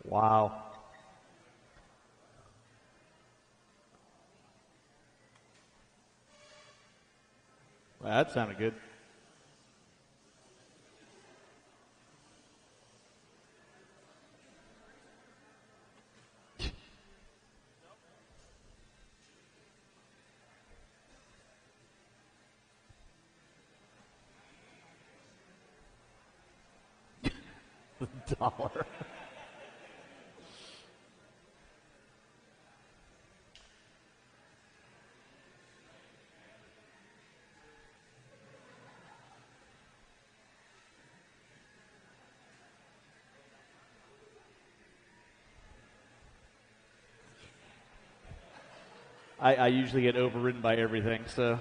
Wow. Well, that sounded good. $1. I usually get overridden by everything, so.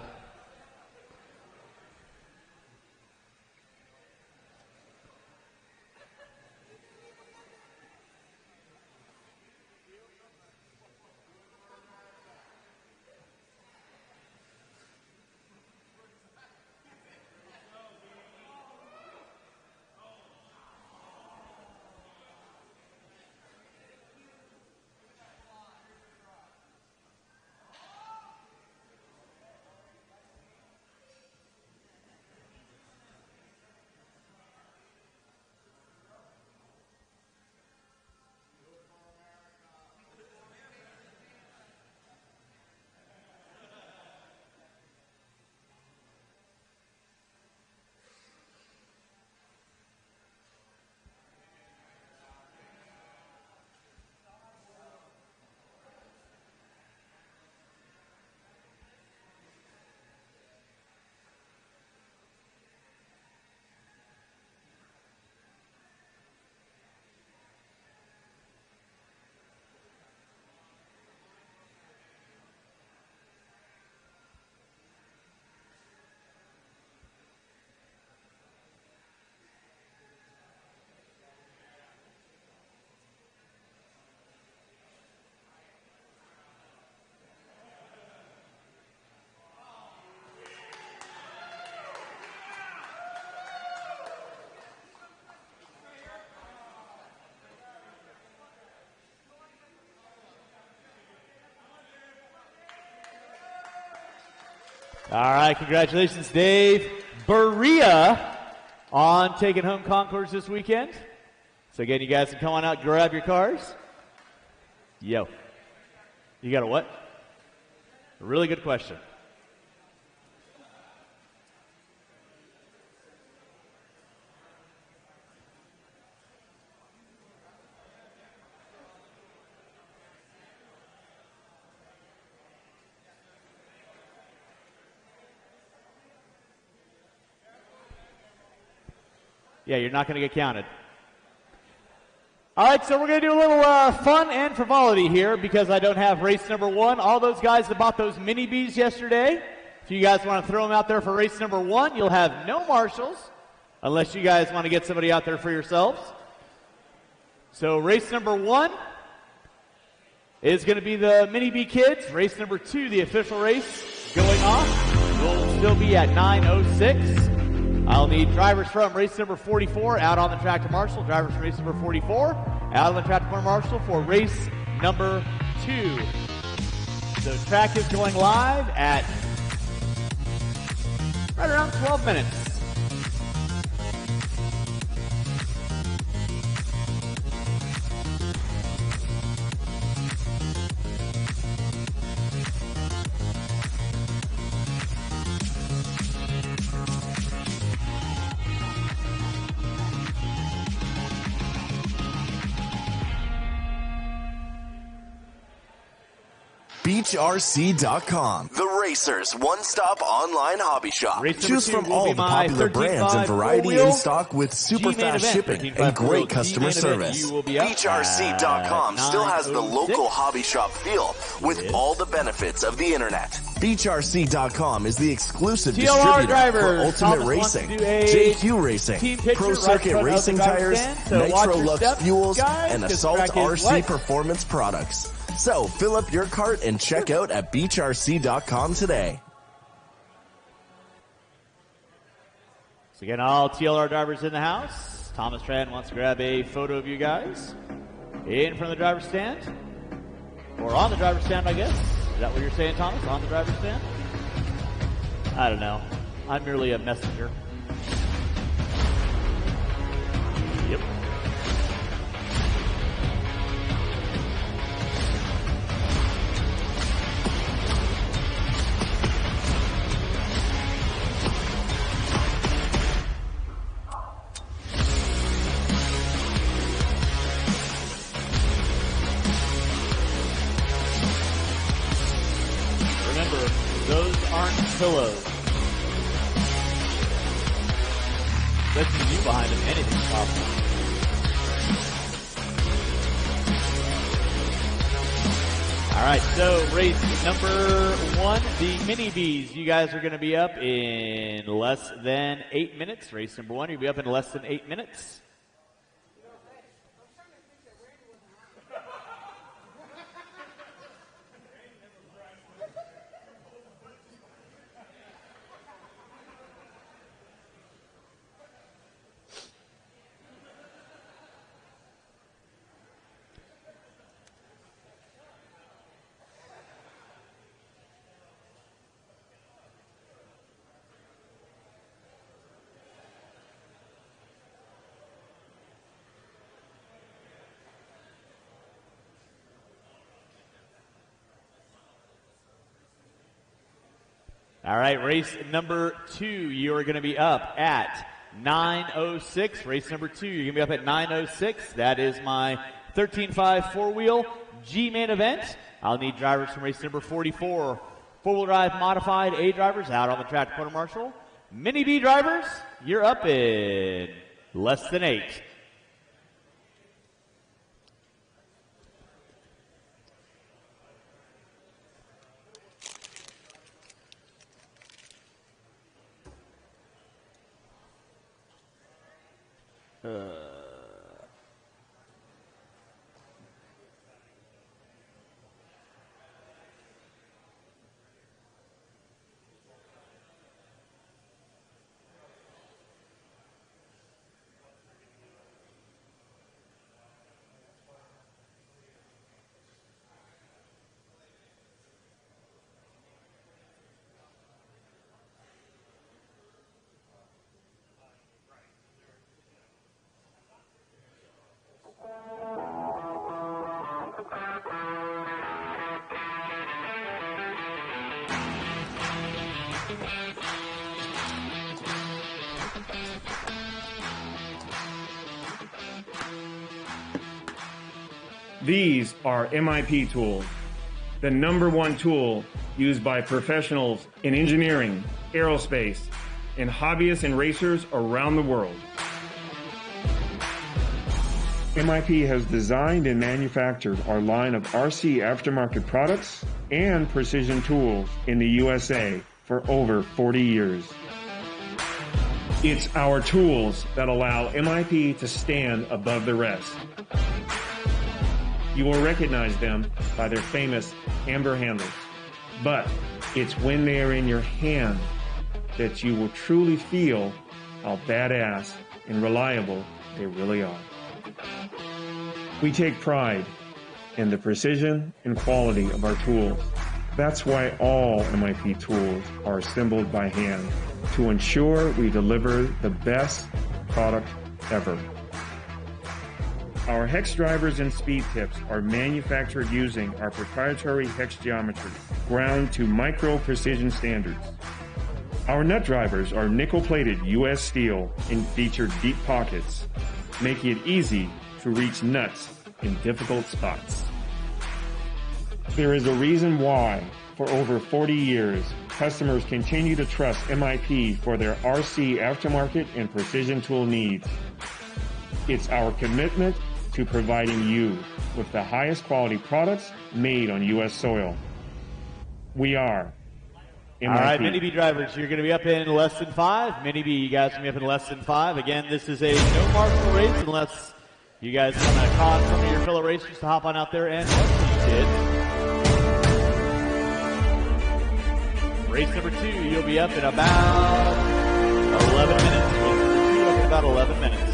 All right, congratulations, Dave Berea, on taking home Concourse this weekend. So again, you guys can come on out, grab your cars. Yo. You got a what? A really good question. Yeah, you're not going to get counted. All right, so we're going to do a little fun and frivolity here because I don't have race number 1. All those guys that bought those mini Bs yesterday, if you guys want to throw them out there for race number 1, you'll have no marshals unless you guys want to get somebody out there for yourselves. So race number 1 is going to be the mini B kids. Race number 2, the official race going off, will still be at 9:06. I'll need drivers from race number 44 out on the track to Marshall. Drivers from race number 44 out on the track to Marshall for race number 2. So track is going live at right around 12 minutes. BeachRC.com, the Racers' one-stop online hobby shop. Choose from all the popular 13.5 brands and variety four-wheel in stock with super fast G-main shipping event, and great 13.5 customer service. BeachRC.com still has the local hobby shop feel with all the benefits of the internet. BeachRC.com is the exclusive distributor for Ultimate Racing, JQ Racing, Pro Circuit Racing tires, Nitro Lux fuels, and Assault RC performance products. So, fill up your cart and check out at BeachRC.com today. So again, all TLR drivers in the house. Thomas Tran wants to grab a photo of you guys. in front of the driver's stand. Or on the driver's stand, I guess. Is that what you're saying, Thomas? On the driver's stand? I don't know. I'm merely a messenger. Yep. Remember, those aren't pillows. That's the view behind him. Anything's possible. All right, so race number 1, the Mini Bees. You guys are going to be up in less than 8 minutes. Race number 1, you'll be up in less than 8 minutes. All right, race number 2, you are going to be up at 9:06. Race number 2, you're going to be up at 9:06. That is my 13.5 four-wheel G main event. I'll need drivers from race number 44. Four-wheel drive modified A drivers out on the track quarter marshal. Mini B drivers, you're up in less than 8. These are MIP tools, the #1 tool used by professionals in engineering, aerospace, and hobbyists and racers around the world. MIP has designed and manufactured our line of RC aftermarket products and precision tools in the USA for over 40 years. It's our tools that allow MIP to stand above the rest. You will recognize them by their famous amber handles. But it's when they are in your hand that you will truly feel how badass and reliable they really are. We take pride in the precision and quality of our tools. That's why all MIP tools are assembled by hand to ensure we deliver the best product ever. Our hex drivers and speed tips are manufactured using our proprietary hex geometry, ground to micro precision standards. Our nut drivers are nickel-plated US steel and feature deep pockets, making it easy to reach nuts in difficult spots. There is a reason why, for over 40 years, customers continue to trust MIP for their RC aftermarket and precision tool needs. It's our commitment to providing you with the highest quality products made on U.S. soil. We are MIP. All right, Mini B drivers, you're going to be up in less than 5. Mini B, you guys are going to be up in less than 5. Again, this is a no marshal race unless you guys want to call some of your fellow racers to hop on out there and did. Race number 2, you'll be up in about 11 minutes. Race number 2 up in about 11 minutes.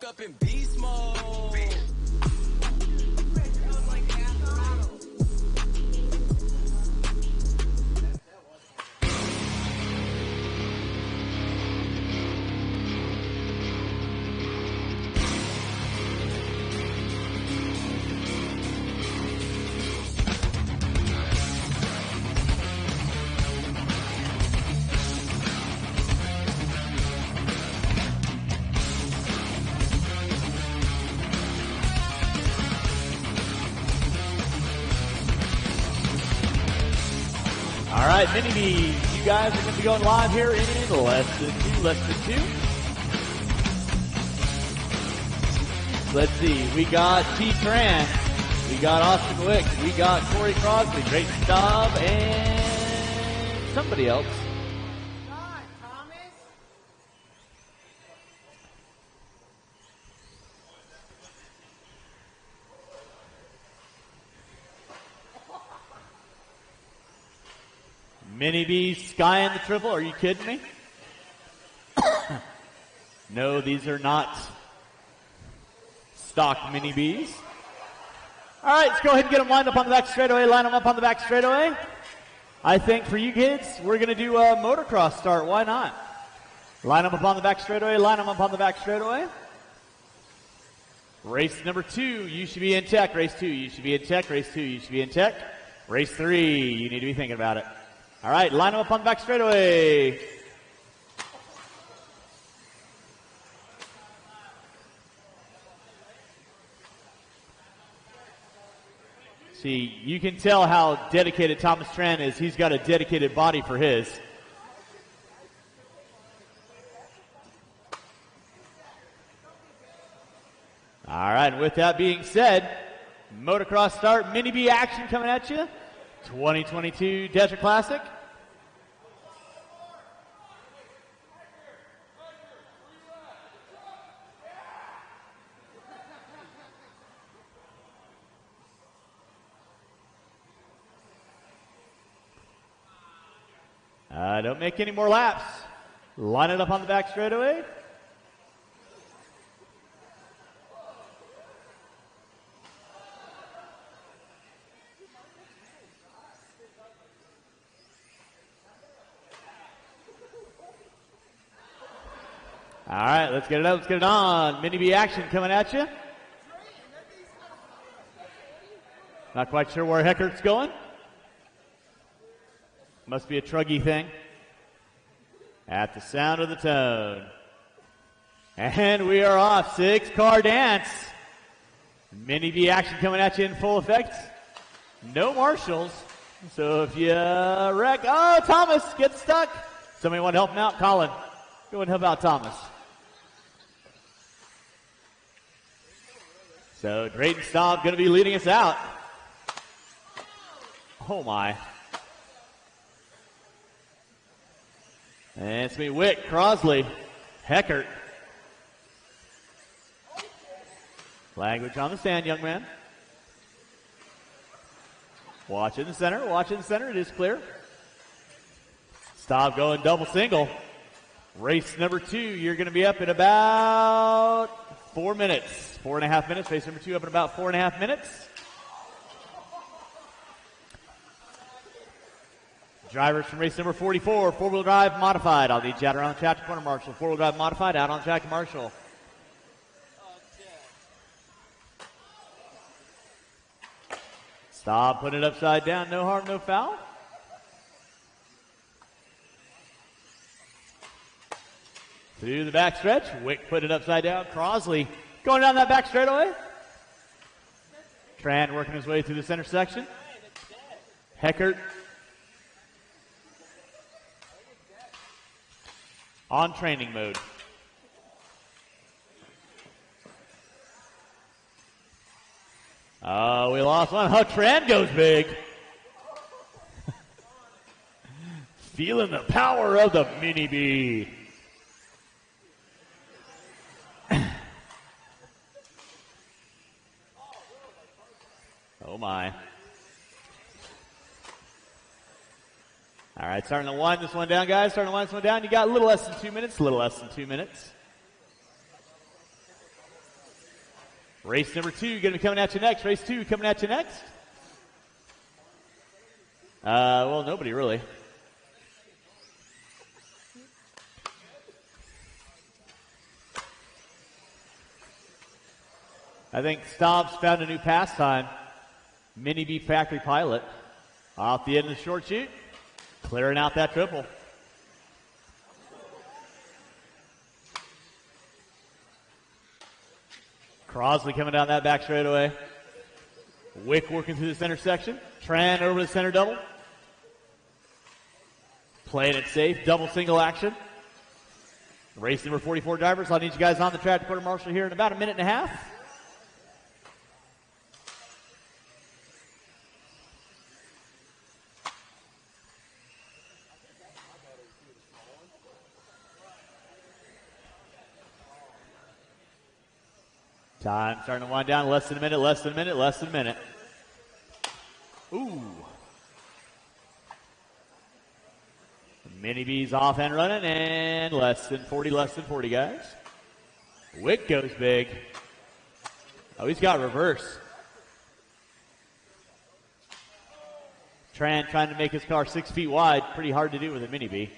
woke up in beast mode. All right, Mini-Bees, you guys are going to be going live here in less than two. Let's see, we got T. Tran, we got Austin Wick, we got Corey Crosby, Drayton Staub, and somebody else. Mini Bees skying the triple. Are you kidding me? No, these are not stock Mini Bees. All right, let's go ahead and get them lined up on the back straightaway. Line them up on the back straightaway. I think for you kids, we're going to do a motocross start. Why not? Line them up on the back straightaway. Line them up on the back straightaway. Race number 2, you should be in tech. Race 2, you should be in tech. Race 2, you should be in tech. Race 3, you need to be thinking about it. All right, line them up on the back straightaway. See, you can tell how dedicated Thomas Tran is. He's got a dedicated body for his. All right, and with that being said, motocross start, Mini B action coming at you. 2022 Desert Classic. Don't make any more laps. Line it up on the back straightaway. All right, let's get it up, let's get it on. Mini B action coming at you. Not quite sure where Heckert's going. Must be a truggy thing. At the sound of the tone. And we are off. 6-car dance. Mini B action coming at you in full effect. No marshals. So if you wreck, oh, Thomas gets stuck. Somebody want to help him out? Colin, go and help out Thomas. So Drayton Staub going to be leading us out. Oh my. And it's me, Wick, Crosley, Heckert. Language on the stand, young man. Watch in the center, watch in the center. It is clear. Staub going double single. Race number 2, you're going to be up in about 4 minutes. 4.5 minutes. Race number 2 up in about 4.5 minutes. Drivers from race number 44, four-wheel drive modified. I'll need you out around the track to corner marshal. Four-wheel drive modified, out on the track to marshal. Stop, put it upside down. No harm, no foul. Through the back stretch. Wick put it upside down. Crosley going down that back straightaway. Tran working his way through the center section. Heckert on training mode. Oh, we lost one. Oh, Tran goes big. Feeling the power of the Mini B. Oh my. All right, starting to wind this one down, guys. Starting to wind this one down. You got a little less than 2 minutes. A little less than 2 minutes. Race number 2 going to be coming at you next. Race 2 coming at you next. Well, nobody really. I think Staub's found a new pastime. Mini B Factory Pilot. Off the end of the short chute. Clearing out that triple. Crosley coming down that back straightaway. Wick working through this intersection. Tran over the center double. Playing it safe. Double single action. Race number 44 drivers. I'll need you guys on the track to quarter marshal here in about a minute and a half. Time starting to wind down. Less than a minute, less than a minute, less than a minute. Ooh. Mini B's off and running, and less than 40, guys. Wick goes big. Oh, he's got reverse. Tran trying to make his car 6 feet wide. Pretty hard to do with a Mini B.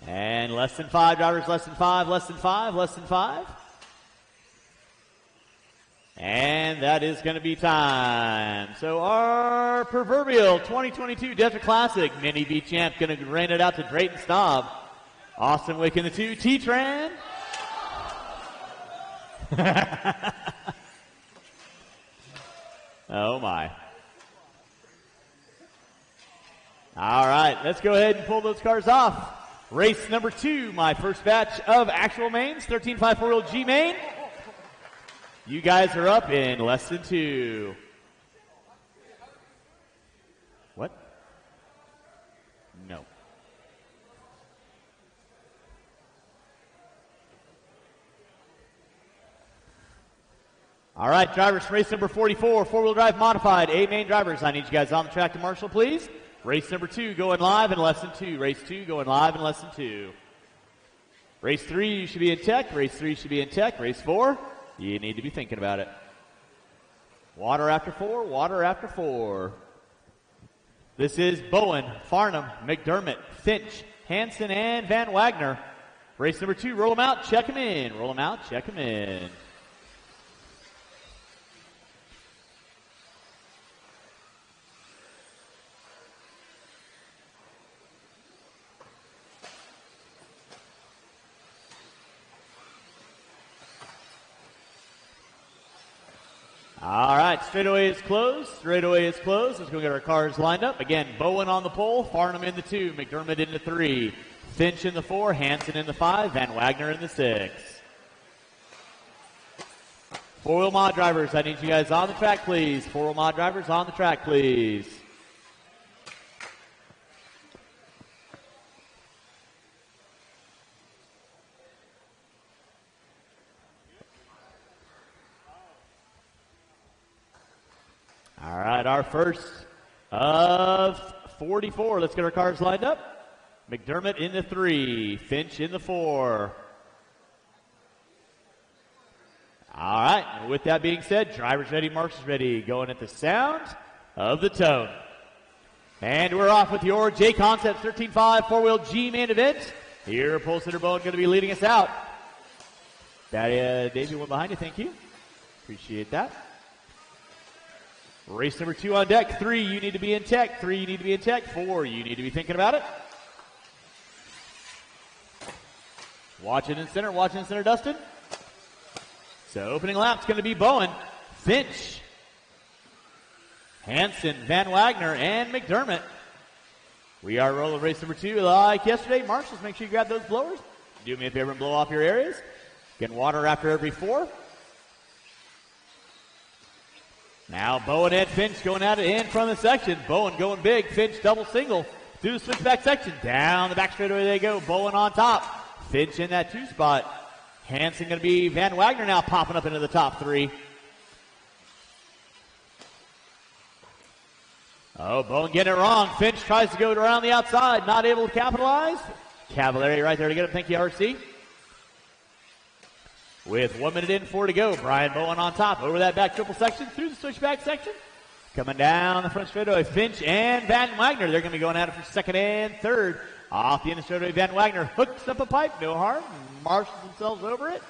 And less than 5 drivers, less than 5, less than 5, less than 5. And that is going to be time. So our proverbial 2022 Desert Classic Mini B champ going to rain it out to Drayton Staub. Austin Wick in the 2. T-Tran. Oh my. All right, let's go ahead and pull those cars off. Race number 2, my first batch of actual mains, 13.5 4-wheel G main. You guys are up in less than 2. What? No. All right, drivers, race number 44, 4-wheel drive modified, 8 main drivers. I need you guys on the track to marshal, please. Race number 2 going live in less than 2. Race 2 going live in less than 2. Race 3, you should be in tech. Race 3 should be in tech. Race 4, you need to be thinking about it. Water after 4, water after 4. This is Bowen, Farnham, McDermott, Finch, Hansen, and Van Wagner. Race number 2, roll them out, check them in. Roll them out, check them in. All right, straightaway is closed. Straightaway is closed. Let's go get our cars lined up. Again, Bowen on the pole, Farnham in the 2, McDermott in the 3, Finch in the 4, Hansen in the 5, Van Wagner in the 6. 4-wheel mod drivers, I need you guys on the track, please. 4-wheel mod drivers on the track, please. All right, our first of 44. Let's get our cars lined up. McDermott in the 3, Finch in the 4. All right, and with that being said, drivers ready, marshals ready, going at the sound of the tone. And we're off with your J Concepts 13.5 4-wheel G main event. Here, Pole Sitter Bowen going to be leading us out. That Davey went behind you, thank you. Appreciate that. Race number 2 on deck. 3, you need to be in tech. 3, you need to be in tech. 4, you need to be thinking about it. Watch it in center, Dustin. So opening lap's going to be Bowen, Finch, Hansen, Van Wagner, and McDermott. We are rolling race number 2 like yesterday. Marshals, make sure you grab those blowers. Do me a favor and blow off your areas. Getting water after every 4. Now Bowen and Finch going at it in front of the section. Bowen going big. Finch double single through the switchback section. Down the back straightaway they go. Bowen on top. Finch in that 2 spot. Hansen going to be Van Wagner now popping up into the top 3. Oh, Bowen getting it wrong. Finch tries to go around the outside, not able to capitalize. Cavalieri right there to get him. Thank you, RC. With 1 minute in, 4 to go. Brian Bowen on top. Over that back triple section, through the switchback section. Coming down the front straightaway, Finch and Van Wagner. They're going to be going at it for second and third. Off the end of straightaway, Van Wagner hooks up a pipe. No harm. Marshals themselves over it.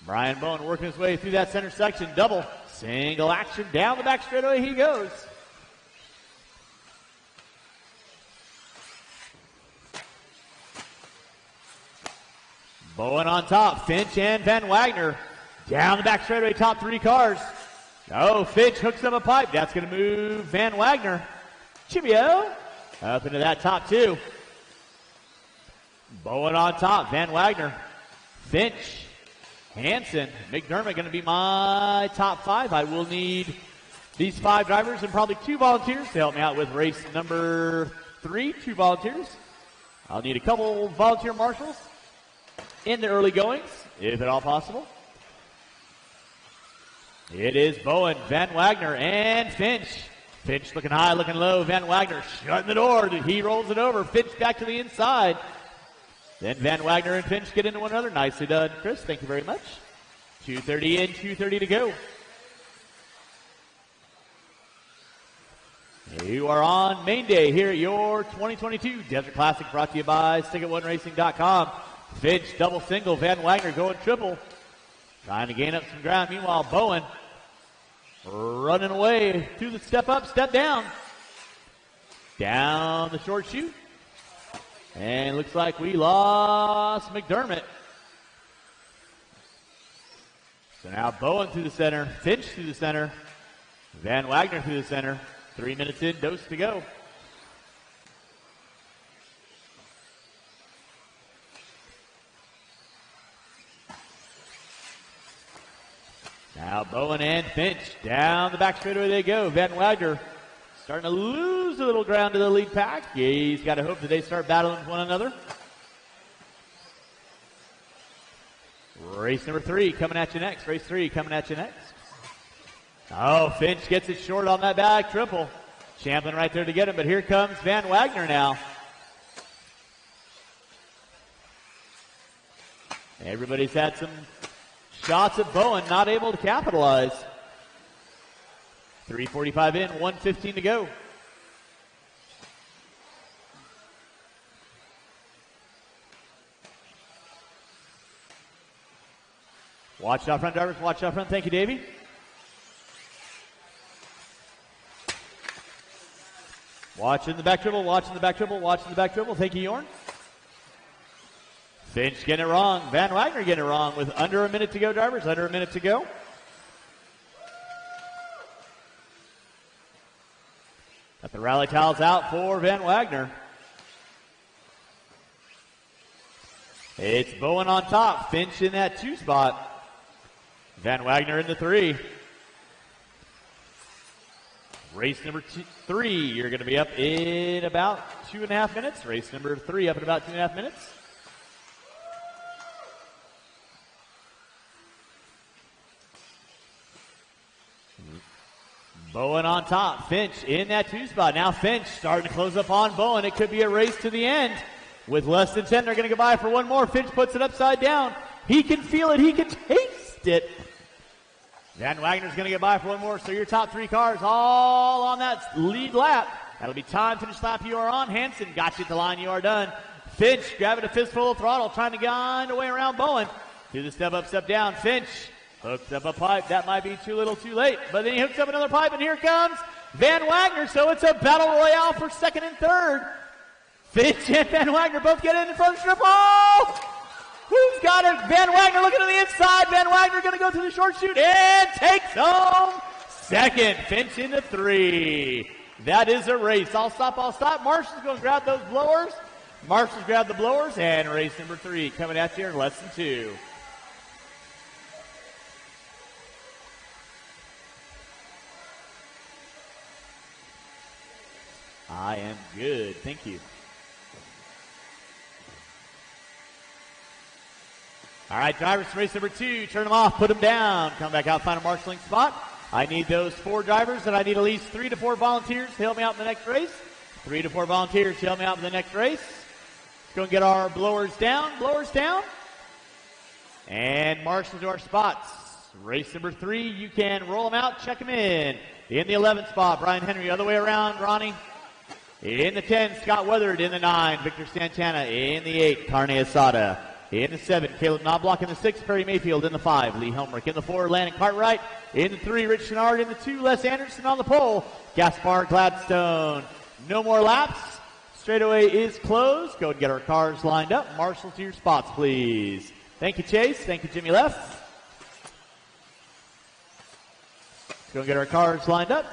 Brian Bowen working his way through that center section. Double. Single action. Down the back straightaway he goes. Bowen on top. Finch and Van Wagner. Down the back straightaway, top 3 cars. Oh, Finch hooks up a pipe. That's going to move Van Wagner. Chibio up into that top 2. Bowen on top. Van Wagner. Finch. Hansen. McDermott going to be my top 5. I will need these 5 drivers and probably 2 volunteers to help me out with race number 3. 2 volunteers. I'll need a couple volunteer marshals in the early goings, if at all possible. It is Bowen, Van Wagner, and Finch. Finch looking high, looking low. Van Wagner shutting the door. He rolls it over. Finch back to the inside. Then Van Wagner and Finch get into one another. Nicely done, Chris. Thank you very much. 2:30 in, 2:30 to go. You are on main day here at your 2022 Desert Classic, brought to you by StickIt1Racing.com. Finch double single, Van Wagner going triple. Trying to gain up some ground. Meanwhile, Bowen running away to the step up, step down. Down the short chute. And looks like we lost McDermott. So now Bowen through the center, Finch through the center, Van Wagner through the center. 3 minutes in, dose to go. Now Bowen and Finch down the back straightaway they go. Van Wagner starting to lose a little ground to the lead pack. He's got to hope that they start battling with one another. Race number 3 coming at you next. Race 3 coming at you next. Oh, Finch gets it short on that back triple. Champlin right there to get him, but here comes Van Wagner now. Everybody's had some shots at Bowen, not able to capitalize. 3:45 in, 1:15 to go. Watch out front, drivers. Watch out front. Thank you, Davey. Watching the back dribble. Watching the back dribble. Watching the back dribble. Thank you, Yorn. Finch getting it wrong. Van Wagner getting it wrong with under a minute to go, drivers. Under a minute to go. Got the rally towels out for Van Wagner. It's Bowen on top. Finch in that 2 spot. Van Wagner in the 3. Race number 3, you're going to be up in about 2.5 minutes. Race number 3 up in about 2.5 minutes. Bowen on top. Finch in that 2 spot. Now Finch starting to close up on Bowen. It could be a race to the end. With less than 10, they're going to go by for one more. Finch puts it upside down. He can feel it. He can taste it. Van Wagner's going to get by for one more. So your top 3 cars all on that lead lap. That'll be time. Finish lap you are on. Hansen got you at the line. You are done. Finch grabbing a fistful of throttle, trying to find a way around Bowen. Do the step up, step down. Finch hooks up a pipe. That might be too little too late. But then he hooks up another pipe, and here comes Van Wagner. So it's a battle royale for second and third. Finch and Van Wagner both get in front of the strip. Oh! Who's got it? Van Wagner looking to the inside. Van Wagner going to go through the short chute and takes home second. Finch into 3. That is a race. I'll stop. Marshall's going to grab those blowers. Marshall's grab the blowers, and race number 3 coming at you in less than 2. I am good. Thank you. All right, drivers, race number 2. Turn them off, put them down. Come back out, find a marshalling spot. I need those 4 drivers, and I need at least 3 to 4 volunteers to help me out in the next race. 3 to 4 volunteers to help me out in the next race. Let's go and get our blowers down. And marshal to our spots. Race number 3, you can roll them out, check them in. In the 11th spot, Brian Henry, other way around, Ronnie. In the 10, Scott Weathered. In the 9, Victor Santana. In the 8, Carne Asada. In the 7, Caleb Knobloch. In the 6, Perry Mayfield. In the 5, Lee Helmrich. In the 4, Landon Cartwright. In the 3, Rich Chenard. In the 2, Les Anderson on the pole. Gaspar Gladstone. No more laps. Straightaway is closed. Go and get our cars lined up. Marshal to your spots, please. Thank you, Chase. Thank you, Jimmy Left. Go and get our cars lined up.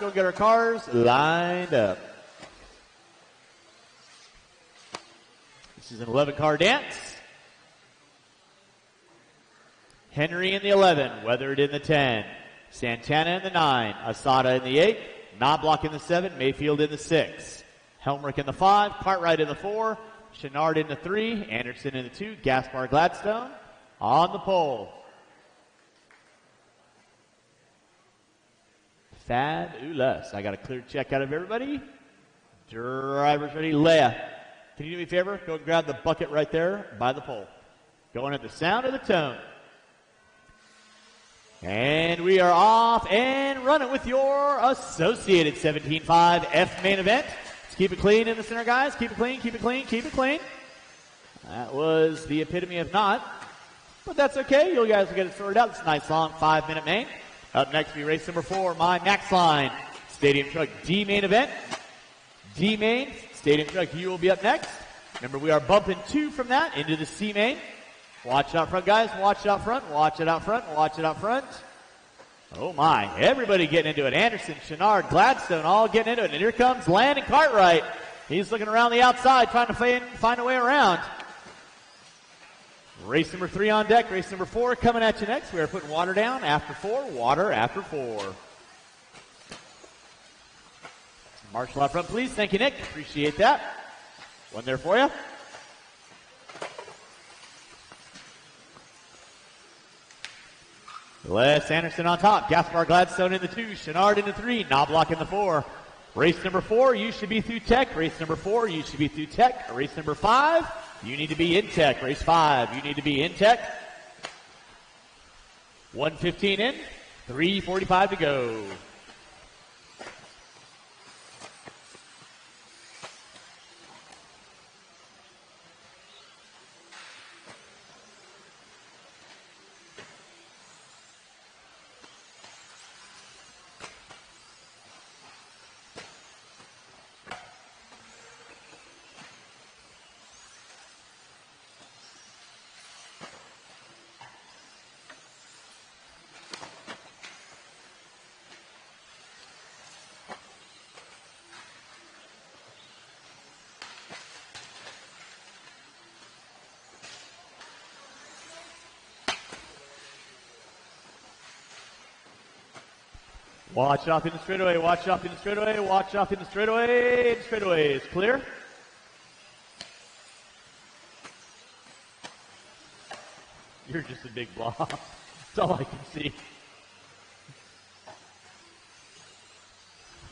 This is an 11-car dance. Henry in the 11, Weathered in the 10, Santana in the 9, Asada in the 8, Knobloch in the 7, Mayfield in the 6, Helmrich in the 5, Cartwright in the 4, Chenard in the 3, Anderson in the 2, Gaspar Gladstone on the pole. Fabulous. I got a clear check out of everybody. Drivers ready. Leia, can you do me a favor? Go and grab the bucket right there by the pole. Going at the sound of the tone. And we are off and running with your Associated 17.5 F main event. Let's keep it clean in the center, guys. Keep it clean. That was the epitome of not. But that's okay. You guys will get it sorted out. It's a nice long 5-minute main. Up next will be race number 4, my Max Line Stadium Truck D main event. D main, Stadium Truck U will be up next. Remember, we are bumping 2 from that into the C main. Watch it out front, guys. Watch it out front. Oh my, everybody getting into it. Anderson, Chenard, Gladstone, all getting into it. And here comes Landon Cartwright. He's looking around the outside, trying to find a way around. Race number 3 on deck. Race number 4 coming at you next. We are putting water down after 4. Water after 4. Marshal out front, please. Thank you, Nick. Appreciate that. One there for you. Les Anderson on top. Gaspar Gladstone in the 2. Chenard in the 3. Knobloch in the 4. Race number 4, you should be through tech. Race number 4, you should be through tech. Race number 5, you need to be in tech. Race 5, you need to be in tech. 1:15 in, 3:45 to go. Watch off in the straightaway, watch off in the straightaway, watch off in the straightaway. The straightaway is clear. You're just a big blob. That's all I can see.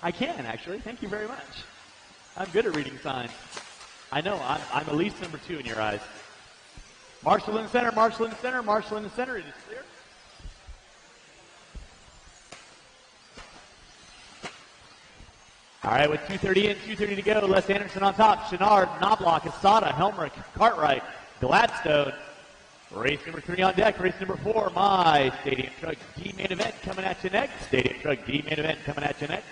I can, actually. Thank you very much. I'm good at reading signs. I know, I'm at least number 2 in your eyes. Marshall in the center, Marshall in the center, Marshall in the center. It is clear. All right, with 2:30 in, 2:30 to go. Les Anderson on top. Chenard, Knobloch, Asada, Helmrich, Cartwright, Gladstone. Race number 3 on deck. Race number 4, my Stadium Truck D main event coming at you next. Stadium Truck D main event coming at you next.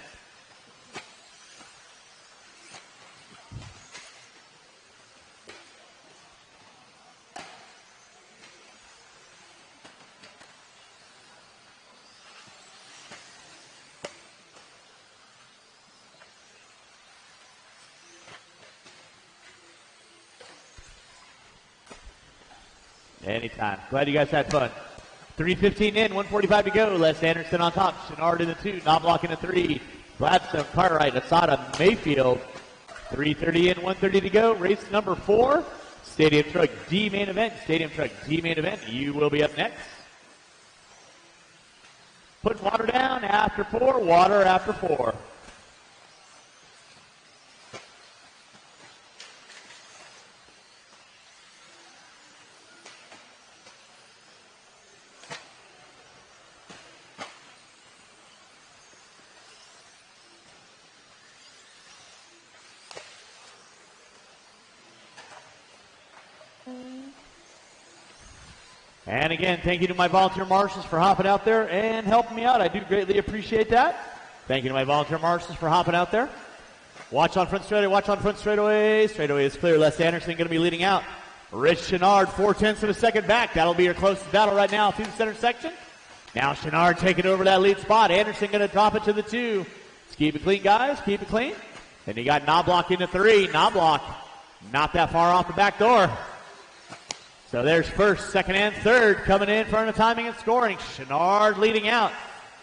Anytime. Glad you guys had fun. 3:15 in, 1:45 to go. Les Anderson on top. Chenard in the 2. Knobloch in the 3. Gladstone, Cartwright, Asada, Mayfield. 3:30 in, 1:30 to go. Race number 4. Stadium Truck D main event. Stadium Truck D main event. You will be up next. Putting water down after 4, water after 4. And again, thank you to my volunteer marshals for hopping out there and helping me out. I do greatly appreciate that. Thank you to my volunteer marshals for hopping out there. Watch on front straightaway, watch on front straightaway. Straightaway is clear. Les Anderson going to be leading out. Rich Chenard, 4/10 of a second back. That'll be your closest battle right now through the center section. Now Chenard taking over that lead spot. Anderson going to drop it to the 2. Let's keep it clean, guys. Keep it clean. Then you got Knobloch into 3. Knobloch not that far off the back door. So there's first, second, and third coming in front of timing and scoring. Chenard leading out.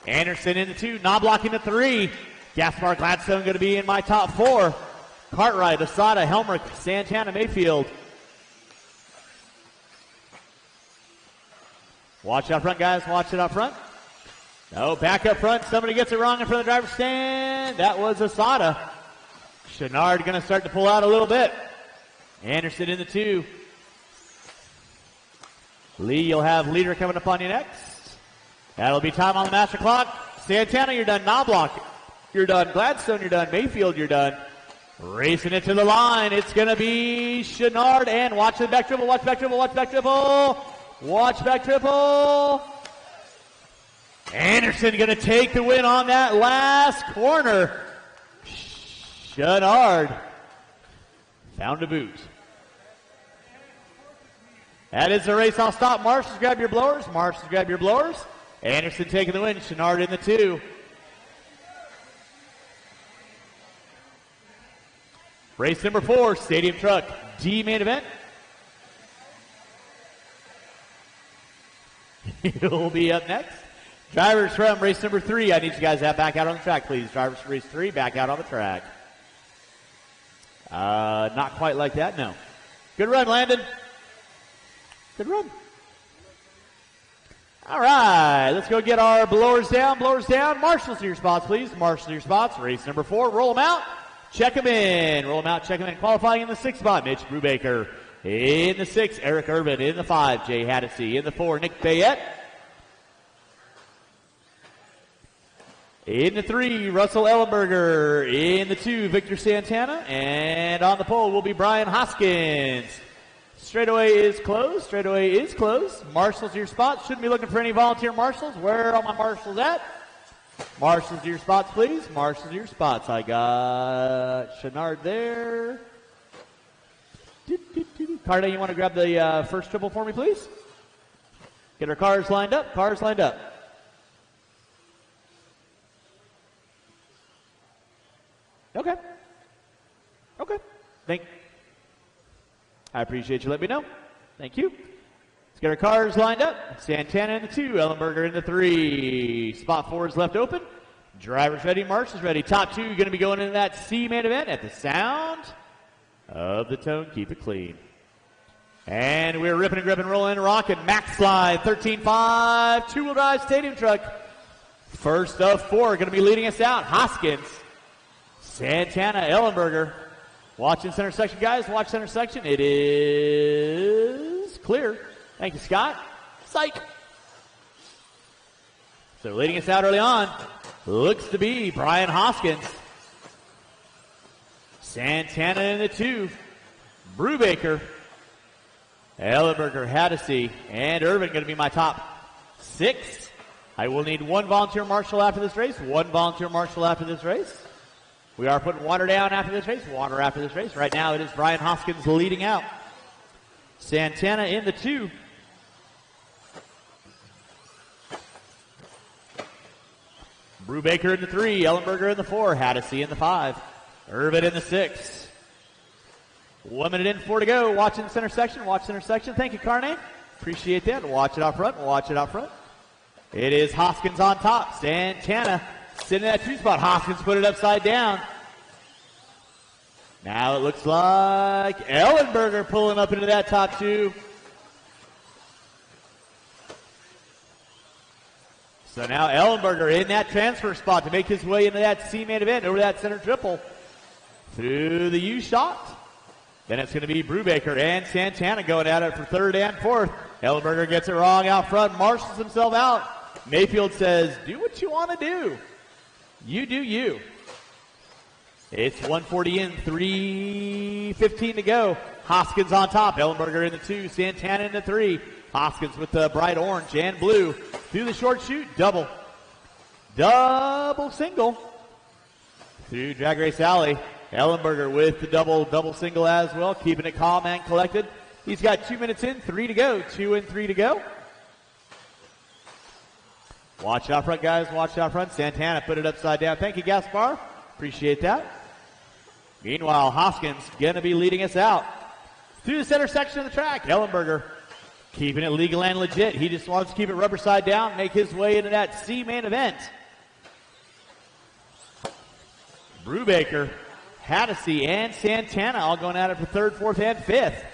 Anderson into 2. Knobloch into 3. Gaspar Gladstone going to be in my top 4. Cartwright, Asada, Helmrich, Santana, Mayfield. Watch out front, guys. Watch it out front. No, back up front. Somebody gets it wrong in front of the driver's stand. That was Asada. Chenard going to start to pull out a little bit. Anderson in the 2. Lee, you'll have leader coming up on you next. That'll be time on the master clock. Santana, you're done. Knobloch, you're done. Gladstone, you're done. Mayfield, you're done. Racing it to the line. It's going to be Chenard. And watch the back triple. Watch back triple. Watch back triple. Watch back triple. Anderson going to take the win on that last corner. Chenard found a boot. That is the race. I'll stop. Marshals, grab your blowers. Marshals, grab your blowers. Anderson taking the win. Chenard in the 2. Race number 4, Stadium Truck D main event. He'll be up next. Drivers from race number 3. I need you guys to have back out on the track, please. Drivers from race 3, back out on the track. Not quite like that, no. Good run, Landon. Good run. All right, let's go get our blowers down, blowers down. Marshals to your spots, please. Marshals to your spots. Race number 4, roll them out. Check them in. Roll them out, check them in. Qualifying in the 6th spot, Mitch Brubaker. In the 6, Eric Irvin. In the 5, Jay Haddisy. In the 4, Nick Bayette. In the 3, Russell Ellenberger. In the 2, Victor Santana. And on the pole will be Brian Hoskins. Straightaway is closed. Straightaway is closed. Marshals to your spots. Shouldn't be looking for any volunteer marshals. Where are all my marshals at? Marshals to your spots, please. Marshals to your spots. I got Chenard there. Carda, you want to grab the first triple for me, please? Get our cars lined up. Cars lined up. Okay. Okay. I appreciate you letting me know. Thank you. Let's get our cars lined up. Santana in the 2, Ellenberger in the 3. Spot 4 is left open. Drivers ready, marshals ready. Top 2 going to be going into that C main event at the sound of the tone. Keep it clean. And we're ripping and gripping, rolling and rocking. Max Slide, 13.5, 2-wheel drive stadium truck. First of 4 going to be leading us out. Hoskins, Santana, Ellenberger. Watch in center section, guys. Watch center section. It is clear. Thank you, Scott. Psych. So leading us out early on looks to be Brian Hoskins. Santana in the 2. Brubaker. Ellenberger, Haddisy, and Irvin going to be my top 6. I will need 1 volunteer marshal after this race. 1 volunteer marshal after this race. We are putting water down after this race. Water after this race. Right now it is Brian Hoskins leading out. Santana in the 2. Brubaker in the 3. Ellenberger in the 4. Haddisy in the 5. Irvin in the 6. 1 minute in, 4 to go. Watch in the center section. Watch center section. Thank you, Carney. Appreciate that. Watch it out front. Watch it out front. It is Hoskins on top. Santana sitting in that 2 spot. Hoskins put it upside down. Now it looks like Ellenberger pulling up into that top 2. So now Ellenberger in that transfer spot to make his way into that C main event over that center triple. Through the U shot. Then it's going to be Brubaker and Santana going at it for third and fourth. Ellenberger gets it wrong out front, marshals himself out. Mayfield says, do what you want to do. You do you. It's 140 in, 3:15 to go. Hoskins on top, Ellenberger in the 2, Santana in the 3. Hoskins with the bright orange and blue. Through the short shoot, double single. Through Drag Race Alley. Ellenberger with the double single as well, keeping it calm and collected. He's got 2 minutes in, 3 to go, 2 and 3 to go. Watch out front, guys, watch out front. Santana put it upside down. Thank you, Gaspar. Appreciate that. Meanwhile, Hoskins going to be leading us out. Through the center section of the track, Ellenberger keeping it legal and legit. He just wants to keep it rubber side down, make his way into that C main event. Brubaker, Haddisy, and Santana all going at it for third, fourth, and fifth.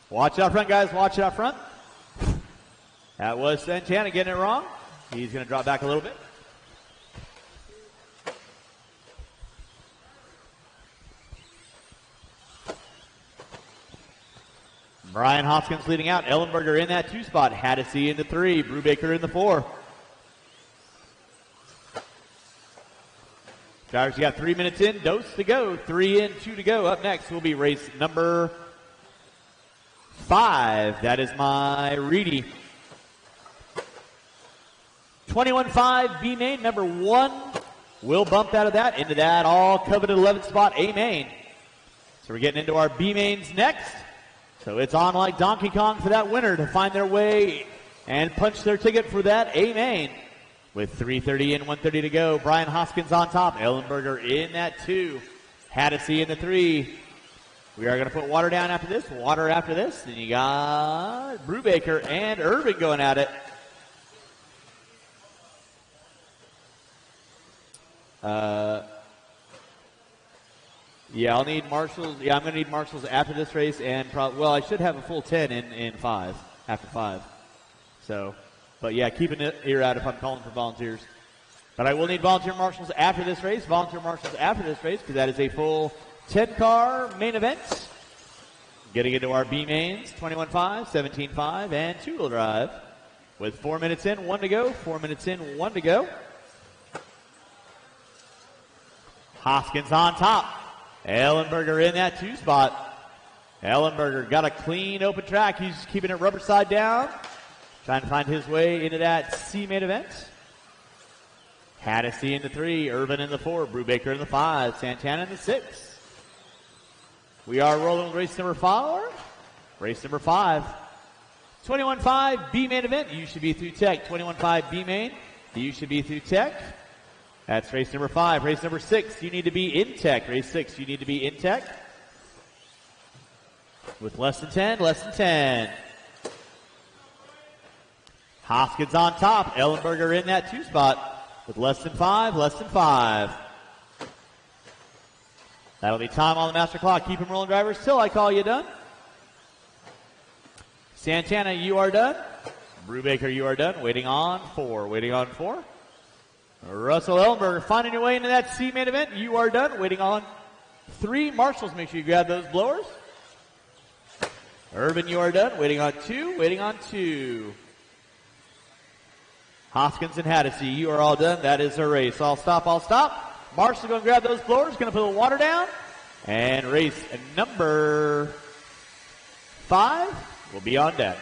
Watch out front, guys. Watch out front. That was Santana getting it wrong. He's going to drop back a little bit. Brian Hoskins leading out. Ellenberger in that 2 spot. Haddisy in the 3. Brubaker in the 4. Drivers, you got 3 minutes in. Dose to go. 3 in, 2 to go. Up next will be race number 5. That is my Reedy. 21.5 B main, number 1 will bump out of that into that all coveted 11th spot A main. So we're getting into our B mains next. So it's on like Donkey Kong for that winner to find their way and punch their ticket for that A main. With 3:30 and 1:30 to go, Brian Hoskins on top. Ellenberger in that 2. Haddisy in the 3. We are going to put water down after this. Water after this. Then you got Brubaker and Irvin going at it. Yeah, I'll need marshals. Yeah, I'm going to need marshals after this race, and well, I should have a full 10 in 5 after 5. So, but yeah, keep an ear out if I'm calling for volunteers. But I will need volunteer marshals after this race. Volunteer marshals after this race because that is a full 10-car main event. Getting into our B mains, 21.5, 17.5, and 2-wheel drive. With 4 minutes in, 1 to go. 4 minutes in, 1 to go. Hoskins on top. Ellenberger in that 2 spot. Ellenberger got a clean open track. He's keeping it rubber side down. Trying to find his way into that C main event. Haddisy in the 3. Irvin in the 4. Brubaker in the 5. Santana in the 6. We are rolling with race number 4. Race number 5. 21.5 B main event. You should be through tech. 21.5 B main. You should be through tech. That's race number 5. Race number 6, you need to be in tech. Race 6, you need to be in tech. With less than 10, less than 10. Hoskins on top. Ellenberger in that 2 spot. With less than 5, less than 5. That'll be time on the master clock. Keep them rolling, drivers, till I call you done. Santana, you are done. Brubaker, you are done. Waiting on 4. Waiting on 4. Russell Ellenberger finding your way into that C main event. You are done. Waiting on 3. Marshals, make sure you grab those blowers. Irvin, you are done. Waiting on 2. Waiting on 2. Hoskins and Haddisy, you are all done. That is a race. I'll stop. Marshall's going to grab those blowers. Going to put the water down. And race number 5 will be on deck.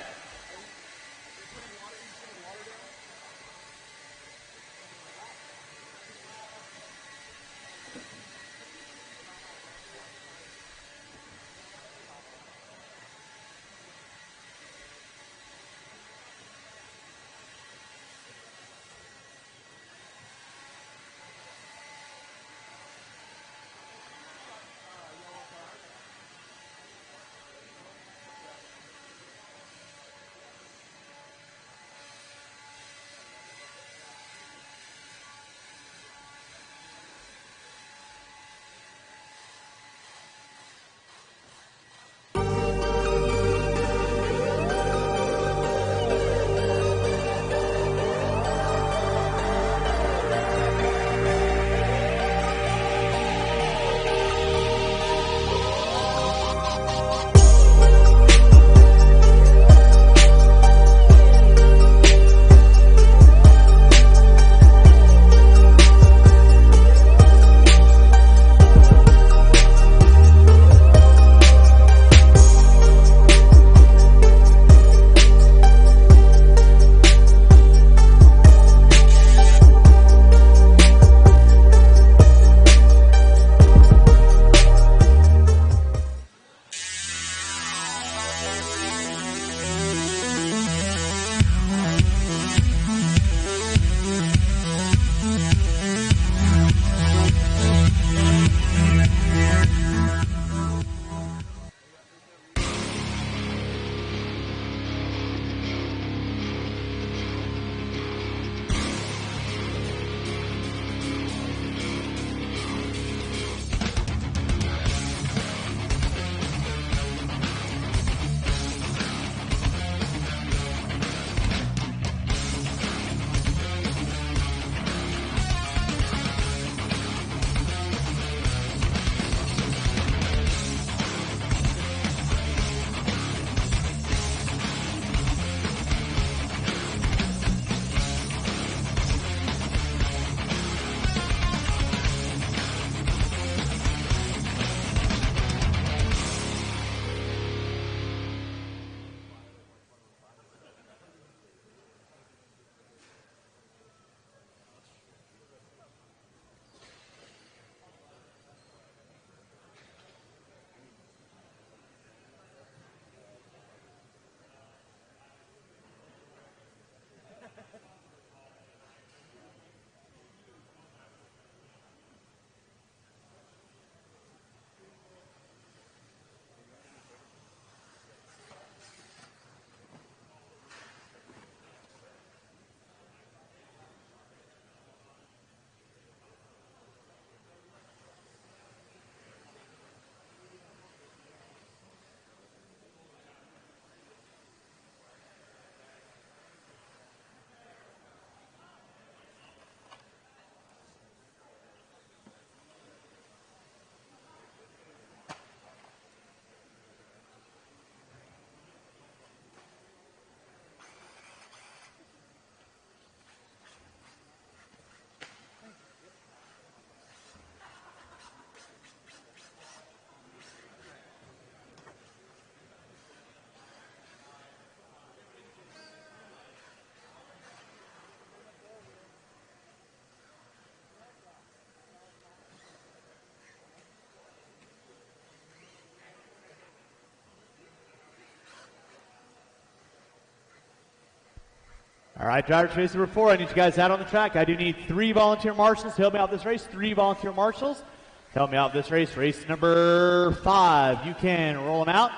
All right, drivers, race number 4. I need you guys out on the track. I do need 3 volunteer marshals to help me out this race. 3 volunteer marshals to help me out this race. Race number 5. You can roll them out.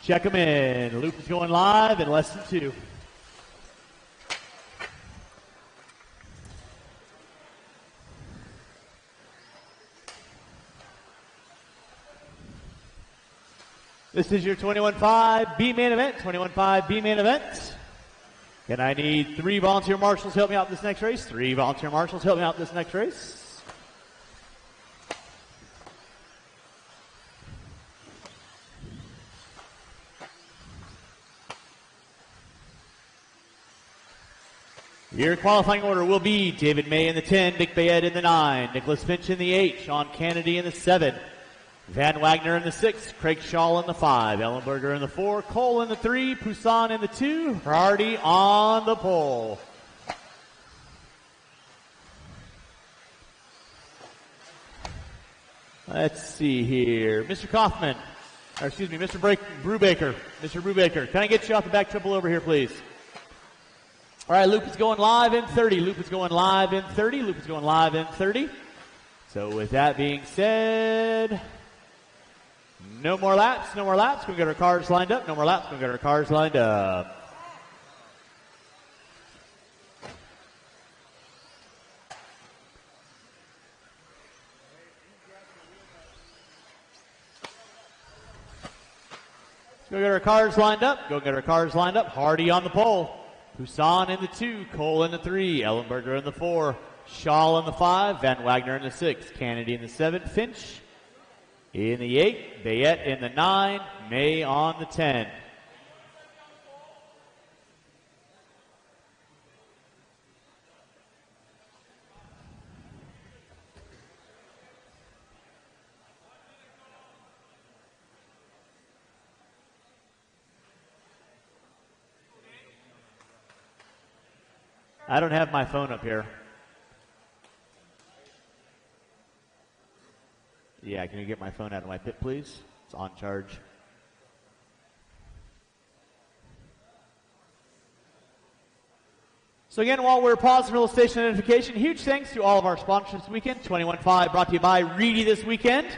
Check them in. Loop is going live in less than 2. This is your 21.5 B main event. 21.5 B main event. And I need 3 volunteer marshals to help me out this next race. 3 volunteer marshals to help me out this next race. Your qualifying order will be David May in the 10, Nick Bayette in the 9, Nicholas Finch in the 8, Sean Kennedy in the 7, Van Wagner in the 6, Craig Shaw in the 5, Ellenberger in the 4, Cole in the 3, Poussin in the 2, Hardy on the pole. Let's see here. Mr. Kaufman, or excuse me, Mr. Brubaker. Mr. Brubaker, can I get you off the back triple over here, please? All right, loop is going live in 30. Loop is going live in 30. Loop is going live in 30. So with that being said, no more laps, no more laps. We'll get our cars lined up. No more laps. We'll get our cars lined up. Go get our cars lined up. Go get our cars lined up. Hardy on the pole. Poussin in the 2. Cole in the 3. Ellenberger in the 4. Shaw in the 5. Van Wagner in the 6. Kennedy in the 7. Finch in the 8. Bayette in the 9. May on the 10. I don't have my phone up here. Yeah, can you get my phone out of my pit, please? It's on charge. So again, while we're pausing for a little station identification, huge thanks to all of our sponsors this weekend. 21.5 brought to you by Reedy this weekend.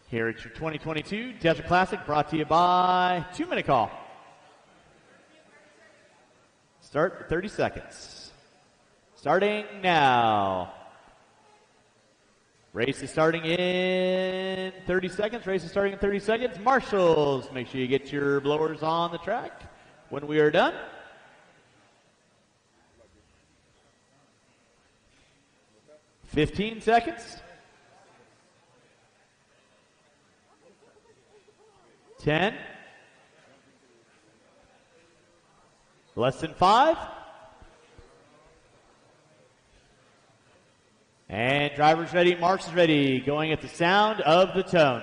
Here at your 2022 Desert Classic brought to you by 2 Minute Call. Start 30 seconds. Starting now. Race is starting in 30 seconds. Race is starting in 30 seconds. Marshals, make sure you get your blowers on the track when we are done. $15 seconds. 10. Less than 5. And drivers ready, marshals ready, going at the sound of the tone.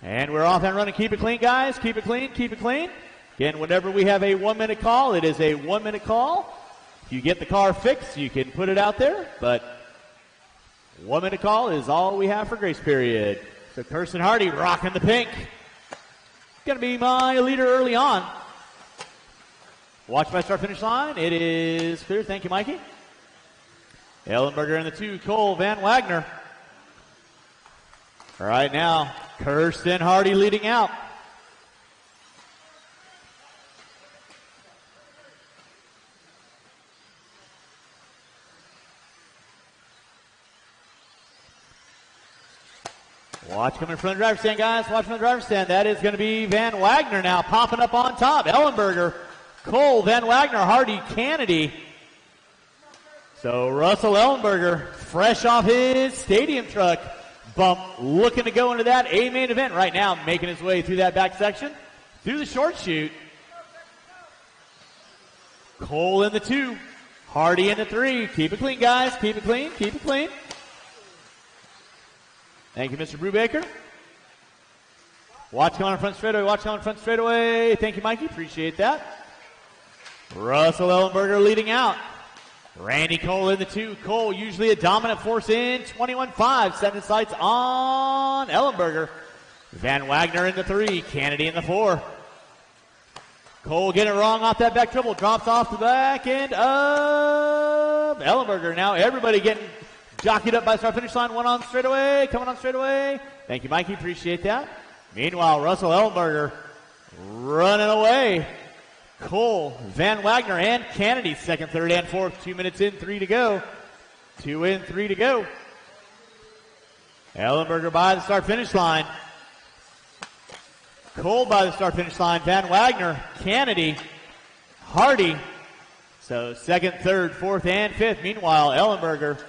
And we're off and running. Keep it clean, guys. Keep it clean, keep it clean. Again, whenever we have a 1 minute call, it is a 1 minute call. If you get the car fixed, you can put it out there, but 1 minute call is all we have for grace period. So Kirsten Hardy rocking the pink. Going to be my leader early on. Watch my start finish line. It is clear. Thank you, Mikey. Ellenberger in the 2. Cole Van Wagner. All right, now Kirsten Hardy leading out. Watch coming from the driver's stand, guys. Watch from the driver's stand. That is going to be Van Wagner now popping up on top. Ellenberger, Cole, Van Wagner, Hardy, Kennedy. So Russell Ellenberger, fresh off his stadium truck bump, looking to go into that A main event right now, making his way through that back section, through the short chute. Cole in the 2, Hardy in the 3. Keep it clean, guys. Keep it clean. Keep it clean. Thank you, Mr. Brubaker. Watch coming on front straightaway. Watch coming on front straightaway. Thank you, Mikey. Appreciate that. Russell Ellenberger leading out. Randy Cole in the 2. Cole usually a dominant force in 21.5. Setting his sights on Ellenberger. Van Wagner in the 3, Kennedy in the 4. Cole getting it wrong off that back triple, drops off the back end of Ellenberger. Now everybody getting jockeyed up by the start finish line. One on straightaway, coming on straightaway. Thank you, Mikey, appreciate that. Meanwhile, Russell Ellenberger running away. Cole, Van Wagner, and Kennedy, second, third, and fourth. 2 minutes in, 3 to go. 2 in, 3 to go. Ellenberger by the start finish line. Cole by the start finish line. Van Wagner, Kennedy, Hardy. So second, third, fourth, and fifth. Meanwhile, Ellenberger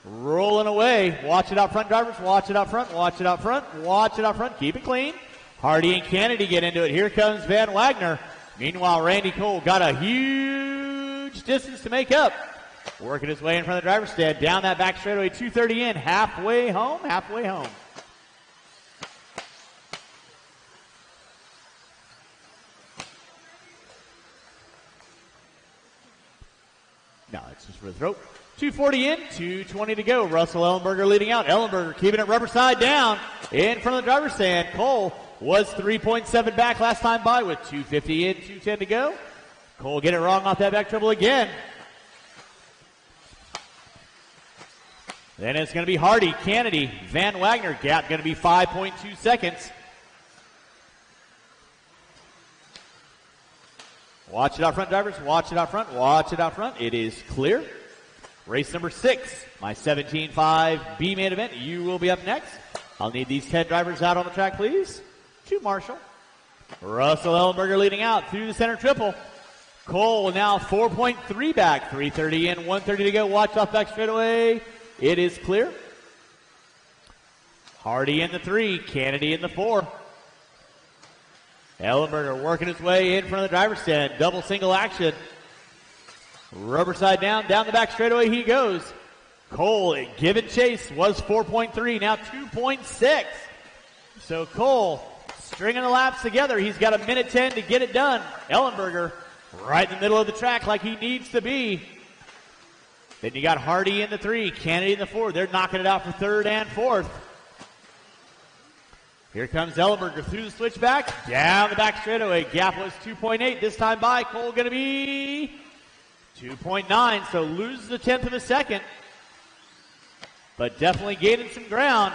rolling away. Watch it out front, drivers. Watch it out front. Watch it out front. Watch it out front. Keep it clean. Hardy and Kennedy get into it. Here comes Van Wagner. Meanwhile, Randy Cole got a huge distance to make up. Working his way in front of the driver's stand. Down that back straightaway. 2:30 in. Halfway home. Halfway home. No, it's just for the throat. 2:40 in, 2:20 to go. Russell Ellenberger leading out. Ellenberger keeping it rubber side down in front of the driver's stand. Cole was 3.7 back last time by with 2:50 in, 2:10 to go. Cole get it wrong off that back triple again. Then it's going to be Hardy, Kennedy, Van Wagner. Gap going to be 5.2 seconds. Watch it out front, drivers. Watch it out front. Watch it out front. It is clear. Race number 6, my 17.5 B main event. You will be up next. I'll need these 10 drivers out on the track, please. To Marshall. Russell Ellenberger leading out through the center triple. Cole now 4.3 back. 3:30 in, 1:30 to go. Watch off back straightaway. It is clear. Hardy in the 3, Kennedy in the 4. Ellenberger working his way in front of the driver's stand. Double single action. Rubber side down, down the back straightaway he goes. Cole, given chase, was 4.3, now 2.6. So Cole stringing the laps together. He's got a minute 10 to get it done. Ellenberger right in the middle of the track like he needs to be. Then you got Hardy in the 3, Kennedy in the 4. They're knocking it out for third and fourth. Here comes Ellenberger through the switchback, down the back straightaway. Gap was 2.8. This time by, Cole going to be 2.9, so loses a tenth of a second. But definitely gaining some ground.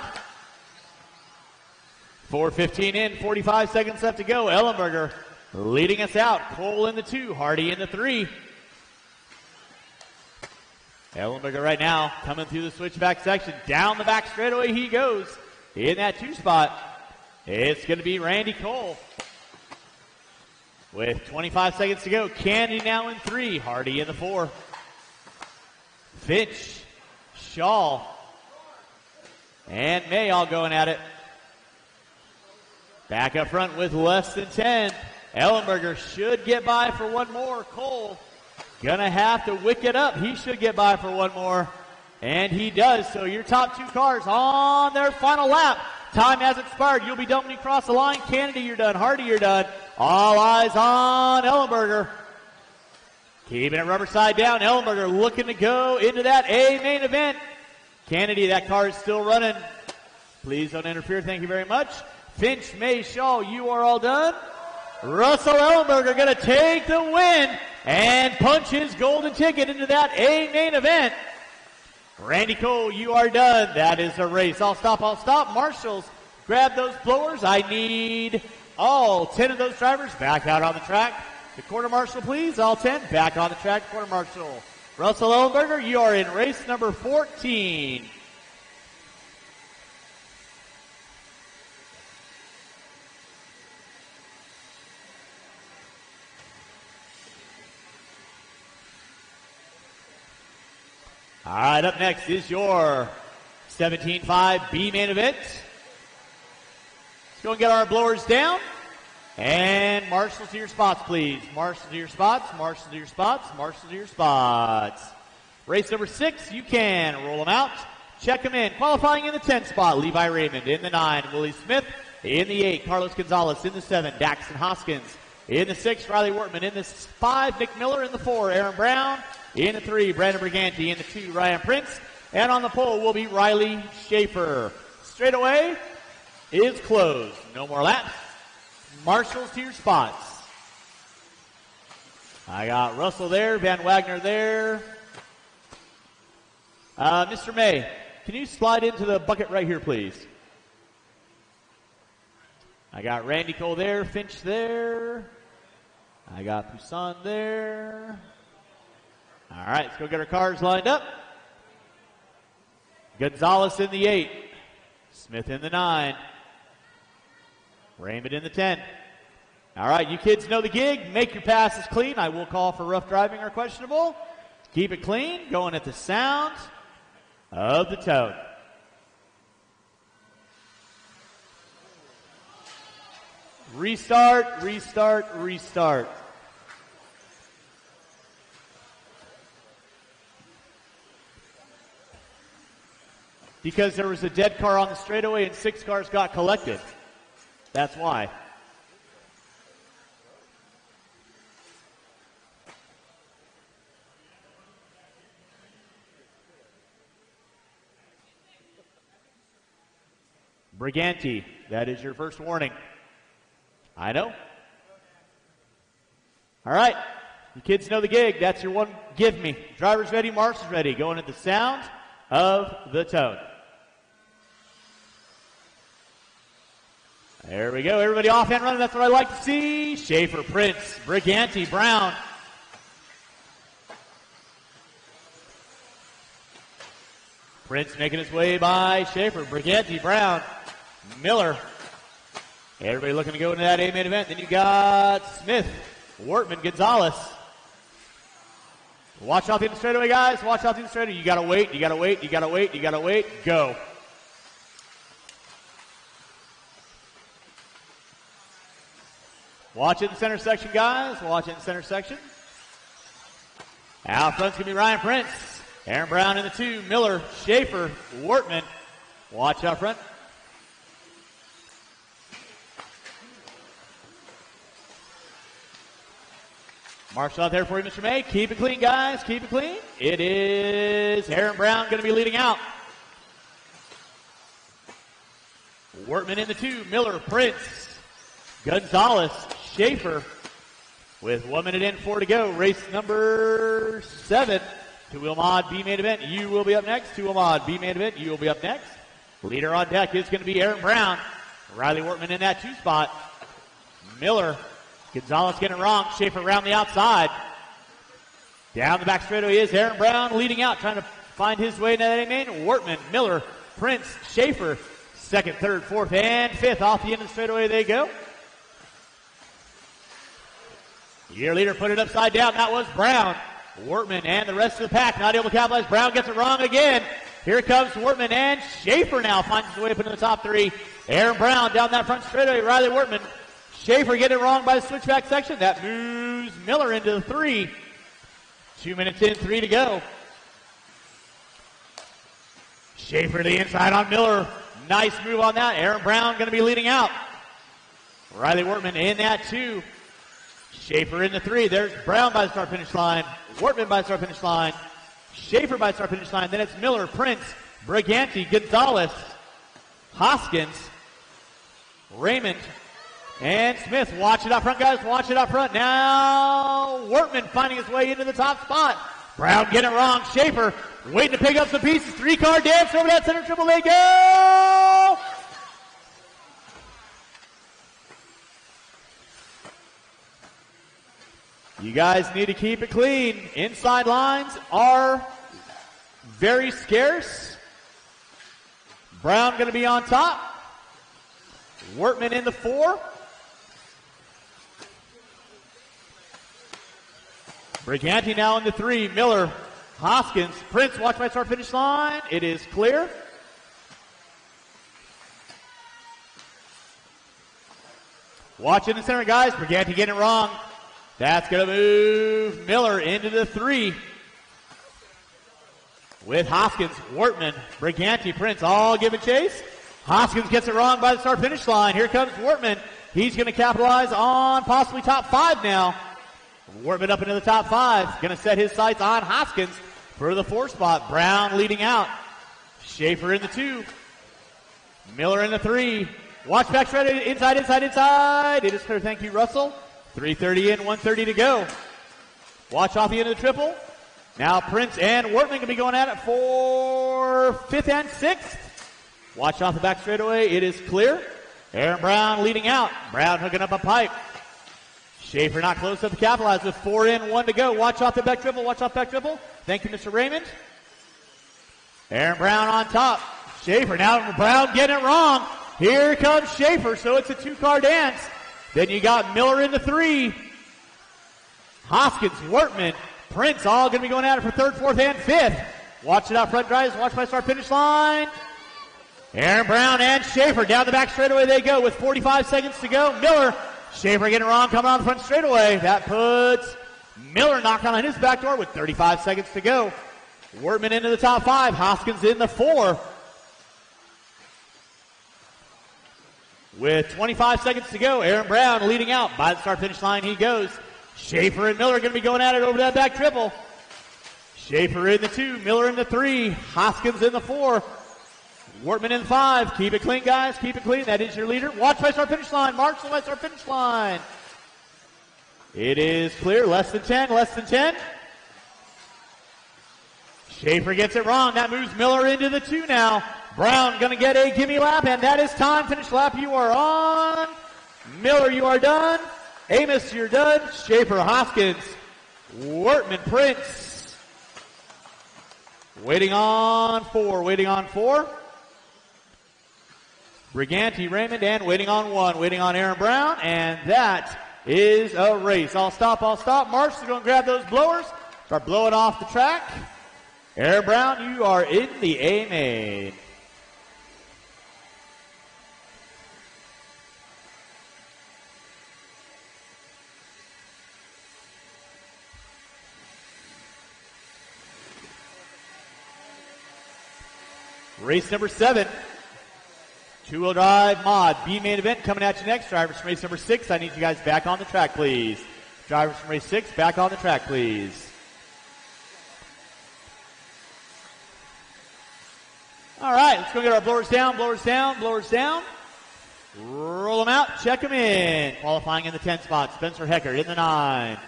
4:15 in, 45 seconds left to go. Ellenberger leading us out. Cole in the 2, Hardy in the 3. Ellenberger right now coming through the switchback section. Down the back straightaway he goes. In that 2 spot, it's going to be Randy Cole. With 25 seconds to go, Kennedy now in 3, Hardy in the 4. Finch, Shaw, and May all going at it. Back up front with less than 10. Ellenberger should get by for one more. Cole gonna have to wick it up. He should get by for one more. And he does. So your top 2 cars on their final lap. Time has expired. You'll be done when you cross the line. Kennedy, you're done. Hardy, you're done. All eyes on Ellenberger. Keeping it rubber side down. Ellenberger looking to go into that A main event. Kennedy, that car is still running. Please don't interfere. Thank you very much. Finch, May, Shaw, you are all done. Russell Ellenberger going to take the win and punch his golden ticket into that A main event. Randy Cole, you are done. That is the race. I'll stop. Marshals, grab those blowers. I need all 10 of those drivers back out on the track. The quarter marshal, please. All 10 back on the track. Quarter marshal. Russell Ellenberger, you are in race number 14. All right, up next is your 17.5 B main event. Let's go and get our blowers down. And marshals to your spots, please. Marshals to your spots, marshals to your spots, marshals to your spots. Race number 6, you can roll them out. Check them in. Qualifying in the 10 spot, Levi Raymond. In the 9, Willie Smith. In the 8, Carlos Gonzalez. In the 7, Daxton Hoskins. In the 6, Riley Wortman. In the 5, Nick Miller. In the 4, Aaron Brown. In the 3, Brandon Briganti. In the 2, Ryan Prince. And on the pole will be Riley Schaefer. Straight away, is closed. No more laps. Marshals to your spots. I got Russell there, Van Wagner there. Mr. May, can you slide into the bucket right here, please? I got Randy Cole there, Finch there. I got Poussin there. All right, let's go get our cars lined up. Gonzalez in the 8. Smith in the 9. Raymond in the 10. All right, you kids know the gig. Make your passes clean. I will call for rough driving or questionable. Keep it clean. Going at the sound of the tone. Restart, restart, restart. Because there was a dead car on the straightaway and 6 cars got collected. That's why. Briganti, that is your first warning. I know. All right. You kids know the gig. That's your one. Give me. Driver's ready. Marshals ready. Going at the sound of the tone. There we go. Everybody off and running. That's what I like to see. Schaefer, Prince, Briganti, Brown. Prince making his way by Schaefer, Briganti, Brown, Miller. Everybody looking to go into that A-main event. Then you got Smith, Wortman, Gonzalez. Watch out the straightaway, guys. Watch out the straightaway. You gotta wait, you gotta wait, you gotta wait, you gotta wait. Go. Watch it in the center section, guys. Watch it in the center section. Out front's gonna be Ryan Prince. Aaron Brown in the 2. Miller, Schaefer, Wortman. Watch out front. Marshall out there for you, Mr. May. Keep it clean, guys. Keep it clean. It is Aaron Brown going to be leading out. Wortman in the 2. Miller, Prince, Gonzalez, Schaefer. With 1 minute and 4 to go. Race number 7. Two-wheel mod B main event. You will be up next. Two-wheel mod B main event. You will be up next. Leader on deck is going to be Aaron Brown. Riley Wortman in that 2 spot. Miller. Gonzalez getting it wrong. Schaefer around the outside. Down the back straightaway is Aaron Brown leading out, trying to find his way into that main. Wortman, Miller, Prince, Schaefer. 2nd, 3rd, 4th, and 5th. Off the end of the straightaway they go. Your leader put it upside down. That was Brown. Wortman and the rest of the pack not able to capitalize. Brown gets it wrong again. Here comes Wortman, and Schaefer now finds his way up into the top 3. Aaron Brown down that front straightaway. Riley Wortman. Schaefer getting it wrong by the switchback section. That moves Miller into the 3. 2 minutes in, 3 to go. Schaefer to the inside on Miller. Nice move on that. Aaron Brown going to be leading out. Riley Wortman in that 2. Schaefer in the 3. There's Brown by the start finish line. Wortman by the start finish line. Schaefer by the start finish line. Then it's Miller, Prince, Briganti, Gonzalez, Hoskins, Raymond, and Smith. Watch it up front, guys. Watch it up front. Now Wortman finding his way into the top spot. Brown getting it wrong. Schaefer waiting to pick up some pieces. 3-car dance over that center triple. They go! You guys need to keep it clean. Inside lines are very scarce. Brown going to be on top. Wortman in the 4. Briganti now in the 3. Miller, Hoskins, Prince, watch my start finish line. It is clear. Watch in the center, guys. Briganti getting it wrong. That's going to move Miller into the 3. With Hoskins, Wortman, Briganti, Prince all giving chase. Hoskins gets it wrong by the start finish line. Here comes Wortman. He's going to capitalize on possibly top 5 now. Wortman up into the top 5. Going to set his sights on Hoskins for the 4 spot. Brown leading out. Schaefer in the 2. Miller in the 3. Watch back straight, inside, inside, inside. It is clear. Thank you, Russell. 3:30 in, 1:30 to go. Watch off the end of the triple. Now Prince and Wortman going to be going at it for 5th and 6th. Watch off the back straightaway. It is clear. Aaron Brown leading out. Brown hooking up a pipe. Schaefer not close enough to capitalize with 4 in, 1 to go. Watch off the back triple. Watch off back triple. Thank you, Mr. Raymond. Aaron Brown on top. Schaefer. Now Brown getting it wrong. Here comes Schaefer. So it's a 2-car dance. Then you got Miller in the 3. Hoskins, Wortman, Prince all going to be going at it for 3rd, 4th, and 5th. Watch it out front, guys. Watch my start finish line. Aaron Brown and Schaefer down the back straightaway they go with 45 seconds to go. Miller, Schaefer getting it wrong, coming on the front straightaway. That puts Miller knocked on his back door with 35 seconds to go. Wortman into the top 5. Hoskins in the 4. With 25 seconds to go, Aaron Brown leading out. By the start finish line he goes. Schaefer and Miller are going to be going at it over that back triple. Schaefer in the 2, Miller in the 3, Hoskins in the 4, Wortman in the 5. Keep it clean, guys. Keep it clean. That is your leader. Watch by start finish line. Marshall by start finish line. It is clear. Less than 10. Less than 10. Schaefer gets it wrong. That moves Miller into the 2 now. Brown going to get a gimme lap, and that is time. Finish lap. You are on. Miller, you are done. Amos, you're done. Schaefer, Hoskins, Wortman, Prince. Waiting on 4. Waiting on 4. Briganti, Raymond, and waiting on 1. Waiting on Aaron Brown, and that is a race. I'll stop. Marshall's going to grab those blowers. Start blowing off the track. Aaron Brown, you are in the A main. Race number 7. 2-wheel drive mod. B main event coming at you next. Drivers from race number 6, I need you guys back on the track, please. Drivers from race 6, back on the track, please. All right, let's go get our blowers down, blowers down, blowers down. Roll them out, check them in. Qualifying in the 10 spot, Spencer Hecker in the 9.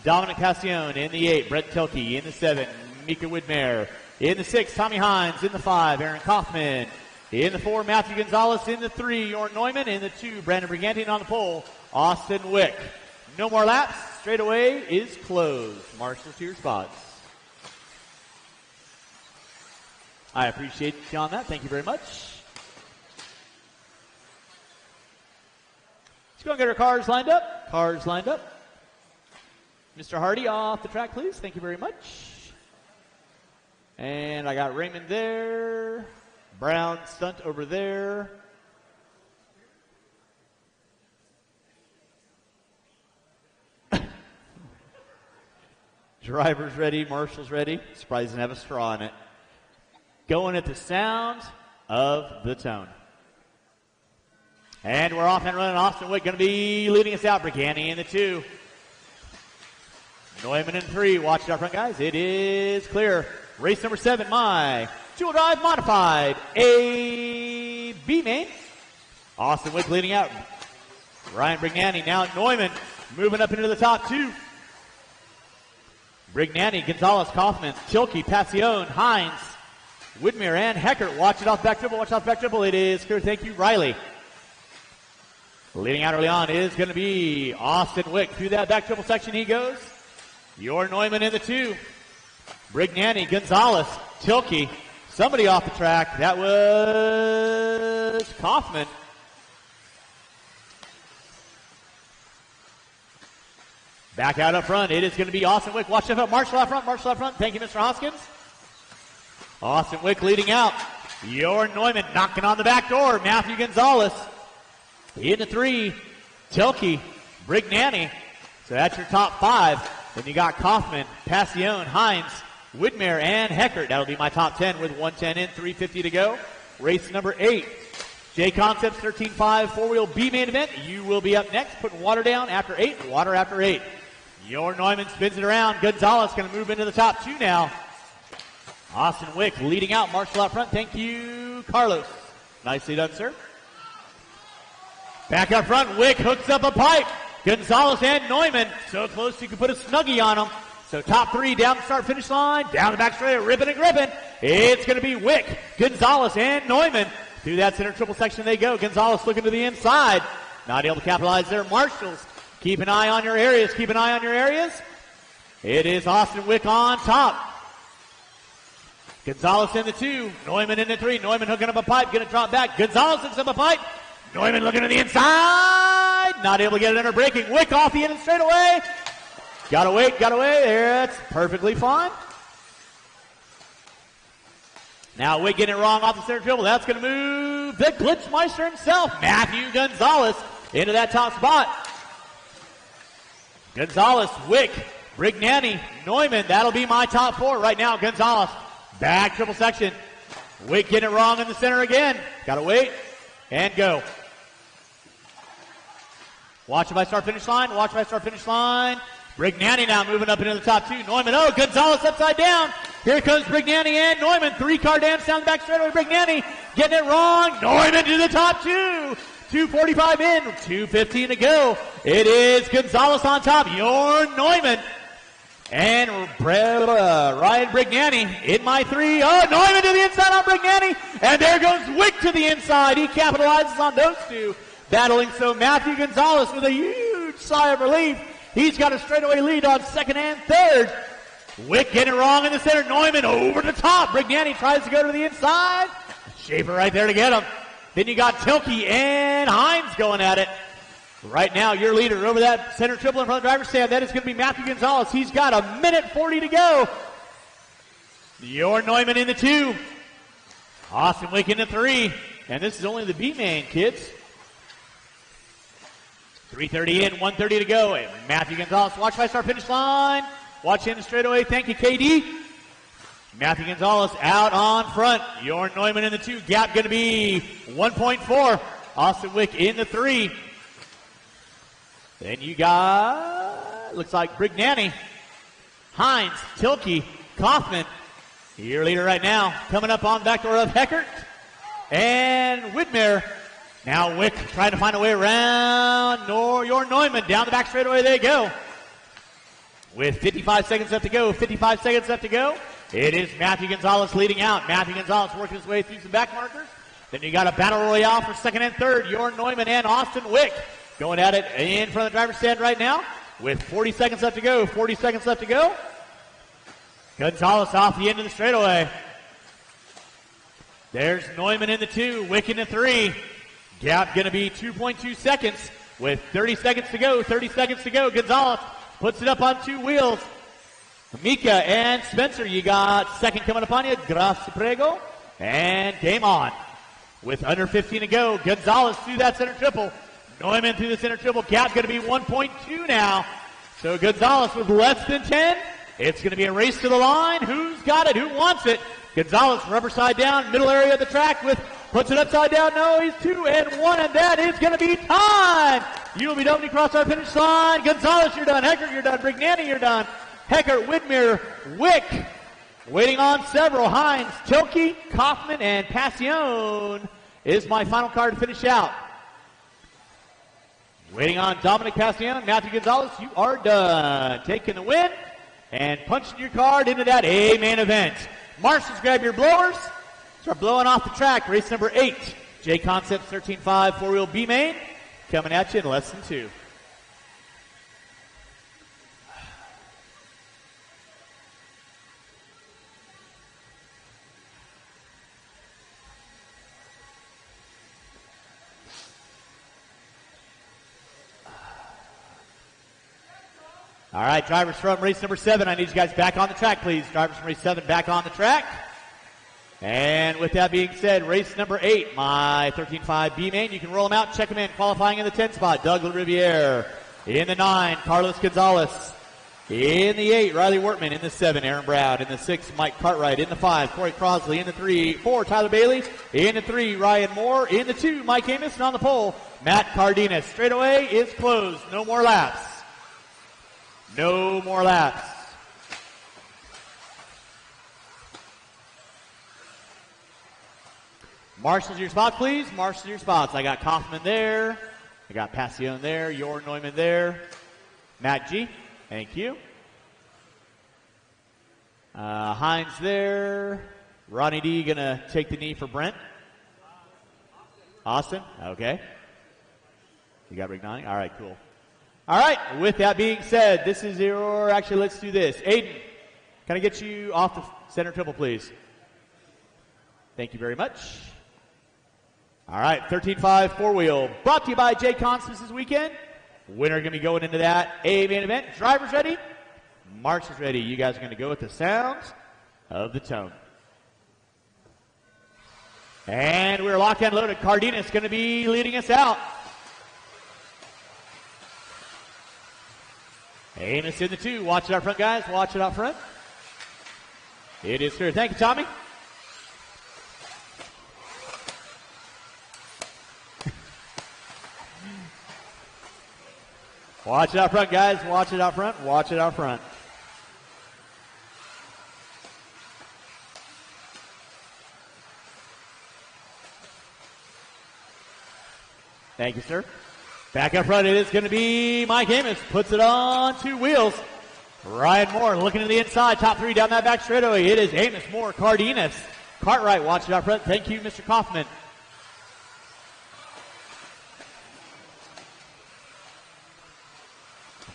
Dominic Cassione in the 8. Brett Tilke in the 7. Mika Widmer in the 6. Tommy Hines in the 5. Aaron Kaufman in the 4. Matthew Gonzalez in the 3. Jorn Neumann in the 2. Brandon Briganti on the pole. Austin Wick. No more laps. Straightaway is closed. Marshall to your spots. I appreciate you on that. Thank you very much. Let's go and get our cars lined up. Cars lined up. Mr. Hardy off the track, please. Thank you very much. And I got Raymond there. Brown stunt over there. Driver's ready. Marshall's ready. Surprised didn't have a straw in it. Going at the sound of the tone. And we're off and running. Austin Wick going to be leading us out. Briganti in the 2. Neumann in 3. Watch it up front, guys. It is clear. Race number 7, my 2-wheel drive modified A B main. Austin Wick leading out. Ryan Briganti now Neumann moving up into the top 2. Briganti, Gonzalez, Kaufman, Tilke, Passione, Hines, Widmer, and Heckert. Watch it off back triple. Watch off back triple. It is clear. Thank you, Riley. Leading out early on is going to be Austin Wick. Through that back triple section he goes. Jorn Neumann in the 2. Briganti, Gonzalez, Tilke. Somebody off the track. That was Kaufman. Back out up front. It is going to be Austin Wick. Watch out. Marshall out front. Marshall out front. Thank you, Mr. Hoskins. Austin Wick leading out. Jorn Neumann knocking on the back door. Matthew Gonzalez in the 3. Tilke, Briganti. So that's your top 5. Then you got Kaufman, Passione, Hines, Widmer, and Heckert. That'll be my top 10 with 110 in, 350 to go. Race number 8. J Concepts 13.5 4-wheel B main event. You will be up next, putting water down after 8, water after 8. Jorn Neumann spins it around. Gonzalez going to move into the top 2 now. Austin Wick leading out. Marshall out front. Thank you, Carlos. Nicely done, sir. Back up front, Wick hooks up a pipe. Gonzalez and Neumann, so close you can put a snuggie on them. So top three down the start-finish line, down the back straight, ripping and gripping. It's going to be Wick, Gonzalez, and Neumann. Through that center triple section they go. Gonzalez looking to the inside. Not able to capitalize there. Marshals, keep an eye on your areas. Keep an eye on your areas. It is Austin Wick on top. Gonzalez in the 2. Neumann in the 3. Neumann hooking up a pipe. Going to drop back. Gonzalez hooks up a pipe. Neumann looking to the inside. Not able to get it under braking. Wick off the end and straight away. Gotta wait. There, that's perfectly fine. Now Wick getting it wrong off the center dribble. That's going to move the Glitchmeister himself, Matthew Gonzalez, into that top spot. Gonzalez, Wick, Brignani, Neumann. That'll be my top 4 right now. Gonzalez, back triple section. Wick getting it wrong in the center again. Got to wait and go. Watch if I start finish line. Brignani now moving up into the top 2. Neumann, Gonzalez upside down. Here comes Brignani and Neumann. 3-car dance down the back straightaway. Brignani getting it wrong. Neumann to the top 2. 2:45 in, 2:15 to go. It is Gonzalez on top. Your Neumann. And Ryan Brignani in my 3. Neumann to the inside on Brignani. And there goes Wick to the inside. He capitalizes on those 2. Battling, so Matthew Gonzalez with a huge sigh of relief. He's got a straightaway lead on second and third. Wick getting it wrong in the center. Neumann over the top. Brignani tries to go to the inside. Schaefer right there to get him. Then you got Tilke and Hines going at it. Right now, your leader over that center triple in front of the driver's stand. That is going to be Matthew Gonzalez. He's got 1:40 to go. Your Neumann in the 2. Austin Wick in the 3. And this is only the B main, kids. 3:30 in, 1:30 to go. And Matthew Gonzalez, watch my start finish line. Watch in the straightaway. Thank you, KD. Matthew Gonzalez out on front. Your Neumann in the 2. Gap going to be 1.4. Austin Wick in the 3. Then you got, looks like Brignani, Hines, Tilke, Kaufman. Your leader right now. Coming up on the back door of Heckert and Whitmer. Now Wick trying to find a way around your Neumann. Down the back straightaway they go. With 55 seconds left to go. It is Matthew Gonzalez leading out. Matthew Gonzalez working his way through some back markers. Then you got a battle royale for second and third. Your Neumann and Austin Wick going at it in front of the driver's stand right now. With 40 seconds left to go. Gonzalez off the end of the straightaway. There's Neumann in the 2. Wick in the 3. Gap going to be 2.2 seconds with 30 seconds to go. Gonzalez puts it up on 2 wheels. Mika and Spencer, you got second coming upon you. Gracias, prego. And game on. With under 15 to go. Gonzalez through that center triple. Neumann through the center triple. Gap going to be 1.2 now. So Gonzalez with less than 10. It's going to be a race to the line. Who's got it? Who wants it? Gonzalez rubber side down, middle area of the track with puts it upside down. No, he's 2 and 1, and that is going to be time. ULBW cross our finish line. Gonzalez, you're done. Heckert, you're done. Brignani, you're done. Heckert, Whitmer, Wick. Waiting on several. Hines, Tilke, Kaufman, and Passion is my final card to finish out. Waiting on Dominic Passion. Matthew Gonzalez, you are done. Taking the win and punching your card into that A main event. Marshals, grab your blowers. Start blowing off the track. Race number 8. J Concepts 13.5 4-wheel B main. Coming at you in less than 2. All right, drivers from race number 7, I need you guys back on the track, please. Drivers from race 7 back on the track. And with that being said, race number 8, my 13.5 B main. You can roll them out, check them in. Qualifying in the 10 spot, Doug LaRiviere. In the 9, Carlos Gonzalez. In the 8, Riley Wortman. In the 7, Aaron Brown. In the 6, Mike Cartwright. In the 5, Corey Crosley. In the 4, Tyler Bailey. In the 3, Ryan Moore. In the 2, Mike Amos. And on the pole, Matt Cardenas. Straightaway is closed. No more laps. No more laps. Marshals your spot, please. Marshals your spots. I got Kaufman there. I got Passion there, Yor Neumann there, Matt G, thank you. Hines there, Ronnie D gonna take the knee for Brent. Austin, okay. You got Rignani? All right, cool. All right, with that being said, this is your, actually let's do this. Aiden, can I get you off the center triple, please? Thank you very much. All right, 13.5 four-wheel, brought to you by Jay Constance this weekend. Winner going to be going into that A main event. Drivers ready? Marshall's ready. You guys are going to go with the sounds of the tone. And we're locked and loaded. Cardenas going to be leading us out. Amos in the 2. Watch it out front, guys. Watch it out front. It is clear. Thank you, Tommy. Watch it out front, guys. Watch it out front. Watch it out front. Thank you, sir. Back up front, it is going to be Mike Amos. Puts it on 2 wheels. Ryan Moore looking to the inside. Top 3 down that back straightaway. It is Amos, Moore, Cardenas. Cartwright, watch it out front. Thank you, Mr. Kaufman.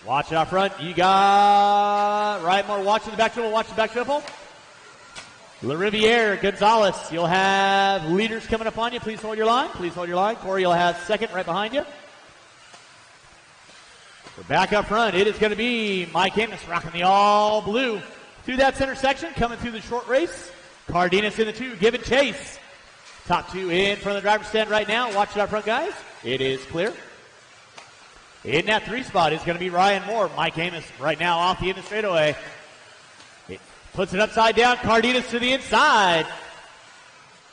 Watch it out front. You got Ryan Moore watching the back triple. Watch the back triple. LaRiviere, Gonzalez. You'll have leaders coming up on you. Please hold your line. Please hold your line. Corey, you'll have second right behind you. We're back up front. It is going to be Mike Amos rocking the all blue through that center section, coming through the short race. Cardenas in the 2, giving chase. Top 2 in front of the driver's stand right now. Watch it out front, guys. It is clear. In that 3 spot is going to be Ryan Moore. Mike Amos right now off the end of the straightaway. It puts it upside down. Cardenas to the inside.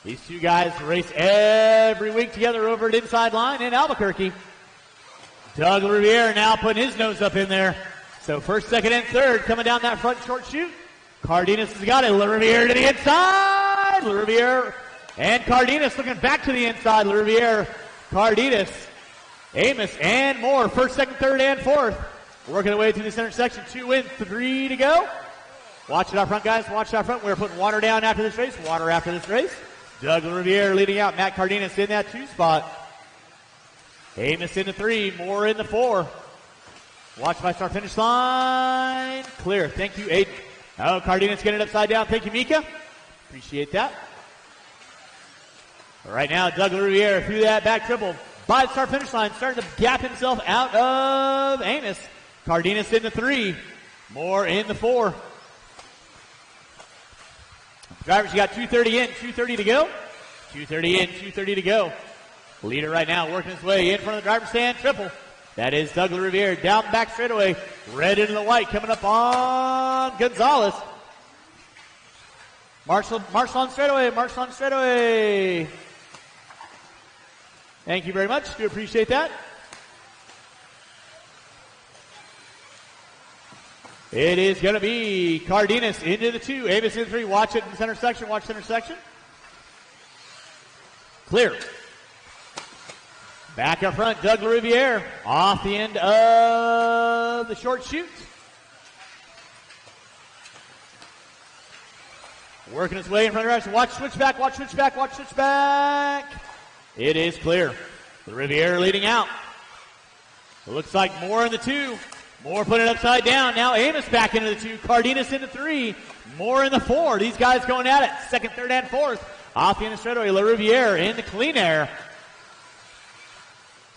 These 2 guys race every week together over at inside line in Albuquerque. Doug LaRiviere now putting his nose up in there. So first, second, and third coming down that front short chute. Cardenas has got it. LaRiviere to the inside. LaRiviere and Cardenas looking back to the inside. LaRiviere, Cardenas, Amos, and Moore. First, second, third, and fourth. Working their way through the center section. 2 in, 3 to go. Watch it out front, guys. Watch it out front. We're putting water down after this race. Water after this race. Doug LaRiviere leading out. Matt Cardenas in that 2 spot. Amos in the 3, Moore in the 4. Watch my start finish line. Clear. Thank you, Aiden. Oh, Cardenas getting it upside down. Thank you, Mika. Appreciate that. Right now, Doug LaRiviere through that back triple. By the start finish line, starting to gap himself out of Amos. Cardenas in the 3, Moore in the 4. Drivers, you got 2:30 in, 2:30 to go. 2:30 in, 2:30 to go. Leader right now working his way in front of the driver's stand. Triple. That is Doug LaRiviere down back straightaway. Red into the white coming up on Gonzalez. Marshall on straightaway. Marshall on straightaway. Thank you very much. Do appreciate that. It is going to be Cardenas into the 2. Amos in the 3. Watch it in the center section. Watch center section. Clear. Back up front, Doug LaRiviere off the end of the short chute. Working his way in front of the driver. Watch switchback, watch switchback, watch switchback. It is clear. LaRiviere leading out. It looks like Moore in the 2. Moore putting it upside down. Now Amos back into the 2. Cardenas in the 3. Moore in the 4. These guys going at it. Second, third, and fourth. Off the end of the straightaway, LaRiviere in the clean air.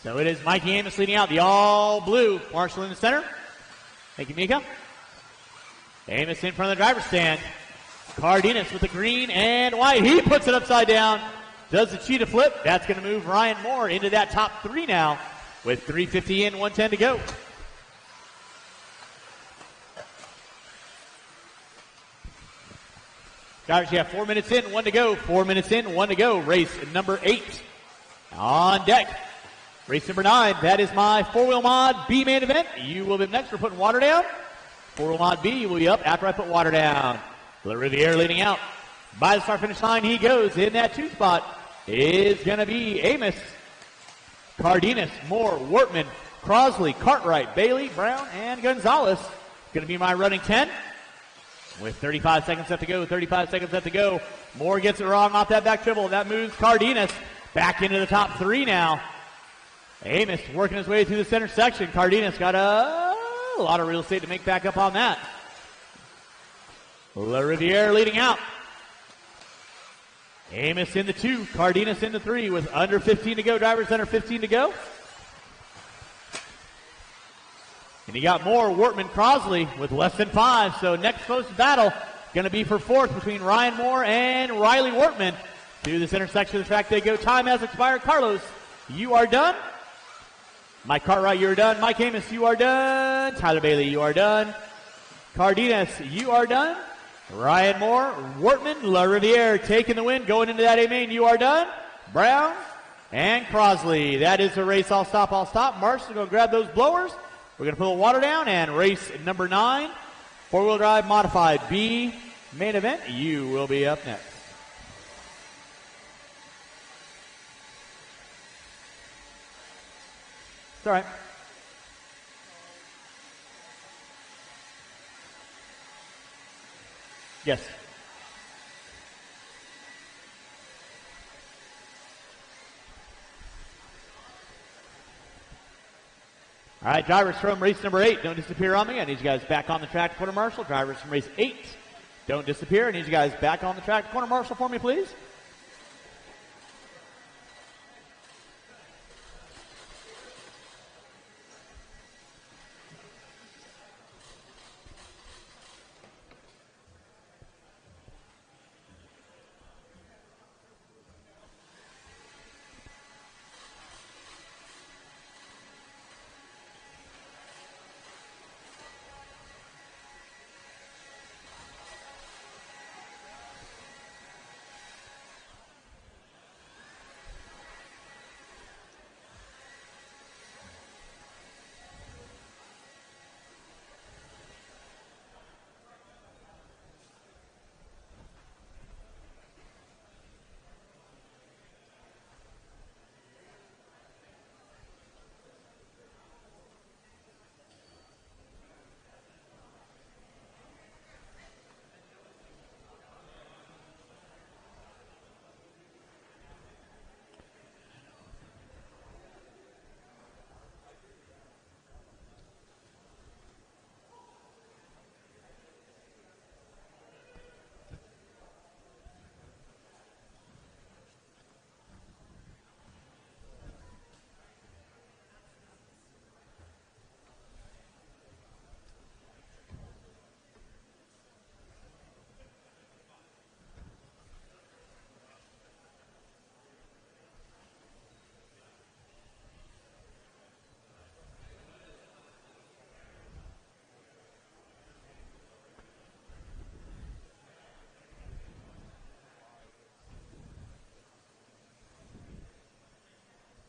So it is Mikey Amos leading out, the all blue. Marshall in the center. Thank you, Mika. Amos in front of the driver's stand. Cardenas with the green and white. He puts it upside down. Does the cheetah flip. That's going to move Ryan Moore into that top 3 now with 3:50 in, 1:10 to go. Drivers, you have 4 minutes in, 1 to go. 4 minutes in, 1 to go. Race number 8 on deck. Race number 9, that is my 4-wheel mod B main event. You will be next. We're putting water down. 4-wheel mod B will be up after I put water down. LaRiviere leading out. By the start finish line, he goes in that 2 spot. Is going to be Amos. Cardenas, Moore, Wortman, Crosley, Cartwright, Bailey, Brown, and Gonzalez. Going to be my running 10. With 35 seconds left to go, 35 seconds left to go. Moore gets it wrong off that back dribble. That moves Cardenas back into the top 3 now. Amos working his way through the center section. Cardenas got a lot of real estate to make back up on that. LaRiviere leading out. Amos in the 2, Cardenas in the 3 with under 15 to go. Drivers under 15 to go. And you got Moore, Wortman, Crosley with less than 5. So next close battle going to be for 4th between Ryan Moore and Riley Wortman. To this intersection of the track they go. Time has expired. Carlos, you are done. Mike Cartwright, you are done. Mike Amos, you are done. Tyler Bailey, you are done. Cardenas, you are done. Ryan Moore, Wortman, LaRiviere taking the win. Going into that A main, you are done. Brown and Crosley. That is the race. I'll stop. Marshall's going to grab those blowers. We're going to put the water down and race number 9. 4-wheel drive modified B main event. You will be up next. It's all right. Yes. All right, drivers from race number 8, don't disappear on me. I need you guys back on the track, quarter marshal. Drivers from race 8, don't disappear. I need you guys back on the track, quarter marshal for me, please.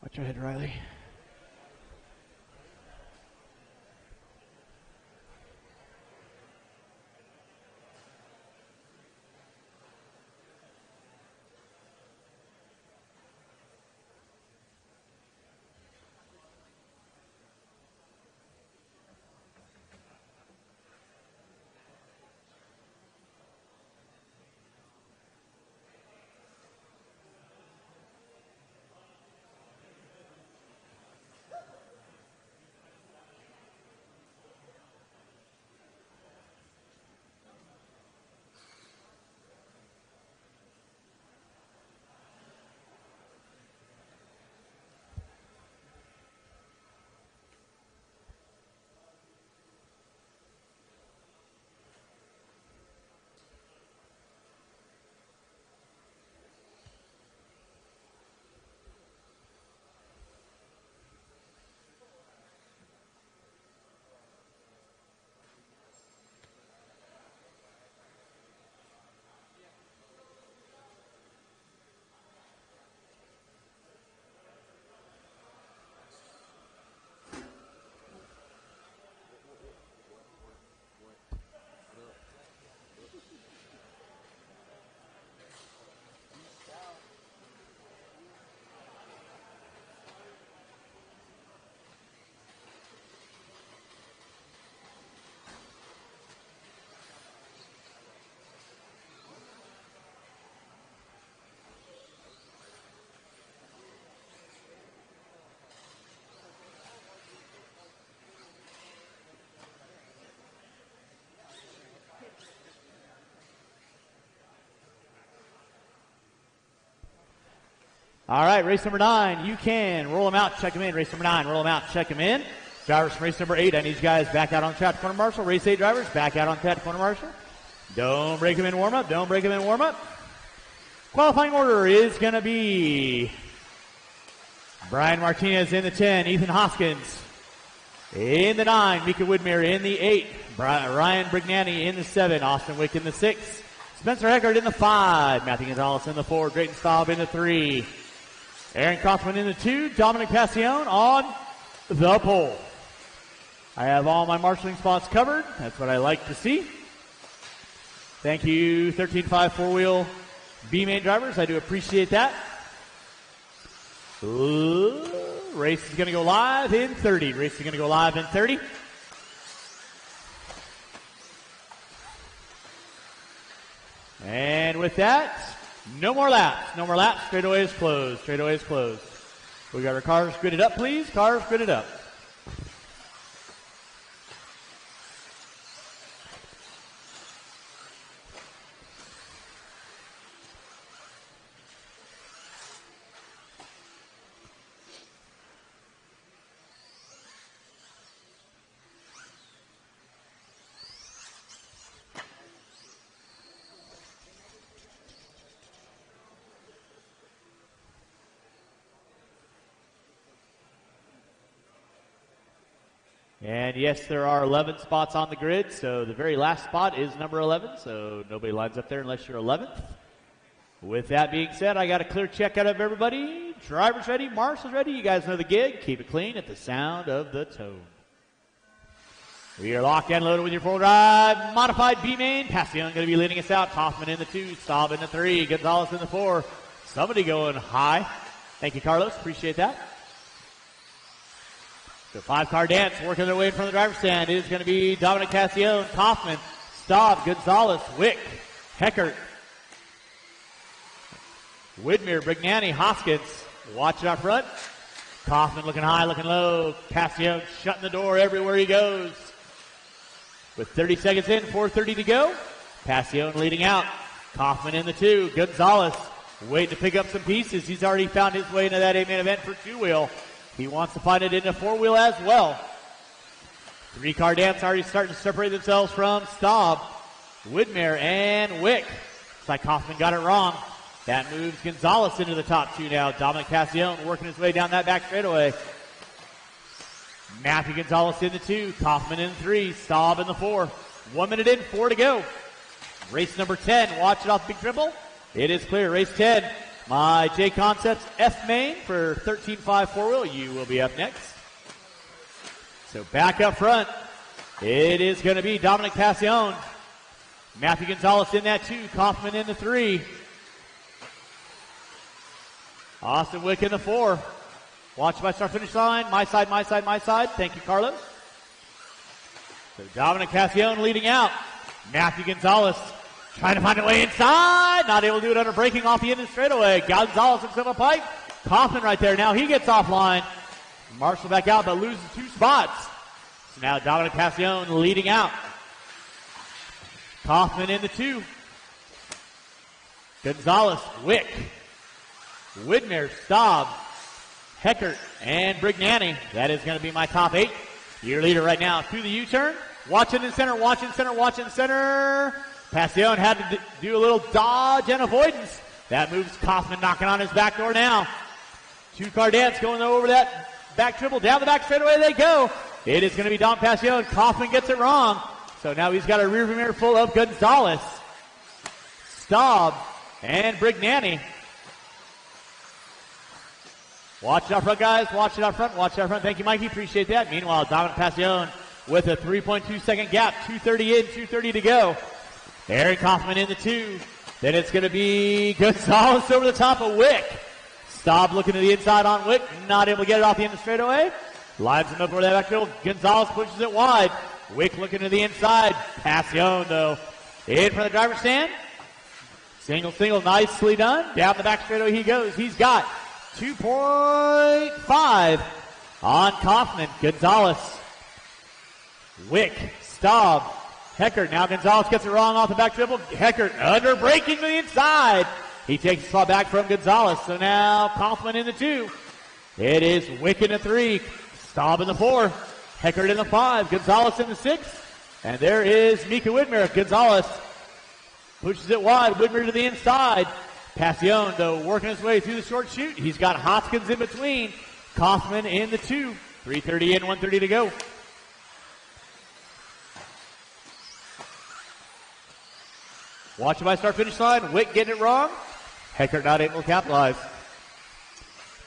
Watch your head, Riley. All right, race number 9. You can roll them out, check them in. Race number 9, roll them out, check them in. Drivers from race number 8, I need you guys back out on track to corner marshal. Race 8 drivers, back out on track to corner marshal. Don't break them in warm-up, don't break them in warm-up. Qualifying order is going to be Brian Martinez in the 10, Ethan Hoskins in the 9, Mika Widmer in the 8, Ryan Brignani in the 7, Austin Wick in the 6, Spencer Eckert in the 5, Matthew Gonzalez in the 4, Drayton Staub in the 3, Aaron Kaufman in the 2, Dominic Passione on the pole. I have all my marshalling spots covered. That's what I like to see. Thank you, 13.5 4-wheel B-main drivers. I do appreciate that. Race is going to go live in 30. Race is going to go live in 30. And with that, no more laps. No more laps. Straightaway is closed. Straightaway is closed. We got our cars gridded up, please. Cars gridded up. And yes, there are 11 spots on the grid, so the very last spot is number 11, so nobody lines up there unless you're 11th. With that being said, I got a clear check out of everybody. Drivers ready, marshals ready. You guys know the gig. Keep it clean at the sound of the tone. We are locked and loaded with your full drive. Modified B-main. Passione going to be leading us out. Kaufman in the 2, Staub in the 3, Gonzalez in the 4. Somebody going high. Thank you, Carlos. Appreciate that. So 5-car dance working their way in front of the driver's stand. It is going to be Dominic Passione, Kaufman, Staub, Gonzalez, Wick, Heckert, Widmer, Brignani, Hoskins. Watch it out front. Kaufman looking high, looking low. Passione shutting the door everywhere he goes. With 30 seconds in, 4:30 to go. Passione leading out. Kaufman in the 2. Gonzalez waiting to pick up some pieces. He's already found his way into that main event for 2-wheel. He wants to find it into 4-wheel as well. 3-car dance already starting to separate themselves from Staub, Widmer, and Wick. Looks like Kaufman got it wrong. That moves Gonzalez into the top 2 now. Dominic Passione working his way down that back straightaway. Matthew Gonzalez in the 2, Kaufman in the 3, Staub in the 4. 1 minute in, 4 to go. Race number 10, watch it off Big Triple. It is clear, race 10. My J Concepts F main for 13.5 4-wheel. You will be up next. So back up front, it is going to be Dominic Passione. Matthew Gonzalez in that 2, Kaufman in the 3. Austin Wick in the 4. Watch my start finish line. My side, my side, my side. Thank you, Carlos. So Dominic Passione leading out. Matthew Gonzalez trying to find a way inside. Not able to do it under braking off the end of the straightaway. Gonzalez hooks up a pipe. Kaufman right there. Now he gets offline. Marshall back out, but loses 2 spots. So now Dominic Passione leading out. Kaufman in the 2. Gonzalez, Wick, Widmer, Staub, Heckert, and Brignani. That is going to be my top 8. Your leader right now through the U-turn. Watching in center, watching center, watching center. Passione had to do a little dodge and avoidance. That moves Kaufman knocking on his back door now. 2-car dance going over that back triple. Down the back straightaway they go. It is going to be Dom Passione. Kaufman gets it wrong. So now he's got a rear view mirror full of Gonzalez, Staub, and Brignani. Watch it out front, guys. Watch it out front. Watch it out front. Thank you, Mikey. Appreciate that. Meanwhile, Dominic Passione with a 3.2 second gap. 2:30 in, 2:30 to go. Aaron Kaufman in the 2. Then it's going to be Gonzalez over the top of Wick. Staub looking to the inside on Wick. Not able to get it off the end of the straightaway. Lines him up over that back field. Gonzalez pushes it wide. Wick looking to the inside. Passione, though, in from the driver's stand. Single, nicely done. Down the back straightaway he goes. He's got 2.5 on Kaufman. Gonzalez, Wick, Staub, Heckert. Now Gonzalez gets it wrong off the back dribble. Heckert under braking to the inside. He takes the spot back from Gonzalez. So now Kaufman in the 2. It is Wick in the 3. Staub in the 4. Heckert in the 5. Gonzalez in the 6. And there is Mika Widmer. Gonzalez pushes it wide. Widmer to the inside. Passion, though, working his way through the short chute. He's got Hoskins in between. Kaufman in the 2. 3:30 in, 1:30 to go. Watch it by start finish line. Wick getting it wrong. Heckert not able to capitalize.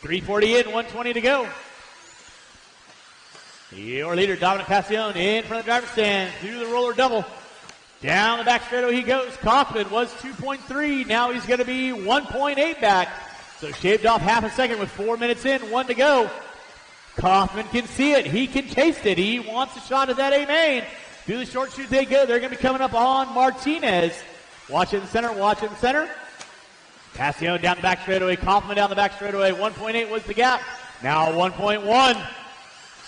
3:40 in, 1:20 to go. Your leader, Dominic Passion, in front of the driver's stand. Through the roller double. Down the back straightaway he goes. Kaufman was 2.3. Now he's going to be 1.8 back. So shaved off half a second with 4 minutes in, 1 to go. Kaufman can see it. He can taste it. He wants a shot at that A main. Through the short chute they go. They're going to be coming up on Martinez. Watch it in the center. Watch it in the center. Passion down the back straightaway. Kaufman down the back straightaway. 1.8 was the gap. Now 1.1.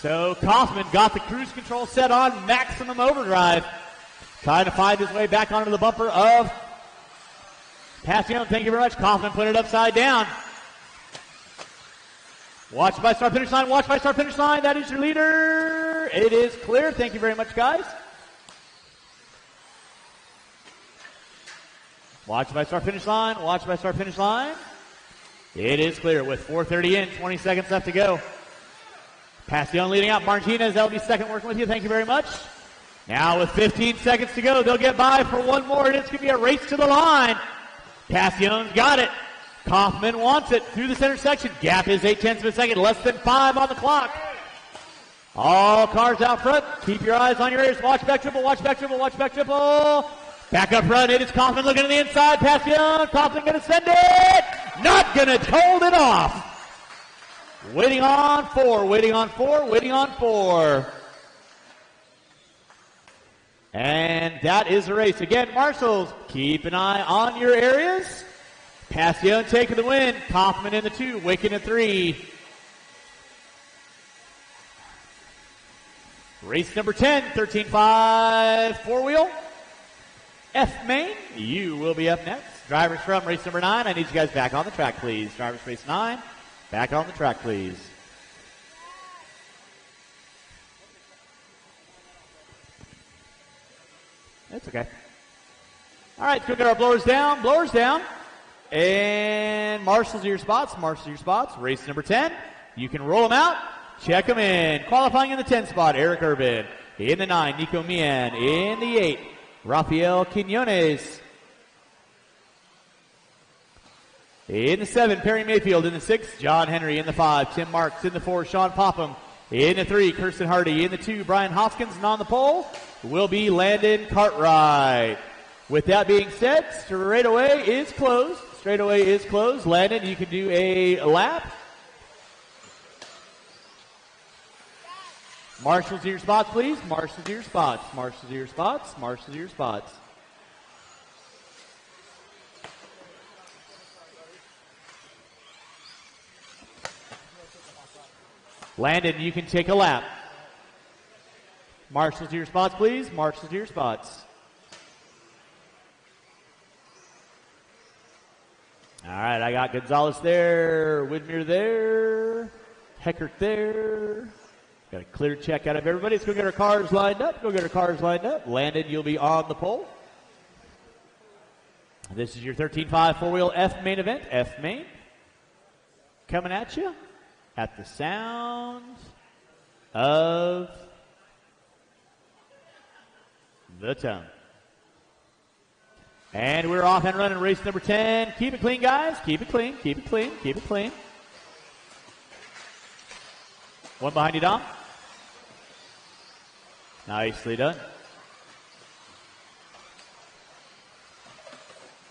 So Kaufman got the cruise control set on maximum overdrive. Trying to find his way back onto the bumper of Passion. Thank you very much. Kaufman put it upside down. Watch by start finish line. Watch by start finish line. That is your leader. It is clear. Thank you very much, guys. Watch by start finish line. Watch by start finish line. It is clear with 4:30 in, 20 seconds left to go. Passion leading out. Martinez, that'll be second working with you. Thank you very much. Now with 15 seconds to go, they'll get by for one more, and it's going to be a race to the line. Passion's got it. Kaufman wants it through the center section. Gap is 0.8 of a second, less than 5 on the clock. All cars out front. Keep your eyes on your ears. Watch back triple, watch back triple, watch back triple. Back up front, it is Kaufman looking to the inside. Passion, Kaufman going to send it. Not going to hold it off. Waiting on 4, waiting on 4, waiting on 4. And that is the race. Again, marshals, keep an eye on your areas. Passion taking the win. Kaufman in the 2, Wick in the 3. Race number 10, 13.5 four-wheel. F main, you will be up next. Drivers from race number 9, I need you guys back on the track, please. Drivers race 9, back on the track, please. That's okay. All right, let's go get our blowers down. Blowers down. And marshals are your spots. Marshals are your spots. Race number 10. You can roll them out. Check them in. Qualifying in the 10 spot, Eric Urban. In the 9, Nico Mian. In the 8, Rafael Quinones. In the 7, Perry Mayfield. In the 6, John Henry. In the 5, Tim Marks. In the 4, Sean Popham. In the 3, Kirsten Hardy. In the 2, Brian Hoskins. And on the pole will be Landon Cartwright. With that being said, straightaway is closed. Straightaway is closed. Landon, you can do a lap. Marshals to your spots, please. Marshals to your spots. Marshals to your spots. Marshals to your spots. Landon, you can take a lap. Marshals to your spots, please. Marshals to your spots. All right, I got Gonzalez there, Widmer there, Heckert there. Got a clear check out of everybody. Let's go get our cars lined up. Go get our cars lined up. Landon, you'll be on the pole. This is your 13.5 four-wheel F main event. F main. Coming at you at the sound of the tongue. And we're off and running race number 10. Keep it clean, guys. Keep it clean. Keep it clean. Keep it clean. One behind you, Dom. Nicely done.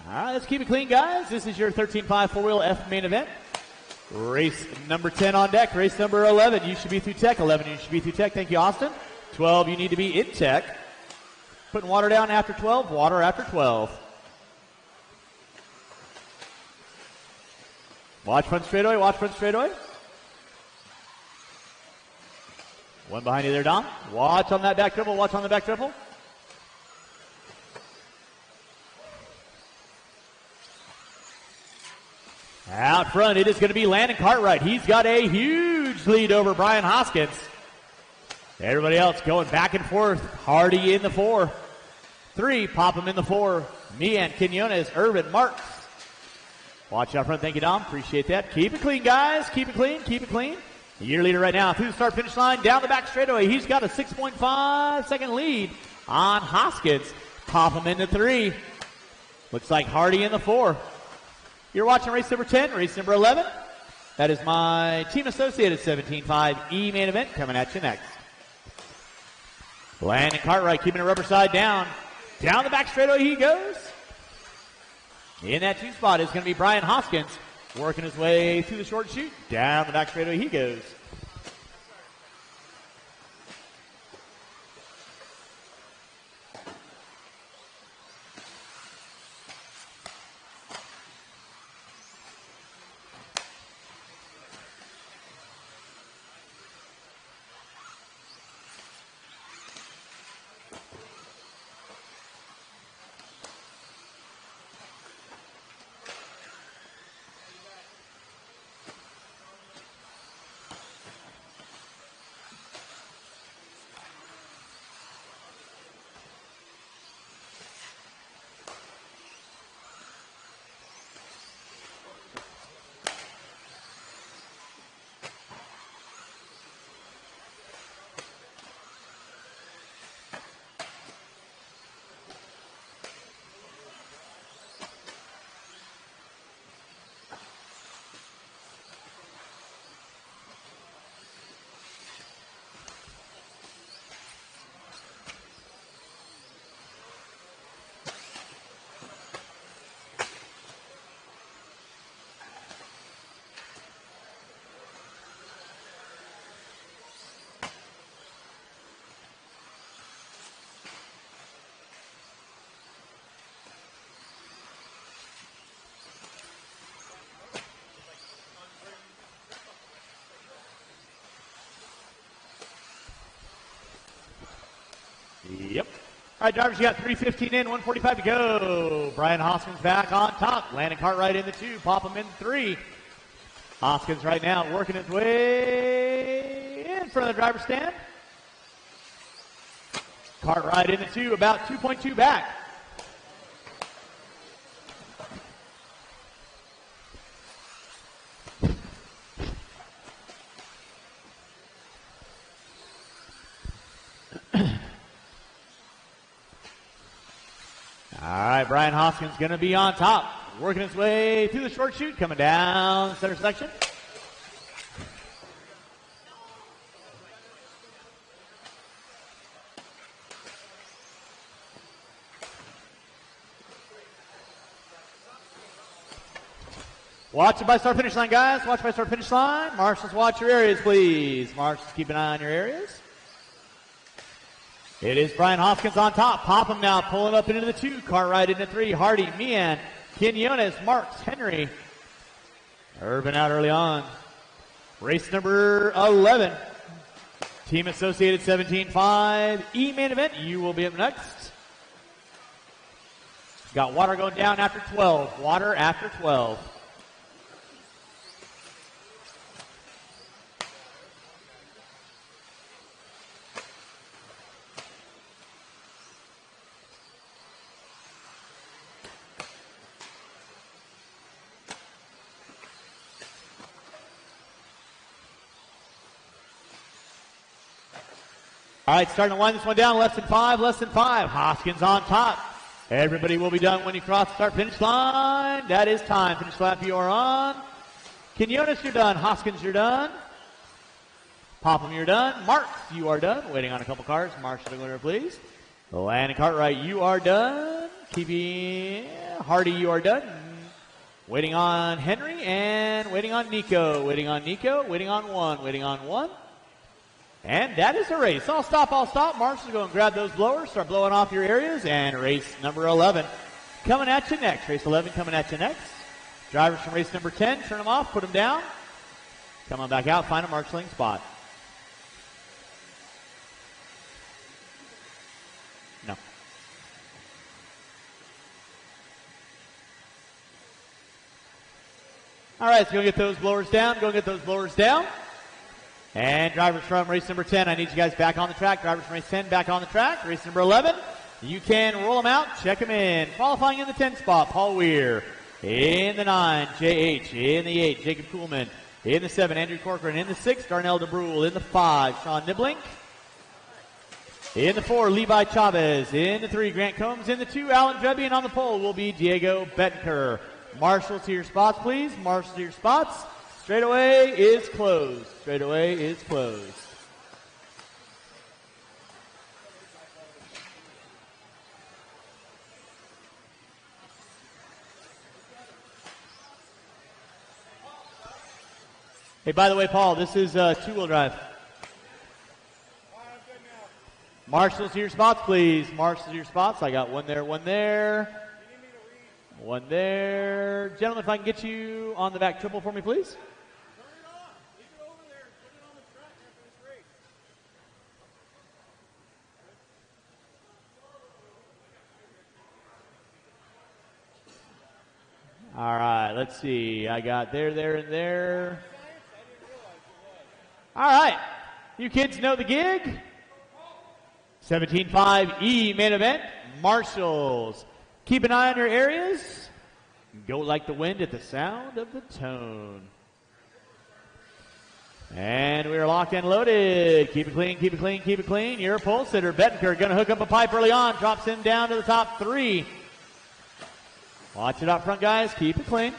All right, let's keep it clean, guys. This is your 13.5 four-wheel F main event. Race number 10 on deck. Race number 11, you should be through tech. 11, you should be through tech. Thank you, Austin. 12, you need to be in tech. Putting water down after 12, water after 12. Watch front straightaway, watch front straightaway. One behind you there, Dom. Watch on that back triple, watch on the back triple. Out front, it is going to be Landon Cartwright. He's got a huge lead over Brian Hoskins. Everybody else going back and forth. Hardy in the 4. 3, Popham in the 4. Meehan, Quinones, Irvin, Marks. Watch out front. Thank you, Dom. Appreciate that. Keep it clean, guys. Keep it clean. Keep it clean. Your leader right now through the start-finish line, down the back straightaway. He's got a 6.5-second lead on Hoskins. Popham in the 3. Looks like Hardy in the 4. You're watching race number 10, race number 11. That is my Team Associated 17.5 E-main event coming at you next. Landon Cartwright keeping it rubber side down. Down the back straightaway he goes. In that 2 spot is going to be Brian Hoskins working his way through the short chute. Down the back straightaway he goes. Yep. All right, drivers, you got 3:15 in, 1:45 to go. Brian Hoskins back on top. Landon Cartwright in the 2, Popham in 3. Hoskins right now working his way in front of the driver's stand. Cartwright in the 2, about 2.2 back. All right, Brian Hoskins going to be on top, working his way through the short chute, coming down center section. Watch it by start finish line, guys. Watch by start finish line. Marshals, watch your areas, please. Marshals, keep an eye on your areas. It is Brian Hoskins on top. Popham now pulling up into the 2. Cartwright into 3. Hardy, Meehan, Quinones, Marks, Henry. Irvin out early on. Race number 11. Team Associated 17.5 E-main event. You will be up next. Got water going down after 12. Water after 12. All right, starting to wind this one down. Less than 5, less than 5. Hoskins on top. Everybody will be done when you cross the start-finish line. That is time. Finish lap, you are on. Quinones, you're done. Hoskins, you're done. Popham, you're done. Marks, you are done. Waiting on a couple cars. Marshal the winner, please. Landon Cartwright, you are done. Keeping Hardy, you are done. Waiting on Henry and waiting on Nico. Waiting on Nico. Waiting on one. Waiting on one. And that is the race. I'll stop. Marshall, go and grab those blowers. Start blowing off your areas. And race number 11 coming at you next. Race 11 coming at you next. Drivers from race number 10, turn them off, put them down. Come on back out, find a marshalling spot. No. All right, so go get those blowers down. Go get those blowers down. And drivers from race number 10, I need you guys back on the track. Drivers from race 10 back on the track. Race number 11, you can roll them out, check them in. Qualifying in the 10 spot, Paul Weir. In the 9, J.H. In the 8, Jacob Kuhlman. In the 7, Andrew Corcoran. In the 6, Darnell DeBrule. In the 5, Sean Niblink. In the 4, Levi Chavez. In the 3, Grant Combs. In the 2, Alan Drebby. And on the pole will be Diego Bettenker. Marshals to your spots, please. Marshals to your spots. Straightaway is closed. Straightaway is closed. Hey, by the way, Paul, this is two-wheel drive. Marshals to your spots, please. Marshals to your spots. I got one there, one there. One there. Gentlemen, if I can get you on the back triple for me, please. All right, let's see. I got there, and there. All right. You kids know the gig. 17.5 main event. Marshals. Keep an eye on your areas. Go like the wind at the sound of the tone. And we are locked and loaded. Keep it clean, keep it clean, keep it clean. Your pole sitter, Bettenker, going to hook up a pipe early on. Drops him down to the top 3. Watch it out front, guys. Keep it clean.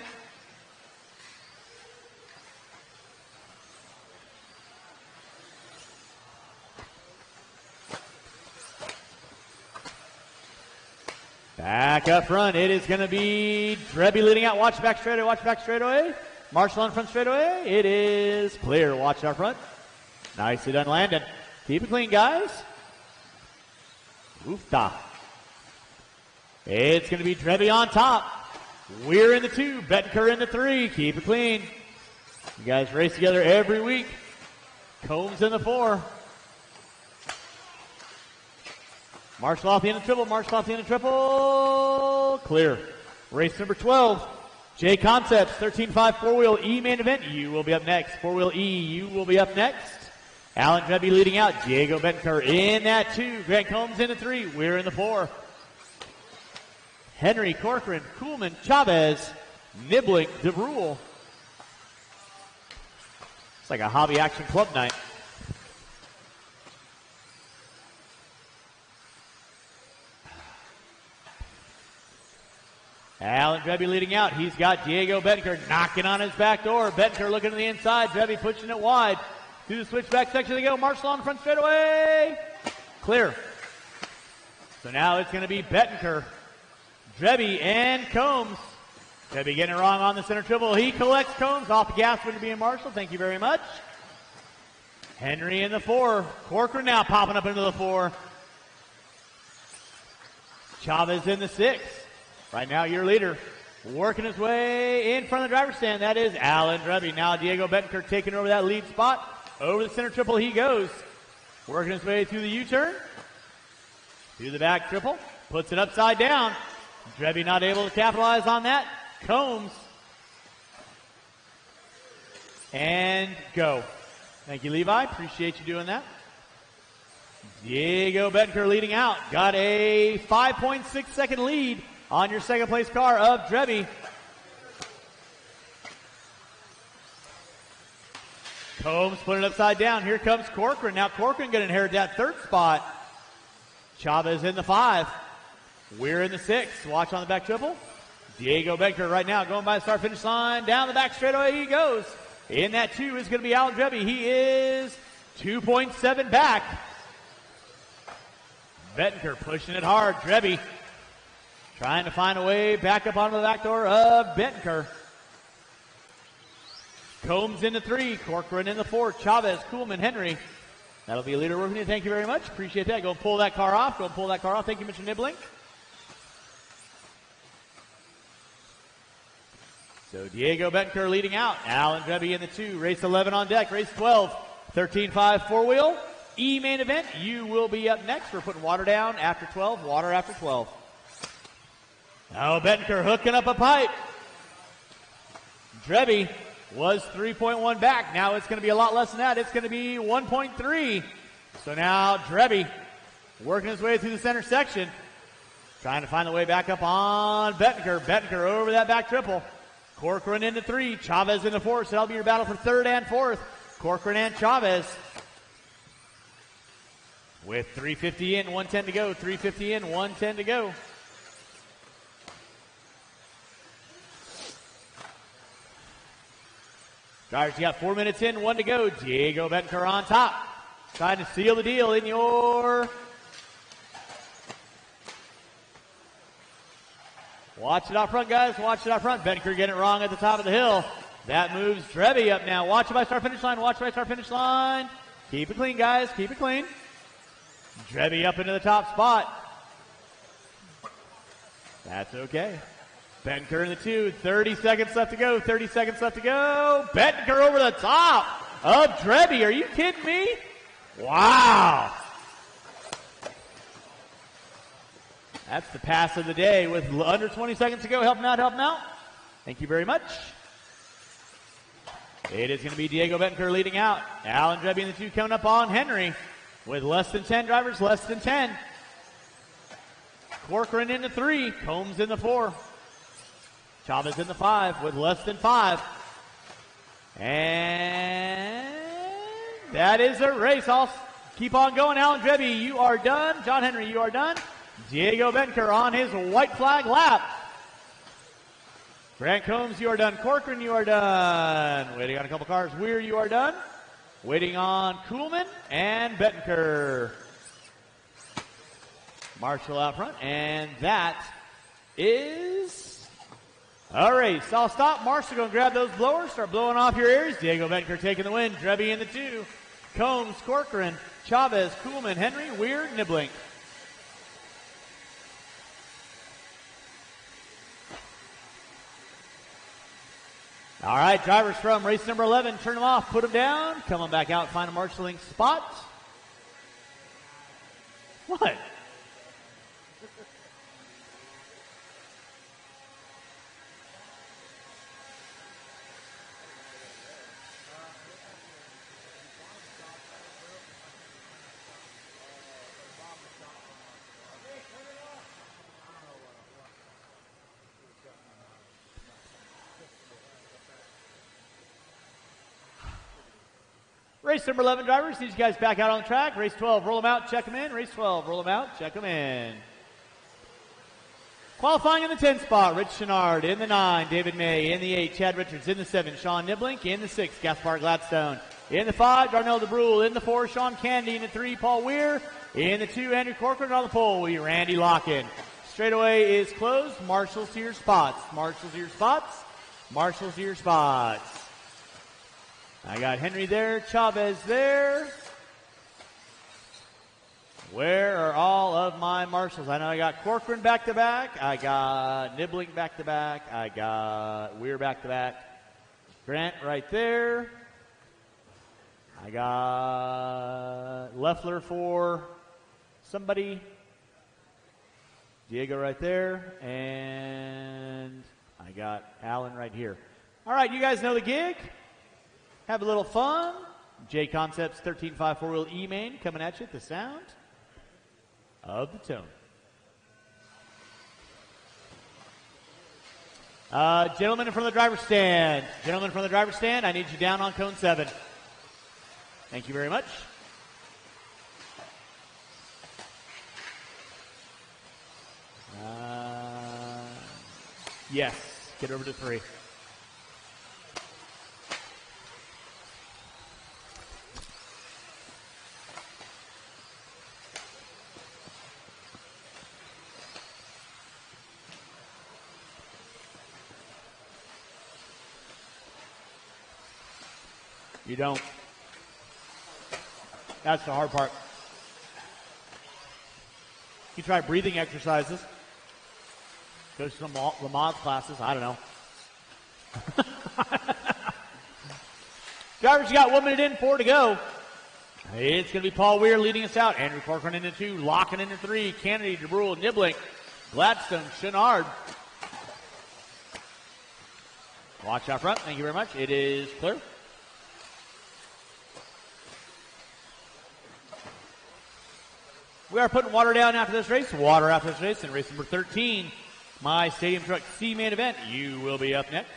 Back up front, it is going to be Drebby leading out. Watch back straightaway, watch back straightaway. Marshall on front straightaway. It is clear. Watch out front. Nicely done, Landon. Keep it clean, guys. Oofta. It's going to be Drebby on top. We're in the 2. Bettenker in the 3. Keep it clean. You guys race together every week. Combs in the 4. Marshall off the end of triple. Marshall off the end of triple. Clear. Race number 12. J Concepts, 13.5 4-wheel E main event. You will be up next. 4-wheel E, you will be up next. Alan Drebby leading out. Diego Bettenker in that 2. Grant Combs in the 3. We're in the 4. Henry, Corcoran, Kuhlman, Chavez, Niblink, DeBrule. It's like a hobby action club night. Alan Drebby leading out. He's got Diego Bettenker knocking on his back door. Bettenker looking to the inside. Drebby pushing it wide. Through the switchback section they go. Marshall on the front straightaway. Clear. So now it's going to be Bettenker, Drebby, and Combs. Drebby getting it wrong on the center triple. He collects Combs off the gas when to be in Marshall. Thank you very much. Henry in the 4. Corcoran now popping up into the 4. Chavez in the 6. Right now, your leader working his way in front of the driver's stand. That is Alan Drebby. Now Diego Bettenker taking over that lead spot. Over the center triple he goes. Working his way through the U-turn. Through the back triple. Puts it upside down. Drebby not able to capitalize on that. Combs. And go. Thank you, Levi. Appreciate you doing that. Diego Bettenker leading out. Got a 5.6 second lead on your second place car of Drebby. Combs put it upside down. Here comes Corcoran. Now Corcoran going to inherit that 3rd spot. Chavez in the 5. We're in the 6. Watch on the back triple. Diego Bettenker right now going by the start finish line. Down the back straightaway he goes. In that 2 is going to be Alan Drebby. He is 2.7 back. Bettenker pushing it hard. Drebby trying to find a way back up onto the back door of Bettenker. Combs in the 3. Corcoran in the 4. Chavez, Kuhlman, Henry. That'll be a leader working you. Thank you very much. Appreciate that. Go and pull that car off. Go and pull that car off. Thank you, Mr. Niblink. So Diego Bettenker leading out. Alan Drebby in the 2. Race 11 on deck. Race 12. 13.5 4-wheel. E main event. You will be up next. We're putting water down after 12. Water after 12. Now Bettenker hooking up a pipe. Drebby was 3.1 back. Now it's going to be a lot less than that. It's going to be 1.3. So now Drebby working his way through the center section, trying to find the way back up on Bettenker. Bettenker over that back triple. Corcoran into 3. Chavez into 4. So that'll be your battle for 3rd and 4th. Corcoran and Chavez. With 3:50 in, 1:10 to go. 3:50 in, 1:10 to go. Drivers, you got 4 minutes in, 1 to go. Diego Bettenker on top. Trying to seal the deal in your... Watch it out front, guys. Watch it out front. Bettenker getting it wrong at the top of the hill. That moves Drebby up now. Watch it by start finish line. Watch it by start finish line. Keep it clean, guys. Keep it clean. Drebby up into the top spot. That's okay. Bettenker in the 2. 30 seconds left to go. 30 seconds left to go. Bettenker over the top of Drebby. Are you kidding me? Wow. That's the pass of the day with under 20 seconds to go. Help him out, help him out. Thank you very much. It is going to be Diego Bettenker leading out. Alan Drebby in the 2 coming up on Henry with less than 10 drivers, less than 10. Corcoran in the 3. Combs in the 4. Chavez in the 5 with less than 5. And that is a race. I'll keep on going. Alan Drebby, you are done. John Henry, you are done. Diego Bettenker on his white flag lap. Grant Combs, you are done. Corcoran, you are done. Waiting on a couple cars. Weir, you are done. Waiting on Kuhlman and Bettenker. Marshall out front. And that is a race. I'll stop. Marshall going to grab those blowers. Start blowing off your ears. Diego Bettenker taking the win. Drebby in the 2. Combs, Corcoran, Chavez, Kuhlman, Henry, Weir, Niblink. All right, drivers from race number 11, turn them off, put them down, come on back out, find a marshalling spot. What? Race number 11 drivers, these guys back out on the track. Race 12, roll them out, check them in. Race 12, roll them out, check them in. Qualifying in the 10 spot, Rich Chenard. In the 9, David May. In the 8, Chad Richards. In the 7, Sean Niblink. In the 6, Gaspar Gladstone. In the 5, Darnell DeBrule. In the 4, Sean Candy. In the 3, Paul Weir. In the 2, Andrew Corcoran. On the pole will be Randy Locken. Straightaway is closed. Marshals to your spots. Marshals to your spots. Marshals to your spots. I got Henry there, Chavez there. Where are all of my marshals? I know I got Corcoran back to back. I got Niblink back to back. I got Weir back to back. Grant right there. I got Leffler for somebody. Diego right there. And I got Allen right here. All right, you guys know the gig. Have a little fun. J Concepts 13.5 4-wheel E-Main coming at you at the sound of the tone. Gentlemen in front of the driver's stand. Gentlemen from the driver's stand, I need you down on cone 7. Thank you very much. Yes, get over to 3. You don't. That's the hard part. You try breathing exercises. Go to some Lamaze classes. I don't know. Drivers, you got 1 minute in, 4 to go. It's going to be Paul Weir leading us out. Andrew Corcoran into 2, Locken into 3, Kennedy, DeBrule, Niblink, Gladstone, Chenard. Watch out front. Thank you very much. It is clear. We are putting water down after this race. Water after this race. And race number 13, my Stadium Truck C main event. You will be up next.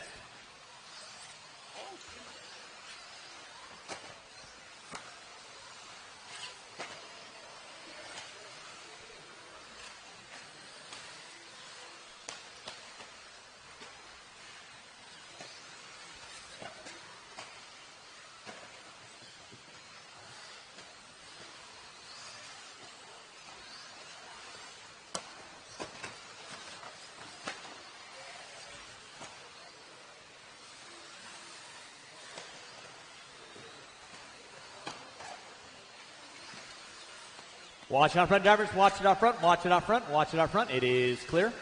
Watch it out front, drivers. Watch it out front. Watch it out front. Watch it out front. It is clear.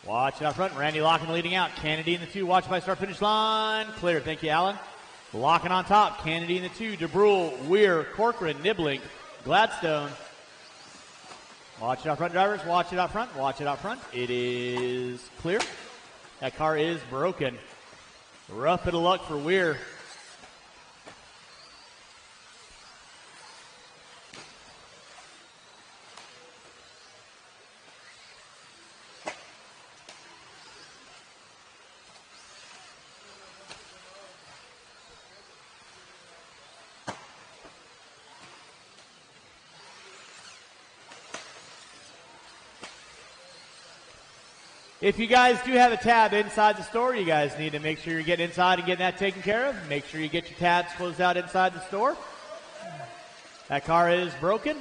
Watch it out front. Randy Locken leading out. Kennedy in the 2. Watch by start finish line. Clear. Thank you, Alan. Locken on top. Kennedy in the 2. DeBrule, Weir, Corcoran, Niblink, Gladstone. Watch it out front, drivers. Watch it out front. Watch it out front. It is clear. That car is broken. Rough bit of luck for Weir. If you guys do have a tab inside the store, you guys need to make sure you're getting inside and getting that taken care of. Make sure you get your tabs closed out inside the store. That car is broken.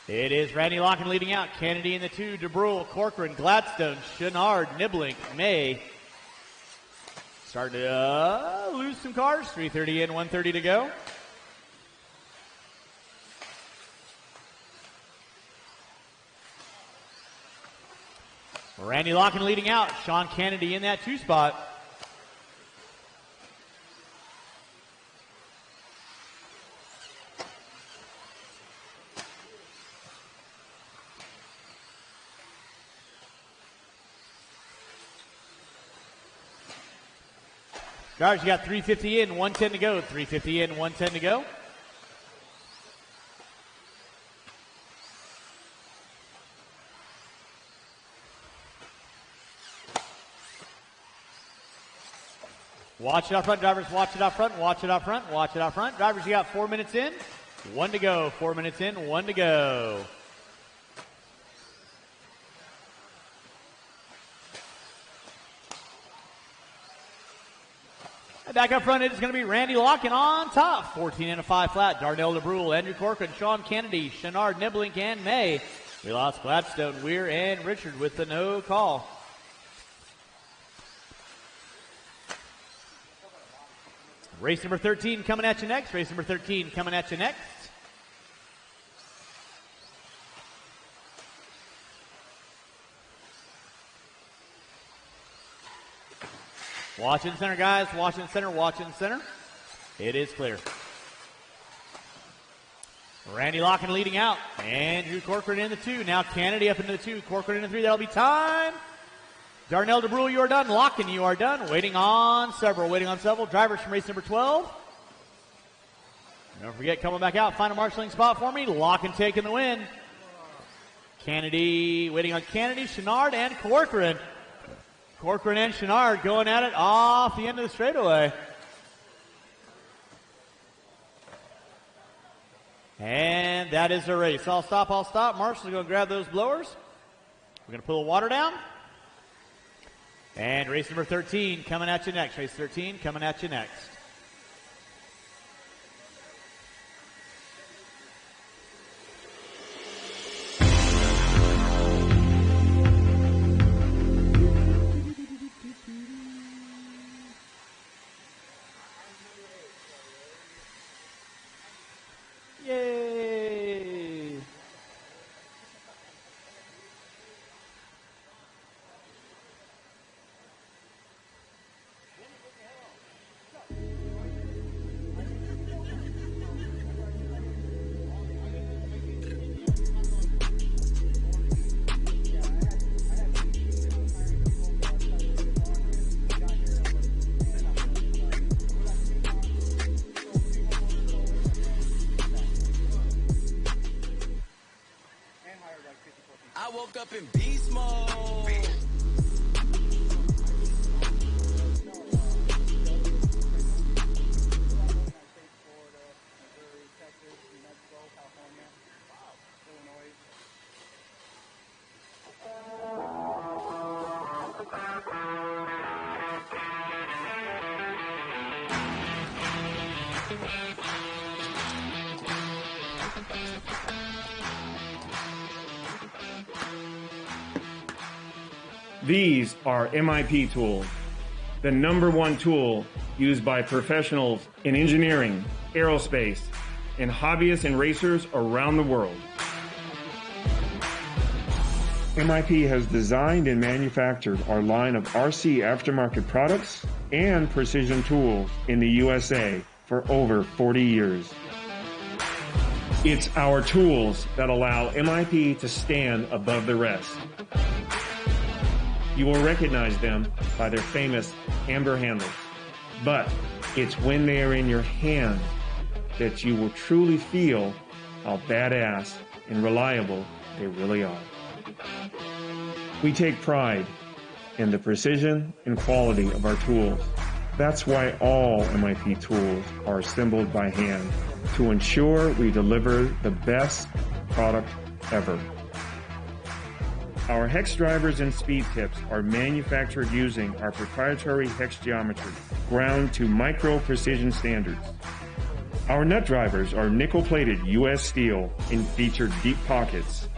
It is Randy Locken leading out. Kennedy in the 2. DeBrule, Corcoran, Gladstone, Chenard, Niblink, May. Starting to lose some cars. 3:30 in, 1:30 to go. Randy Locken leading out. Sean Kennedy in that 2 spot. Drivers, you got 350 in, 110 to go. 350 in, 110 to go. Watch it out front, drivers. Watch it out front. Watch it out front. Watch it out front. Drivers, you got 4 minutes in, 1 to go. 4 minutes in, 1 to go. And back up front, it is going to be Randy Locken on top. 14 and a 5 flat. Darnell DeBrule, Andrew Corcoran, Sean Kennedy, Chenard, Niblink, and May. We lost Gladstone, Weir, and Richard with the no call. Race number 13 coming at you next. Race number 13 coming at you next. Watch in center, guys. Watch in center. Watch in center. It is clear. Randy Locken leading out. Andrew Corcoran in the 2. Now Kennedy up into the 2. Corcoran in the 3. That'll be time. Darnell DeBrule, you are done. Locken, you are done. Waiting on several. Drivers from race number 12. Don't forget, coming back out. Final marshalling spot for me. Locken taking the win. Kennedy, waiting on Kennedy, Chenard, and Corcoran. Corcoran and Chenard going at it off the end of the straightaway. And that is the race. I'll stop. Marshall's going to grab those blowers. We're going to pull the water down. And race number 13 coming at you next. Race 13 coming at you next. Yay! up in beast mode. These are MIP tools, the #1 tool used by professionals in engineering, aerospace, and hobbyists and racers around the world. MIP has designed and manufactured our line of RC aftermarket products and precision tools in the USA for over 40 years. It's our tools that allow MIP to stand above the rest. You will recognize them by their famous amber handles, but it's when they are in your hand that you will truly feel how badass and reliable they really are. We take pride in the precision and quality of our tools. That's why all MIP tools are assembled by hand to ensure we deliver the best product ever. Our hex drivers and speed tips are manufactured using our proprietary hex geometry, ground to micro precision standards. Our nut drivers are nickel-plated US steel and feature deep pockets,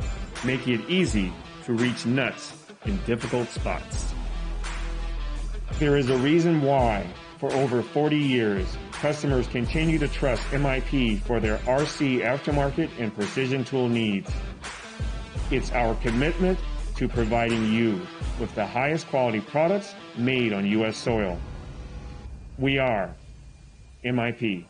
making it easy to reach nuts in difficult spots. There is a reason why, for over 40 years, customers continue to trust MIP for their RC aftermarket and precision tool needs. It's our commitment to providing you with the highest quality products made on U.S. soil. We are MIP.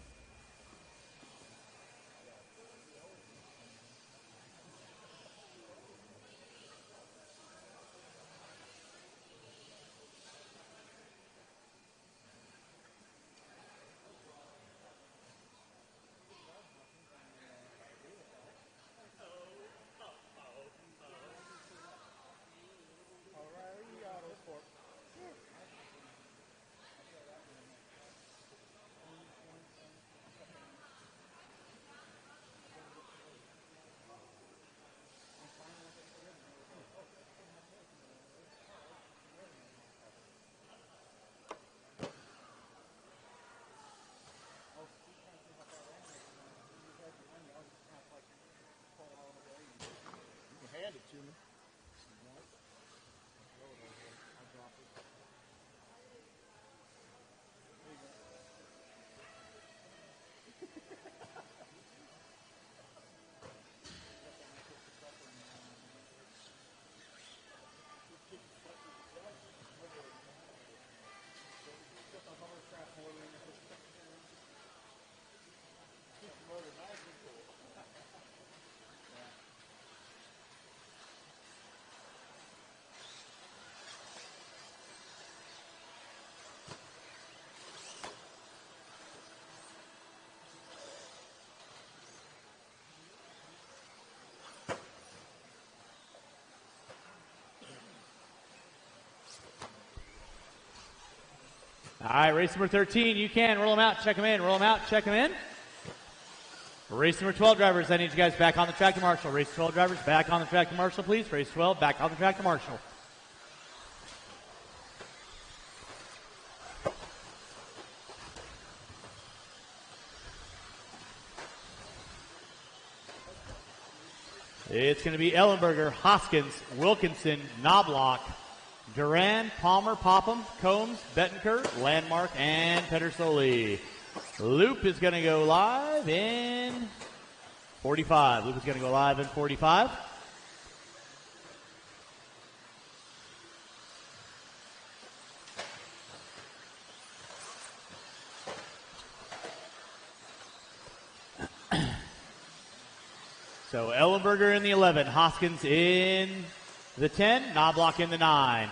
All right, race number 13, you can roll them out, check them in, roll them out, check them in. Race number 12 drivers, I need you guys back on the track to Marshall. Race 12 drivers, back on the track to Marshall, please. Race 12, back on the track to Marshall. It's going to be Ellenberger, Hoskins, Wilkinson, Knobloch, Duran, Palmer, Popham, Combs, Bettenker, Landmark, and Pedersoli. Loop is going to go live in 45. Loop is going to go live in 45. So Ellenberger in the 11, Hoskins in the 10, Knobloch in the 9,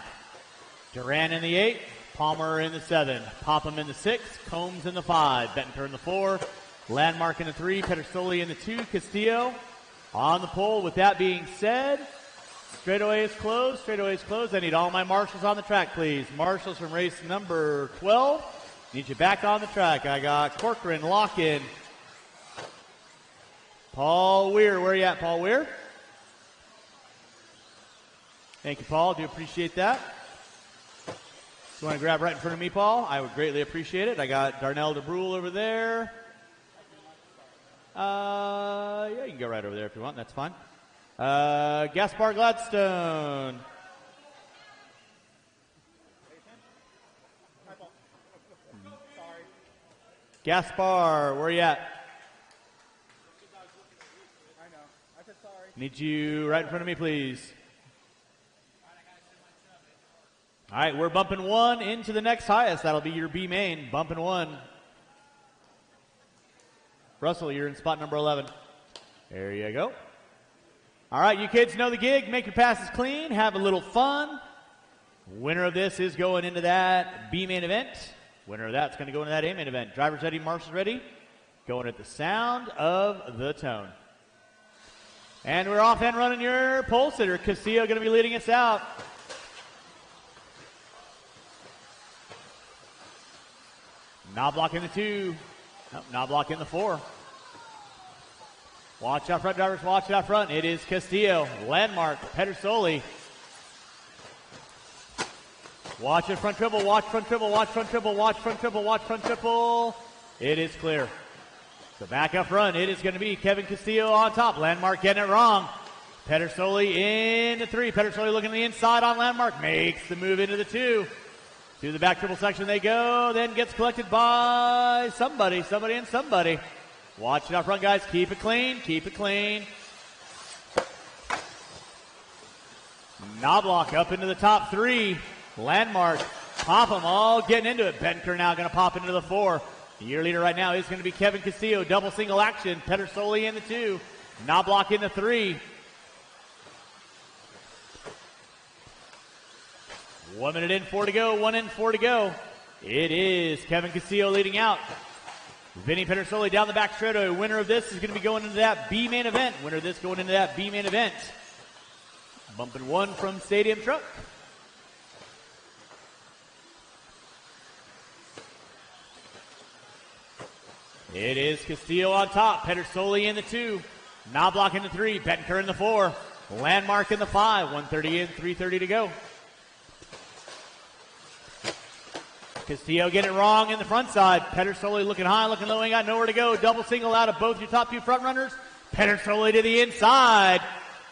Duran in the 8, Palmer in the 7, Popham in the 6, Combs in the 5, Bettenker in the 4, Landmark in the 3, Pedersoli in the 2, Castillo on the pole. With that being said, Straightaway is closed. Straightaway is closed. I need all my marshals on the track, please. Marshals from race number 12. Need you back on the track. I got Corcoran, Lock-in. Paul Weir. Where are you at, Paul Weir? Thank you, Paul. Do appreciate that. You want to grab right in front of me, Paul? I would greatly appreciate it. I got Darnell DeBrule over there. Yeah, you can go right over there if you want. That's fine. Gaspar Gladstone. Gaspar, where are you at? Need you right in front of me, please. All right, we're bumping one into the next highest. That'll be your B main. Bumping one. Russell, you're in spot number 11. There you go. All right, you kids know the gig. Make your passes clean. Have a little fun. Winner of this is going into that B main event. Winner of that's going to go into that A main event. Drivers ready, marshals ready. Going at the sound of the tone. And we're off and running your pole sitter. Castillo going to be leading us out. Knobloch in the 2. Nope, Knobloch in the 4. Watch out front, drivers. Watch out front. It is Castillo. Landmark. Pedersoli. Watch it front triple. Watch front triple. Watch front triple. Watch front triple. Watch front triple. It is clear. So back up front. It is going to be Kevin Castillo on top. Landmark getting it wrong. Pedersoli into 3. Pedersoli looking to the inside on Landmark. Makes the move into the 2. To the back triple section they go, then gets collected by somebody. Watch it out front, guys. Keep it clean. Keep it clean. Knobloch up into the top 3. Landmark. Pop them all getting into it. Benker now going to pop into the 4. The year leader right now is going to be Kevin Castillo. Double single action. Pedersoli in the 2. Knobloch in the 3. 1 minute in, 4 to go. 1 in, 4 to go. It is Kevin Castillo leading out. Vinny Pedersoli down the back straightaway. Winner of this is going to be going into that B main event. Winner of this going into that B main event. Bumping 1 from Stadium Truck. It is Castillo on top. Pedersoli in the 2. Knobloch in the 3. Bettenker in the 4. Landmark in the 5. 1:30 in, 3:30 to go. Castillo getting it wrong in the front side. Pedersoli looking high, looking low, ain't got nowhere to go. Double single out of both your top 2 front runners. Pedersoli to the inside.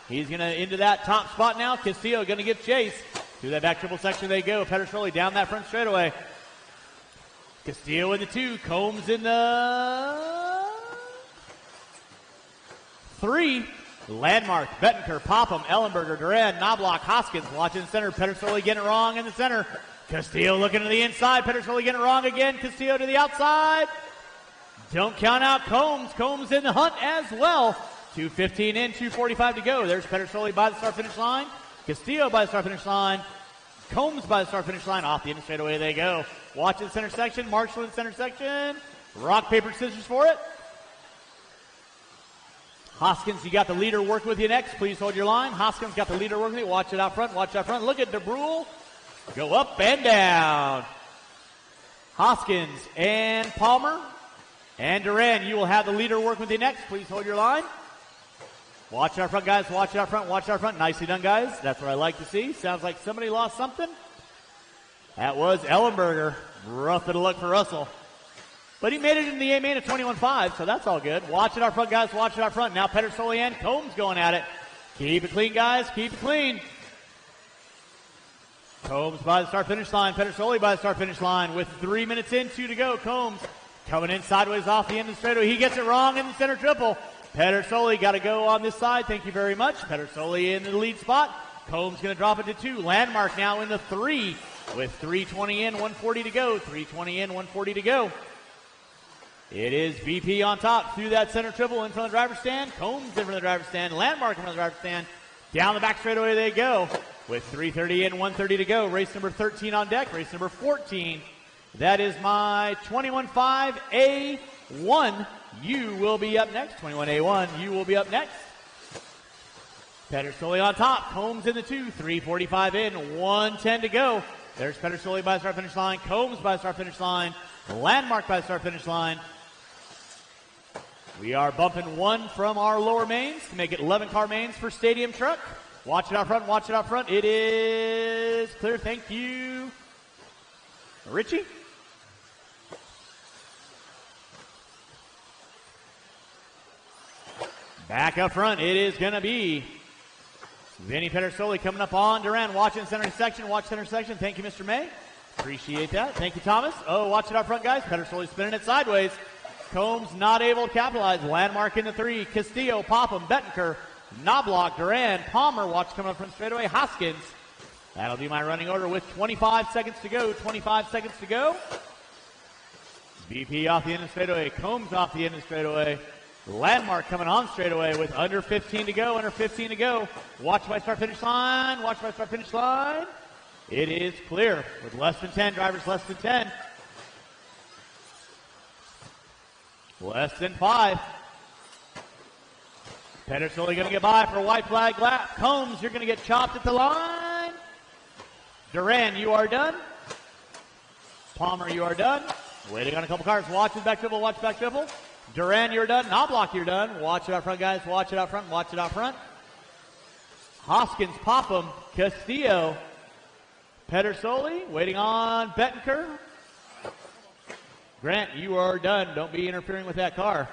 He's going to into that top spot now. Castillo going to give chase. Through that back triple section they go. Pedersoli down that front straightaway. Castillo in the 2. Combs in the 3. Landmark, Bettenker, Popham, Ellenberger, Duran, Knobloch, Hoskins. Watching the center. Pedersoli getting it wrong in the center. Castillo looking to the inside. Pedersoli getting it wrong again. Castillo to the outside. Don't count out Combs. Combs in the hunt as well. 2:15 in, 2:45 to go. There's Pedersoli by the start finish line. Castillo by the start finish line. Combs by the start finish line. Off the end straightaway they go. Watch the center section. Marshall in the center section. Rock, paper, scissors for it. Hoskins, you got the leader working with you next. Please hold your line. Hoskins got the leader working with you. Watch it out front. Watch it out front. Look at DeBrule. Go up and down. Hoskins and Palmer and Duran, you will have the leader work with you next. Please hold your line. Watch out front, guys. Watch out front. Watch out front. Nicely done, guys. That's what I like to see. Sounds like somebody lost something. That was Ellenberger. Rough little look for Russell. But he made it in the A main at 21.5, so that's all good. Watch it out front, guys. Watch it out front. Now Pedersoli and Combs going at it. Keep it clean, guys. Keep it clean. Combs by the start finish line. Pedersoli by the start finish line with 3 minutes in, 2 to go. Combs coming in sideways off the end of the straightaway. He gets it wrong in the center triple. Pedersoli got to go on this side. Thank you very much. Pedersoli in the lead spot. Combs going to drop it to 2. Landmark now in the 3 with 3:20 in, 1:40 to go. 3:20 in, 1:40 to go. It is VP on top through that center triple in front of the driver's stand. Combs in front of the driver's stand. Landmark in front of the driver's stand. Down the back straightaway they go. With 3:30 in, 1:30 to go. Race number 13 on deck. Race number 14. That is my 21.5 A1. You will be up next. 21A1, you will be up next. Pedersoli on top. Combs in the 2. 3:45 in. 1:10 to go. There's Pedersoli by the start finish line. Combs by the start finish line. Landmark by the start finish line. We are bumping one from our lower mains to make it 11 car mains for Stadium Truck. Watch it out front. Watch it out front. It is clear. Thank you, Richie. Back up front, it is going to be Vinny Pedersoli coming up on Duran. Watching center section. Watch center section. Thank you, Mr. May. Appreciate that. Thank you, Thomas. Oh, watch it out front, guys. Pedersoli spinning it sideways. Combs not able to capitalize. Landmark in the 3. Castillo, Popham, Bettenker, Knobloch, Duran, Palmer. Watch coming up from straightaway. Hoskins. That'll be my running order with 25 seconds to go. 25 seconds to go. BP off the end of straightaway. Combs off the end of straightaway. Landmark coming on straightaway with under 15 to go. Under 15 to go. Watch by start finish line. Watch by start finish line. It is clear with less than 10. Drivers less than 10. Less than 5. Pedersoli going to get by for a white flag lap. Combs, you're going to get chopped at the line. Duran, you are done. Palmer, you are done. Waiting on a couple cars. Watch it back dribble. Watch back dribble. Duran, you're done. Knobloch, you're done. Watch it out front, guys. Watch it out front. Watch it out front. Hoskins, Popham, Castillo, Pedersoli. Waiting on Bettenker. Grant, you are done. Don't be interfering with that car.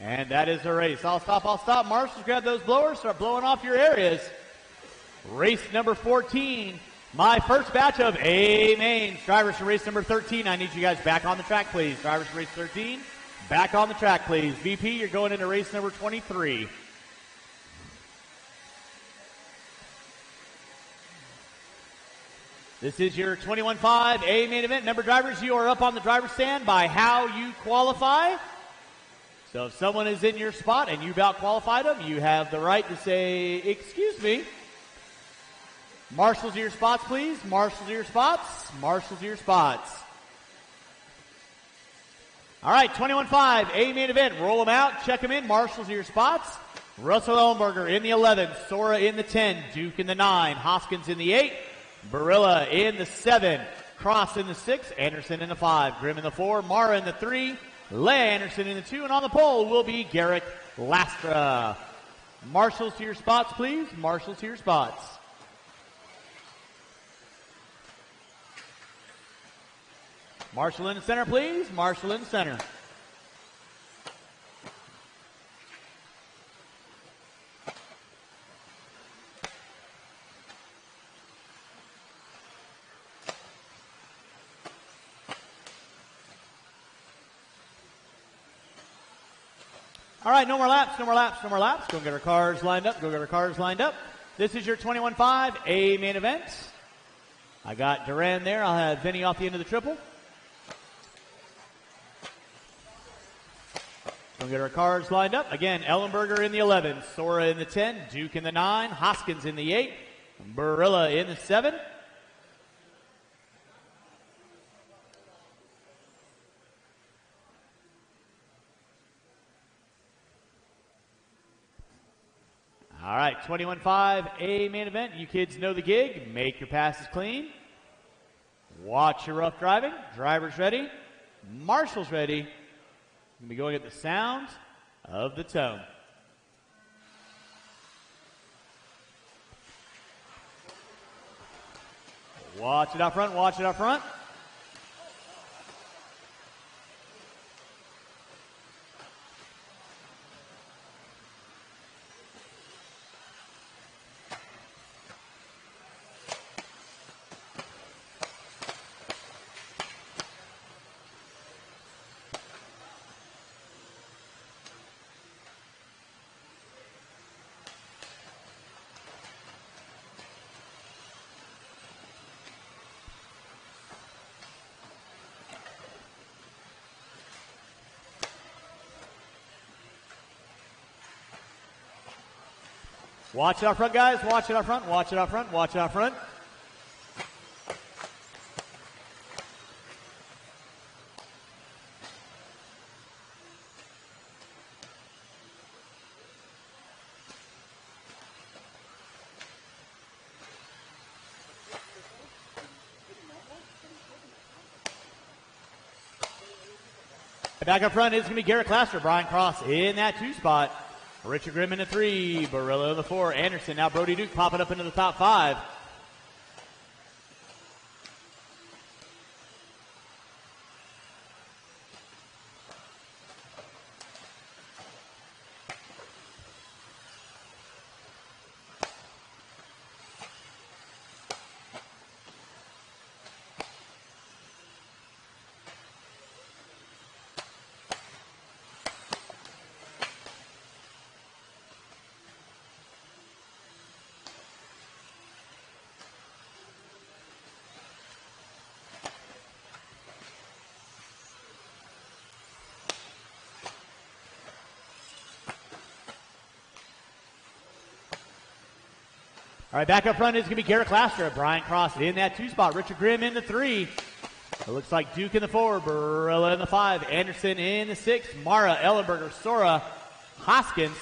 And that is the race. I'll stop. Marshals, grab those blowers. Start blowing off your areas. Race number 14. My first batch of A mains. Drivers for race number 13. I need you guys back on the track, please. Drivers for race 13. Back on the track, please. VP, you're going into race number 23. This is your 21.5 A main event. Remember, drivers, you are up on the driver's stand by how you qualify. So if someone is in your spot and you've out-qualified them, you have the right to say, excuse me. Marshals of your spots, please. Marshals of your spots. Marshals of your spots. All right, 21.5 A main event. Roll them out. Check them in. Marshals of your spots. Russell Ellenberger in the 11. Sora in the 10. Duke in the 9. Hoskins in the 8. Barilla in the 7. Cross in the 6. Anderson in the 5. Grimm in the 4. Mara in the 3. Leigh Anderson in the 2. And on the pole will be Garrett Lastra. Marshals to your spots, please. Marshals to your spots. Marshall in the center, please. Marshall in the center. All right, no more laps. Go get our cars lined up. This is your 21.5 A main event. I got Duran there. I'll have Vinny off the end of the triple. Go get our cars lined up. Again, Ellenberger in the 11, Sora in the 10, Duke in the 9, Hoskins in the 8, Barilla in the 7. All right, 21.5 A main event. You kids know the gig. Make your passes clean. Watch your rough driving. Drivers ready. Marshals ready. We're going to be going at the sound of the tone. Watch it out front. Watch it out front. Watch it out front, guys. Watch it out front. Watch it out front. Watch it out front. Back up front is going to be Garrett Claster. Brian Cross in that 2 spot. Richard Grimm in the 3. Barillo in the 4. Anderson. Now Brody Duke popping up into the top 5. All right, back up front is going to be Garrett Claster. Brian Cross in that 2 spot. Richard Grimm in the 3. It looks like Duke in the 4. Barilla in the 5. Anderson in the 6. Mara, Ellenberger, Sora, Hoskins.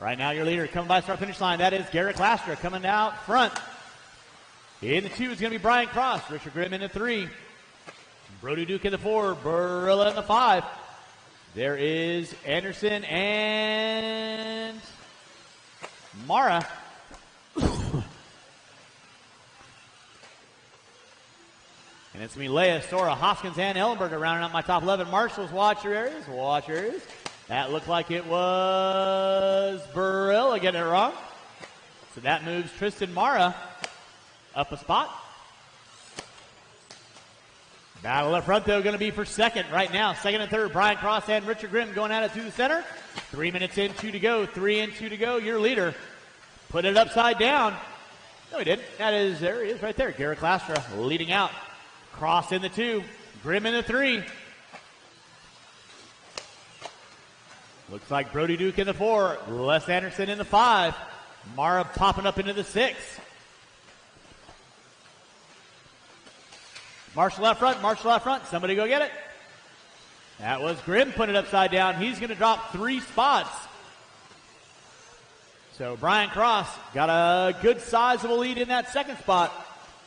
Right now your leader coming by start-finish line. That is Garrett Claster coming out front. In the 2 is going to be Brian Cross. Richard Grimm in the 3. Brody Duke in the 4. Barilla in the 5. There is Anderson and Mara. And it's going to be Leia, Sora, Hoskins, and Ellenberger rounding out my top 11. Marshals, watch your areas. Watch your areas. That looked like it was Barilla getting it wrong. So that moves Tristan Mara up a spot. Battle up front, though, going to be for second right now. Second and third, Brian Cross and Richard Grimm going at it through the center. 3 minutes in, 2 to go. 3 and 2 to go. Your leader put it upside down. No, he didn't. That is, there he is right there. Garrett Clastra leading out. Cross in the 2. Grimm in the 3. Looks like Brody Duke in the 4. Les Anderson in the 5. Mara popping up into the 6. Marshall out front, Marshall out front. Somebody go get it. That was Grimm putting it upside down. He's going to drop 3 spots. So Brian Cross got a good sizable lead in that second spot.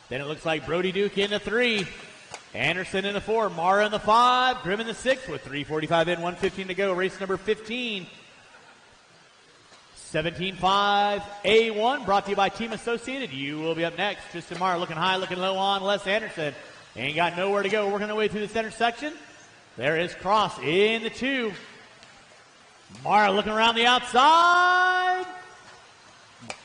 Then it looks like Brody Duke in the 3. Anderson in the 4. Mara in the 5. Grimm in the 6 with 3:45 in, 1:15 to go. Race number 15. 17-5 A1 brought to you by Team Associated. You will be up next. Tristan Mara looking high, looking low on Les Anderson. Ain't got nowhere to go. Working their way through the center section. There is Cross in the 2. Mara looking around the outside.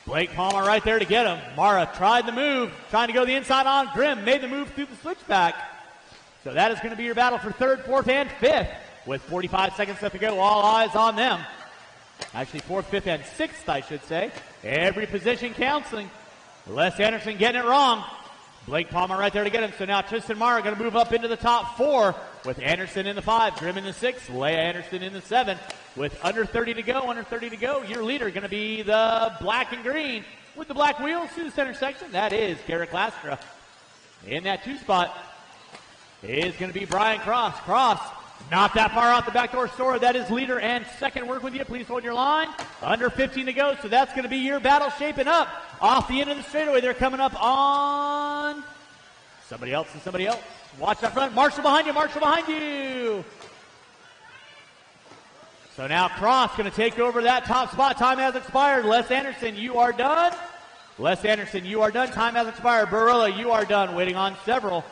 Blake Palmer right there to get him. Mara tried the move, trying to go the inside on Grimm. Made the move through the switchback. So that is going to be your battle for 3rd, 4th, and 5th. With 45 seconds left to go, all eyes on them. Actually, 4th, 5th, and 6th, I should say. Every position counting. Les Anderson getting it wrong. Blake Palmer right there to get him. So now Tristan Mara going to move up into the top 4 with Anderson in the 5, Grimm in the 6, Leia Anderson in the 7. With under 30 to go, your leader going to be the black and green with the black wheels through the center section. That is Garrett Clastra. In that 2 spot is going to be Brian Cross. Cross, not that far out the back door. Sora, that is leader and second. Work with you. Please hold your line. Under 15 to go, so that's going to be your battle shaping up. Off the end of the straightaway, they're coming up on somebody else and somebody else. Watch that front. Marshall behind you. Marshall behind you. So now Cross going to take over that top spot. Time has expired. Les Anderson, you are done. Les Anderson, you are done. Time has expired. Barilla, you are done. Waiting on several.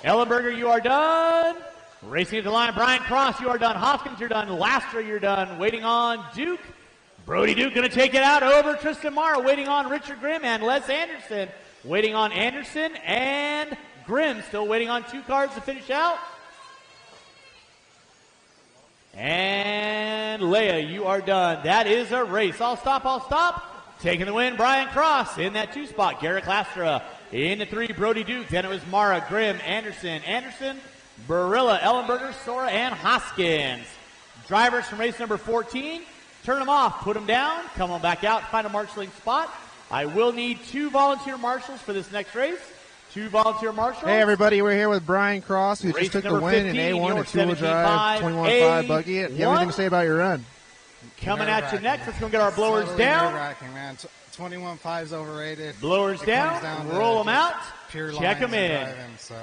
Ellenberger, you are done. Racing at the line. Brian Cross, you are done. Hoskins, you're done. Lastra, you're done. Waiting on Duke. Brody Duke going to take it out over Tristan Mara. Waiting on Richard Grimm and Les Anderson. Waiting on Anderson and Grimm. Still waiting on 2 cars to finish out. And Leia, you are done. That is a race. I'll stop. Taking the win, Brian Cross in that 2 spot. Garrett Clastra in the 3, Brody Duke. Then it was Mara, Grimm, Anderson, Barilla, Ellenberger, Sora, and Hoskins. Drivers from race number 14, turn them off, put them down, come on back out, find a marshalling spot. I will need 2 volunteer marshals for this next race. 2 volunteer marshals. Hey, everybody, we're here with Brian Cross, who just took the win in A1 at 2-wheel drive, 21.5 buggy. Do you have anything to say about your run? Coming at you next. Let's go get our blowers down. Man. 21.5 is overrated. Blowers down, roll them out, check them in. Driving, so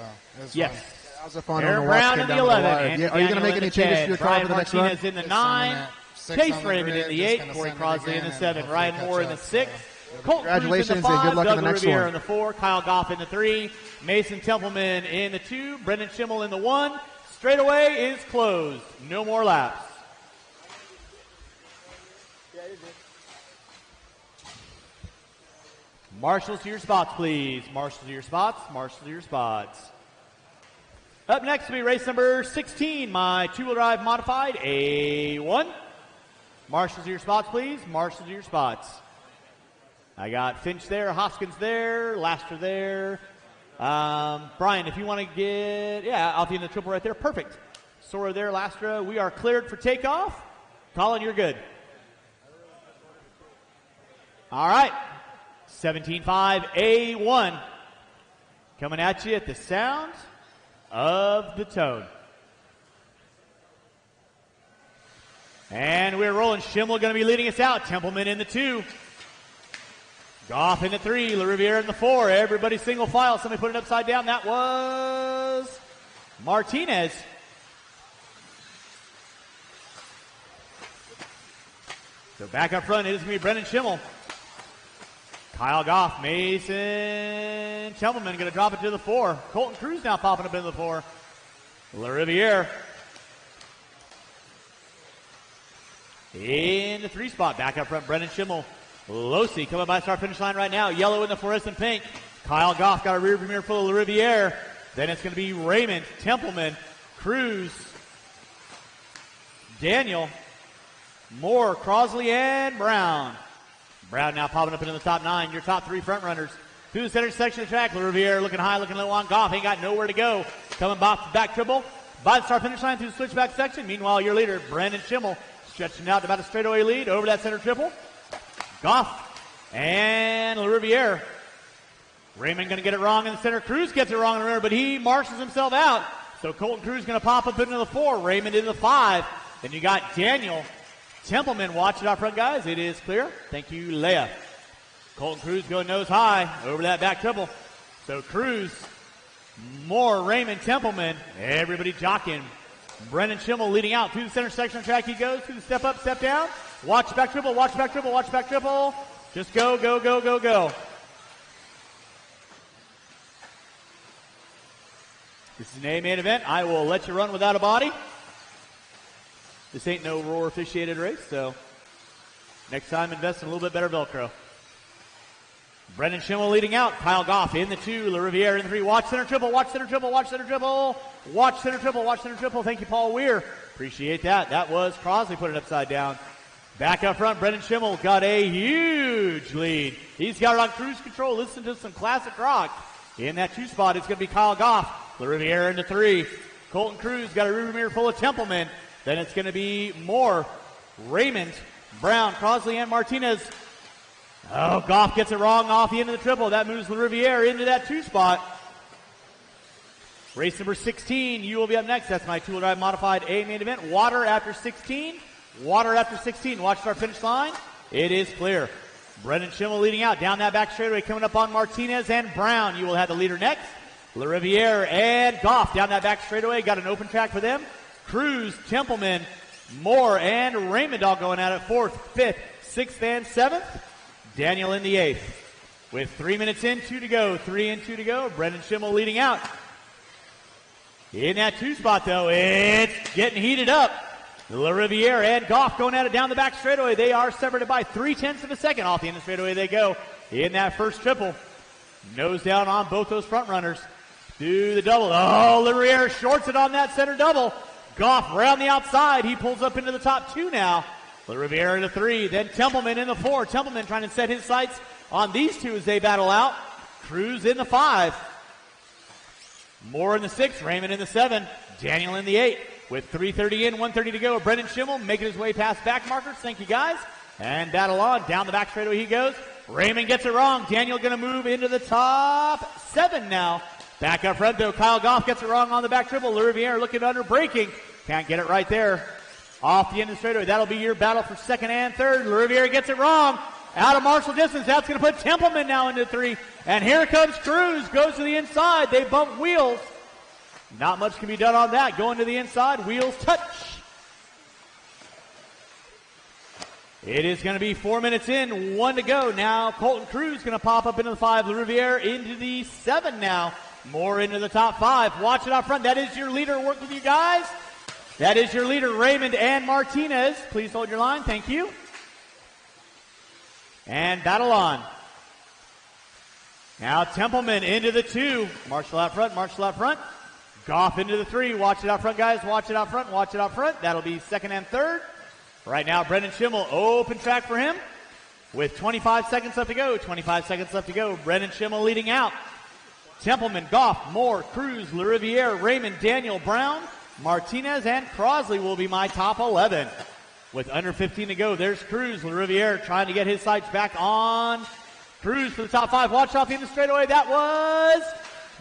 yes. fun. was a fun Aaron one to Brown watch in the down 11. Yeah, are you going to make any changes to your car for the next run? Martinez in the 9. Chase Raymond in the 8. Corey Crosley in the 7. Ryan Moore in the 6. Colton Cruz in the 5. And good luck Doug in the next Riviere one. in the 4. Kyle Goff in the 3. Mason Templeman in the 2. Brendan Schimmel in the 1. Straightaway is closed. No more laps. Marshals to your spots, please. Marshals to your spots. Marshals to your spots. Up next will be race number 16, my two-wheel drive modified A1. Marshals to your spots, please. Marshals to your spots. I got Finch there, Hoskins there, Laster there. Brian, if you want to get, off the end of the triple right there, perfect. Sora there, Lastra. We are cleared for takeoff. Colin, you're good. All right. 17.5 A1 coming at you at the sound of the tone. And we're rolling. Schimmel going to be leading us out. Templeman in the 2. Goff in the 3. LaRiviere in the 4. Everybody single file. Somebody put it upside down. That was Martinez. So back up front, it is going to be Brendan Schimmel. Kyle Goff, Mason Templeman going to drop it to the 4. Colton Cruz now popping up into the 4. LaRiviere in the 3 spot. Back up front, Brendan Schimmel. Losi coming by start finish line right now. Yellow in the fluorescent pink. Kyle Goff got a rear mirror full of LaRiviere. Then it's going to be Raymond, Templeman, Cruz, Daniel, Moore, Crosley, and Brown. Brown now popping up into the top 9. Your top 3 front runners. Through the center section of the track. LaRiviere looking high, looking low on Goff. Ain't got nowhere to go. Coming back triple. By the start finish line through the switchback section. Meanwhile, your leader, Brandon Schimmel, stretching out about a straightaway lead over that center triple. Goff and LaRiviere. Raymond going to get it wrong in the center. Cruz gets it wrong in the rear, but he marshals himself out. So Colton Cruz going to pop up into the 4. Raymond into the 5. Then you got Daniel Templeman. Watch it out front, guys. It is clear. Thank you, Leia. Colton Cruz going nose high over that back triple. So Cruz, Moore, Raymond, Templeman. Everybody jockeying. Brendan Schimmel leading out through the center section of the track. He goes through the step up, step down. Watch back triple, watch back triple, watch back triple. Just go, go, go, go, go. This is an A-main event. I will let you run without a body. This ain't no Roar officiated race, so next time invest in a little bit better Velcro. Brendan Schimmel leading out. Kyle Goff in the 2. LaRiviere in the 3. Watch center triple, watch center triple, watch center triple. Watch center triple, watch center triple. Thank you, Paul Weir. Appreciate that. That was Crosley putting it upside down. Back up front, Brendan Schimmel got a huge lead. He's got it on cruise control. Listen to some classic rock. In that 2 spot, it's going to be Kyle Goff. LaRiviere in the 3. Colton Cruz got a rear mirror full of Templeman. Then it's going to be Moore, Raymond, Brown, Crosley, and Martinez. Oh, Goff gets it wrong off the end of the triple. That moves LaRiviere into that 2 spot. Race number 16, you will be up next. That's my two-wheel drive modified A main event. Water after 16. Water after 16. Watch our finish line. It is clear. Brendan Schimmel leading out down that back straightaway, coming up on Martinez and Brown. You will have the leader next. LaRiviere and Goff down that back straightaway. Got an open track for them. Cruz, Templeman, Moore, and Raymond all going at it. 4th, 5th, 6th, and 7th. Daniel in the 8th. With 3 minutes in, 2 to go. 3 and 2 to go. Brendan Schimmel leading out. In that 2 spot, though, it's getting heated up. LaRiviere and Goff going at it down the back straightaway. They are separated by 0.3 of a second. Off the end of the straightaway they go in that first triple. Nose down on both those front runners. Do the double. Oh, LaRiviere shorts it on that center double. Goff around the outside. He pulls up into the top 2 now. LaRiviere in the 3. Then Templeman in the 4. Templeman trying to set his sights on these 2 as they battle out. Cruz in the 5. Moore in the 6. Raymond in the 7. Daniel in the 8. With 3:30 in, 1:30 to go. Brendan Schimmel making his way past back markers. Thank you, guys. And battle on. Down the back straightaway he goes. Raymond gets it wrong. Daniel going to move into the top 7 now. Back up front, though. Kyle Goff gets it wrong on the back triple. LaRiviere looking under braking. Can't get it right there. Off the end of the straightaway. That'll be your battle for 2nd and 3rd. LaRiviere gets it wrong. Out of marshal distance. That's going to put Templeman now into 3. And here comes Cruz. Goes to the inside. They bump wheels. Not much can be done on that. Going to the inside, wheels touch. It is going to be 4 minutes in, 1 to go. Now Colton Cruz going to pop up into the 5. LaRiviere into the 7 now. More into the top 5. Watch it out front. That is your leader. Work with you guys. That is your leader, Raymond and Martinez. Please hold your line. Thank you. And battle on. Now Templeman into the 2. Marshall out front. Marshall out front. Goff into the 3. Watch it out front, guys. Watch it out front. Watch it out front. That'll be 2nd and 3rd. Right now, Brendan Schimmel, open track for him with 25 seconds left to go. 25 seconds left to go. Brendan Schimmel leading out. Templeman, Goff, Moore, Cruz, LaRiviere, Raymond, Daniel, Brown, Martinez, and Crosley will be my top 11. With under 15 to go, there's Cruz. LaRiviere trying to get his sights back on Cruz for the top 5. Watch off in the straightaway. That was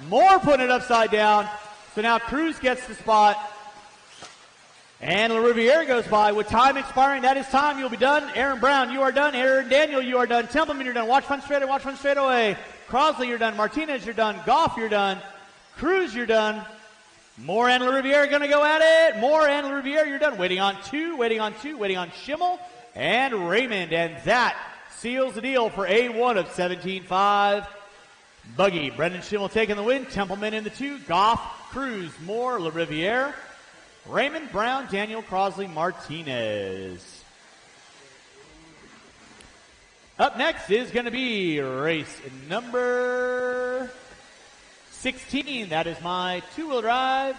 Moore putting it upside down. So now Cruz gets the spot. And LaRiviere goes by with time expiring. That is time. You'll be done. Aaron Brown, you are done. Aaron Daniel, you are done. Templeman, you're done. Watch front straightaway. Watch front straightaway. Crosley, you're done. Martinez, you're done. Goff, you're done. Cruz, you're done. Moore and LaRiviere going to go at it. Moore and LaRiviere, you're done. Waiting on 2. Waiting on 2. Waiting on Schimmel and Raymond. And that seals the deal for A1 of 17.5. Buggy. Brendan Schimmel taking the win. Templeman in the 2. Goff, Cruz, Moore, LaRiviere, Raymond, Brown, Daniel, Crosley, Martinez. Up next is going to be race number 16. That is my two-wheel drive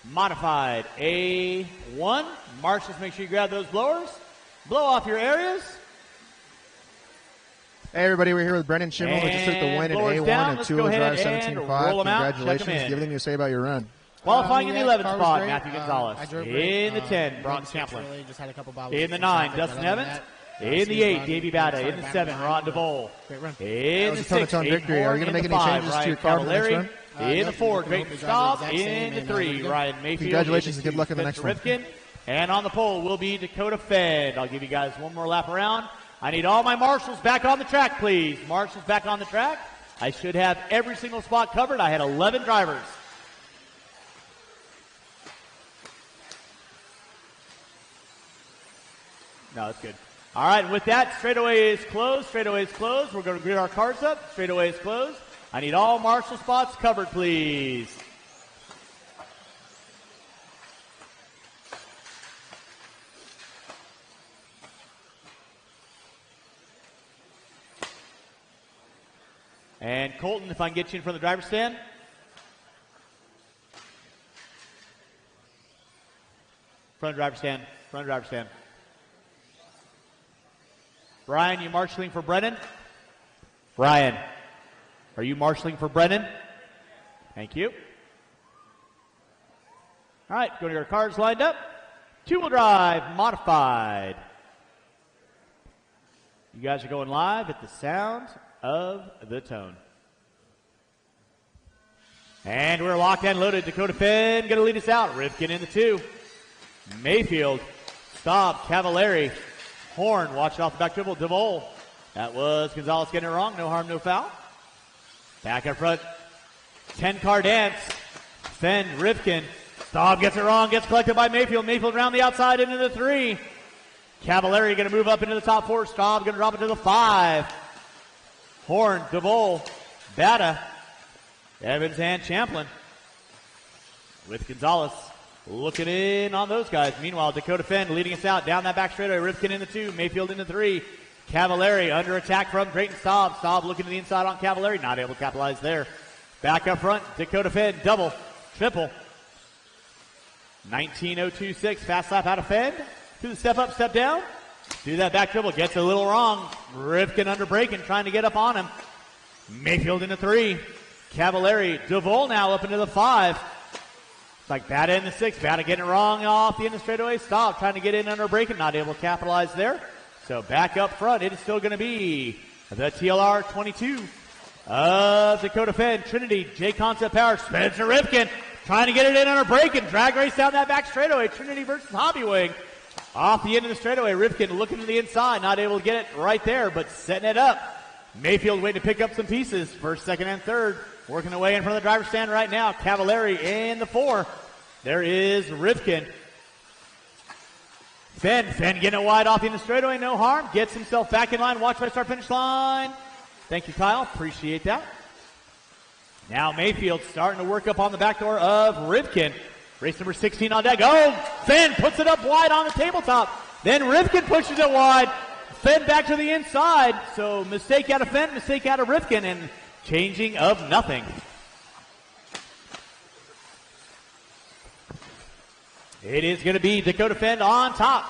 modified A1. Marshals, make sure you grab those blowers. Blow off your areas. Hey everybody, we're here with Brendan Schimmel, who just took the win in A1 of two-wheel drive 17.5. Congratulations. Give anything to say about your run. Qualifying in the 11th spot, Matthew Gonzalez. In the 10, Bronx Chandler. In the 9, Dustin Evans. In the 8, Davey Bada. In the 7, Ron DeVole. In the 6, victory. Are you going to make any changes to your car for the next run? In the 4, Drayton Staub. In the 3, Ryan Mayfield. Congratulations and good luck in the next one. And on the pole will be Dakota Fend. I'll give you guys one more lap around. I need all my marshals back on the track, please. Marshals back on the track. I should have every single spot covered. I had 11 drivers. No, that's good. All right, and with that, straightaway is closed. Straightaway is closed. We're going to grid our cars up. Straightaway is closed. I need all marshal spots covered, please. And Colton, if I can get you in front of the driver's stand. Front of the driver's stand. Front of the driver's stand. Brian, you marshalling for Brennan? Brian, are you marshalling for Brennan? Thank you. All right, go to your cars lined up. Two-wheel drive modified. You guys are going live at the sound of the tone. And we're locked and loaded. Dakota Finn going to lead us out. Rivkin in the 2. Mayfield, Staub, Cavallari, Horn, watch it off the back dribble. DeVole. That was Gonzalez getting it wrong. No harm, no foul. Back up front. 10-car dance. Fend, Rivkin. Staub gets it wrong. Gets collected by Mayfield. Mayfield around the outside into the 3. Cavallari going to move up into the top 4. Staub going to drop it to the 5. Horn, DeVole, Bada, Evans, and Champlin. With Gonzalez looking in on those guys. Meanwhile, Dakota Fend leading us out down that back straightaway. Rivkin in the 2, Mayfield in the 3. Cavallari under attack from Drayton Staub. Staub looking to the inside on Cavallari. Not able to capitalize there. Back up front, Dakota Fend, double, triple. 19.026, fast lap out of Fend. To the step up, step down. Do that back dribble, gets a little wrong. Rivkin under braking, trying to get up on him. Mayfield in the 3. Cavallari, DeVole now up into the 5. It's like Bada in the 6. Bada getting it wrong off the end of the straightaway. Stop, trying to get in under braking, not able to capitalize there. So back up front, it is still going to be the TLR 22 of Dakota Fend. Trinity, J Concept Power, Spencer Rivkin trying to get it in under braking. Drag race down that back straightaway. Trinity versus Hobbywing. Off the end of the straightaway, Rivkin looking to the inside, not able to get it right there, but setting it up. Mayfield waiting to pick up some pieces. First, second, and third. working away in front of the driver's stand right now. Cavallari in the 4. There is Rivkin. Fenn getting it wide off in the straightaway, no harm. Gets himself back in line, watch by start finish line. Thank you, Kyle, appreciate that. Now Mayfield starting to work up on the back door of Rivkin. Race number 16 on deck. Oh, Fenn puts it up wide on the tabletop. Then Rivkin pushes it wide. Fenn back to the inside. So mistake out of Fenn, mistake out of Rivkin, and changing of nothing. It is going to be Dakota Fenn on top.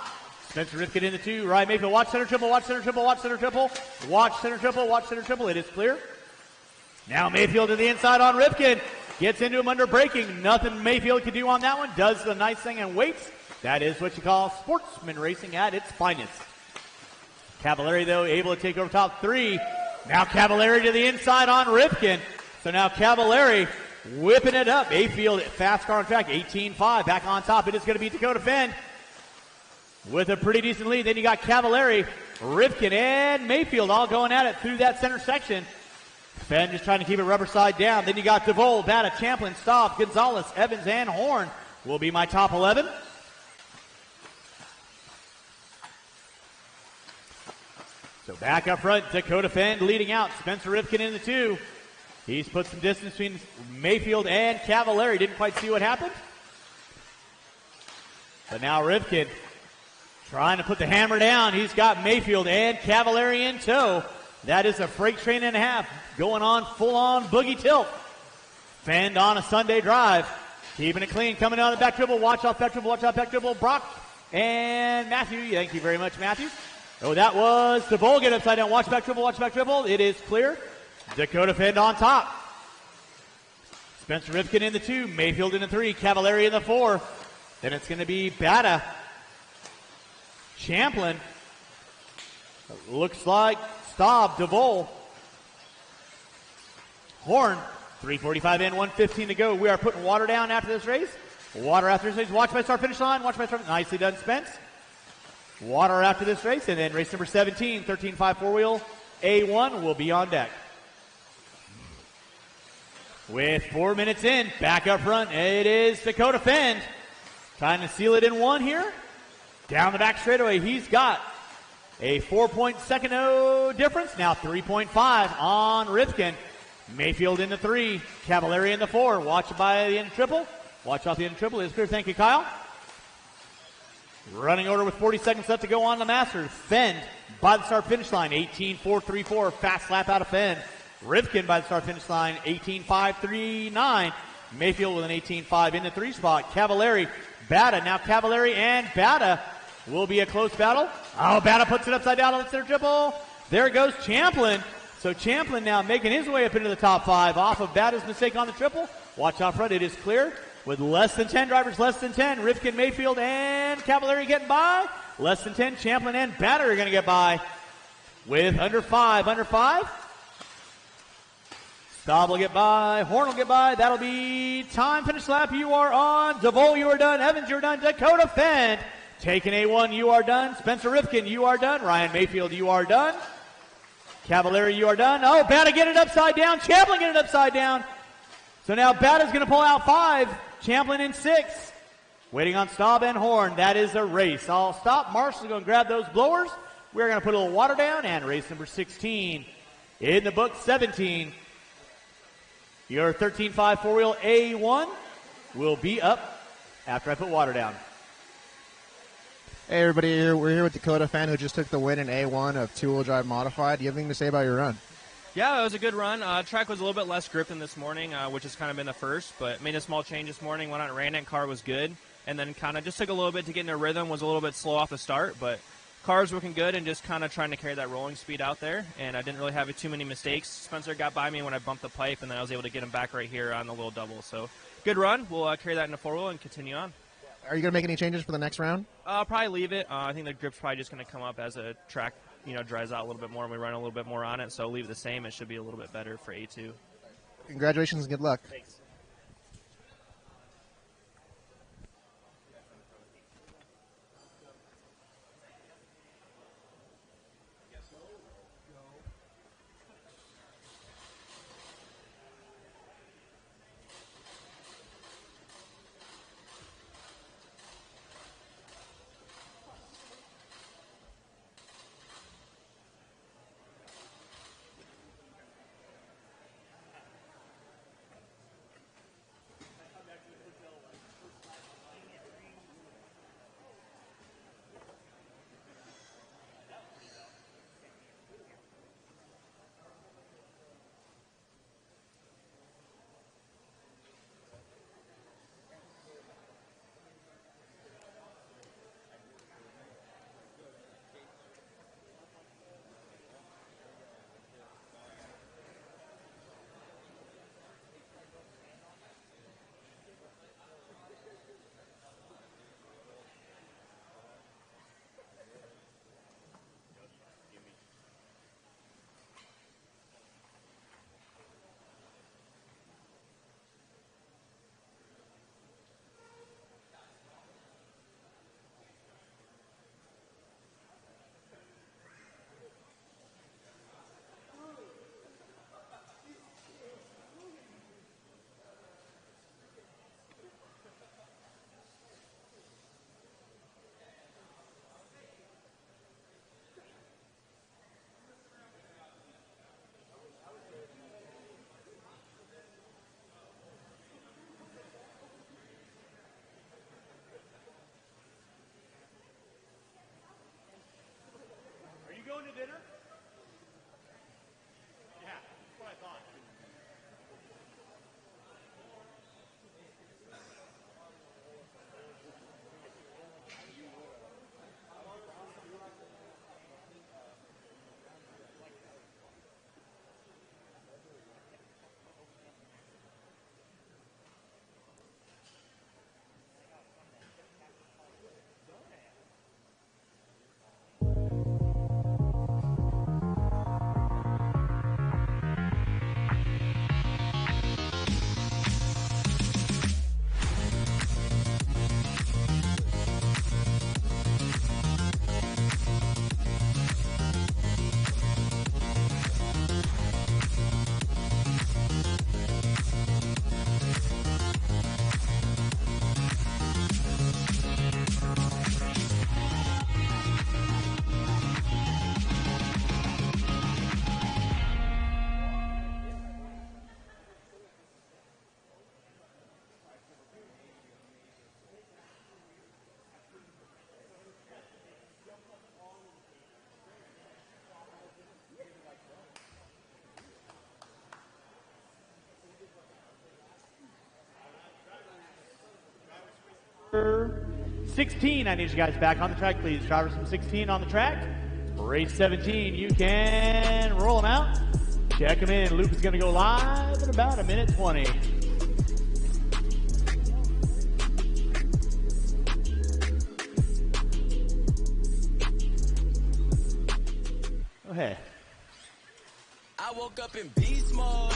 Spencer Rivkin in the 2. Ryan Mayfield, watch center triple, watch center triple, watch center triple, watch center triple, watch center triple. It is clear. Now Mayfield to the inside on Rivkin. Gets into him under braking. Nothing Mayfield can do on that one. Does the nice thing and waits. That is what you call sportsman racing at its finest. Cavallari, though, able to take over top 3. Now Cavallari to the inside on Rivkin. So now Cavallari whipping it up. Mayfield, fast car on track, 18.5. Back on top, it is going to be Dakota Fenn with a pretty decent lead. Then you got Cavallari, Rivkin, and Mayfield all going at it through that center section. Fenn just trying to keep it rubber side down. Then you got DeVol, Bata, Champlin, Staub, Gonzalez, Evans, and Horn will be my top 11. So back up front, Dakota Fenn leading out. Spencer Rivkin in the 2. He's put some distance between Mayfield and Cavallari. Didn't quite see what happened. But now Rivkin trying to put the hammer down. He's got Mayfield and Cavallari in tow. That is a freight train and a half going on full-on boogie tilt. Fenn on a Sunday drive. Keeping it clean, coming out of the back dribble. Watch off back dribble, watch off back dribble. Brock and Matthew. Thank you very much, Matthew. Oh, that was DeVol get upside down. Watch back dribble, watch back dribble. It is clear. Dakota Fenn on top. Spencer Rivkin in the 2. Mayfield in the 3. Cavallari in the 4. Then it's going to be Bata. Champlin. Looks like Staub, DeVol. Horn. 3:45 in, 1:15 to go. We are putting water down after this race. Water after this race. Watch by start finish line. Watch by start. Nicely done, Spence. Water after this race. And then race number 17, 13.5 4-wheel. A1 will be on deck. With 4 minutes in, back up front, it is Dakota Fenn. Trying to seal it in 1 here. Down the back straightaway, he's got a 4.2 difference. Now 3.5 on Rivkin. Mayfield in the 3. Cavallari in the 4. Watch by the end triple. Watch off the end triple. It's clear. Thank you, Kyle. Running order with 40 seconds left to go on the Masters. Fenn by the start finish line, 18.434. Fast lap out of Fenn. Rivkin by the start finish line, 18.539. Mayfield with an 18.5 in the 3 spot. Cavallari, Bata. Now Cavallari and Bata will be a close battle. Oh, Bata puts it upside down on the center triple. There goes Champlin. So Champlin now making his way up into the top 5 off of Bata's mistake on the triple. Watch out front, it is clear. With less than 10 drivers, less than 10. Rivkin, Mayfield, and Cavallari getting by. Less than 10, Champlin and Bata are going to get by. With under 5. Staub will get by. Horn will get by. That'll be time, finish lap. You are on. DeVol, you are done. Evans, you're done. Dakota Fenn. Taking A1, you are done. Spencer Rivkin, you are done. Ryan Mayfield, you are done. Cavallari, you are done. Oh, Bata get it upside down. Champlin get it upside down. So now Bata's going to pull out 5. Champlin in 6. Waiting on Staub and Horn. That is a race. I'll stop. Marshall's going to grab those blowers. We're going to put a little water down. And race number 16 in the book, 17. Your 13.5 4-wheel A1 will be up after I put water down. Hey, everybody. We're here with Dakota Fenn, who just took the win in A1 of two-wheel drive modified. Do you have anything to say about your run? Yeah, it was a good run. Track was a little bit less grip than this morning, which has kind of been the first, but made a small change this morning. Went out and ran it. Car was good. And then kind of just took a little bit to get in a rhythm. Was a little bit slow off the start, but car's looking good and just kind of trying to carry that rolling speed out there. And I didn't really have too many mistakes. Spencer got by me when I bumped the pipe, and then I was able to get him back right here on the little double. So good run. We'll carry that into 4-wheel and continue on. Are you going to make any changes for the next round? I'll probably leave it. I think the grip's probably just going to come up as a track dries out a little bit more and we run a little bit more on it. So leave it the same. It should be a little bit better for A2. Congratulations and good luck. Thanks. 16. I need you guys back on the track, please. Drivers from 16 on the track. Race 17, you can roll them out. Check them in. Loop is going to go live in about 1:20. Go ahead. I woke up in beast mode.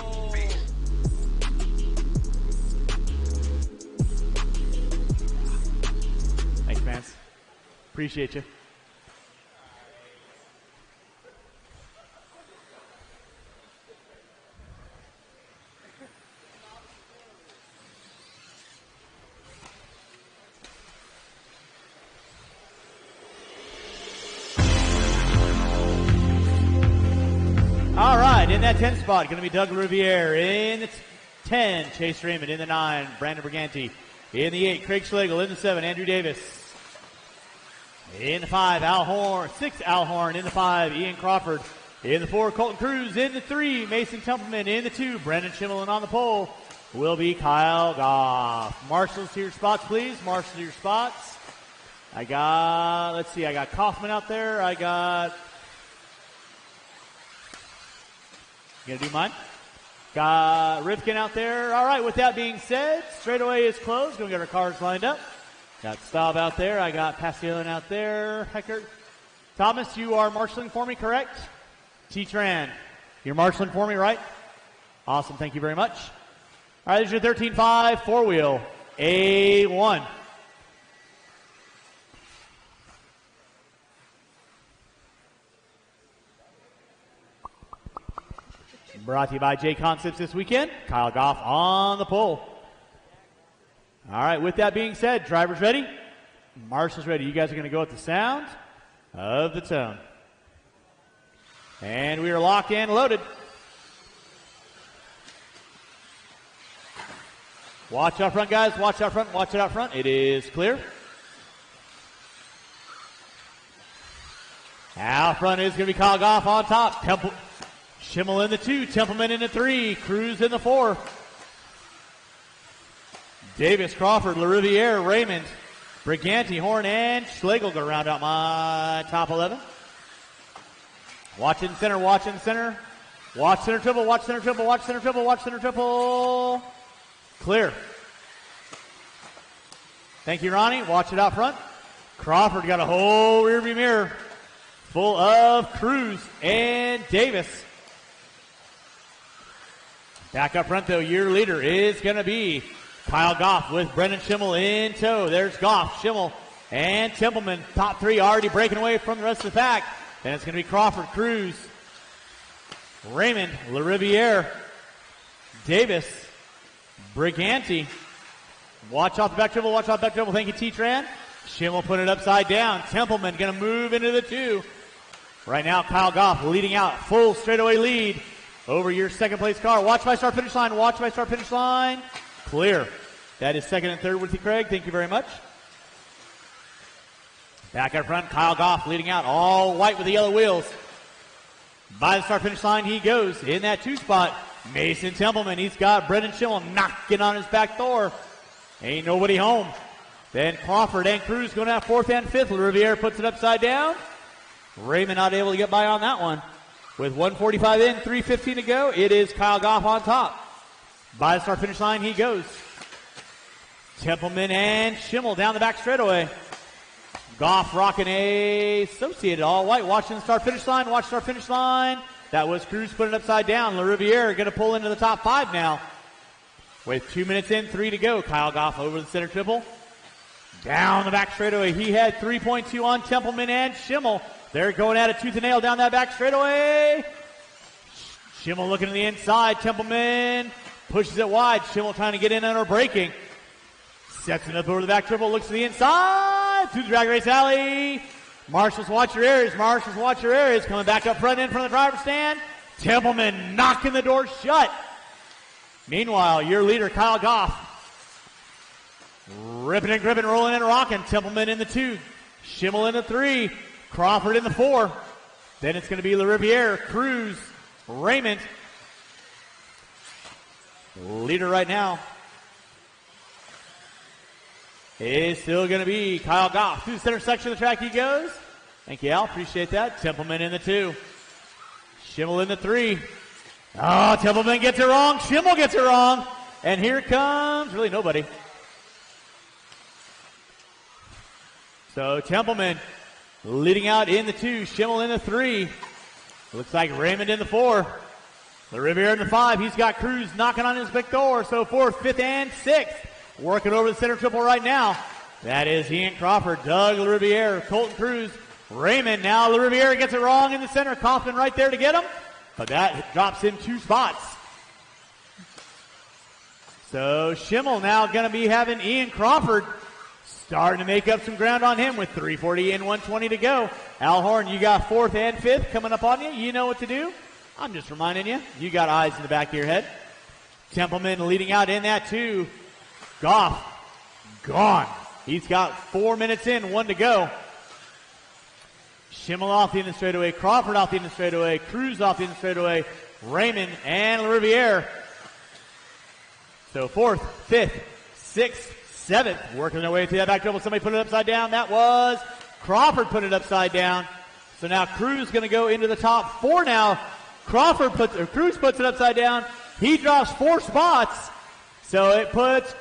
Thanks, Vance. Appreciate you. All right, in that 10 spot, going to be Doug Riviere. In the 10, Chase Raymond. In the 9, Brandon Briganti. In the 8, Craig Schlegel. In the 7, Andrew Davis. In the 5, Al Horn. 6, Al Horn. In the 5, Ian Crawford. In the 4, Colton Cruz. In the 3, Mason Templeman. In the 2, Brendan Schimmel. And on the pole will be Kyle Goff. Marshals to your spots, please. Marshals to your spots. I got Kaufman out there. You gonna do mine? Got Rivkin out there. All right, with that being said, straightaway is closed. Gonna get our cars lined up. Got Staub out there. I got Pascalin out there. Heckert. Thomas, you are marshaling for me, correct? T-Tran, you're marshaling for me, right? Awesome, thank you very much. All right, there's your 13.5 four-wheel, A1. Brought to you by J Concepts this weekend. Kyle Goff on the pole. All right, with that being said, drivers ready? Marshall's ready. You guys are going to go at the sound of the tone. And we are locked and loaded. Watch out front, guys. Watch out front. Watch it out front. It is clear. Out front is going to be Kyle Goff on top. Schimmel in the 2, Templeman in the 3, Cruz in the 4. Davis, Crawford, LaRiviere, Raymond, Briganti, Horn, and Schlegel go round out my top 11. Watch in center, watch in center. Watch center triple, watch center triple, watch center triple, watch center triple. Clear. Thank you, Ronnie. Watch it out front. Crawford got a whole rearview mirror full of Cruz and Davis. Back up front, though, your leader is going to be Kyle Goff with Brendan Schimmel in tow. There's Goff, Schimmel, and Templeman. Top 3 already breaking away from the rest of the pack. Then it's going to be Crawford, Cruz, Raymond, LaRiviere, Davis, Briganti. Watch off the back dribble, watch off the back dribble. Thank you, T-Tran. Schimmel put it upside down. Templeman going to move into the 2. Right now, Kyle Goff leading out. Full straightaway lead over your second place car. Watch my start finish line. Watch my start finish line. Clear. That is second and third with you, Craig. Thank you very much. Back up front, Kyle Goff leading out. All white with the yellow wheels. By the start finish line, he goes in that 2 spot. Mason Templeman. He's got Brendan Schimmel knocking on his back door. Ain't nobody home. Then Crawford and Cruz going out 4th and 5th. Riviere puts it upside down. Raymond not able to get by on that one. With 1:45 in, 3:15 to go, it is Kyle Goff on top. By the start finish line, he goes. Templeman and Schimmel down the back straightaway. Goff rocking a associated all white. Watching the start finish line. Watch start finish line. That was Cruz putting it upside down. LaRiviere going to pull into the top 5 now. With 2 minutes in, 3 to go. Kyle Goff over the center triple. Down the back straightaway. He had 3.2 on Templeman and Schimmel. They're going at it tooth and nail down that back straightaway. Schimmel looking to the inside. Templeman pushes it wide. Schimmel trying to get in under braking. Sets it up over the back triple. Looks to the inside. Through the drag race alley. Marshals, watch your areas. Marshals, watch your areas. Coming back up front in front of the driver's stand. Templeman knocking the door shut. Meanwhile, your leader, Kyle Goff, ripping and gripping, rolling and rocking. Templeman in the 2. Schimmel in the 3. Crawford in the 4. Then it's going to be LaRiviere, Cruz, Raymond. Leader right now. is still going to be Kyle Goff. Through the center section of the track he goes. Thank you, Al. Appreciate that. Templeman in the 2. Schimmel in the 3. Oh, Templeman gets it wrong. Schimmel gets it wrong. And here comes really nobody. So Templeman leading out in the 2. Schimmel in the 3. Looks like Raymond in the 4. LaRiviere in the 5. He's got Cruz knocking on his big door. So 4th, 5th, and 6th. Working over the center triple right now. That is Ian Crawford, Doug LaRiviere, Colton Cruz, Raymond. Now LaRiviere gets it wrong in the center. Kaufman right there to get him. But that drops him 2 spots. So Schimmel now going to be having Ian Crawford starting to make up some ground on him with 3:40 and 1:20 to go. Al Horn, you got 4th and 5th coming up on you. You know what to do. I'm just reminding you. You got eyes in the back of your head. Templeman leading out in that 2. Goff, gone. He's got 4 minutes in, 1 to go. Schimmel off the end of the straightaway. Crawford off the end of the straightaway. Cruz off the end of the straightaway. Raymond and LaRiviere. So 4th, 5th, 6th, 7th. Working their way through that back double. Somebody put it upside down. That was Crawford put it upside down. So now Cruz going to go into the top 4 now. Cruz puts it upside down. He drops 4 spots. So it puts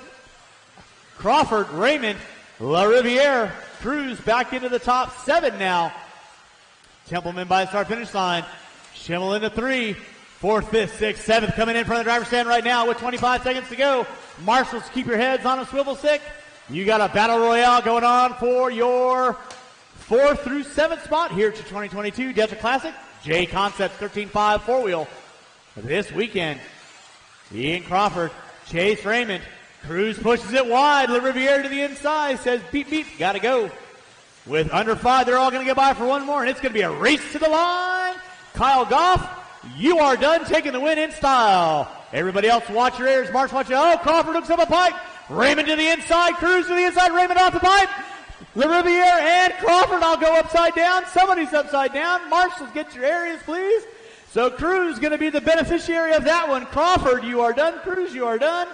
Crawford, Raymond, LaRiviere, Cruz back into the top 7 now. Templeman by the start finish line. Schimmel into 3. 4th, 5th, 6th, 7th coming in front of the driver's stand right now with 25 seconds to go. Marshals, keep your heads on a swivel stick. You got a battle royale going on for your 4th through 7th spot here to 2022 Desert Classic. J Concepts 13.5 4-wheel. This weekend, Ian Crawford, Chase Raymond. Cruz pushes it wide. LaRiviere to the inside. Says, beep, beep, gotta go. With under 5, they're all going to get by for 1 more, and it's going to be a race to the line. Kyle Goff, you are done taking the win in style. Everybody else, watch your ears. Marsh, watch it. Oh, Crawford hooks up a pipe. Raymond to the inside. Cruz to the inside. Raymond off the pipe. LaRiviere and Crawford all go upside down. Somebody's upside down. Marshals, get your areas, please. So Cruz going to be the beneficiary of that one. Crawford, you are done. Cruz, you are done.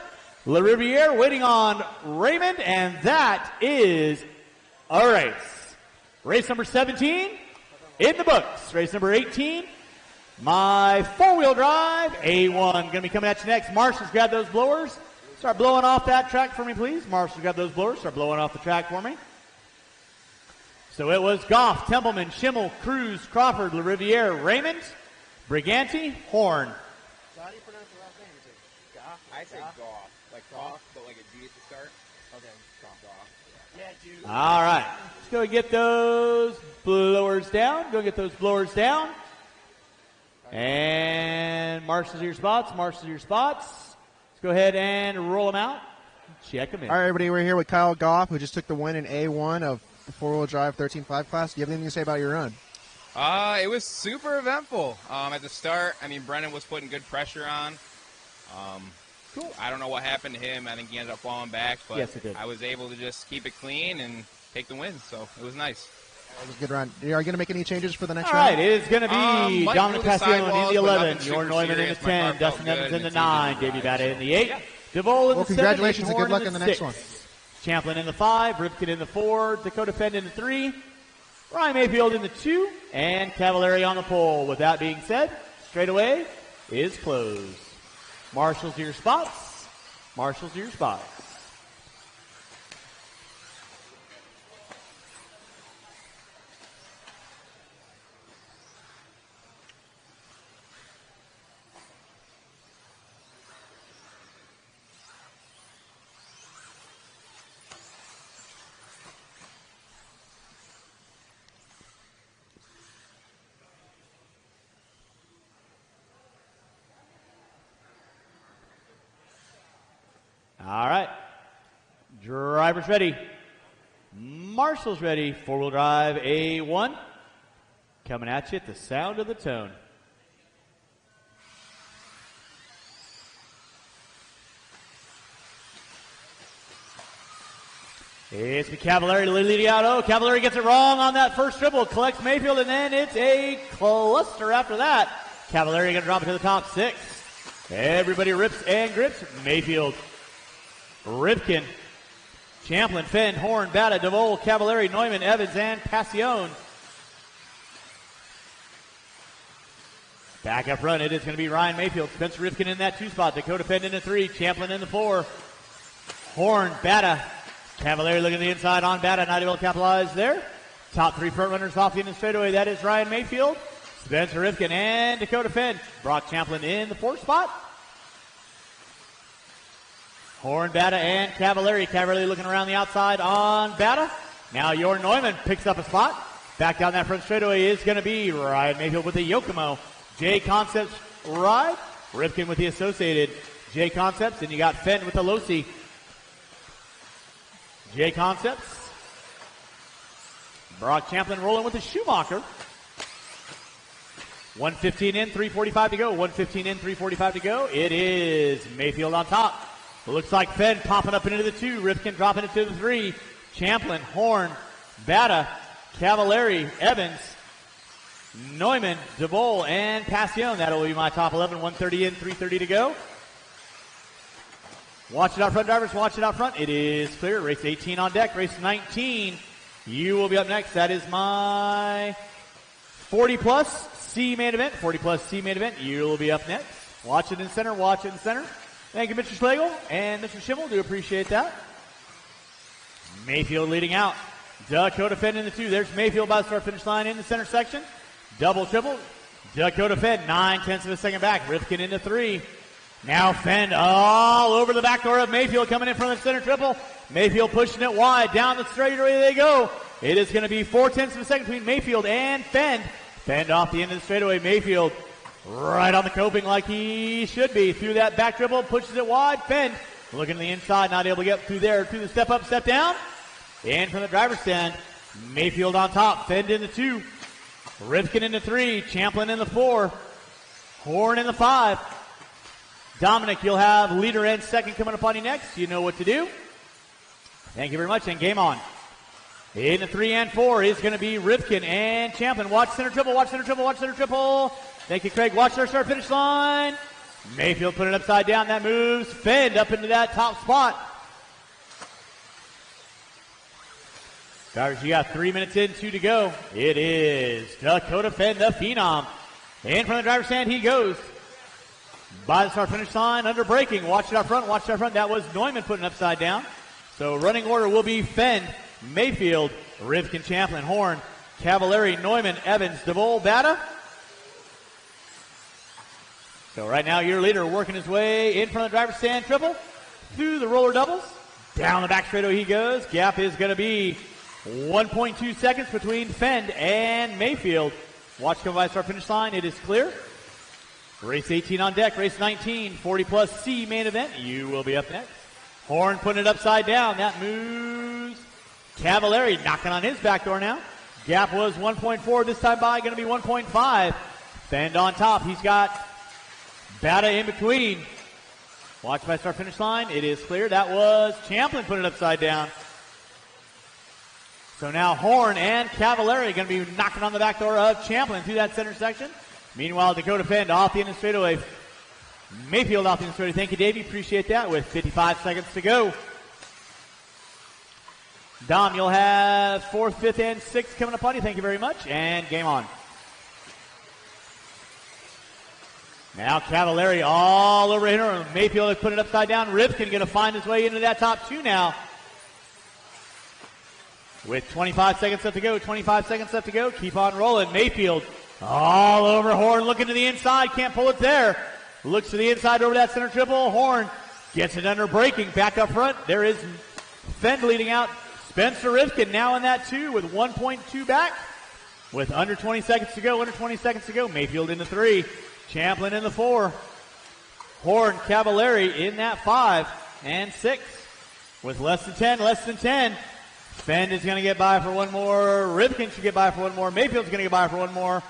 LaRiviere waiting on Raymond, and that is a race. Race number 17 in the books. Race number 18, my 4-wheel drive A1. Going to be coming at you next. Marshals, grab those blowers. Start blowing off that track for me, please. Marshals, grab those blowers. Start blowing off the track for me. So it was Goff, Templeman, Schimmel, Cruz, Crawford, LaRiviere, Raymond, Briganti, Horn. How do you pronounce the last name? Is it Goff? I say Goff. Like Goff, but like a G at the start. Okay, Goff. Yeah, dude. All right. Let's go get those blowers down. Go get those blowers down. And marshals your spots. Marshals your spots. Let's go ahead and roll them out. Check them in. All right, everybody. We're here with Kyle Goff, who just took the win in A1 of the 4-wheel drive 13.5 class. Do you have anything to say about your run? It was super eventful. At the start, I mean, Brennan was putting good pressure on. Cool. I don't know what happened to him. I think he ended up falling back, but yes, it did. I was able to just keep it clean and take the win, so it was nice. That was a good run. Are you going to make any changes for the next round? All right, it is going to be Mike Dominic Passion in the 11, Jordan Jordan Neumann in the 10, Dustin Evans in the 9, Davey Batta in the 8, Yeah. DeVol in the 7, congratulations and good luck in in the next one. Champlin in the 5, Ripken in the 4, Dakota Fend in the 3, Ryan Mayfield in the 2, and Cavallari on the pole. With that being said, straightaway is closed. Marshals to your spots. Marshals to your spots. All right. Drivers ready. Marshals ready. 4-wheel drive A1. Coming at you at the sound of the tone. It's the Cavallari leading out. Oh, Cavallari gets it wrong on that first triple. Collects Mayfield, and then it's a cluster after that. Cavallari going to drop it to the top 6. Everybody rips and grips. Mayfield, Ripken, Champlin, Fenn, Horn, Bata, DeVol, Cavallari, Neumann, Evans, and Passion. Back up front, it is going to be Ryan Mayfield. Spencer Rifkin in that 2 spot. Dakota Fenn in the 3. Champlin in the 4. Horn, Bata. Cavallari looking at the inside on Bata. Not able to capitalize there. Top 3 front runners off the end of the straightaway. That is Ryan Mayfield, Spencer Rifkin, and Dakota Fenn. Brock Champlin in the 4th spot. Horn, Bata, and Cavallari. Cavallari looking around the outside on Bata. Now Jorn Neumann picks up a spot. Back down that front straightaway is going to be Ryan Mayfield with the Yokomo. J Concepts ride. Rifkin with the Associated. J Concepts, and you got Fenn with the Losi. J Concepts. Brock Champlin rolling with the Schumacher. 1:15 in, 3:45 to go. 1:15 in, 3:45 to go. It is Mayfield on top. It looks like Fenn popping up into the 2. Rifkin dropping into the 3. Champlin, Horn, Bata, Cavallari, Evans, Neumann, DeVol, and Passion. That'll be my top 11. 1:30 in, 3:30 to go. Watch it out front, drivers. Watch it out front. It is clear. Race 18 on deck. Race 19. You will be up next. That is my 40-plus C main event. 40-plus C main event. You will be up next. Watch it in center. Watch it in center. Thank you, Mr. Schlegel and Mr. Schimmel. Do appreciate that. Mayfield leading out. Dakota Fenn in the 2. There's Mayfield by the start-finish line in the center section. Double, triple. Dakota Fenn, 9/10 of a second back. Rifkin into 3. Now Fenn all over the back door of Mayfield coming in from the center triple. Mayfield pushing it wide. Down the straightaway they go. It is going to be 4/10 of a second between Mayfield and Fenn. Fenn off the end of the straightaway. Mayfield right on the coping like he should be. Through that back dribble, pushes it wide. Fenn looking to the inside, not able to get through there. Through the step up, step down. And from the driver's stand, Mayfield on top. Fenn in the 2. Rifkin in the 3. Champlin in the 4. Horn in the 5. Dominic, you'll have leader and second coming up on you next. You know what to do. Thank you very much, and game on. In the 3 and 4 is going to be Rifkin and Champlin. Watch center triple, watch center triple, watch center triple. Thank you, Craig. Watch their start finish line. Mayfield put it upside down. That moves Fenn up into that top spot. Drivers, you got 3 minutes in, 2 to go. It is Dakota Fenn, the Phenom. In from the driver's stand, he goes. By the start finish line, under braking. Watch it out front, watch it out front. That was Neumann putting upside down. So running order will be Fenn, Mayfield, Rifkin, Champlin, Horn, Cavallari, Neumann, Evans, DeVol, Bata. So right now your leader working his way in front of the driver's stand triple. Through the roller doubles. Down the back straightaway he goes. Gap is going to be 1.2 seconds between Fenn and Mayfield. Watch come by the start finish line. It is clear. Race 18 on deck. Race 19, 40-plus C main event. You will be up next. Horn putting it upside down. That moves Cavallari knocking on his back door now. Gap was 1.4. This time by going to be 1.5. Fenn on top. He's got Bata in between. Watch by start finish line. It is clear. That was Champlin putting it upside down. So now Horn and Cavallari going to be knocking on the back door of Champlin through that center section. Meanwhile, Dakota Fenn off the end of the straightaway. Mayfield off the end of the straightaway. Thank you, Davey. Appreciate that with 55 seconds to go. Dom, you'll have 4th, 5th, and 6th coming up on you. Thank you very much. And game on. Now Cavallari all over here. Mayfield has put it upside down. Rifkin going to find his way into that top 2 now. With 25 seconds left to go. 25 seconds left to go. Keep on rolling. Mayfield all over Horn. Looking to the inside. Can't pull it there. Looks to the inside over that center triple. Horn gets it under braking. Back up front. There is Fenn leading out. Spencer Rifkin now in that 2 with 1.2 back. With under 20 seconds to go. Under 20 seconds to go. Mayfield in the 3. Champlin in the 4. Horn, Cavallari in that 5 and 6. With less than 10, less than 10. Fenn is going to get by for one more. Rifkin should get by for one more. Mayfield's going to get by for one more.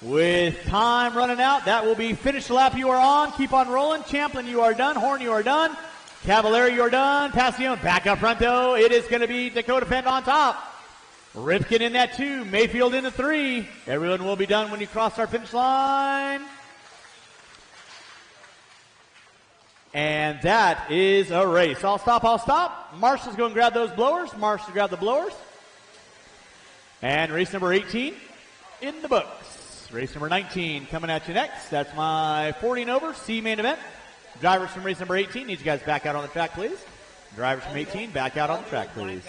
With time running out, that will be finish the lap you are on. Keep on rolling. Champlin, you are done. Horn, you are done. Cavallari, you are done. Passion, back up front though. It is going to be Dakota Fenn on top. Rifkin in that 2. Mayfield in the 3. Everyone will be done when you cross our finish line. And that is a race. I'll stop. Marshall's going to grab those blowers. Marshall grab the blowers. And race number 18 in the books. Race number 19 coming at you next. That's my 40 and over C main event. Drivers from race number 18, need you guys back out on the track, please. Drivers from 18, back out on the track, please.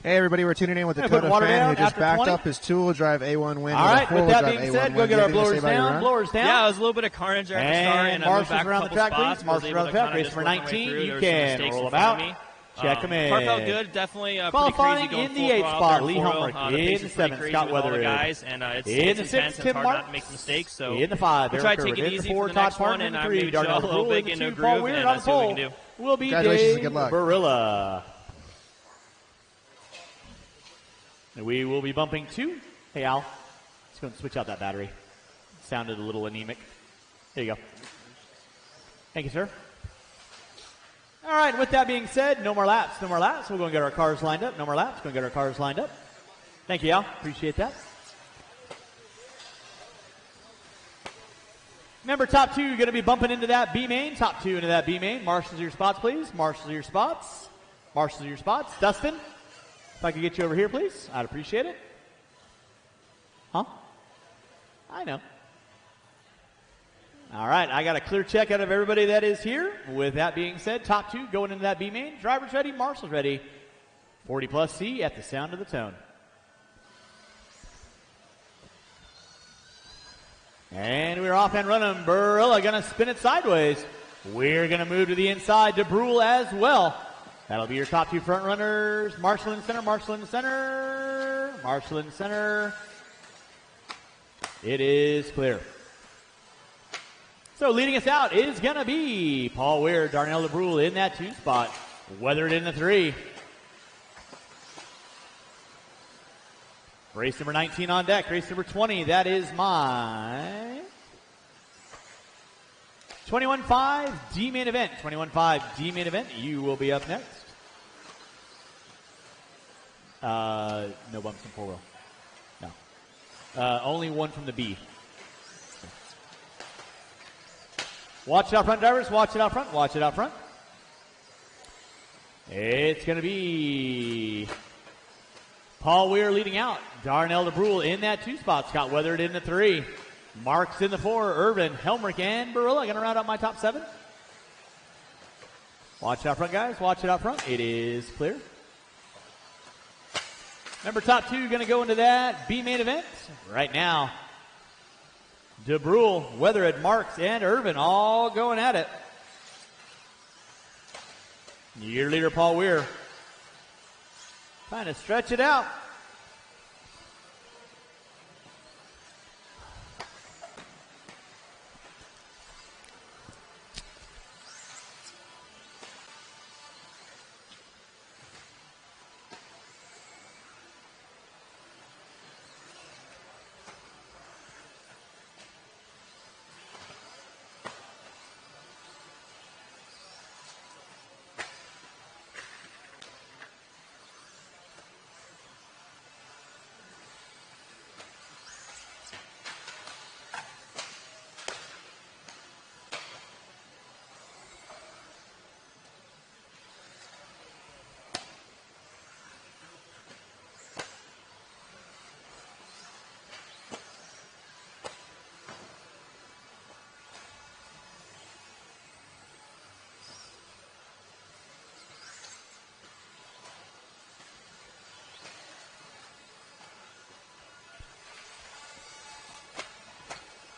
Hey, everybody, we're tuning in with Dakota fan who just backed up his two-wheel drive A1 win. All right, with that being said, go get our blowers down. Blowers down. Yeah, it was a little bit of carnage there at the start. And Marshall's around the track, please. Marshall's around the track. Race number 19, you can roll them out. Check them in. Car felt good, definitely qualifying pretty crazy in the 8th spot. Lee Helmrich in the 7th. Scott Weather Weatherill. And it's in the 6th, Tim hard Marks. not to make mistakes. So in the 5, we'll try to take it easy for the next one, and maybe chill a little bit, get into a groove, and see what we can do. Will be Dave Barilla. And we will be bumping 2. Hey, Al. Let's go and switch out that battery. Sounded a little anemic. There you go. Thank you, sir. All right, with that being said, no more laps. We'll go and get our cars lined up. No more laps. Go and get our cars lined up. Thank you, Al. Appreciate that. Remember, top 2, you're going to be bumping into that B main. Top 2 into that B main. Marshals your spots, please. Marshals your spots. Dustin, if I could get you over here, please. I'd appreciate it. Huh? I know. All right, I got a clear check out of everybody that is here. With that being said, top 2 going into that B main. Drivers ready, Marshall's ready. 40 plus C at the sound of the tone. And we're off and running. Barilla going to spin it sideways. We're going to move to the inside to Brule as well. That'll be your top 2 front runners. Marshall in center, Marshall in center. Marshall in center. It is clear. So leading us out is going to be Paul Weir, Darnell DeBrule in that 2 spot. Weathered in the 3. Race number 19 on deck. Race number 20. That is my 21.5 D main event. 21.5 D main event. You will be up next. No bumps in 4-wheel. No. Only one from the B. Watch it out front, drivers. Watch it out front. Watch it out front. It's going to be Paul Weir leading out. Darnell DeBrule in that 2 spot. Scott Weathered in the 3. Marks in the 4. Irvin, Helmrich, and Barilla going to round out my top 7. Watch it out front, guys. Watch it out front. It is clear. Remember, top 2 going to go into that B main event right now. DeBrule, Weathered, Marks, and Irvin all going at it. Your leader, Paul Weir, trying to stretch it out.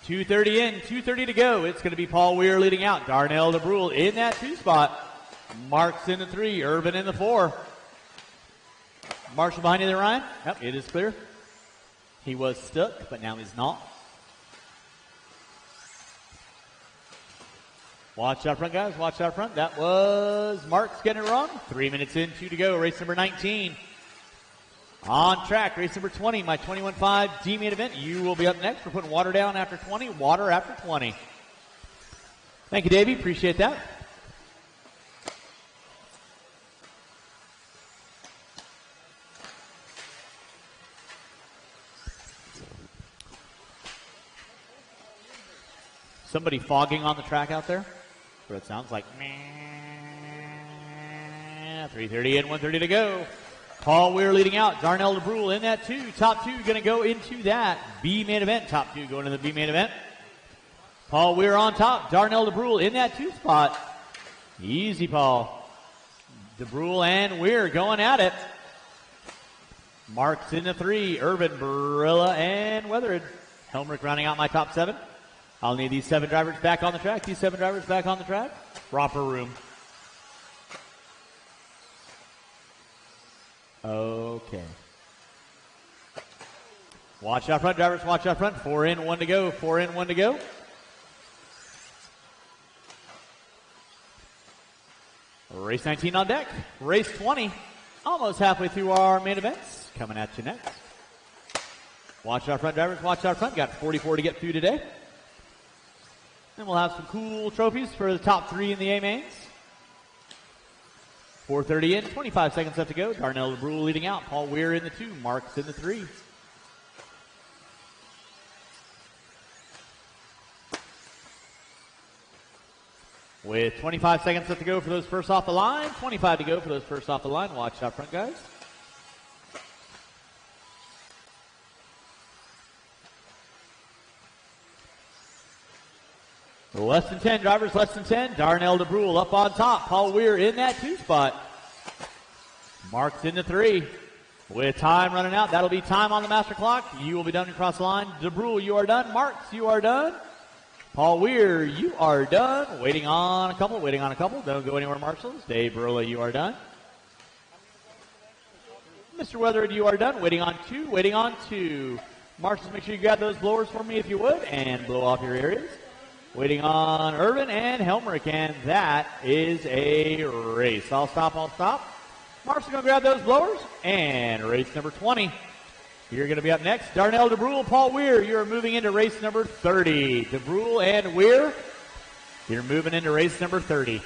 .230 in, .230 to go. It's going to be Paul Weir leading out. Darnell DeBrule in that 2 spot. Marks in the 3. Irvin in the 4. Marshall behind you there, Ryan. Yep, it is clear. He was stuck, but now he's not. Watch out front, guys. Watch out front. That was Marks getting it wrong. 3 minutes in, 2 to go. Race number 19. On track, race number 20, my 21.5 D main event. You will be up next. We're putting water down after 20, water after 20. Thank you, Davey. Appreciate that. Somebody fogging on the track out there? But it sounds like 3:30 in, 1:30 to go. Paul Weir leading out. Darnell DeBrule in that 2. Top 2 going to go into that B main event. Top 2 going to the B main event. Paul Weir on top. Darnell DeBrule in that 2 spot. Easy, Paul. DeBrule and Weir going at it. Marks in the 3. Irvin, Barilla, and Weathered. Helmrich rounding out my top 7. I'll need these 7 drivers back on the track. These 7 drivers back on the track. Proper room. Okay. Watch out front, drivers. Watch out front. 4 in, 1 to go. 4 in, 1 to go. Race 19 on deck. Race 20. Almost halfway through our main events. Coming at you next. Watch out front, drivers. Watch out front. Got 44 to get through today. And we'll have some cool trophies for the top 3 in the A mains. 4:30 in, 25 seconds left to go. Darnell DeBrule leading out. Paul Weir in the 2. Marks in the 3. With 25 seconds left to go for those first off the line. 25 to go for those first off the line. Watch out front, guys. Less than 10, drivers, less than 10. Darnell DeBrule up on top. Paul Weir in that 2 spot. Marks in the 3. With time running out, that'll be time on the master clock. You will be done across the line. DeBrule, you are done. Marks, you are done. Paul Weir, you are done. Waiting on a couple, waiting on a couple. Don't go anywhere, marshals. Dave Barilla, you are done. Mr. Weathered, you are done. Waiting on 2, waiting on 2. Marshals, make sure you grab those blowers for me if you would, and blow off your areas. Waiting on Irvin and Helmrich, and that is a race. I'll stop. Mark's going to grab those blowers, and race number 20. You're going to be up next. Darnell DeBrule, Paul Weir, you're moving into race number 30. DeBrule and Weir, you're moving into race number 30.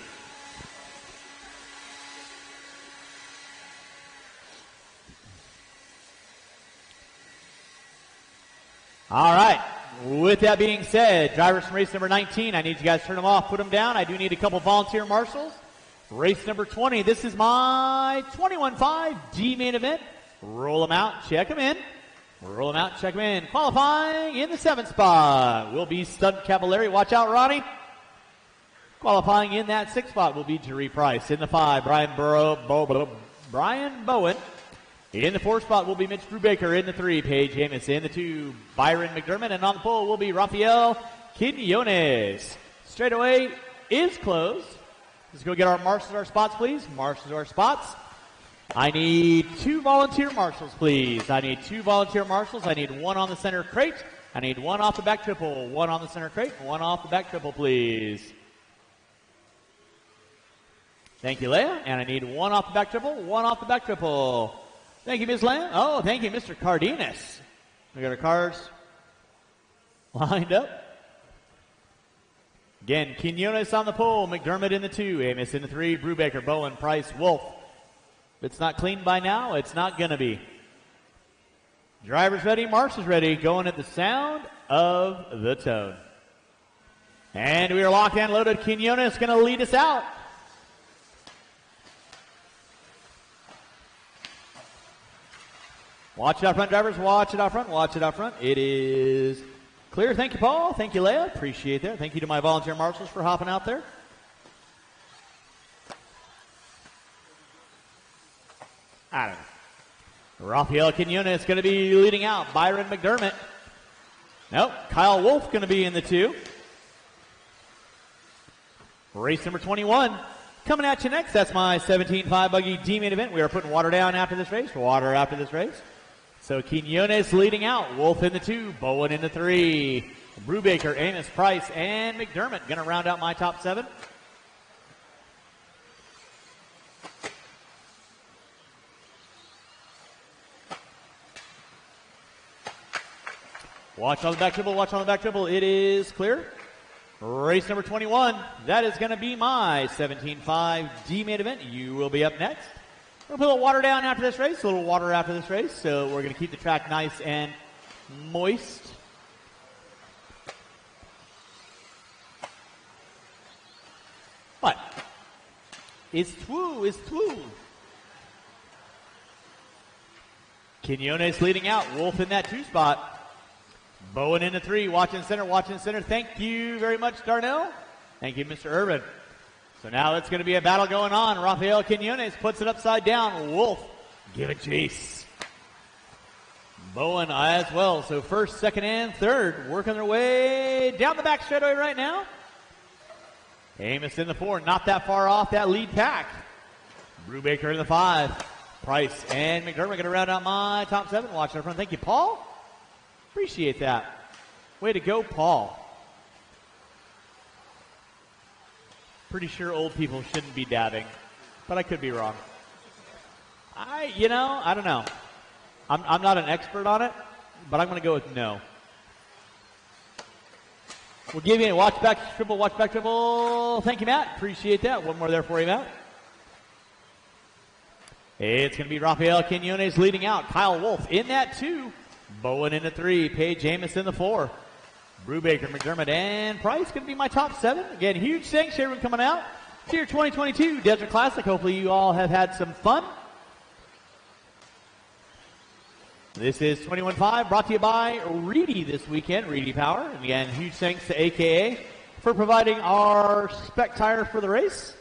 All right. With that being said, drivers from race number 19, I need you guys to turn them off, put them down. I do need a couple volunteer marshals. Race number 20, this is my 21.5 D main event. Roll them out, check them in. Roll them out, check them in. Qualifying in the 7th spot will be Stunt Cavallari. Watch out, Ronnie. Qualifying in that 6th spot will be Jerry Price. In the 5, Brian Bowen. In the 4th spot will be Mitch Brubaker. In the 3, Paige Amos. In the 2, Byron McDermott. And on the pole will be Rafael Quinones. Straightaway is closed. Let's go get our marshals our spots, please. Marshals our spots. I need 2 volunteer marshals, please. I need 2 volunteer marshals. I need 1 on the center crate. I need 1 off the back triple. 1 on the center crate. 1 off the back triple, please. Thank you, Leah. And I need 1 off the back triple. 1 off the back triple. Thank you, Ms. Lamb. Oh, thank you, Mr. Cardenas. We got our cars lined up. Again, Quinones on the pole, McDermott in the 2, Amos in the 3, Brubaker, Bowen, Price, Wolf. If it's not clean by now, it's not going to be. Drivers ready, marshals ready, going at the sound of the tone. And we are locked and loaded. Quinones going to lead us out. Watch it out front, drivers. Watch it out front. Watch it out front. It is clear. Thank you, Paul. Thank you, Leah. Appreciate that. Thank you to my volunteer marshals for hopping out there. I don't know. Rafael Quinones is going to be leading out. Byron McDermott. Nope. Kyle Wolf going to be in the 2. Race number 21. Coming at you next. That's my 17.5 buggy D main event. We are putting water down after this race. Water after this race. So Quinones leading out. Wolf in the 2. Bowen in the 3. Brubaker, Amos, Price, and McDermott going to round out my top 7. Watch on the back triple. Watch on the back triple. It is clear. Race number 21. That is going to be my 17.5 D main event. You will be up next. We'll put a little water down after this race. A little water after this race. So we're going to keep the track nice and moist. Is Twoo. Quinones leading out. Wolf in that 2 spot. Bowen into 3. Watching center. Thank you very much, Darnell. Thank you, Mr. Urban. So now it's going to be a battle going on. Rafael Quinones puts it upside down. Wolf, give it chase. Bowen as well. So first, second, and third working their way down the back straightaway right now. Amos in the 4, not that far off that lead pack. Brubaker in the 5. Price and McDermott going to round out my top 7. Watching up front. Thank you, Paul. Appreciate that. Way to go, Paul. Pretty sure old people shouldn't be dabbing, but I could be wrong. I don't know. I'm not an expert on it, but I'm going to go with no. We'll give you a watch back triple. Thank you, Matt. Appreciate that. One more there for you, Matt. It's going to be Rafael Quinones leading out. Kyle Wolf in that 2. Bowen in the 3. Paige Amos in the 4. Brubaker, McDermott, and Price going to be my top 7. Again, huge thanks to everyone coming out to your 2022 Desert Classic. Hopefully you all have had some fun. This is 21.5 brought to you by Reedy this weekend, Reedy Power. And again, huge thanks to AKA for providing our spec tire for the race.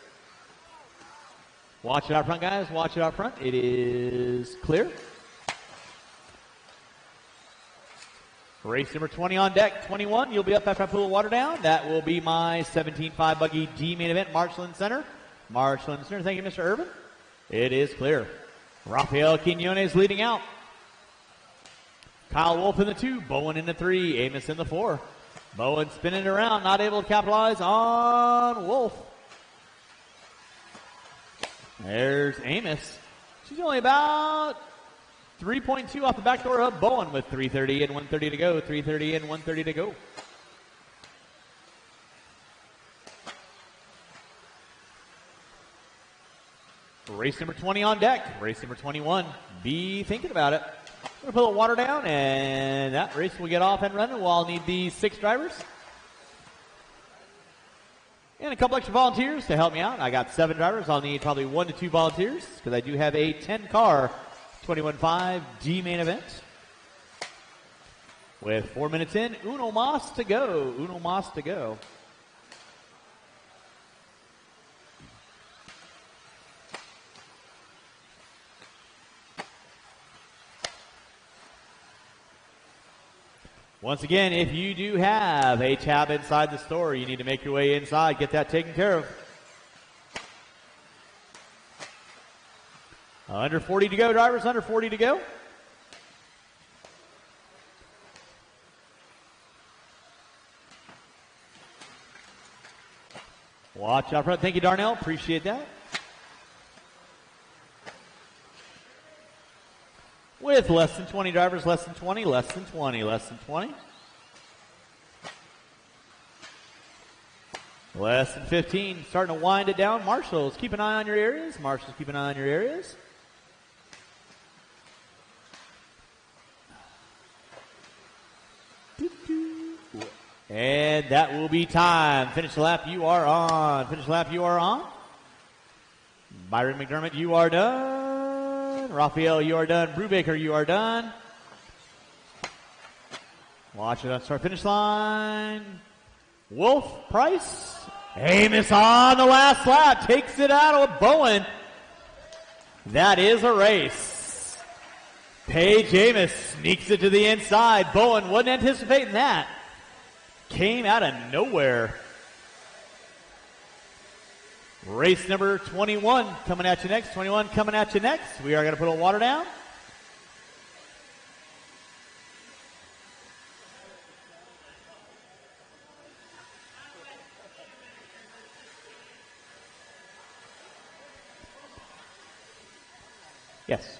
Watch it out front, guys. Watch it out front. It is clear. Race number 20 on deck. 21, you'll be up after I pull the water down. That will be my 17.5 buggy D main event, Marshland Center. Thank you, Mr. Urban. It is clear. Rafael Quinones leading out. Kyle Wolf in the 2. Bowen in the 3. Amos in the 4. Bowen spinning around, not able to capitalize on Wolf. There's Amos. She's only about 3.2 off the back door of Bowen with 3:30 and 1:30 to go. 3:30 and 1:30 to go. Race number 20 on deck. Race number 21. Be thinking about it. We're going to put the water down, and that race will get off and running. We'll all need these 6 drivers. And a couple extra volunteers to help me out. I got 7 drivers. I'll need probably 1 to 2 volunteers because I do have a 10-car 21.5 D main event. With 4 minutes in, Uno Mas to go. Once again, if you do have a tab inside the store, you need to make your way inside, get that taken care of. Under 40 to go, drivers, under 40 to go. Watch out front. Thank you, Darnell. Appreciate that. With less than 20 drivers, less than 20. Less than 15. Starting to wind it down. Marshals, keep an eye on your areas. And that will be time. Finish the lap, you are on. Byron McDermott, you are done. Raphael, you are done. Brubaker, you are done. Watch it on start finish line. Wolf, Price. Amos on the last lap. Takes it out of Bowen. That is a race. Paige Amos sneaks it to the inside. Bowen wasn't anticipating that. Came out of nowhere. Race number 21 coming at you next. We are going to put a water down. Yes.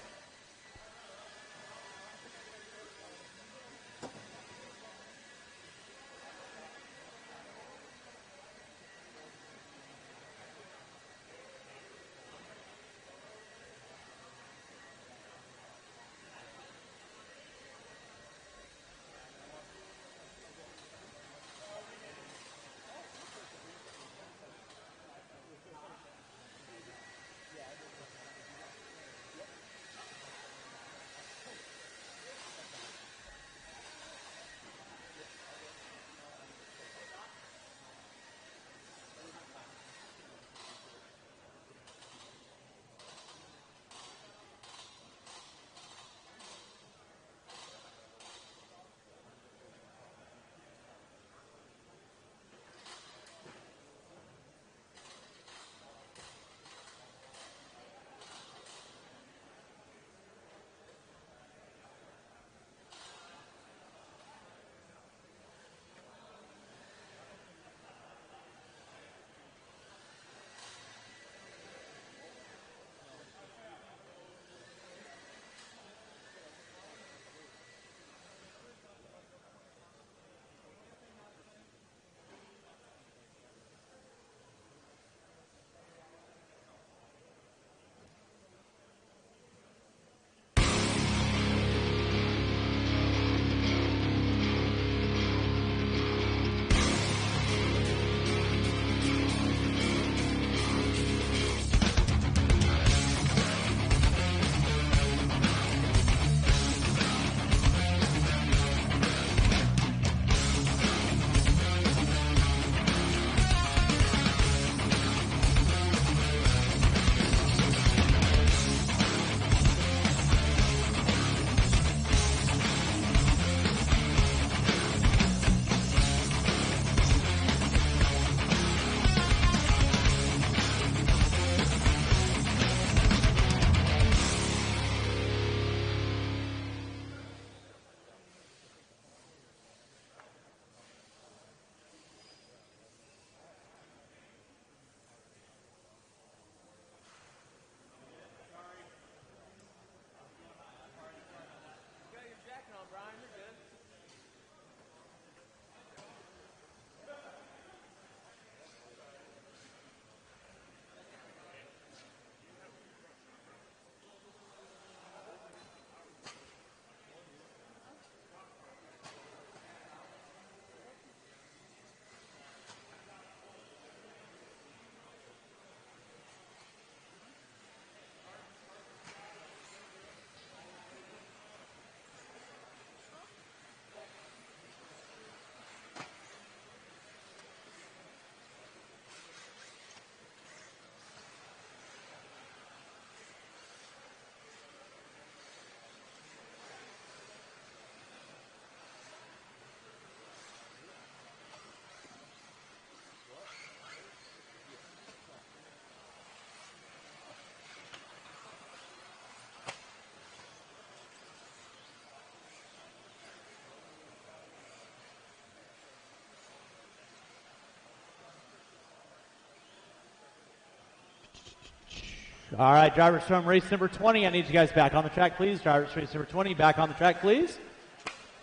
All right, drivers from race number 20, I need you guys back on the track, please. Drivers from race number 20, back on the track, please.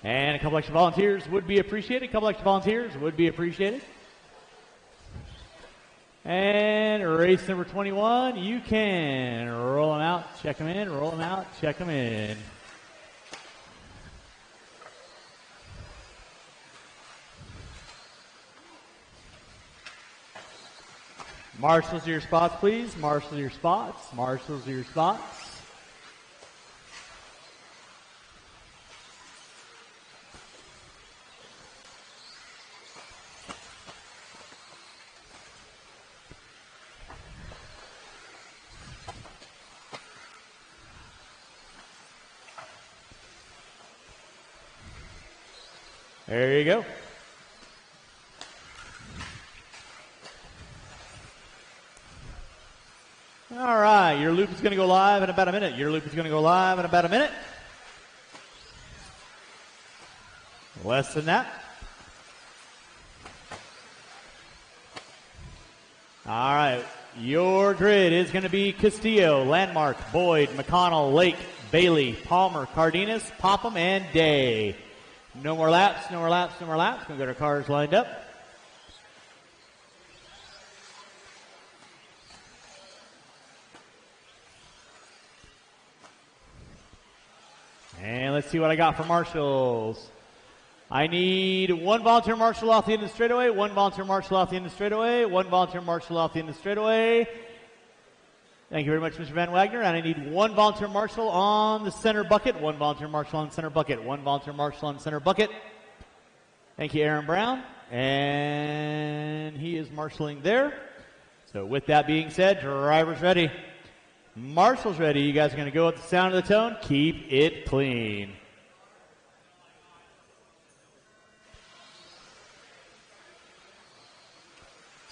And a couple extra volunteers would be appreciated. A couple extra volunteers would be appreciated. And race number 21, you can roll them out, check them in, roll them out, check them in. Marshals to your spots, please. Marshals to your spots. Marshals to your spots. There you go. All right, your loop is going to go live in about a minute. Your loop is going to go live in about a minute. Less than that. All right, your grid is going to be Castillo, Landmark, Boyd, McConnell, Lake, Bailey, Palmer, Cardenas, Popham, and Day. No more laps, no more laps, no more laps. We've got our cars lined up. And let's see what I got for marshals. I need one volunteer marshal off the end of the straightaway, one volunteer marshal off the end of the straightaway, one volunteer marshal off the end of the straightaway. Thank you very much, Mr. Van Wagner. And I need one volunteer marshal on the center bucket, one volunteer marshal on the center bucket, one volunteer marshal on the center bucket. Thank you, Aaron Brown. And he is marshaling there. So with that being said, drivers ready. Marshals ready. You guys are going to go at the sound of the tone. Keep it clean.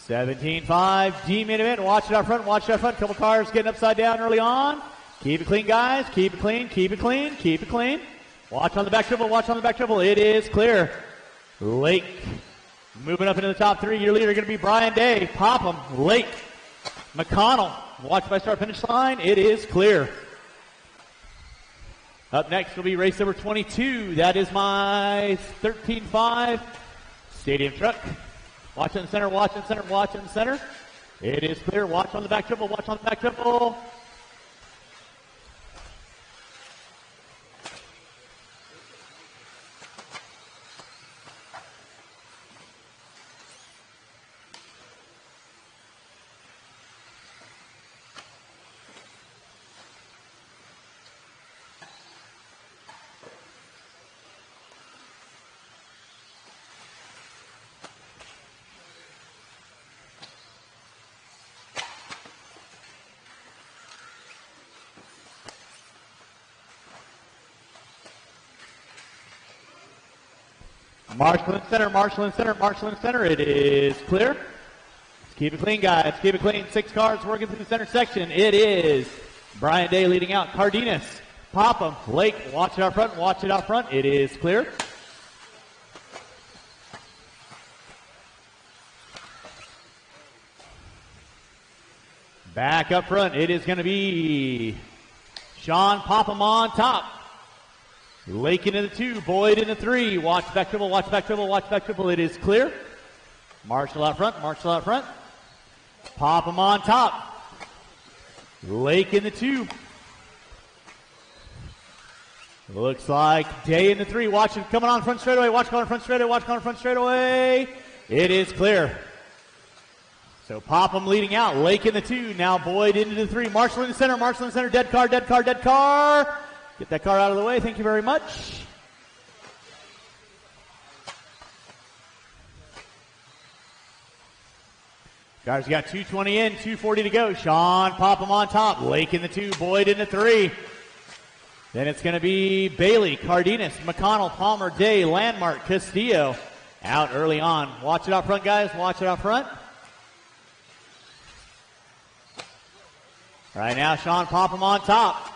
$17.5 D main event. Watch it out front. Watch it out front. Couple cars getting upside down early on. Keep it clean, guys. Keep it clean. Keep it clean. Keep it clean. Watch on the back triple. Watch on the back triple. It is clear. Lake moving up into the top three. Your leader going to be Brian Day. Popham, Lake, McConnell. Watch by start finish line. It is clear. Up next will be race number 22. That is my 13.5 stadium truck. Watch in the center, watch in the center, watch in the center. It is clear. Watch on the back triple, watch on the back triple. Marshall in center, Marshall in center, Marshall in center. It is clear. Let's keep it clean, guys. Keep it clean. 6 cars working through the center section. It is Brian Day leading out. Cardenas, Popham, Lake. Watch it out front. Watch it out front. It is clear. Back up front. It is going to be Sean Popham on top. Lake into the 2, Boyd into 3. Watch back triple, watch back triple, watch back triple. It is clear. Marshall out front, Marshall out front. Popham on top. Lake in the 2. Looks like Day in the 3. Watch it coming on front straightaway. Watch going on front straightaway. Watch going on front straightaway. It is clear. So Popham leading out. Lake in the 2. Now Boyd into the 3. Marshall in the center. Marshall in the center. Dead car, dead car, dead car. Get that car out of the way. Thank you very much. Guys, we got 220 in, 240 to go. Sean Popham on top. Lake in the 2. Boyd in the 3. Then it's going to be Bailey, Cardenas, McConnell, Palmer, Day, Landmark, Castillo out early on. Watch it out front, guys. Watch it out front. Right now, Sean Popham on top.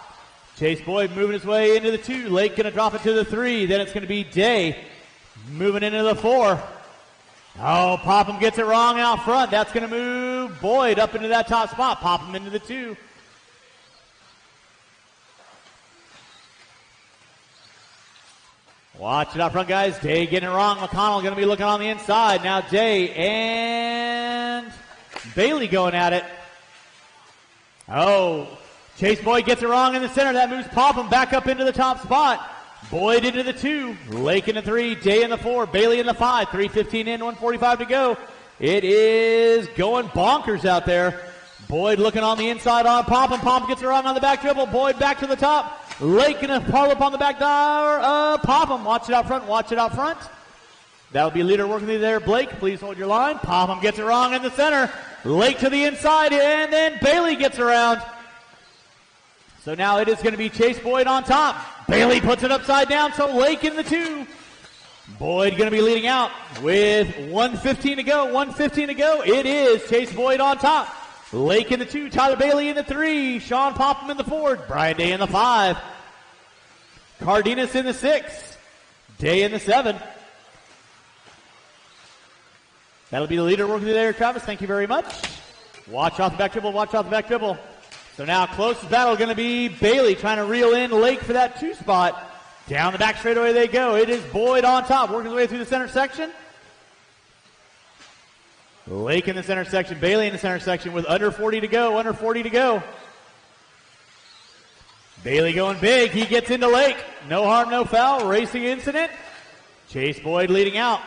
Chase Boyd moving his way into the 2. Lake going to drop it to the 3. Then it's going to be Day moving into the 4. Oh, Popham gets it wrong out front. That's going to move Boyd up into that top spot. Popham into the 2. Watch it out front, guys. Day getting it wrong. McConnell going to be looking on the inside. Now Day and Bailey going at it. Oh, Chase Boyd gets it wrong in the center. That moves Popham back up into the top spot. Boyd into the 2. Lake in the 3. Day in the 4. Bailey in the 5. 3:15 in, 1:45 to go. It is going bonkers out there. Boyd looking on the inside on Popham. Popham gets it wrong on the back dribble. Boyd back to the top. Lake gonna pull up on the back door. Popham, watch it out front. Watch it out front. That'll be leader working with you there, Blake. Please hold your line. Popham gets it wrong in the center. Lake to the inside, and then Bailey gets around. So now it is going to be Chase Boyd on top. Bailey puts it upside down, so Lake in the 2. Boyd going to be leading out with 1:15 to go. 1:15 to go. It is Chase Boyd on top. Lake in the 2. Tyler Bailey in the 3. Sean Popham in the 4. Brian Day in the 5. Cardenas in the 6. Day in the 7. That'll be the leader working there, Travis. Thank you very much. Watch off the back dribble. Watch off the back dribble. So now closest battle going to be Bailey trying to reel in Lake for that 2 spot. Down the back straightaway they go. It is Boyd on top, working his way through the center section. Lake in the center section. Bailey in the center section with under 40 to go. Under 40 to go. Bailey going big. He gets into Lake. No harm, no foul. Racing incident. Chase Boyd leading out.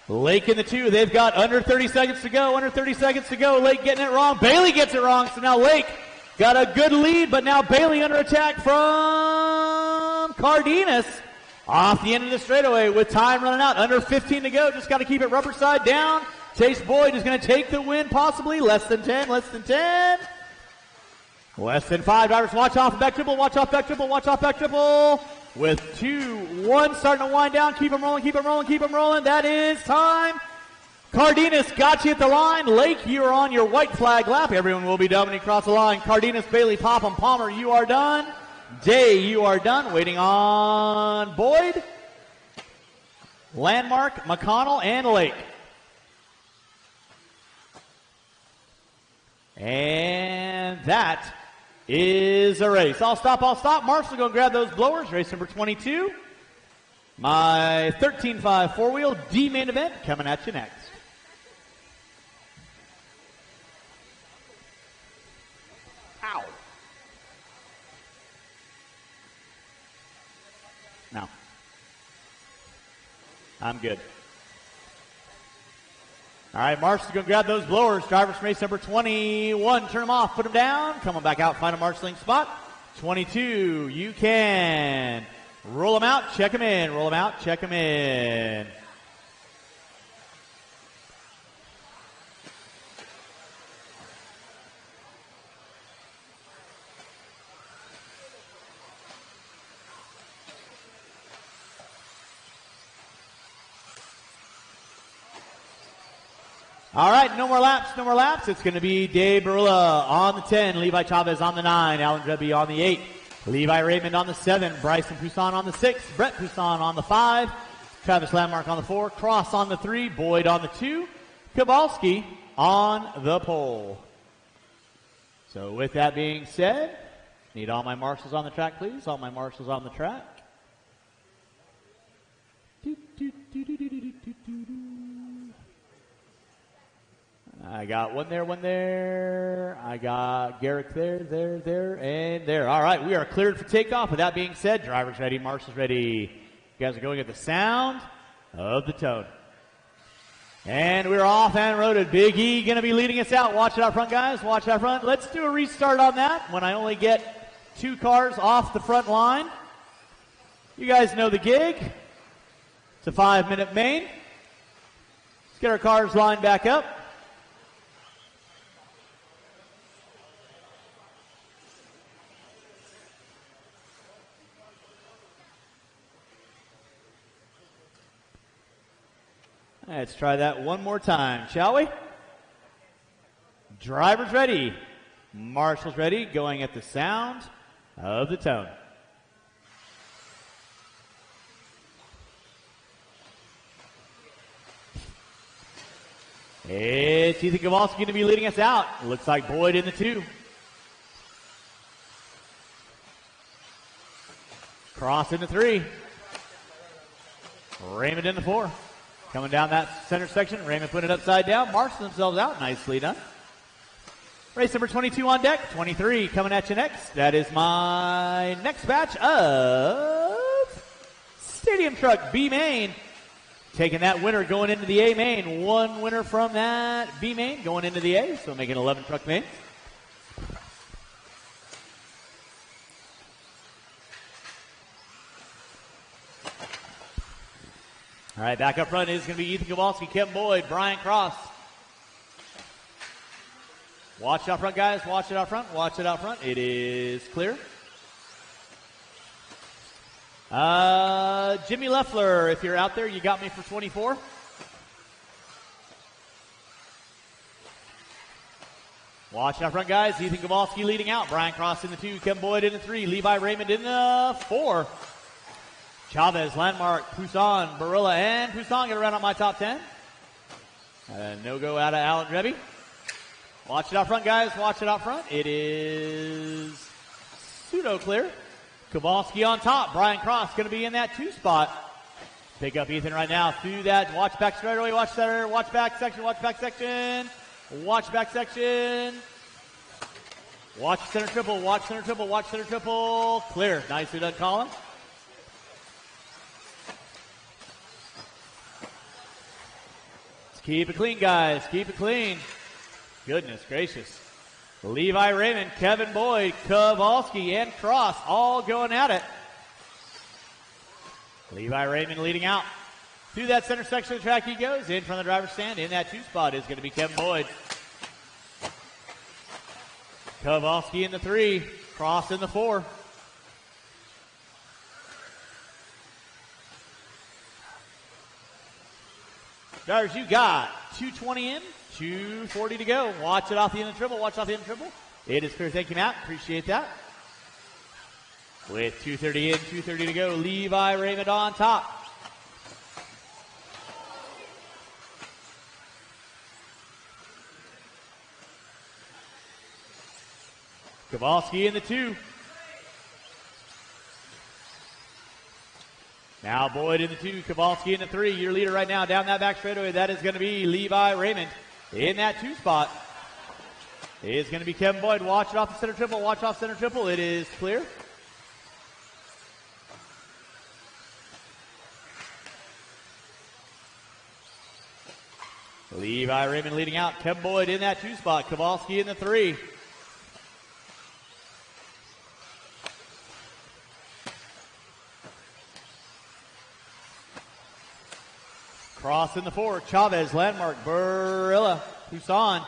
Lake in the 2. They've got under 30 seconds to go. Under 30 seconds to go. Lake getting it wrong. Bailey gets it wrong. So now Lake got a good lead, but now Bailey under attack from Cardenas. Off the end of the straightaway with time running out. Under 15 to go. Just got to keep it rubber side down. Chase Boyd is going to take the win possibly. Less than 10. Less than 10. Less than 5. Drivers watch off the back dribble. Watch off back dribble. Watch off back dribble. With 2-1 starting to wind down. Keep them rolling. Keep them rolling. Keep them rolling. That is time. Cardenas got you at the line. Lake, you are on your white flag lap. Everyone will be done when you cross the line. Cardenas, Bailey, Popham, Palmer, you are done. Day, you are done. Waiting on Boyd, Landmark, McConnell, and Lake. And that is a race. I'll stop. Marshall, go grab those blowers. Race number 22. My 13.5 4-wheel D main event coming at you next. Ow. No. I'm good. All right, Marshall's going to grab those blowers. Drivers from race number 21. Turn them off, put them down. Come on back out, find a marshalling spot. 22, you can roll them out, check them in. Roll them out, check them in. All right, no more laps. It's going to be Dave Barilla on the 10, Levi Chavez on the 9, Alan Dreby on the 8, Levi Raymond on the 7, Bryson Poussin on the 6, Brett Poussin on the 5, Travis Landmark on the 4, Cross on the 3, Boyd on the 2, Kowalski on the pole. So with that being said, need all my marshals on the track, please. All my marshals on the track. I got one there. I got Garrick there, and there. All right, we are cleared for takeoff. With that being said, drivers ready, marshals ready. You guys are going at the sound of the tone. And we're off and roaded. Big E going to be leading us out. Watch it out front, guys. Watch it out front. Let's do a restart on that when I only get 2 cars off the front line. You guys know the gig. It's a 5-minute main. Let's get our cars lined back up. Let's try that one more time, shall we? Drivers ready. Marshals ready. Going at the sound of the tone. It's Ethan Kowalski going to be leading us out. Looks like Boyd in the 2. Cross in the 3. Raymond in the 4. Coming down that center section. Raymond putting it upside down. Marks themselves out. Nicely done. Race number 22 on deck. 23 coming at you next. That is my next batch of Stadium Truck B main. Taking that winner going into the A main. One winner from that B main going into the A. So making 11 truck main. All right, back up front is going to be Ethan Kowalski, Kevin Boyd, Brian Cross. Watch it out front, guys. Watch it out front. Watch it out front. It is clear. Jimmy Leffler, if you're out there, you got me for 24. Watch out front, guys. Ethan Kowalski leading out. Brian Cross in the 2. Kevin Boyd in the 3. Levi Raymond in the 4. Chavez, Landmark, Poussin, Barilla, and Poussin get around on my top 10. No-go out of Alan Rebby. Watch it out front, guys. Watch it out front. It is pseudo-clear. Kowalski on top. Brian Cross going to be in that 2 spot. Pick up Ethan right now through that. Watch back straight away. Watch center. Watch back section. Watch back section. Watch back section. Watch center triple. Watch center triple. Watch center triple. Clear. Nicely done, Colin. Keep it clean, guys. Keep it clean. Goodness gracious. Levi Raymond, Kevin Boyd, Kowalski, and Cross all going at it. Levi Raymond leading out. Through that center section of the track he goes. In front of the driver's stand. In that 2 spot is going to be Kevin Boyd. Kowalski in the 3. Cross in the 4. Drivers, you got 220 in, 240 to go. Watch it off the end of the triple. Watch off the end of the triple. It is clear. Thank you, Matt. Appreciate that. With 230 in, 230 to go. Levi Raymond on top. Kowalski in the 2. Now Boyd in the 2, Kowalski in the 3. Your leader right now down that back straightaway. That is going to be Levi Raymond in that 2 spot. It is going to be Kevin Boyd. Watch it off the center triple. Watch off center triple. It is clear. Levi Raymond leading out. Kevin Boyd in that 2 spot. Kowalski in the 3. Cross in the 4. Chavez, Landmark, Barilla, Poussin.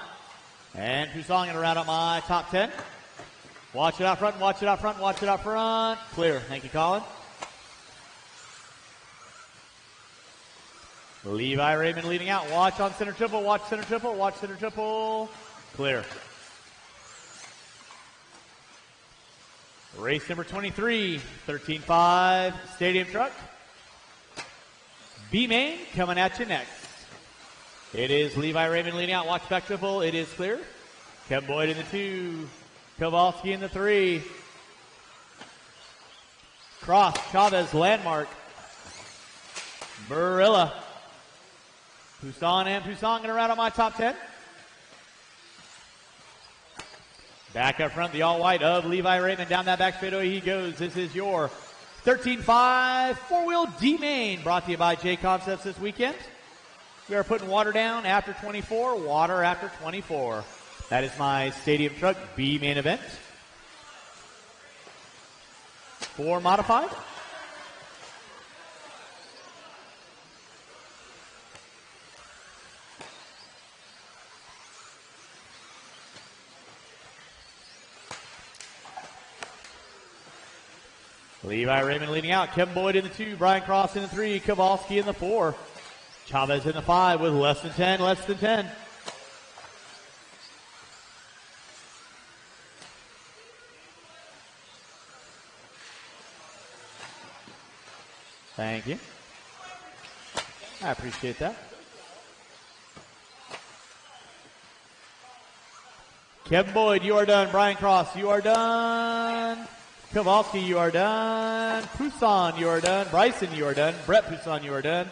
And Poussin going to round out my top 10. Watch it out front, watch it out front, watch it out front. Clear. Thank you, Colin. Levi Raymond leading out. Watch on center triple, watch center triple, watch center triple. Clear. Race number 23, 13.5 Stadium Truck. B main coming at you next. It is Levi Raymond leading out. Watch back triple. It is clear. Kevin Boyd in the 2. Kowalski in the 3. Cross, Chavez, Landmark. Barilla. Poussin and Poussin going to round out my top 10. Back up front, the all-white of Levi Raymond. Down that back straightaway he goes. This is your 13.5 four-wheel D-Main, brought to you by J Concepts this weekend. We are putting water down after 24, water after 24. That is my Stadium Truck B main event. 4 modified. Levi Raymond leading out. Kevin Boyd in the 2. Brian Cross in the 3. Kowalski in the 4. Chavez in the 5 with less than 10. Less than 10. Thank you. I appreciate that. Kevin Boyd, you are done. Brian Cross, you are done. Kowalski, you are done. Poussin, you are done. Bryson, you are done. Brett Poussin, you are done.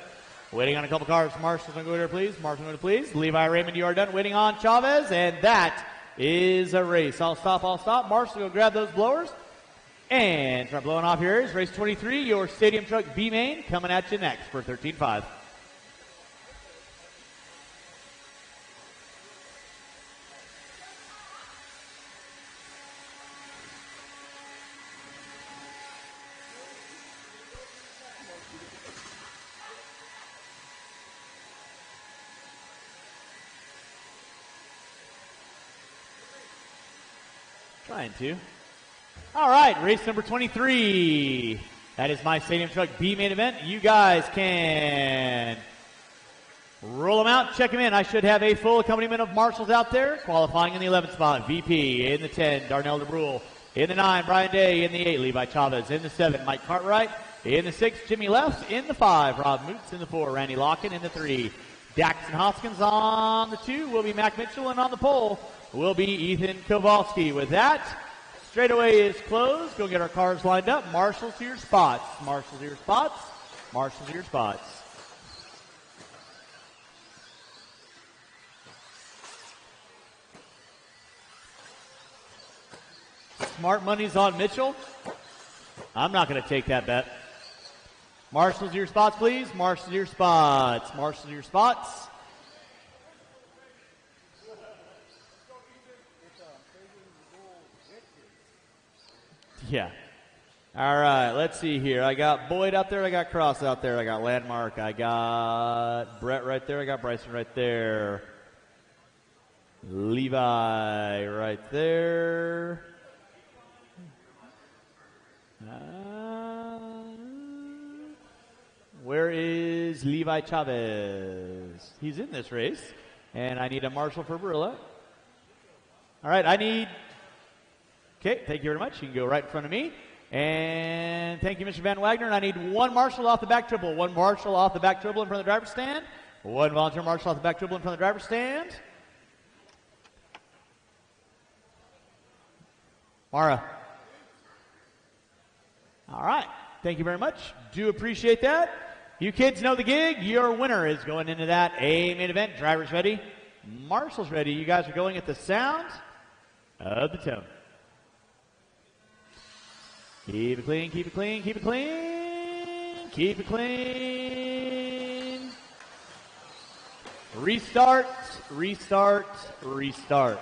Waiting on a couple cars. Marshall's going to go there, please. Marshall, go there, please. Levi Raymond, you are done. Waiting on Chavez, and that is a race. I'll stop. Marshall, go grab those blowers. And start blowing off your areas. Race 23, your Stadium Truck B main coming at you next for 13.5. Trying to. All right, race number 23. That is my Stadium Truck B main event. You guys can roll them out, check them in. I should have a full accompaniment of marshals out there. Qualifying in the 11th spot, VP. In the 10, Darnell DeBrule. In the 9, Brian Day. In the 8, Levi Chavez. In the 7, Mike Cartwright. In the 6, Jimmy Left. In the 5, Rob Moots. In the 4, Randy Locken. In the 3, Daxton Hoskins. On the 2 will be Mac Mitchell, and on the pole will be Ethan Kowalski. With that, straightaway is closed. Go get our cars lined up. Marshals to your spots. Marshals to your spots. Marshals to your spots. Smart money's on Mitchell. I'm not going to take that bet. Marshals to your spots, please. Marshals to your spots. Marshals to your spots. Yeah. All right, let's see here. I got Boyd out there. I got Cross out there. I got Landmark. I got Brett right there. I got Bryson right there. Levi right there. Where is Levi Chavez? He's in this race. And I need a marshal for Barilla. All right, Okay, thank you very much. You can go right in front of me. And thank you, Mr. Van Wagner. And I need one marshal off the back triple. One marshal off the back triple in front of the driver's stand. One volunteer marshal off the back triple in front of the driver's stand. Mara. All right. Thank you very much. Do appreciate that. You kids know the gig. Your winner is going into that A main event. Drivers ready. Marshals ready. You guys are going at the sound of the tone. Keep it clean, keep it clean, keep it clean, keep it clean. Restart, restart, restart.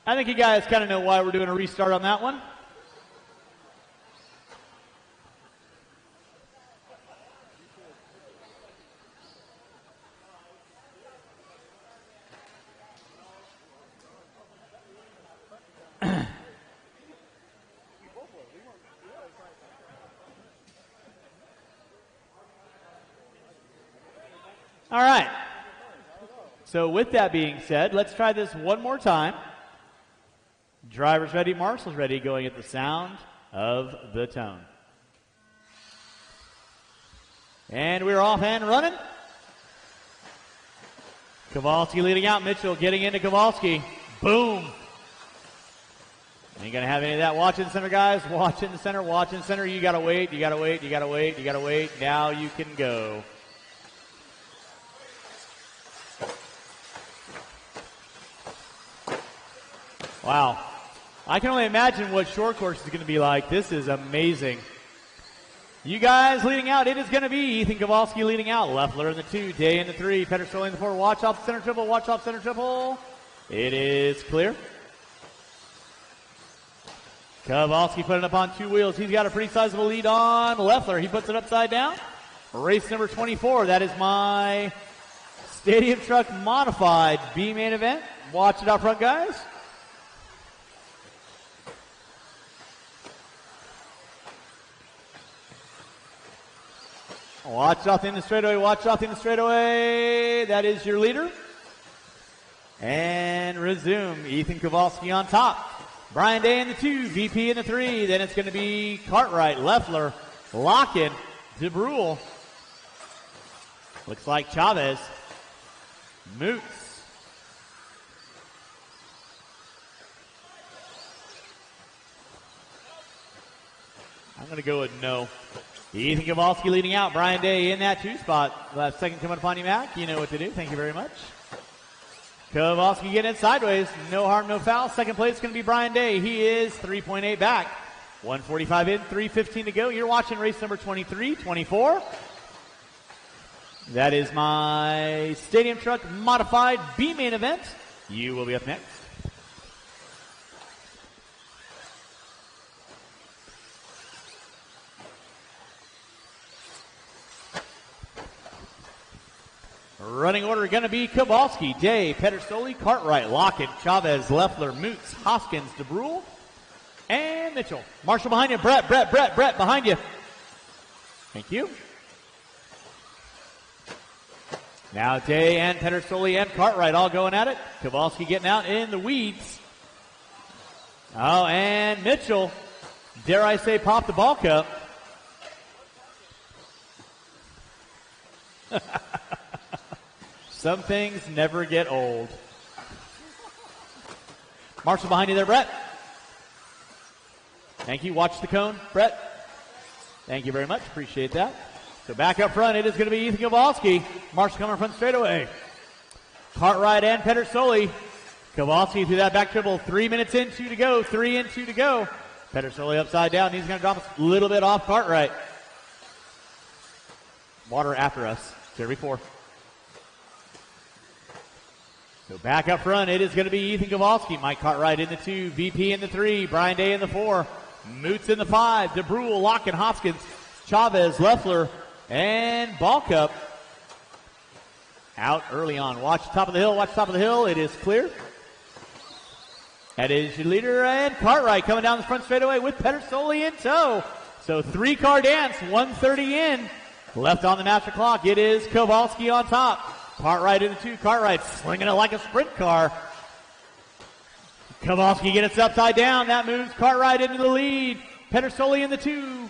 I think you guys kind of know why we're doing a restart on that one. All right. So with that being said, let's try this one more time. Drivers ready, marshals ready, going at the sound of the tone. And we're off and running. Kowalski leading out. Mitchell getting into Kowalski. Boom. Ain't going to have any of that. Watch in the center, guys. Watch in the center. Watch in the center. You got to wait. You got to wait. You got to wait. You got to wait. Now you can go. Wow. I can only imagine what short course is going to be like. This is amazing. You guys leading out. It is going to be Ethan Kowalski leading out. Leffler in the 2. Day in the 3. Pettersole in the 4. Watch off center triple. Watch off center triple. It is clear. Kowalski putting up on 2 wheels. He's got a pretty sizable lead on Leffler. He puts it upside down. Race number 24. That is my Stadium Truck Modified B main event. Watch it out front, guys. Watch off in the straightaway. Watch off in the straightaway. That is your leader. And resume. Ethan Kowalski on top. Brian Day in the 2. VP in the 3. Then it's going to be Cartwright, Leffler, Locken, DeBrule. Looks like Chavez. Moots. I'm going to go with no. Ethan Kowalski leading out. Brian Day in that 2 spot. Last second coming upon you, Mac. You know what to do. Thank you very much. Kowalski getting it sideways. No harm, no foul. Second place is going to be Brian Day. He is 3.8 back. 145 in, 3:15 to go. You're watching race number 23, 24. That is my Stadium Truck Modified B main event. You will be up next. Running order going to be Kowalski, Day, Pedersoli, Cartwright, Lockett, Chavez, Leffler, Moots, Hoskins, DeBrule, and Mitchell. Marshall behind you. Brett behind you. Thank you. Now Day and Pedersoli and Cartwright all going at it. Kowalski getting out in the weeds. Oh, and Mitchell, dare I say, popped the ball cup. Some things never get old. Marshall behind you there, Brett. Thank you. Watch the cone, Brett. Thank you very much. Appreciate that. So back up front, it is going to be Ethan Kowalski. Marshall coming front straightaway. Cartwright and Pedersoli. Kowalski through that back triple. 3 minutes in, 2 to go. 3 in, 2 to go. Pedersoli upside down. He's going to drop a little bit off Cartwright. Water after us. Here before. So back up front, it is going to be Ethan Kowalski. Mike Cartwright in the 2. VP in the 3. Brian Day in the 4. Moots in the 5. DeBrule, Lockett, Hoskins, Chavez, Leffler, and Ball Cup. Out early on. Watch the top of the hill. Watch the top of the hill. It is clear. That is your leader, and Cartwright coming down the front straightaway with Pedersoli in tow. So 3-car dance, 1:30 in. Left on the master clock. It is Kowalski on top. Cartwright in the 2. Cartwright slinging it like a sprint car. Kowalski gets it upside down. That moves Cartwright into the lead. Pedersoli in the 2.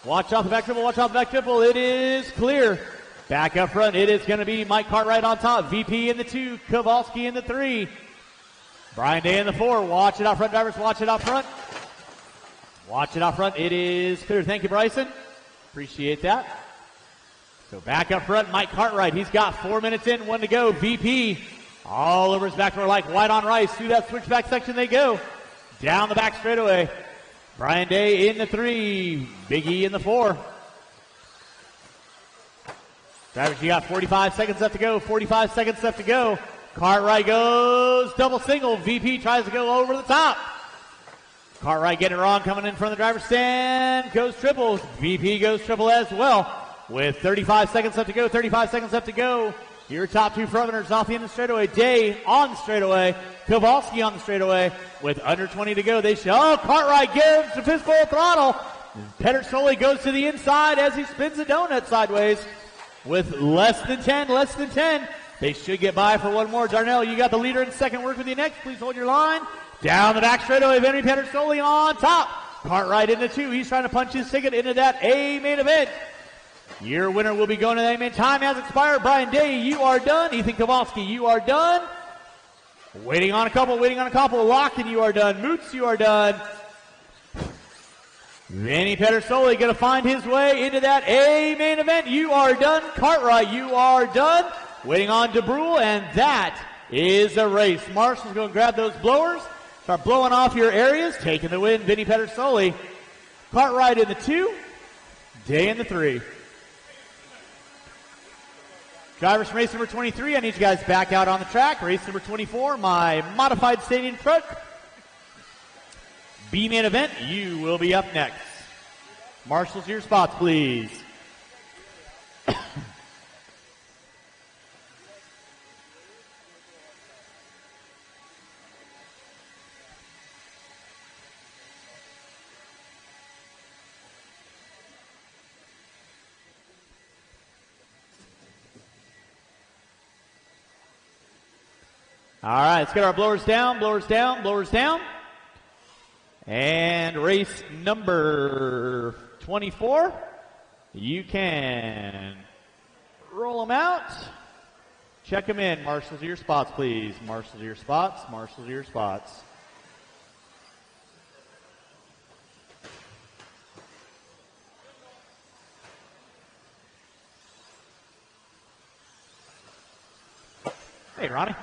Watch out the back triple. Watch out the back triple. It is clear. Back up front, it is going to be Mike Cartwright on top. VP in the 2. Kowalski in the 3. Brian Day in the 4. Watch it out front, drivers. Watch it out front. Watch it out front. It is clear. Thank you, Bryson. Appreciate that. So back up front, Mike Cartwright. He's got 4 minutes in, 1 to go. VP all over his back door like white on rice. Through that switchback section they go. Down the back straightaway. Brian Day in the 3. Big E in the 4. Drivers, you got 45 seconds left to go. 45 seconds left to go. Cartwright goes double single. VP tries to go over the top. Cartwright getting it wrong, coming in front of the driver's stand. Goes triple. VP goes triple as well. With 35 seconds left to go. 35 seconds left to go. Your top 2 frontrunners off the end of the straightaway. Day on the straightaway. Kowalski on the straightaway. With under 20 to go. They show. Oh, Cartwright gives the fistful of throttle. Pedersoli goes to the inside as he spins the donut sideways. With less than 10. They should get by for one more. Darnell, you got the leader in second. Work with you next. Please hold your line. Down the back straightaway. Henry Pedersoli on top. Cartwright in the 2. He's trying to punch his ticket into that A main event. Your winner will be going to the A main. Time has expired. Brian Day, you are done. Ethan Kowalski, you are done. Waiting on a couple. Lockett, you are done. Moots, you are done. Vinny Pedersoli going to find his way into that A main event. You are done. Cartwright, you are done. Waiting on DeBrule, and that is a race. Marshall's going to grab those blowers. Start blowing off your areas. Taking the win, Vinny Pedersoli. Cartwright in the 2. Day in the 3. Drivers from race number 23, I need you guys back out on the track. Race number 24, my modified stadium truck. B-main event, you will be up next. Marshals, your spots, please. All right, let's get our blowers down. And race number 24, you can roll them out. Check them in. Marshals of your spots, please. Marshals of your spots. Marshals of your spots. Hey, Ronnie.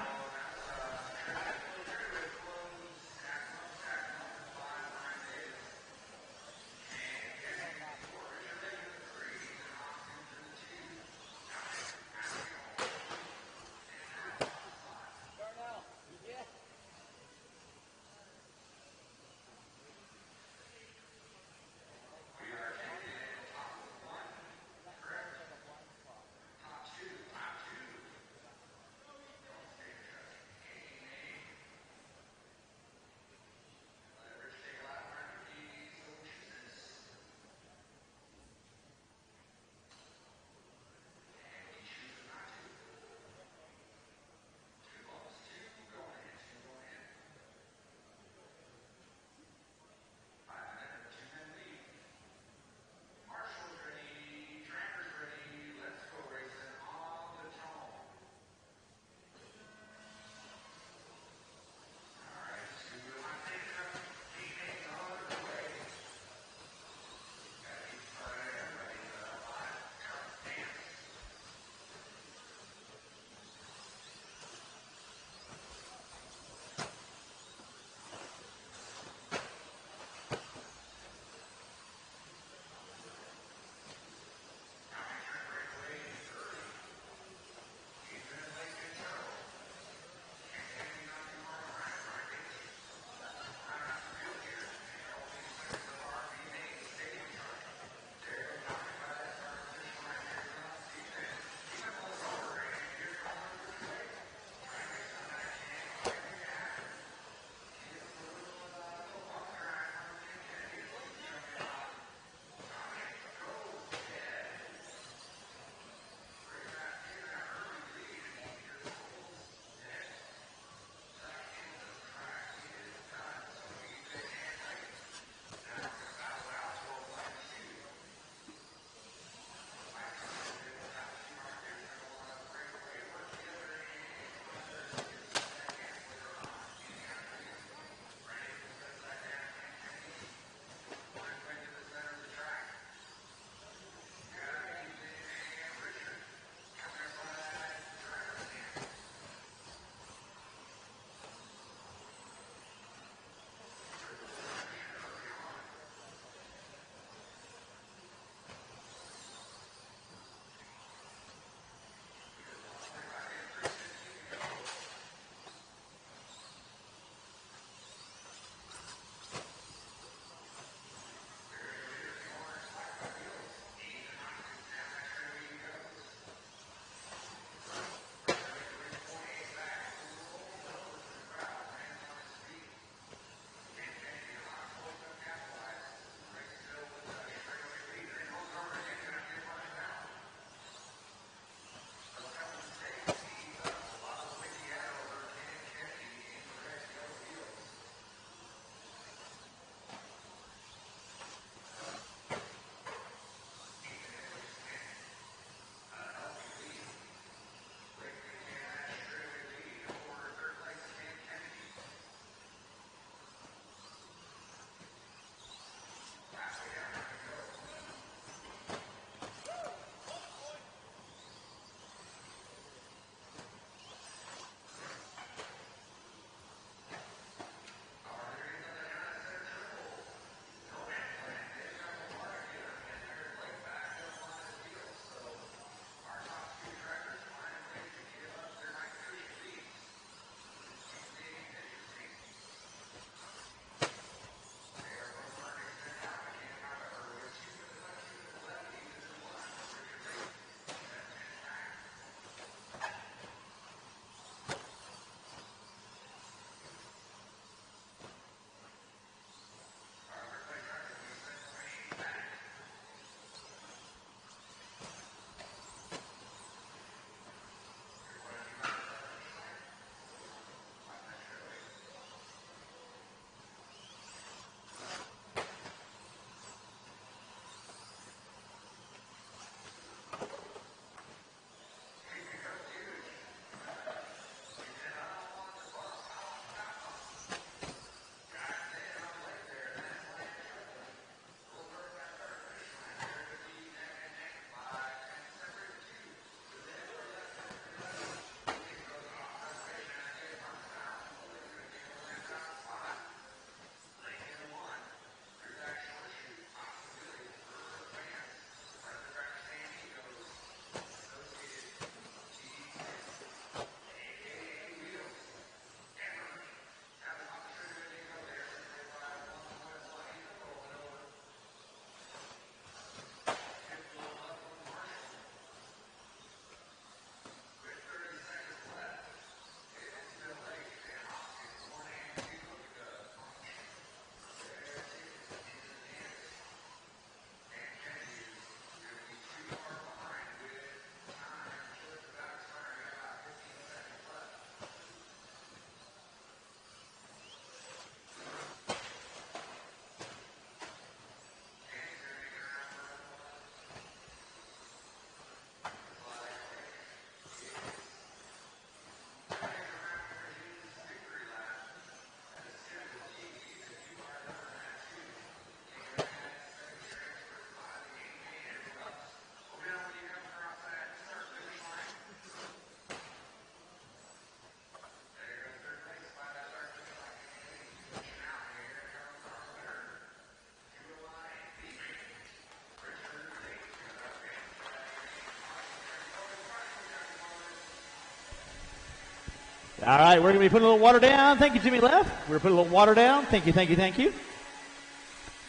All right, we're going to be putting a little water down. Thank you, Jimmy Left. We're putting a little water down. Thank you, thank you, thank you.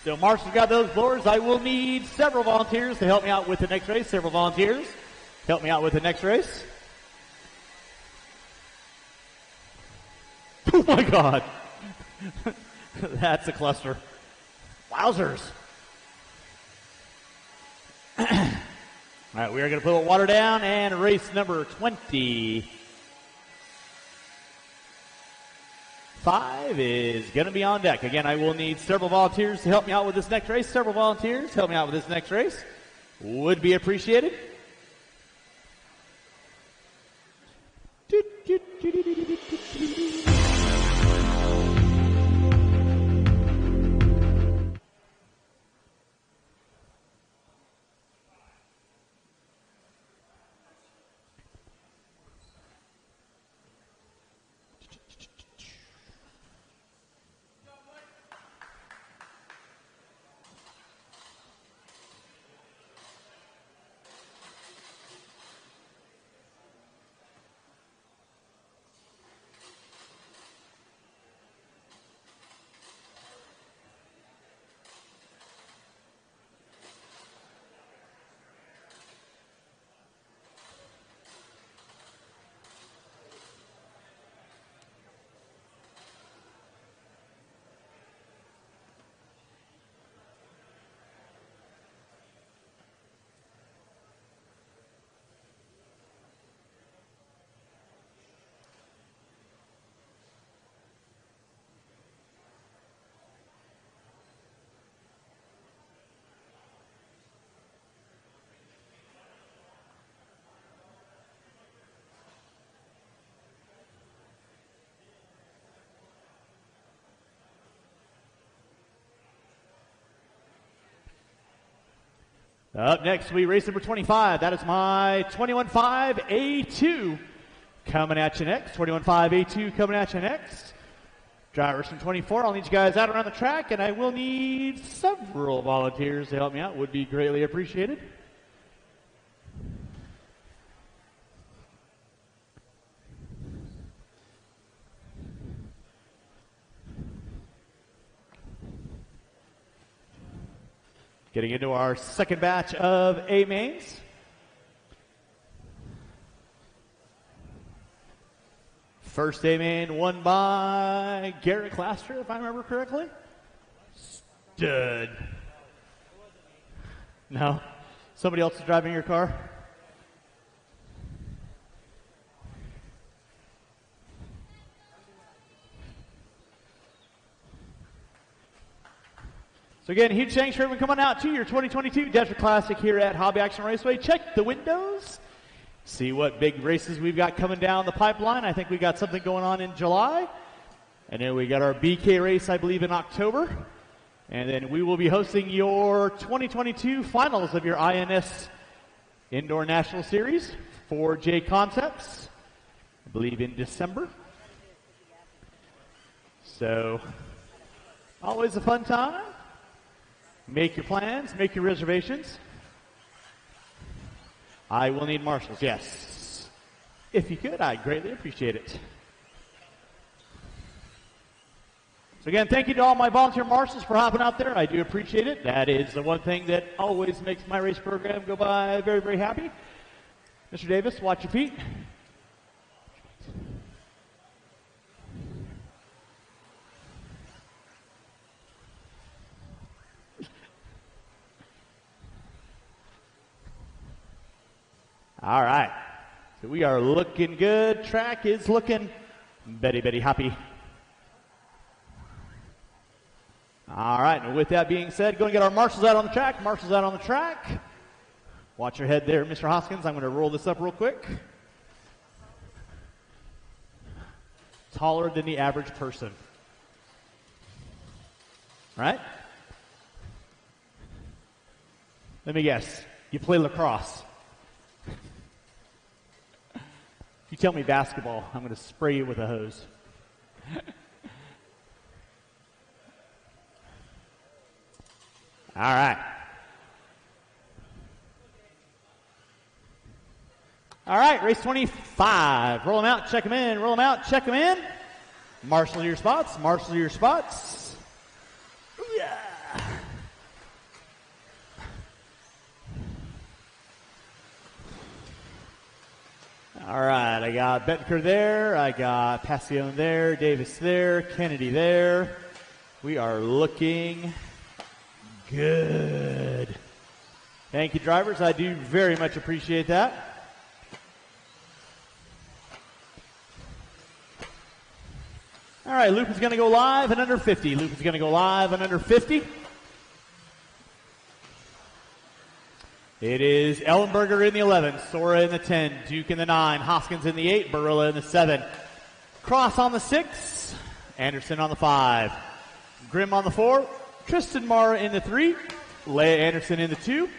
So Marshall's got those blowers. I will need several volunteers to help me out with the next race. Several volunteers help me out with the next race. Oh my God. That's a cluster. Wowzers. All right, we are going to put a little water down and race number 25 is going to be on deck. Again, I will need several volunteers to help me out with this next race. Several volunteers help me out with this next race. Would be appreciated. Up next, we race number 25. That is my 21.5 A2 coming at you next. 21.5 A2 coming at you next. Drivers from 24, I'll need you guys out around the track, and I will need several volunteers to help me out. Would be greatly appreciated. Getting into our second batch of A mains. First A main won by Garrett Claster, if I remember correctly. Stud. No? Somebody else is driving your car? So again, huge thanks for everyone coming out to your 2022 Desert Classic here at Hobby Action Raceway. Check the windows. See what big races we've got coming down the pipeline. I think we got something going on in July. And then we got our BK race, I believe, in October. And then we will be hosting your 2022 finals of your INS Indoor National Series for J Concepts, I believe in December. So, always a fun time. Make your plans, make your reservations. I will need marshals, yes. If you could, I'd greatly appreciate it. So again, thank you to all my volunteer marshals for hopping out there. I do appreciate it. That is the one thing that always makes my race program go by very, very happy. Mr. Davis, watch your feet. All right. So we are looking good. Track is looking Betty happy. All right. And with that being said, go and get our marshals out on the track. Marshals out on the track. Watch your head there, Mr. Hoskins. I'm going to roll this up real quick. Taller than the average person. Right? Let me guess. You play lacrosse. If you tell me basketball, I'm going to spray you with a hose. All right. All right, race 25. Roll them out, check them in, roll them out, check them in. Marshal your spots, marshal your spots. Ooh, yeah. All right, I got Betker there, I got Passion there, Davis there, Kennedy there. We are looking good. Thank you, drivers. I do very much appreciate that. All right, Loop is going to go live and under 50. Loop is going to go live and under 50. It is Ellenberger in the 11, Sora in the 10, Duke in the 9, Hoskins in the 8, Barilla in the 7. Cross on the 6, Anderson on the 5. Grimm on the 4, Tristan Mara in the 3, Leia Anderson in the 2,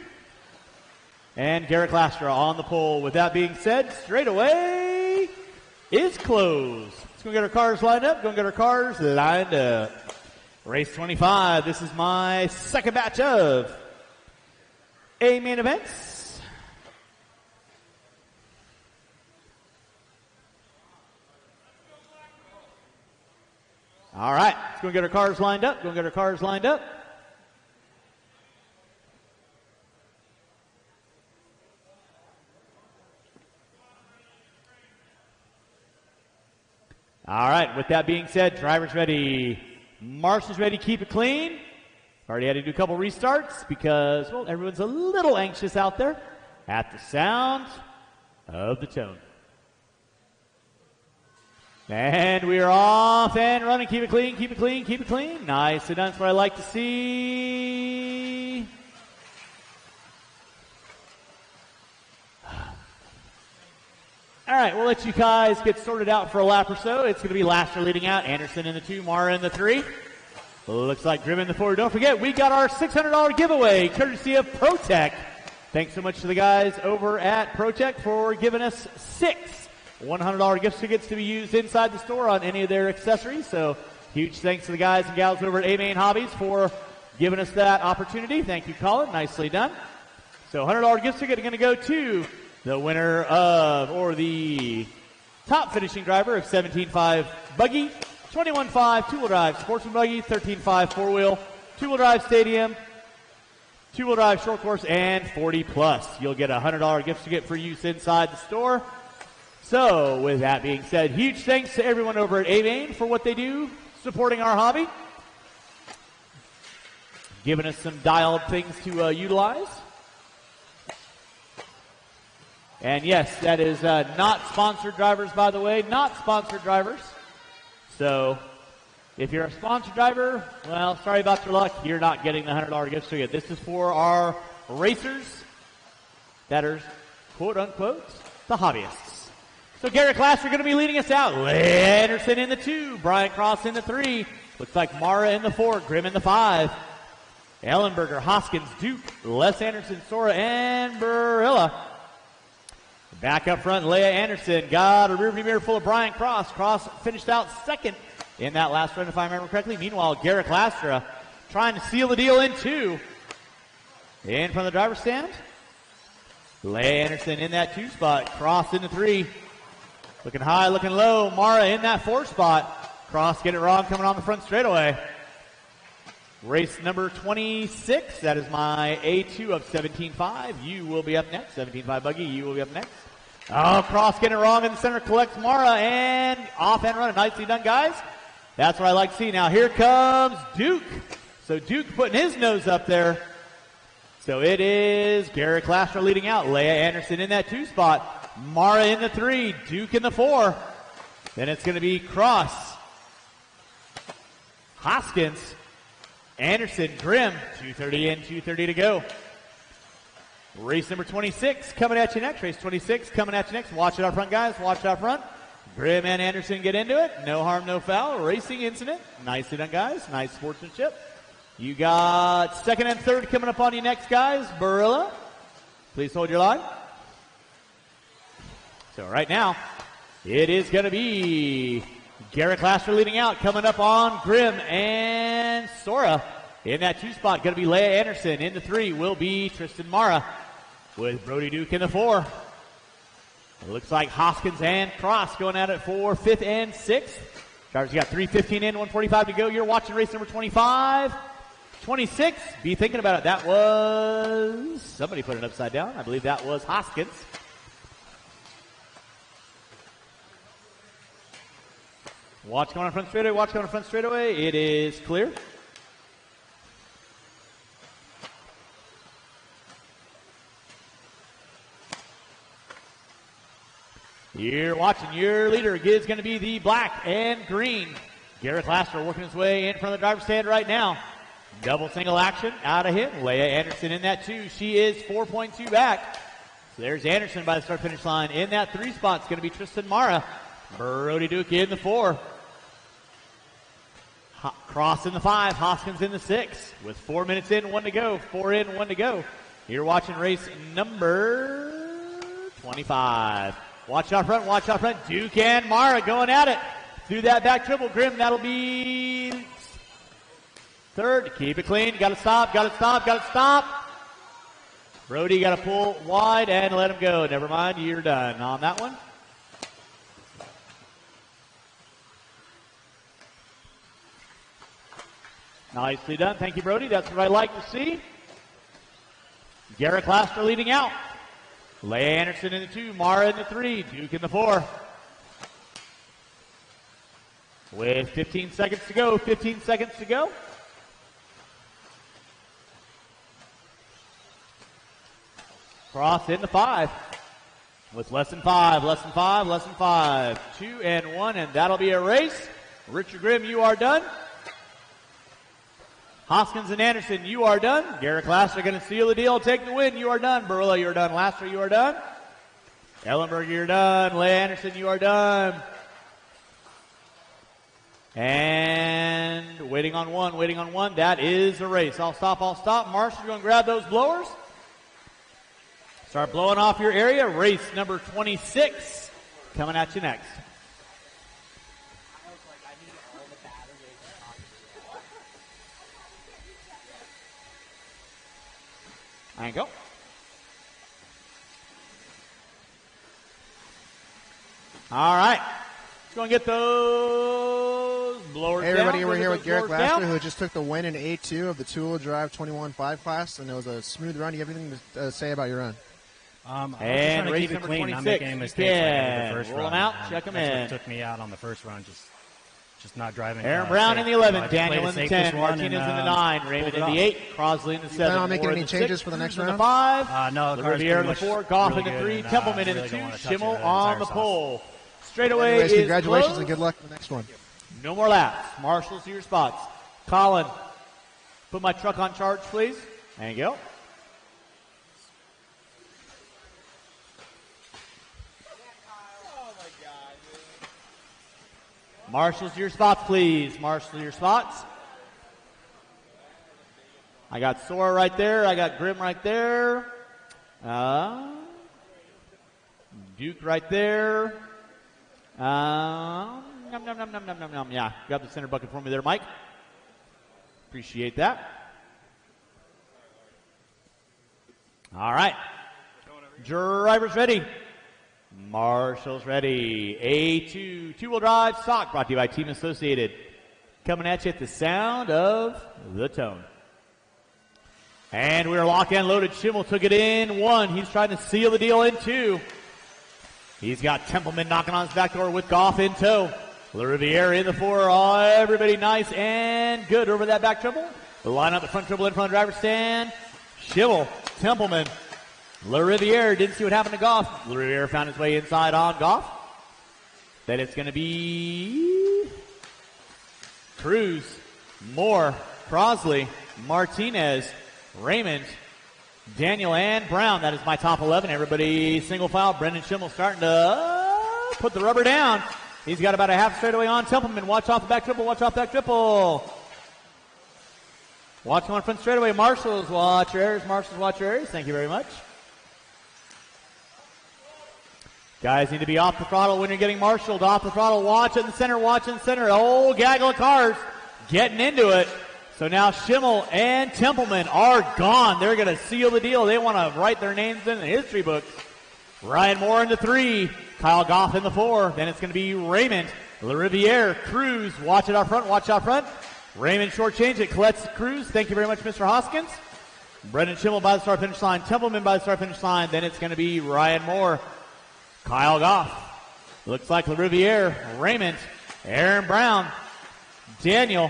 and Garrett Lastra on the pole. With that being said, straightaway is closed. Let's go get our cars lined up. Go and get our cars lined up. Race 25. This is my second batch of A main events. All right. Let's go and get our cars lined up. Go and get our cars lined up. All right, with that being said, drivers ready. Marshall's ready, keep it clean. Already had to do a couple restarts because, well, everyone's a little anxious out there at the sound of the tone. And we are off and running. Keep it clean, keep it clean, keep it clean. Nice, and that's what I like to see. All right, we'll let you guys get sorted out for a lap or so. It's going to be Lastra leading out, Anderson in the 2, Mara in the 3. Looks like Grimm in the 4. Don't forget, we got our $600 giveaway, courtesy of ProTech. Thanks so much to the guys over at ProTech for giving us 6 $100 gift tickets to be used inside the store on any of their accessories. So huge thanks to the guys and gals over at A-Main Hobbies for giving us that opportunity. Thank you, Colin. Nicely done. So $100 gift ticket going to go to the winner of, or the top finishing driver of 17.5 buggy, 21.5 two-wheel drive sportsman buggy, 13.5 four-wheel, two-wheel drive stadium, two-wheel drive short course, and 40 plus. You'll get a $100 gift ticket for use inside the store. So with that being said, huge thanks to everyone over at A-Main for what they do, supporting our hobby, giving us some dialed things to utilize. And yes, that is not sponsored drivers, by the way, not sponsored drivers. So if you're a sponsored driver, well, sorry about your luck. You're not getting the $100 gift ticket. This is for our racers that are, quote unquote, the hobbyists. So Garrett Lastra going to be leading us out. Leigh Anderson in the 2, Brian Cross in the 3. Looks like Mara in the 4, Grimm in the 5. Ellenberger, Hoskins, Duke, Les Anderson, Sora, and Barilla. Back up front, Leia Anderson got a rearview mirror full of Brian Cross. Cross finished out second in that last run, if I remember correctly. Meanwhile, Garrett Lastra trying to seal the deal in 2. In front of the driver's stand. Leia Anderson in that 2 spot. Cross in the 3. Looking high, looking low. Mara in that 4 spot. Cross get it wrong coming on the front straightaway. Race number 26. That is my A2 of 17.5. You will be up next. 17.5 buggy. You will be up next. Oh, Cross getting it wrong in the center. Collects Mara and off and running. Nicely done, guys. That's what I like to see. Now here comes Duke. So Duke putting his nose up there. So it is Garrett Lastra leading out. Leia Anderson in that 2 spot. Mara in the 3. Duke in the 4. Then it's going to be Cross. Hoskins. Anderson, Grimm, 2:30 in, 2:30 to go. Race number 26 coming at you next. Race 26 coming at you next. Watch it out front, guys. Watch it out front. Grimm and Anderson get into it. No harm, no foul. Racing incident. Nicely done, guys. Nice sportsmanship. You got second and third coming up on you next, guys. Barilla, please hold your line. So right now, it is going to be Garrett Lastra leading out, coming up on Grimm and Sora. In that 2 spot, going to be Leia Anderson. In the 3 will be Tristan Mara with Brody Duke in the 4. It looks like Hoskins and Cross going at it for 5th and 6th. Drivers got 3:15 in, 1:45 to go. You're watching race number 25. 26, be thinking about it. That was, somebody put it upside down. I believe that was Hoskins. Watch going on front straightaway, watch going on front straightaway. It is clear. You're watching, your leader is going to be the black and green. Garrett Laster working his way in front of the driver's stand right now. Double single action out of him. Leah Anderson in that 2. She is 4.2 back. So there's Anderson by the start finish line. In that 3 spot, it's going to be Tristan Mara. Brody Duke in the 4. Cross in the 5. Hoskins in the 6. With 4 minutes in, 1 to go. 4 in, 1 to go. You're watching race number 25. Watch out front, watch out front. Duke and Mara going at it. Through that back triple. Grimm, that'll be 3rd. Keep it clean. Got to stop, got to stop, got to stop. Brody got to pull wide and let him go. Never mind, you're done on that one. Nicely done. Thank you, Brody. That's what I like to see. Garrett Laster leading out. Leia Anderson in the 2, Mara in the 3, Duke in the 4. With 15 seconds to go, 15 seconds to go. Cross in the 5. With less than 5, less than 5, less than 5. 2 and 1, and that'll be a race. Richard Grimm, you are done. Hoskins and Anderson, you are done. Garrett Laster going to seal the deal, take the win. You are done. Barilla, you're done. Laster, you are done. Ellenberg, you're done. Leigh Anderson, you are done. And waiting on one, waiting on one. That is a race. I'll stop, I'll stop. Marshall, you're going to grab those blowers. Start blowing off your area. Race number 26 coming at you next. And go. All right. Let's go and get those blowers Hey, everybody, we're here with Garrett Laster, who just took the win in A2 of the two-wheel drive 21.5 class, and it was a smooth run. Do you have anything to say about your run? And race number 26. Roll them out, check them in. Took me out on the first run, just not driving. Aaron Brown in the 11, Daniel in the 10, Martinez in the 9, Raymond in the 8, Crosley in the 7. Not making any changes for the next round? The 5, no, Riviere in the 4, Goff in the 3, Templeman in the 2, Schimmel on the pole. Straightaway Anyways, is congratulations closed. and good luck in the next one. No more laps. Marshals to your spots. Colin, put my truck on charge, please. There you go. Marshals to your spots, please. Marshals to your spots. I got Sora right there. I got Grimm right there. Duke right there. Yeah, grab the center bucket for me there, Mike. Appreciate that. All right. Drivers ready. Marshall's ready. A2 two-wheel drive stock brought to you by Team Associated. Coming at you at the sound of the tone. And we're locked and loaded. Schimmel took it in 1. He's trying to seal the deal in 2. He's got Templeman knocking on his back door with Goff in tow. Riviere in the 4. Everybody nice and good over that back triple. The line up the front triple in front of the driver's stand. Schimmel, Templeman, Riviere didn't see what happened to Goff. Riviere found his way inside on Goff. Then it's going to be Cruz, Moore, Crosley, Martinez, Raymond, Daniel, and Brown. That is my top 11. Everybody single file. Brendan Schimmel starting to put the rubber down. He's got about a half straightaway on Templeman. Watch off the back triple. Watch off that triple. Watch on front straightaway. Marshals, watch your errors. Marshals, watch your errors. Thank you very much. Guys need to be off the throttle when you're getting marshaled. Off the throttle. Watch in the center. Watch in the center. Oh, gaggle of cars getting into it. So now Schimmel and Templeman are gone. They're going to seal the deal. They want to write their names in the history books Ryan Moore in the 3. Kyle Goff in the 4. Then it's going to be Raymond, LaRiviere, Cruz. Watch it out front. Watch out front. Raymond shortchange it. Collects Cruz. Thank you very much, Mr. Hoskins. Brendan Schimmel by the start finish line. Templeman by the start finish line. Then it's going to be Ryan Moore. Kyle Goff. Looks like LaRiviere, Raymond, Aaron Brown, Daniel,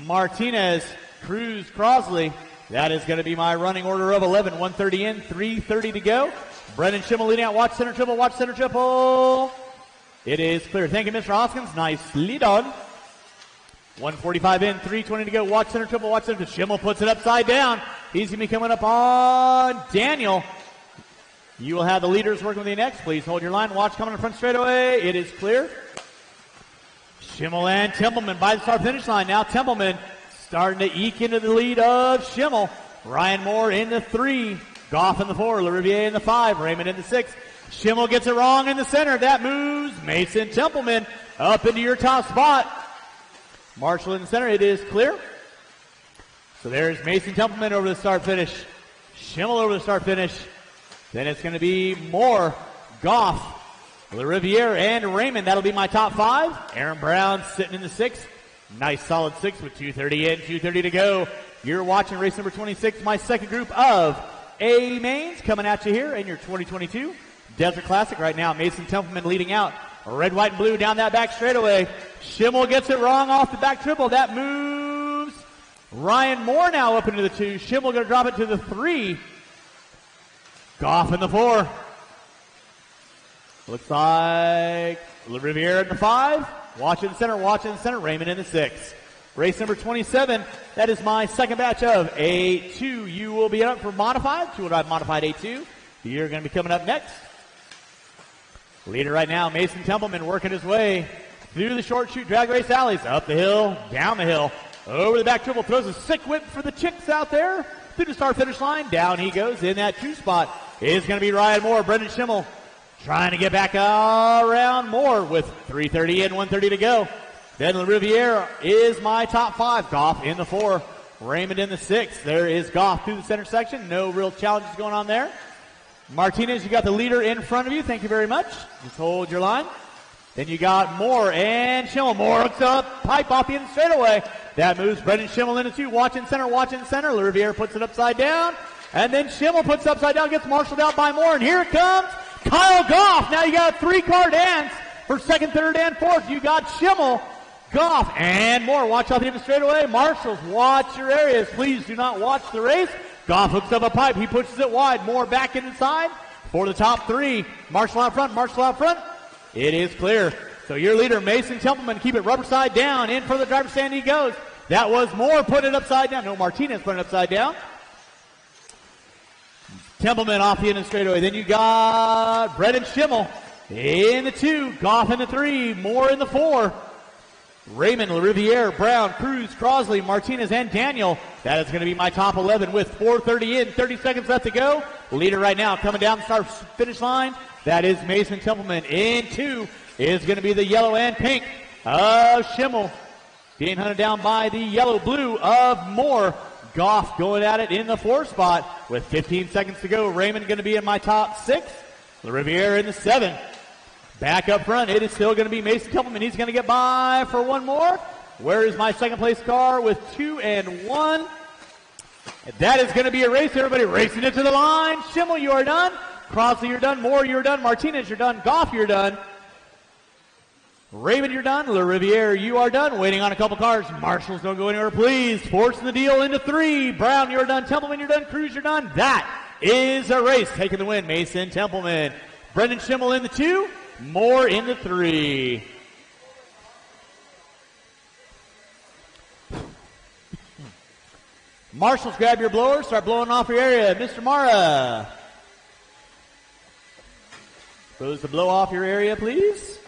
Martinez, Cruz, Crosley. That is going to be my running order of 11. 130 in, 3:30 to go. Brendan Schimmel leading out. Watch center triple. Watch center triple. It is clear. Thank you, Mr. Hoskins. Nicely done. 145 in, 3:20 to go. Watch center triple. Watch center triple. Schimmel puts it upside down. He's going to be coming up on Daniel. You will have the leaders working with you next. Please hold your line. Watch coming in front straightaway. It is clear. Schimmel and Templeman by the start finish line. Now Templeman starting to eke into the lead of Schimmel. Ryan Moore in the 3. Goff in the 4. LaRiviere in the 5. Raymond in the 6. Schimmel gets it wrong in the center. That moves Mason Templeman up into your top spot. Marshall in the center. It is clear. So there's Mason Templeman over the start finish. Schimmel over the start finish. Then it's going to be Moore, Goff, LaRiviere, and Raymond. That'll be my top 5. Aaron Brown sitting in the 6th. Nice solid 6 with 2:30 in, 2:30 to go. You're watching race number 26, my second group of A mains coming at you here in your 2022 Desert Classic. Right now, Mason Templeman leading out. Red, white, and blue down that back straightaway. Schimmel gets it wrong off the back triple. That moves Ryan Moore now up into the 2. Schimmel going to drop it to the 3. Goff in the 4. Looks like LaRiviere in the 5. Watch in center, watch in center. Raymond in the 6. Race number 27. That is my second batch of A2. You will be up for modified. Two-wheel drive modified A2. You're going to be coming up next. Leader right now, Mason Templeman working his way through the short chute drag race alleys. Up the hill, down the hill, over the back triple. Throws a sick whip for the chicks out there. Through the start finish line. Down he goes in that 2 spot. Is going to be Ryan Moore. Brendan Schimmel trying to get back around Moore with 3:30 in, 1:30 to go. Then LaRiviere is my top 5. Goff in the 4. Raymond in the 6. There is Goff through the center section. No real challenges going on there. Martinez, you got the leader in front of you. Thank you very much. Just hold your line. Then you got Moore and Schimmel. Moore hooks up, pipe off the end straightaway. That moves Brendan Schimmel into 2. Watch in center, watch in center. LaRiviere puts it upside down. And then Schimmel puts it upside down, gets marshaled out by Moore. And here it comes, Kyle Goff. Now you got a 3-car dance for second, third, and fourth. You got Schimmel, Goff, and Moore. Watch out the end of the straightaway. Marshals, watch your areas. Please do not watch the race. Goff hooks up a pipe. He pushes it wide. Moore back inside for the top 3. Marshall out front. Marshall out front. It is clear. So your leader, Mason Templeman, keep it rubber side down. In for the driver's stand he goes. That was Moore putting it upside down. No, Martinez putting it upside down. Templeman off the end of the straightaway. Then you got Brendan Schimmel in the 2. Goff in the 3. Moore in the 4. Raymond, LaRiviere, Brown, Cruz, Crosley, Martinez, and Daniel. That is going to be my top 11 with 4:30 in, 30 seconds left to go. Leader right now coming down the start finish line. That is Mason Templeman. In 2 is going to be the yellow and pink of Schimmel. Being hunted down by the yellow-blue of Moore. Goff going at it in the 4 spot with 15 seconds to go. Raymond going to be in my top 6. LaRiviere in the 7. Back up front, it is still going to be Mason Templeman. He's going to get by for one more. Where is my second place car with 2 and 1? And that is going to be a race. Everybody racing it to the line. Schimmel, you are done. Crosley, you're done. Moore, you're done. Martinez, you're done. Goff, you're done. Raymond, you're done. LaRiviere, you are done. Waiting on a couple cars. Marshals, don't go anywhere, please. Forcing the deal into 3. Brown, you're done. Templeman, you're done. Cruz, you're done. That is a race. Taking the win, Mason Templeman. Brendan Schimmel in the 2. Moore in the 3. Marshals, grab your blower. Start blowing off your area. Mr. Mara. Supposed to blow off your area, please.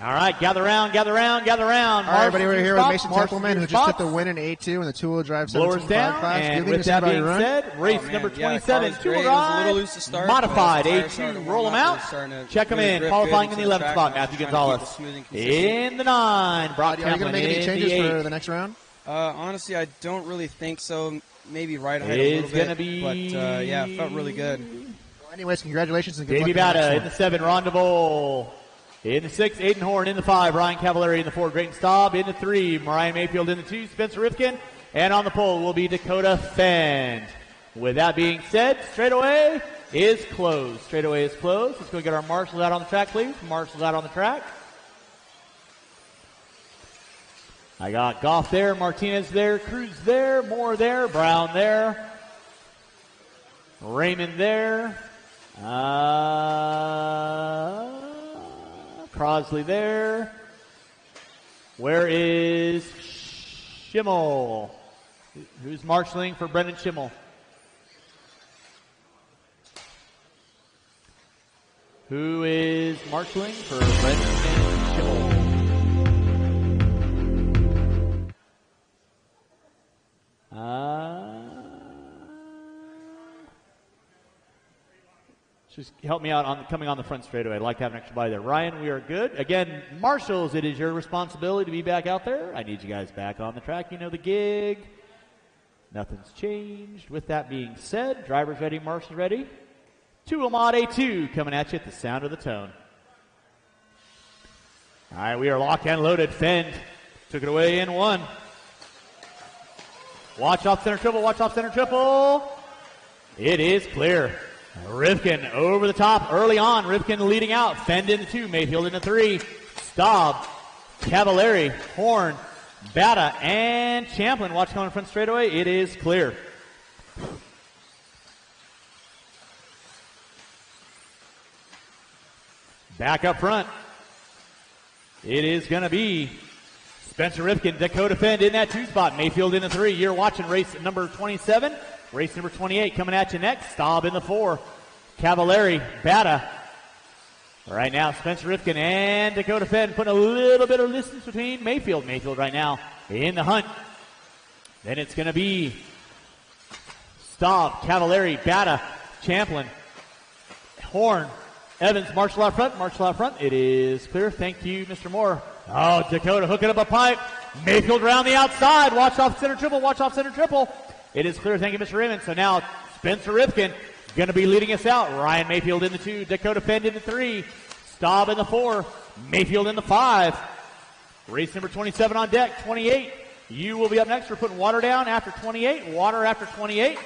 All right, gather round, gather round, gather round. All right, everybody, we're here with Mason Templeman, who just took the win in 8-2 in the two-wheel drive 17.5 class. And with that being said, race number 27, two-wheel drive, modified A2, roll them out, check them in. Qualifying in the 11th spot, Matthew Gonzalez. In the 9, Brock Templin. Are you going to make any changes for the next round? Honestly, I don't really think so. Maybe right ahead a little bit, but yeah, it felt really good. Well, anyways, congratulations and good Davey luck. Bata in the 7, Ron DeVol. In the 6, Aiden Horn. In the 5, Ryan Cavallari. In the 4, Drayton Staub. In the 3, Mariah Mayfield. In the 2, Spencer Rifkin. And on the pole will be Dakota Fend. With that being said, straightaway is closed. Straightaway is closed. Let's go get our marshals out on the track, please. Marshals out on the track. I got Goff there, Martinez there, Cruz there, Moore there, Brown there, Raymond there, Crosley there. Where is Schimmel? Who's marshaling for Brendan Schimmel? Who is marshaling for Brendan Schimmel? Just help me out on coming on the front straightaway. I'd like to have an extra body there. Ryan, we are good. Again, marshals, it is your responsibility to be back out there. I need you guys back on the track. You know the gig. Nothing's changed. With that being said, drivers ready, marshals ready. 2 Mod A2 coming at you at the sound of the tone. All right, we are locked and loaded. Fend took it away in 1. Watch off center triple, watch off center triple. It is clear. Rifkin over the top early on. Rifkin leading out. Fend into 2, Mayfield into 3. Staub, Cavallari, Horn, Bata, and Champlin. Watch coming front straightaway. It is clear. Back up front. It is going to be Spencer Rifkin, Dakota Fend in that 2 spot. Mayfield in the 3. You're watching race number 27. Race number 28 coming at you next. Staub in the 4. Cavallari, Bata. Right now, Spencer Rifkin and Dakota Fend putting a little bit of distance between Mayfield. Mayfield right now in the hunt. Then it's going to be Staub, Cavallari, Bata, Champlin, Horn, Evans, Marshall out front. Marshall out front. It is clear. Thank you, Mr. Moore. Oh, Dakota hooking up a pipe. Mayfield around the outside. Watch off center triple. Watch off center triple. It is clear. Thank you, Mr. Raymond. So now Spencer Rifkin going to be leading us out. Ryan Mayfield in the 2. Dakota Fend in the 3. Staub in the 4. Mayfield in the 5. Race number 27 on deck. 28. You will be up next. We're putting water down after 28. Water after 28.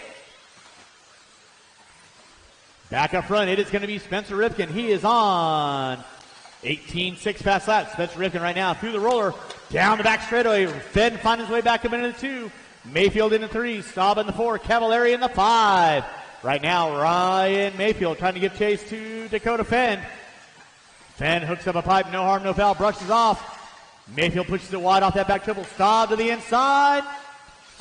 Back up front. It is going to be Spencer Rifkin. He is on 18.6 fast laps. Spencer Rifkin right now through the roller. Down the back straightaway. Fend finds his way back up into the 2. Mayfield in the 3. Staub in the 4. Cavallari in the 5. Right now, Ryan Mayfield trying to give chase to Dakota Fend. Fend hooks up a pipe. No harm, no foul. Brushes off. Mayfield pushes it wide off that back triple. Staub to the inside.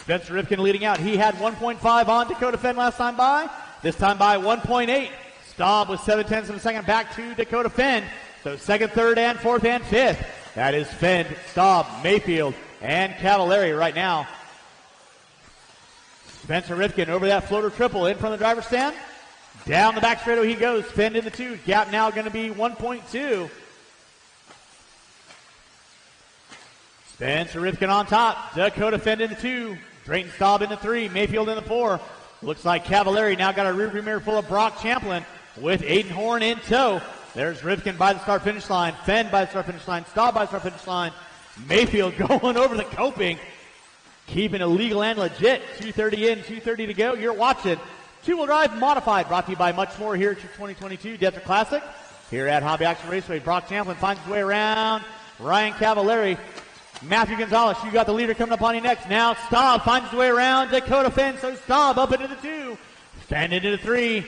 Spencer Rifkin leading out. He had 1.5 on Dakota Fend last time by. This time by 1.8. Staub with 7/10 of a second back to Dakota Fend. So 2nd, 3rd, and 4th, and 5th. That is Fend, Staub, Mayfield, and Cavallari right now. Spencer Rifkin over that floater triple in front of the driver's stand. Down the back straightaway he goes. Fend in the 2. Gap now going to be 1.2. Spencer Rifkin on top. Dakota Fend in the 2. Drayton Staub in the 3. Mayfield in the 4. Looks like Cavallari now got a rearview mirror full of Brock Champlin with Aiden Horn in tow. There's Rifkin by the start-finish line. Fend by the start-finish line. Staub by the start-finish line. Mayfield going over the coping. Keeping it legal and legit. 2:30 in, 2:30 to go. You're watching Two-Wheel Drive Modified, brought to you by Much More here at your 2022 Desert Classic. Here at Hobby Action Raceway, Brock Champlin finds his way around. Ryan Cavallari. Matthew Gonzalez, you got the leader coming up on you next. Now Staub finds his way around. Dakota Fend, so Staub up into the 2. Fend into the 3.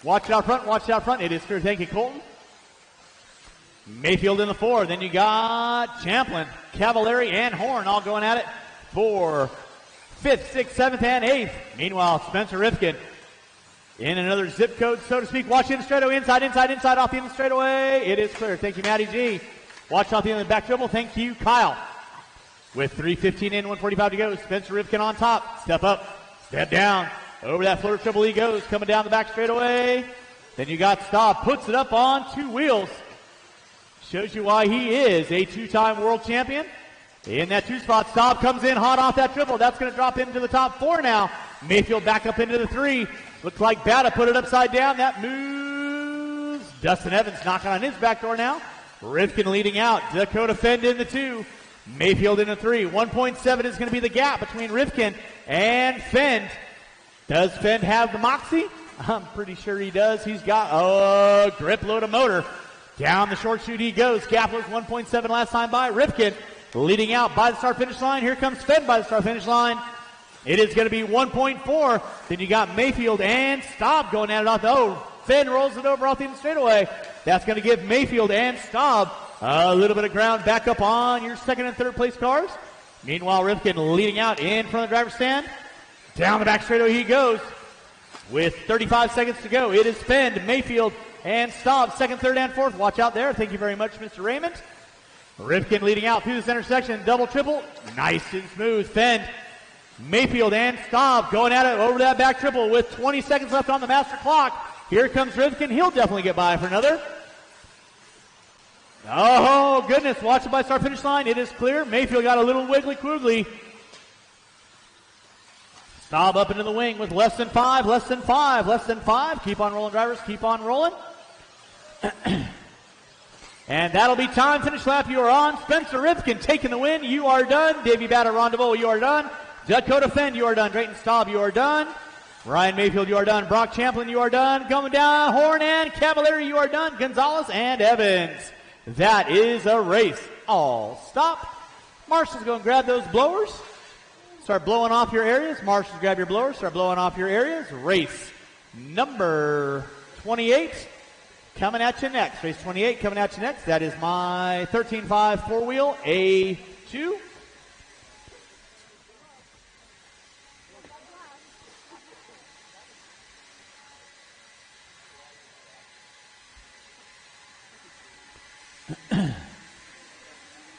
Watch it out front, watch it out front. It is clear. Thank you, Colton. Mayfield in the 4. Then you got Champlin, Cavallari, and Horn all going at it for 5th, 6th, 7th, and 8th. Meanwhile, Spencer Rifkin in another zip code, so to speak. Watch in the straightaway, inside, off the end straightaway. It is clear. Thank you, Matty G. Watch out the end of the back dribble. Thank you, Kyle. With 3:15 in, 1:45 to go. Spencer Rivkin on top. Step up, step down. Over that floater triple he goes. Coming down the back straightaway. Then you got Staub. Puts it up on 2 wheels. Shows you why he is a 2-time world champion. In that 2 spot, Staub comes in hot off that triple. That's going to drop him to the top 4 now. Mayfield back up into the 3. Looks like Bata put it upside down. That moves. Dustin Evans knocking on his back door now. Rivkin leading out. Dakota Fend in the 2. Mayfield in the 3. 1.7 is going to be the gap between Rivkin and Fend. Does Fend have the moxie? I'm pretty sure he does. He's got a grip load of motor. Down the short chute he goes. Gaffler's 1.7 last time by. Rivkin leading out by the start finish line. Here comes Fend by the start finish line. It is going to be 1.4. Then you got Mayfield and Staub going at it off the, Fend rolls it over off the straightaway. That's going to give Mayfield and Staub a little bit of ground back up on your second and third place cars. Meanwhile, Rivkin leading out in front of the driver's stand. Down the back straightaway he goes. With 35 seconds to go, it is Fend, Mayfield, and Staub, second, third, and fourth. Watch out there. Thank you very much, Mr. Raymond. Rivkin leading out through the center section. Double, triple. Nice and smooth. Fend, Mayfield, and Staub going at it over that back triple with 20 seconds left on the master clock. Here comes Rivkin. He'll definitely get by for another. Oh, goodness. Watch it by start finish line. It is clear. Mayfield got a little wiggly quoogly. Staub up into the wing with less than 5, less than 5, less than 5. Keep on rolling, drivers. Keep on rolling. And that'll be time. Finish lap. You are on. Spencer Rivkin taking the win. You are done. Davey Batter, Ron DeVoe, you are done. Dakota Fend, you are done. Drayton Staub, you are done. Ryan Mayfield, you are done. Brock Champlin, you are done. Coming down, Horn and Cavalieri, you are done. Gonzalez and Evans. That is a race. All stop. Marshall's going to grab those blowers. Start blowing off your areas. Marshals, grab your blowers. Start blowing off your areas. Race number 28 coming at you next. Race 28 coming at you next. That is my 13.5 4-wheel A2.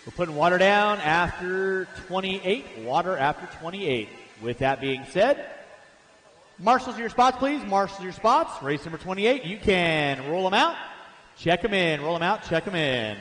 We're putting water down after 28. Water after 28. With that being said, marshals your spots, please. Marshals your spots. Race number 28. You can roll them out, check them in. Roll them out, check them in.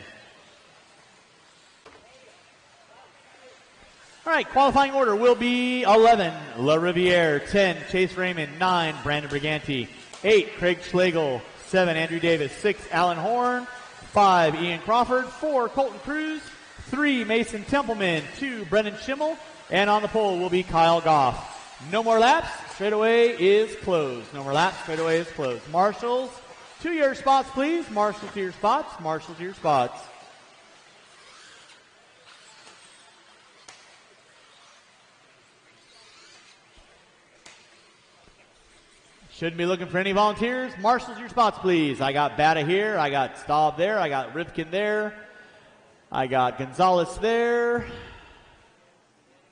All right, qualifying order will be 11, La Riviere. 10, Chase Raymond. 9, Brandon Briganti. 8, Craig Schlegel. 7, Andrew Davis. 6, Alan Horn. 5, Ian Crawford. 4, Colton Cruz. 3, Mason Templeman. 2, Brendan Schimmel. And on the pole will be Kyle Goff. No more laps. Straightaway is closed. No more laps. Straightaway is closed. Marshals, to your spots, please. Marshals to your spots. Marshals to your spots. Shouldn't be looking for any volunteers. Marshals your spots, please. I got Bata here. I got Staub there. I got Rivkin there. I got Gonzalez there.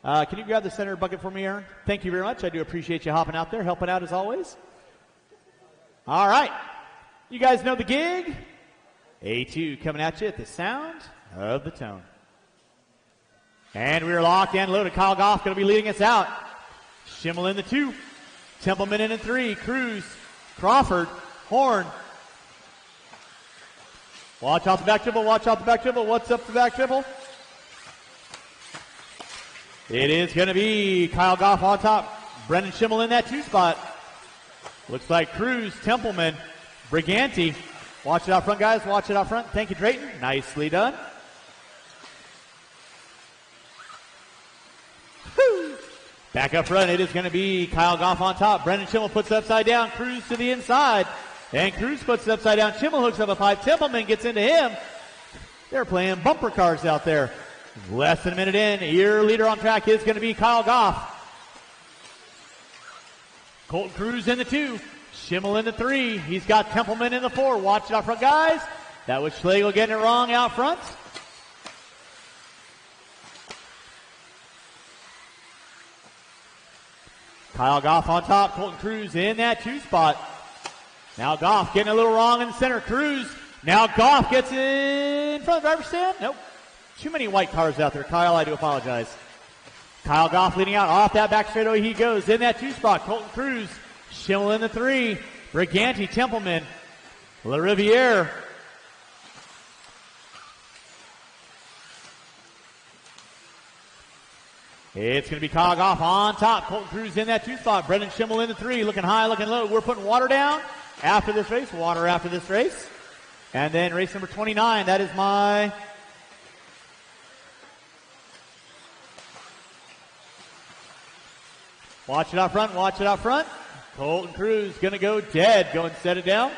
Can you grab the center bucket for me, Aaron? Thank you very much. I do appreciate you hopping out there, helping out as always. All right. You guys know the gig. A2 coming at you at the sound of the tone. And we're locked and loaded. Kyle Goff going to be leading us out. Schimmel in the 2. Templeman in the 3. Cruz, Crawford, Horn. Watch out the back dribble. Watch out the back dribble. What's up the back dribble? It is going to be Kyle Goff on top. Brendan Schimmel in that 2 spot. Looks like Cruz, Templeman, Briganti. Watch it out front, guys. Watch it out front. Thank you, Drayton. Nicely done. Woo. Back up front, it is going to be Kyle Goff on top. Brendan Schimmel puts it upside down. Cruz to the inside. And Cruz puts it upside down. Schimmel hooks up a 5. Templeman gets into him. They're playing bumper cars out there. Less than a minute in. Your leader on track is going to be Kyle Goff. Colton Cruz in the 2. Schimmel in the 3. He's got Templeman in the 4. Watch it out front, guys. That was Schlegel getting it wrong out front. Kyle Goff on top. Colton Cruz in that 2 spot. Now Goff getting a little wrong in the center. Cruz Now Goff gets in front of the driver's stand. Nope. Too many white cars out there. Kyle, I do apologize. Kyle Goff leading out. Off that back straightaway he goes. In that 2 spot, Colton Cruz. Schimmel in the 3. Briganti, Templeman. LaRiviere. It's going to be Kyle Goff on top. Colton Cruz in that 2 spot. Brendan Schimmel in the 3. Looking high, looking low. We're putting water down after this race. Water after this race. And then race number 29. That is my... Watch it out front. Watch it out front. Colton Cruz going to go dead. Go and set it down.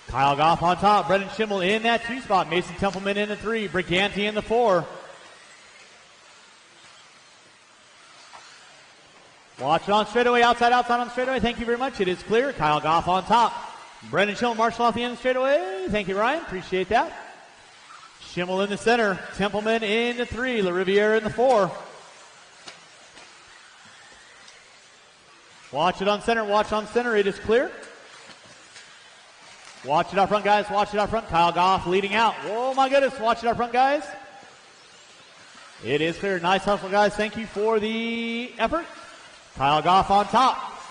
Kyle Goff on top. Brendan Schimmel in that 2 spot. Mason Templeman in the 3. Briganti in the 4. Watch it on straightaway. Outside on straightaway. Thank you very much. It is clear. Kyle Goff on top. Brendan Schimmel, Marshall off the end straightaway. Thank you, Ryan. Appreciate that. Schimmel in the center. Templeman in the 3. LaRiviere in the 4. Watch it on center. Watch on center. It is clear. Watch it out front, guys. Watch it out front. Kyle Goff leading out. Oh, my goodness. Watch it out front, guys. It is clear. Nice hustle, guys. Thank you for the effort. Kyle Goff on top.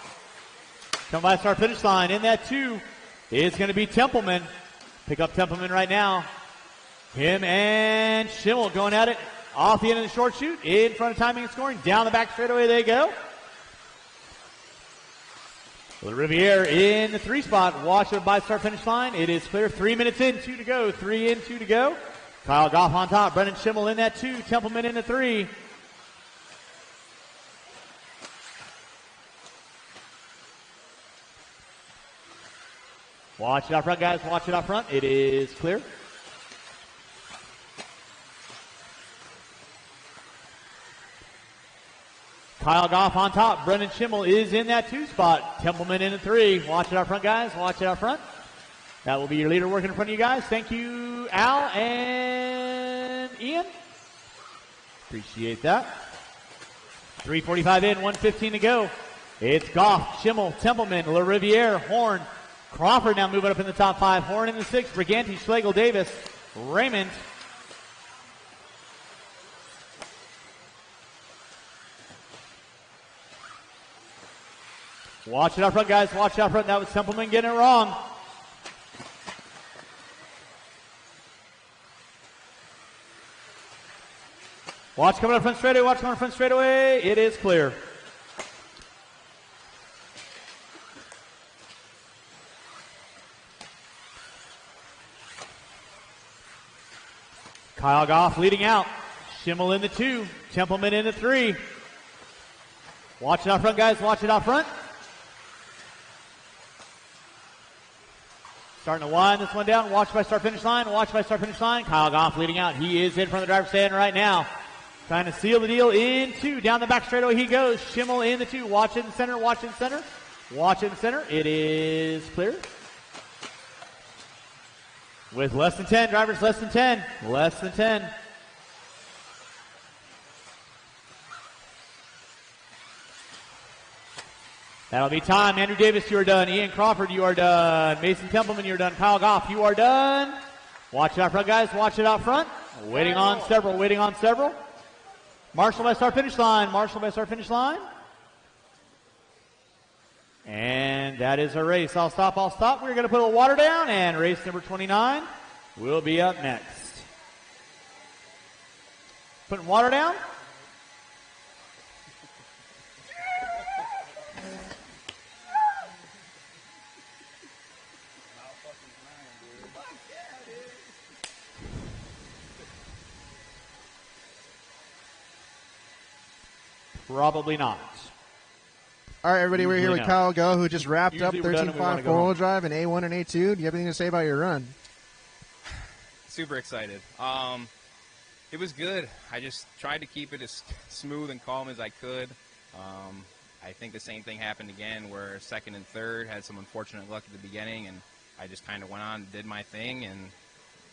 Come by start finish line. In that 2 is going to be Templeman. Pick up Templeman right now. Him and Schimmel going at it. Off the end of the short chute. In front of timing and scoring. Down the back straightaway they go. LaRiviere in the 3 spot. Watch it by start finish line. It is clear. 3 minutes in, 2 to go. 3 in, 2 to go. Kyle Goff on top. Brendan Schimmel in that 2. Templeman in the 3. Watch it out front, guys. Watch it out front. It is clear. Kyle Goff on top. Brendan Schimmel is in that 2 spot. Templeman in the 3. Watch it out front, guys. Watch it out front. That will be your leader working in front of you guys. Thank you, Al and Ian. Appreciate that. 3:45 in, 1:15 to go. It's Goff, Schimmel, Templeman, LaRiviere, Horn, Crawford now moving up in the top 5. Horn in the 6. Briganti, Schlegel, Davis, Raymond. Watch it out front, guys. Watch it out front. That was Templeman getting it wrong. Watch coming up front straightaway. Watch coming up front straightaway. It is clear. Kyle Goff leading out. Schimmel in the 2. Templeman in the 3. Watch it out front, guys. Watch it out front. Starting to wind this one down. Watch by start finish line. Watch by start finish line. Kyle Goff leading out. He is in front of the driver's stand right now. Trying to seal the deal in 2. Down the back straightaway he goes. Schimmel in the 2. Watch it in center. Watch it in center. Watch it in center. It is clear. With less than 10. Drivers less than 10. Less than 10. That'll be time. Andrew Davis, you are done. Ian Crawford, you are done. Mason Templeman, you're done. Kyle Goff, you are done. Watch it out front, guys. Watch it out front. Waiting on several. Waiting on several. Marshall by start finish line. Marshall by start finish line. And that is a race. I'll stop. We're going to put a water down, and race number 29 will be up next. Putting water down. Probably not. All right, everybody, we're here with Kyle Go, who just wrapped Usually up 13.5 4-wheel drive in A1 and A2. Do you have anything to say about your run? Super excited. It was good. I just tried to keep it as smooth and calm as I could. I think the same thing happened again where second and third had some unfortunate luck at the beginning, and I just kind of went on and did my thing, and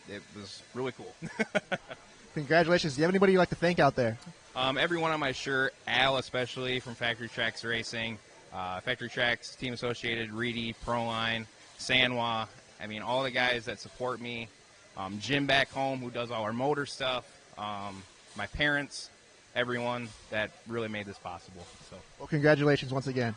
it was really cool. Congratulations. Do you have anybody you'd like to thank out there? Everyone on my shirt, Al especially from Factory Tracks Racing, Factory Tracks, Team Associated, Reedy, Proline, Sanwa. I mean, all the guys that support me. Jim back home who does all our motor stuff. My parents, everyone that really made this possible. So, well, congratulations once again.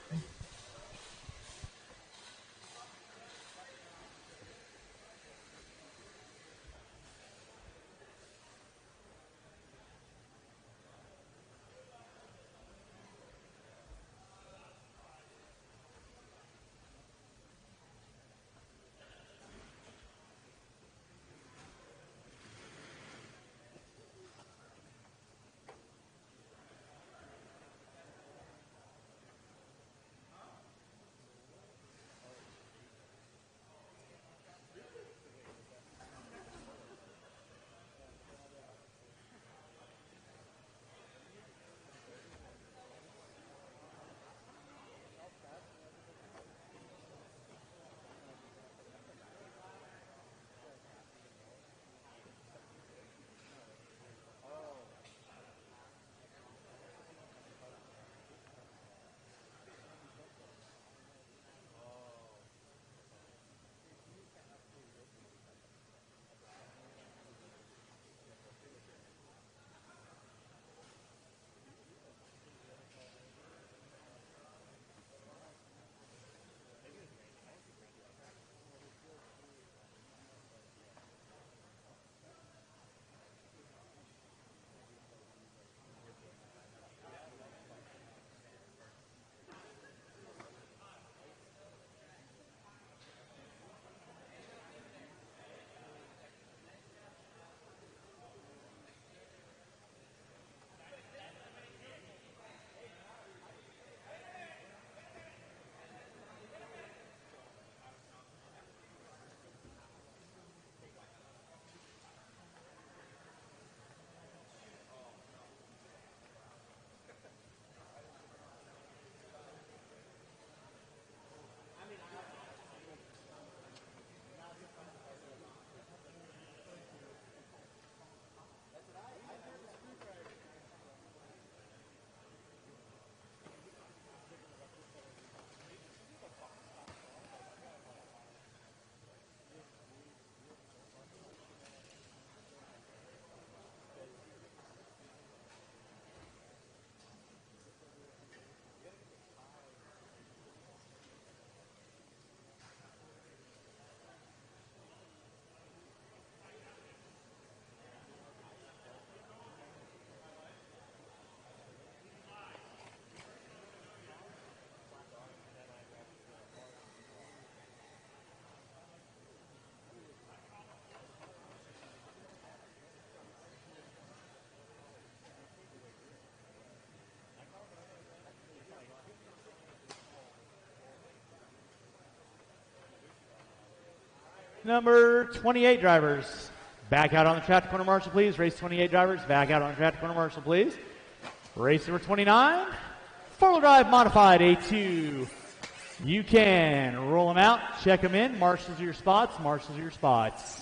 Number 28 drivers, back out on the track to corner marshal, please. Race 28 drivers, back out on the track to corner marshal, please. Race number 29, four-wheel drive modified A2. You can roll them out, check them in, marshals your spots, marshals your spots.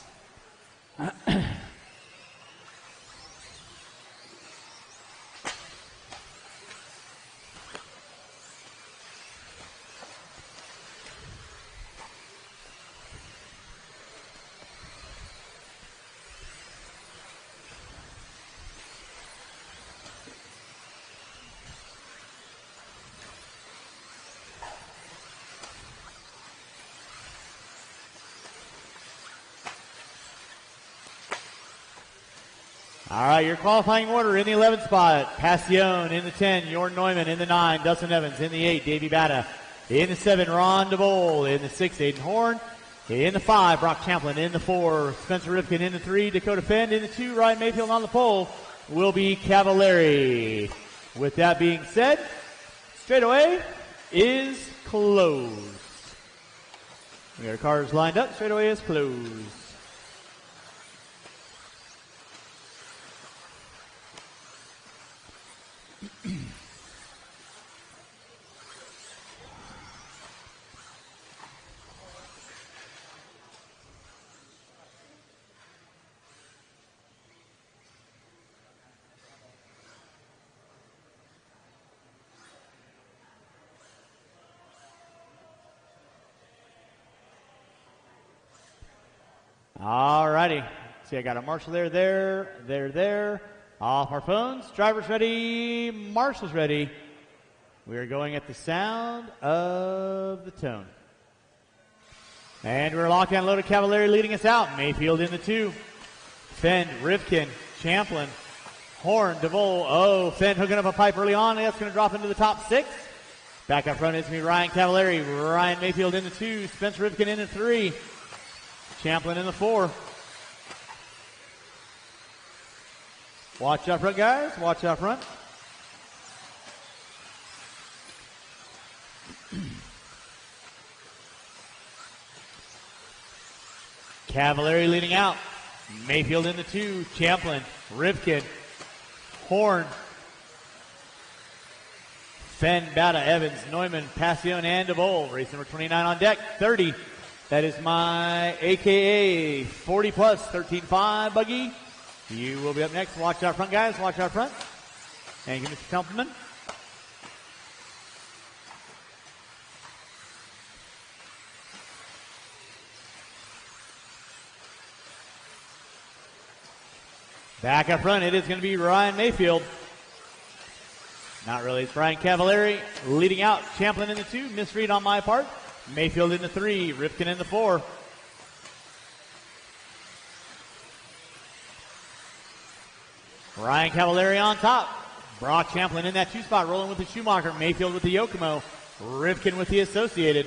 All right, your qualifying order in the 11th spot, Passion in the 10, Jorn Neumann in the 9, Dustin Evans in the 8, Davey Batta in the 7, Ron DeVole in the 6, Aiden Horn in the 5, Brock Champlin in the 4, Spencer Ripken in the 3, Dakota Fend in the 2, Ryan Mayfield on the pole will be Cavallari. With that being said, straightaway is closed. We got our cars lined up, straightaway is closed. All righty. See, I got a marshal there. Off our phones. Driver's ready. Marshal's ready. We are going at the sound of the tone. And we're locked and loaded. Cavalieri leading us out. Mayfield in the 2. Fenn, Rivkin, Champlin, Horn, DeVol. Oh, Fenn hooking up a pipe early on. That's going to drop into the top 6. Back up front is going to be Ryan Cavalieri. Ryan Mayfield in the 2. Spencer Rivkin in the 3. Champlin in the 4. Watch out front, guys. Watch out front. Cavalieri leading out. Mayfield in the 2. Champlin, Rivkin, Horn, Fenn, Bata, Evans, Neumann, Passion, and DeVol. Race number 29 on deck. 30. That is my AKA 40 plus 13.5 buggy. You will be up next. Watch out front, guys. Watch out front. Thank you, Mr. Templeman. Back up front, it is going to be Ryan Mayfield. Not really. It's Ryan Cavalieri leading out. Champlin in the 2. Misread on my part. Mayfield in the 3. Rivkin in the 4. Ryan Cavalieri on top. Brock Champlin in that 2 spot, rolling with the Schumacher. Mayfield with the Yokomo. Rivkin with the Associated.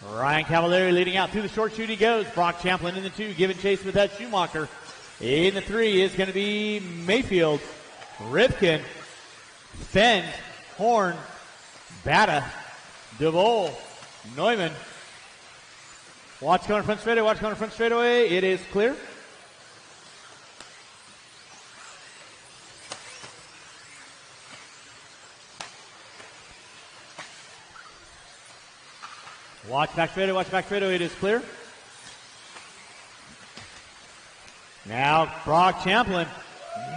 Ryan Cavalieri leading out through the short chute he goes. Brock Champlin in the 2, giving chase with that Schumacher. In the 3 is going to be Mayfield, Rivkin, Fenn, Horn, Bata, DeVol, Neumann. Watch going front straightaway, watch going front straightaway. It is clear. Watch back straightaway, it is clear. Now Brock Champlin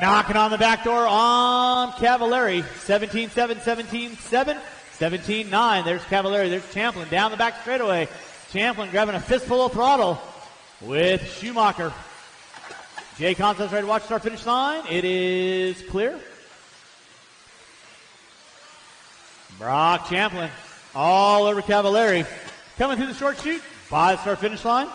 knocking on the back door on Cavalieri. 17-7, 17-7, 17-9. There's Cavalieri, there's Champlin down the back straightaway. Champlin grabbing a fistful of throttle with Schumacher. Jay Constance ready to watch start finish line. It is clear. Brock Champlin all over Cavalieri. Coming through the short chute by the start finish line.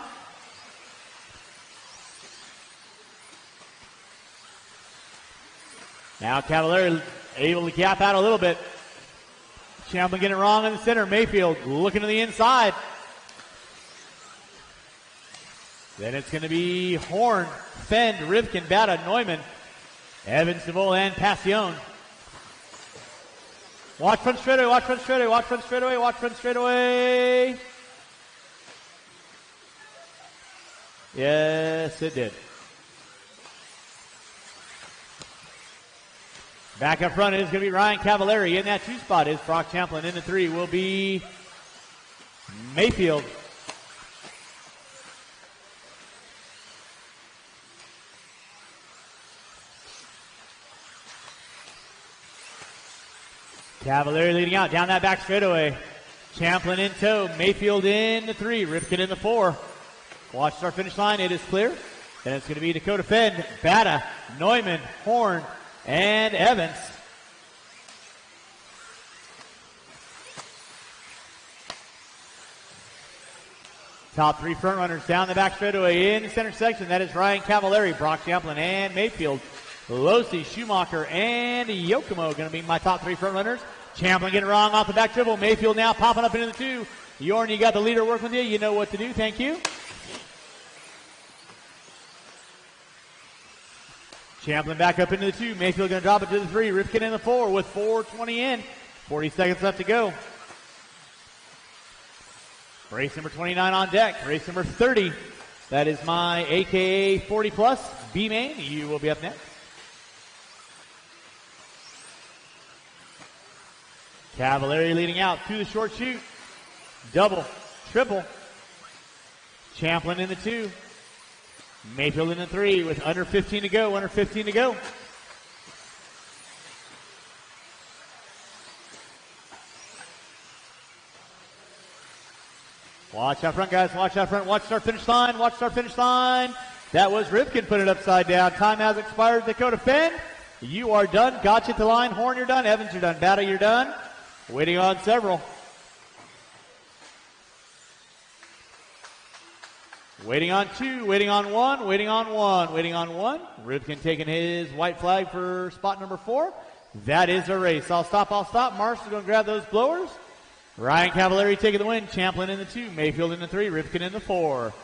Now Cavalieri able to gap out a little bit. Champlin getting it wrong in the center. Mayfield looking to the inside. Then it's going to be Horn, Fenn, Rivkin, Bata, Neumann, Evans, DeVol, and Passion. Watch front straightaway, watch front straightaway, watch front straightaway, watch front straightaway. Yes, it did. Back up front is going to be Ryan Cavalieri. In that 2 spot is Brock Champlin. In the 3 will be Mayfield. Cavalieri leading out down that back straightaway. Champlin in tow. Mayfield in the 3. Rivkin in the 4. Watch our finish line. It is clear. Then it's going to be Dakota Fenn, Bata, Neumann, Horn, and Evans. Top 3 front runners down the back straightaway in the center section. That is Ryan Cavalieri, Brock Champlin, and Mayfield. Losi, Schumacher, and Yokomo going to be my top 3 front runners. Champlin getting it wrong off the back dribble. Mayfield now popping up into the 2. Yorn, you got the leader working with you. You know what to do. Thank you. Champlin back up into the 2. Mayfield going to drop it to the 3. Rivkin in the 4 with 4:20 in. 40 seconds left to go. Race number 29 on deck. Race number 30. That is my AKA 40 plus B-Main. You will be up next. Cavalieri leading out through the short chute. Double, triple. Champlin in the 2. Mayfield in the 3 with under 15 to go. Watch out front, guys. Watch out front. Watch start finish line. Watch start finish line. That was Rivkin put it upside down. Time has expired. Dakota Finn, you are done. Gotcha at the line. Horn, you're done. Evans, you're done. Battle, you're done. Waiting on several. Waiting on two. Waiting on one. Waiting on one. Waiting on one. Rivkin taking his white flag for spot number 4. That is a race. I'll stop. Marshall's going to grab those blowers. Ryan Cavallari taking the win. Champlin in the 2. Mayfield in the 3. Rivkin in the 4.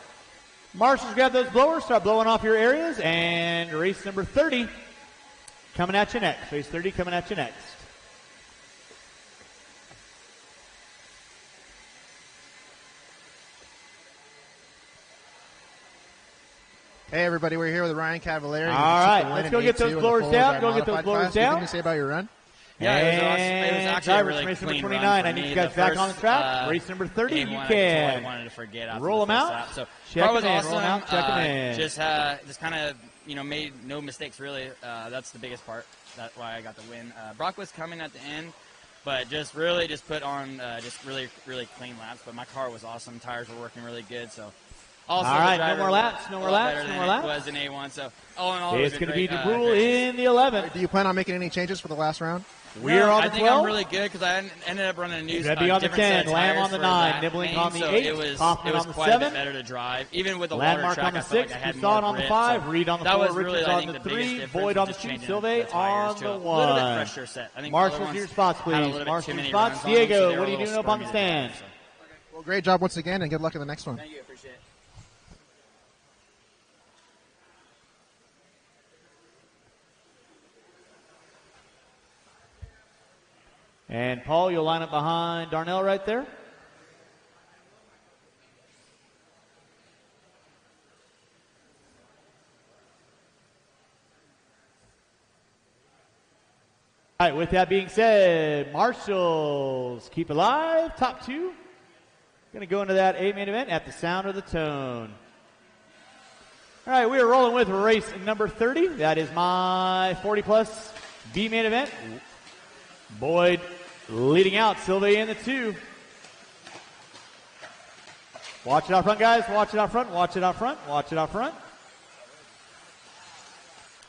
Marshall's grab those blowers. Start blowing off your areas. And race number 30 coming at you next. Race 30 coming at you next. Hey everybody, we're here with Ryan Cavallari. All right, let's go get those blowers down. Go get those blowers down. What can you say about your run? Yeah, it was actually a really race clean number 29. run I need you guys back on the track. Race number 30, you can. I wanted to forget after roll the them first out. lap. So Check car was them in. awesome. Roll them out. Check them in. Just kind of made no mistakes really. That's the biggest part. That's why I got the win. Brock was coming at the end, but just put on just really clean laps. But my car was awesome. Tires were working really good. So. Also, all right, no more laps. No more laps. No more laps. It was an A1. So all in all, it's going to be DeBrule in the 11th. Do you plan on making any changes for the last round? We're on the 12. I think I'm really good because I ended up running a new. Rebbe on the 10, Lamb on the 9, Nibbling on the 8, Hoffman on the 7. Quite a bit better to drive, even with the Landmark water track. on the 6, Busan on the 5, Reed on the 4, Richards on the 3, Boyd on the 2, Silve on the 1. A little bit fresher set. I think Marshall to your spots, please. Marshall to your spots. Diego, what are you doing up on the stand? Well, great job once again, and good luck in the next one. Thank you, appreciate it. And Paul, you'll line up behind Darnell right there. All right, with that being said, Marshall's keep alive, top 2. Going to go into that A main event at the sound of the tone. All right, we are rolling with race number 30. That is my 40-plus B main event. Boyd leading out, Silve in the 2. Watch it out front, guys. Watch it out front. Watch it out front. Watch it out front.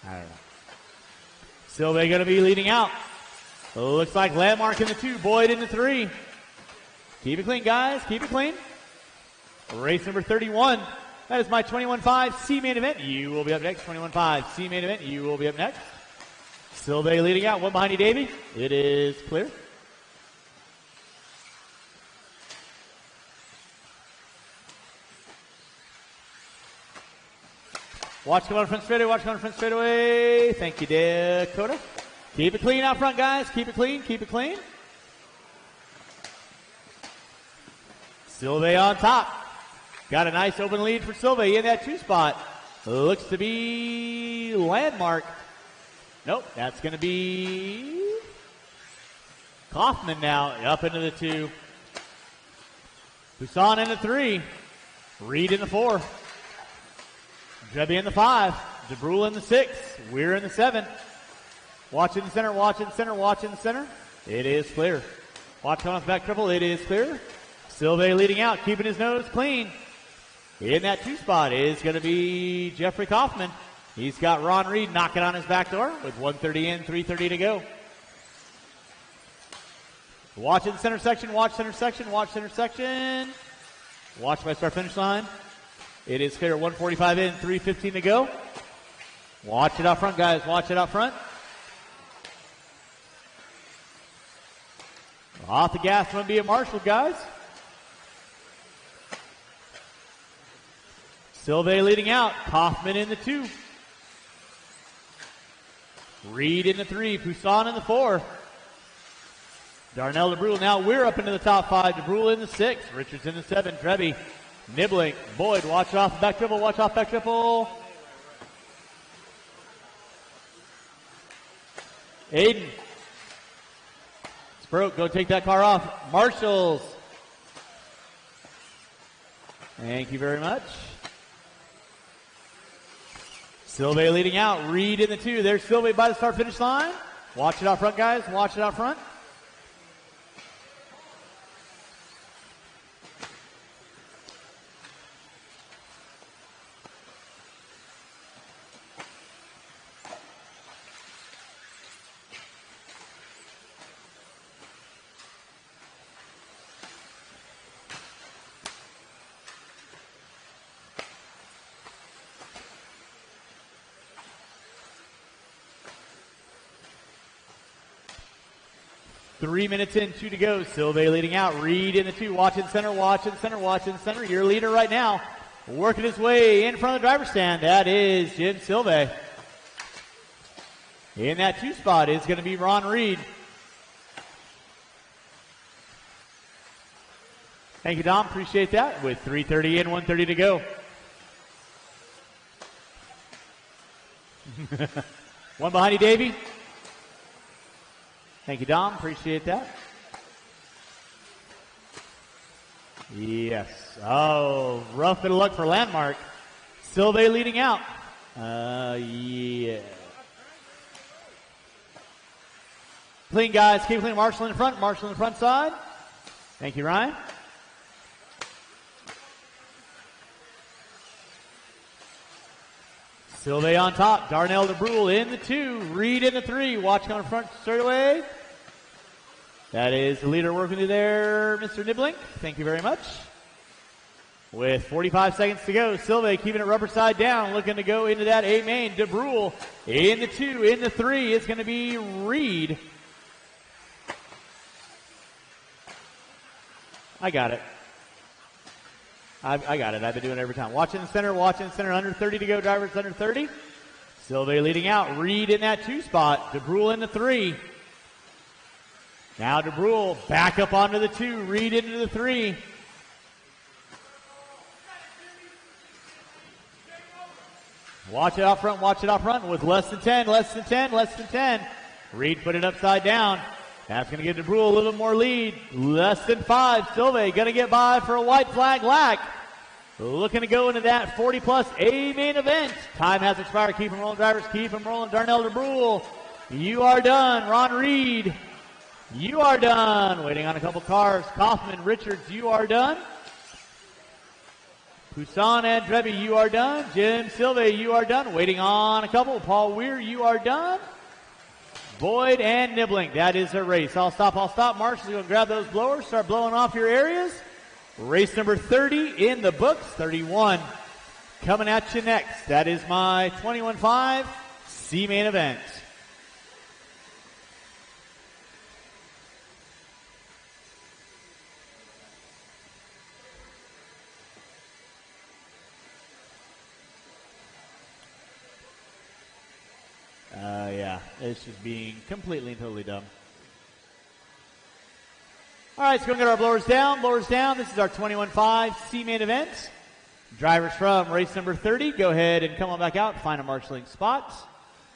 I don't know. Silve going to be leading out. Looks like Landmark in the 2, Boyd in the 3. Keep it clean, guys. Keep it clean. Race number 31. That is my 21.5 C main event. You will be up next. 21.5 C main event. You will be up next. Silve leading out. One behind you, Davey. It is clear. Watch come on front straightaway. Watch come on front straightaway. Thank you, Dakota. Keep it clean out front, guys. Keep it clean. Keep it clean. Silve on top. Got a nice open lead for Silve in that 2 spot. Looks to be Landmark. Nope, that's going to be Kaufman now up into the 2. Busan in the 3. Reed in the 4. Drebbe in the 5. DeBrule in the 6. Weir in the 7. Watch in the center, watch in the center, watch in the center. It is clear. Watch coming off the back triple. It is clear. Silve leading out, keeping his nose clean. In that 2 spot is going to be Jeffrey Kaufman. He's got Ron Reed knocking on his back door with 1:30 in, 3:30 to go. Watch in the center section, watch center section, watch center section. Watch by start finish line. It is clear, 1:45 in, 3:15 to go. Watch it out front, guys. Watch it out front. Off the gas, going to be a Marshall, guys. Silve leading out. Kaufman in the 2. Reed in the 3. Poussin in the 4. Darnell DeBrule. Now we're up into the top 5. DeBrule in the 6. Richards in the 7. Drebbe. Nibbling. Boyd. Watch off back triple. Watch off back triple. Aiden. It's broke. Go take that car off. Marshalls. Thank you very much. Silve leading out. Reed in the 2. There's Silve by the start finish line. Watch it out front, guys. Watch it out front. 3 minutes in, 2 to go. Silve leading out. Reed in the 2. Watching center, watching center, watching center. Your leader right now. Working his way in front of the driver's stand. That is Jim Silve. In that 2 spot is going to be Ron Reed. Thank you, Dom. Appreciate that. With 3:30 in, 1:30 to go. One behind you, Davey. Thank you, Dom. Appreciate that. Yes. Oh, rough bit of luck for Landmark. Silve leading out. Yeah. Clean, guys. Keep clean. Marshall in front. Marshall in the front side. Thank you, Ryan. Silve on top. Darnell DeBrule in the 2. Reed in the 3. Watching on the front straightaway. That is the leader working through there, Mr. Niblink. Thank you very much. With 45 seconds to go, Silve keeping it rubber side down, looking to go into that A main. DeBrule in the 2, in the 3. It's going to be Reed. I got it. I got it. I've been doing it every time. Watching the center, under 30 to go, drivers under 30. Silve leading out. Reed in that 2 spot. DeBrule in the 3. Now DeBrule back up onto the 2. Reed into the 3. Watch it out front, watch it out front with less than 10, less than 10, less than 10. Reed put it upside down. That's going to give DeBrule a little bit more lead. Less than 5. Silve going to get by for a white flag lack. Looking to go into that 40-plus A main event. Time has expired. Keep them rolling, drivers. Keep them rolling. Darnell DeBrule, you are done. Ron Reed, you are done. Waiting on a couple cars. Kaufman, Richards, you are done. Poussin and Dreby, you are done. Jim Silve, you are done. Waiting on a couple. Paul Weir, you are done. Boyd and Niblink, that is a race. I'll stop. Marshall's going to grab those blowers, start blowing off your areas. Race number 30 in the books, 31 coming at you next. That is my 21.5 C main event. Yeah, it's just being completely and totally dumb. All right, so we're going to get our blowers down. Blowers down. This is our 21.5 C main event. Drivers from race number 30, go ahead and come on back out. Find a marshalling spot.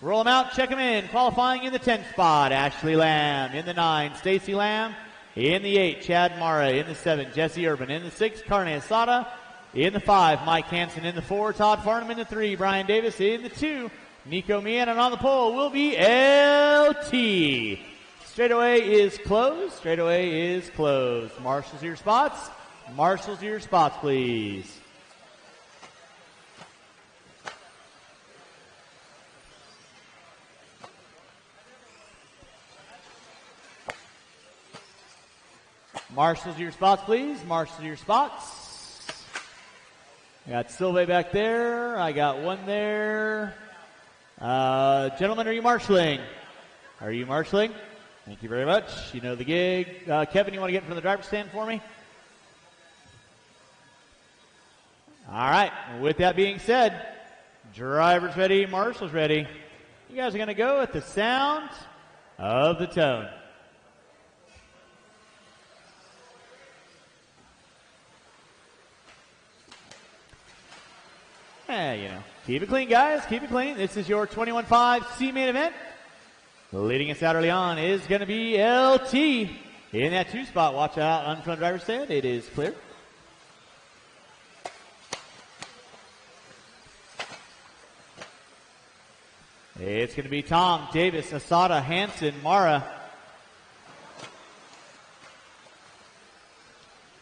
Roll them out, check them in. Qualifying in the 10th spot, Ashley Lamb. In the 9, Stacy Lamb. In the 8, Chad Mara. In the 7, Jesse Urban. In the 6, Carne Asada. In the 5, Mike Hansen. In the 4, Todd Farnham. In the 3, Brian Davis. In the 2, Nico Meehan. And on the pole will be LT. Straightaway is closed. Straightaway is closed. Marshals to your spots. Marshals to your spots, please. Marshals to your spots, please. Marshals to your spots. I got Silve back there. I got one there. Gentlemen, are you marshaling? Are you marshaling? Thank you very much. You know the gig. Kevin, you want to get in front of the driver's stand for me? All right. With that being said, drivers ready, marshals ready. You guys are going to go at the sound of the tone. You know, keep it clean, guys. Keep it clean. This is your 21.5 C main event. Leading us out early on is going to be LT in that 2 spot. Watch out on front driver's stand. It is clear. It's going to be Tom, Davis, Asada, Hansen, Mara.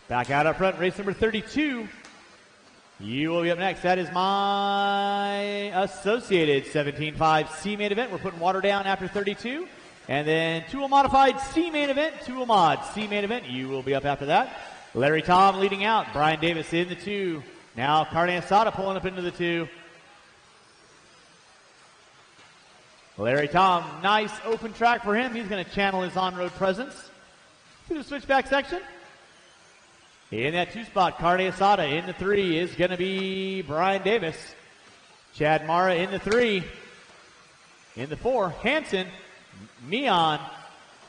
Back out up front, race number 32. You will be up next. That is my associated 17.5 C main event. We're putting water down after 32. And then Tool Modified C main event, Tool Mod C main event. You will be up after that. Larry Tom leading out. Brian Davis in the 2. Now Carne Asada pulling up into the 2. Larry Tom, nice open track for him. He's going to channel his on-road presence. to the switchback section. In that 2 spot, Carne Asada. In the 3 is going to be Brian Davis. Chad Mara in the 3. In the 4, Hanson, Mian,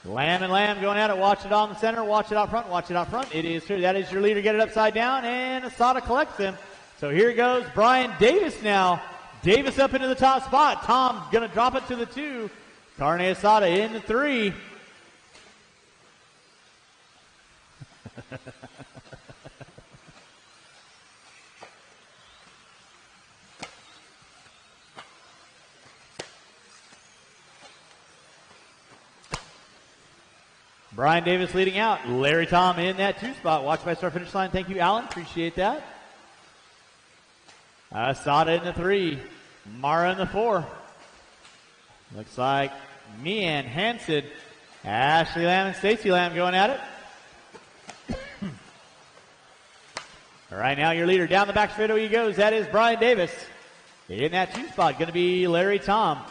Lamb and Lamb going at it. Watch it on the center. Watch it out front. Watch it out front. It is true. That is your leader. Get it upside down, and Asada collects him. So here goes Brian Davis now. Davis up into the top spot. Tom going to drop it to the 2. Carne Asada in the 3. Brian Davis leading out. Larry Tom in that 2 spot. Watch by start finish line. Thank you, Alan. Appreciate that. Asada in the 3. Mara in the 4. Looks like Mian, Hanson, Ashley Lamb, and Stacy Lamb going at it. All right, now your leader down the back straightaway he goes. That is Brian Davis. In that 2 spot, going to be Larry Tom.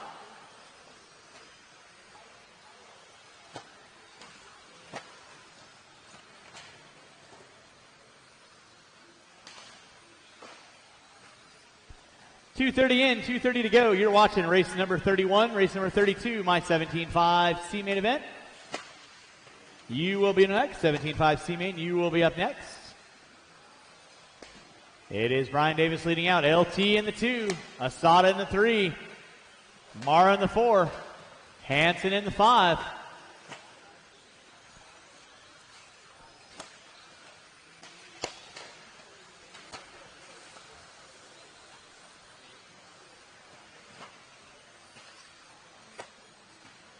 .230 in, 2:30 to go. You're watching race number 31, race number 32, my 17.5 C main event. You will be next. 17.5 C main, you will be up next. It is Brian Davis leading out. LT in the 2, Asada in the 3, Mara in the 4, Hanson in the 5.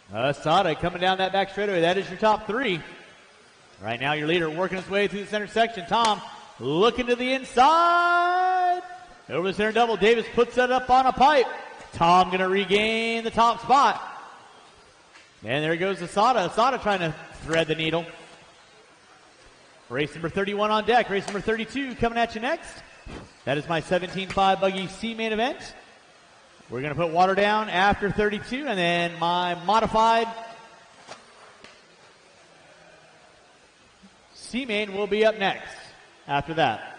Asada coming down that back straightaway. That is your top 3. Right now, your leader working his way through the center section. Tom looking to the inside. Over the center double. Davis puts that up on a pipe. Tom going to regain the top spot. And there goes Asada. Asada trying to thread the needle. Race number 31 on deck. Race number 32 coming at you next. That is my 17.5 buggy C main event. We're going to put water down after 32, and then my modified C main will be up next after that.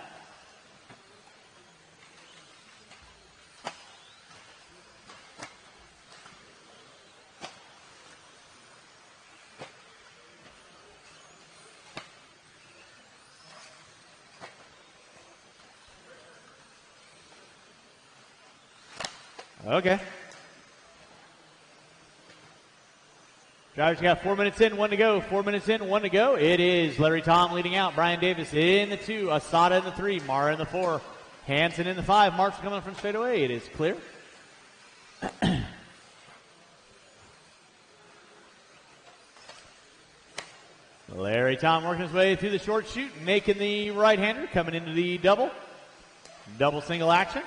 Okay. Drivers got 4 minutes in, 1 to go. 4 minutes in, 1 to go. It is Larry Tom leading out. Brian Davis in the 2. Asada in the 3. Mara in the 4. Hanson in the 5. Mark's coming from straight away. It is clear. Larry Tom working his way through the short chute, making the right-hander, coming into the double. Double single action.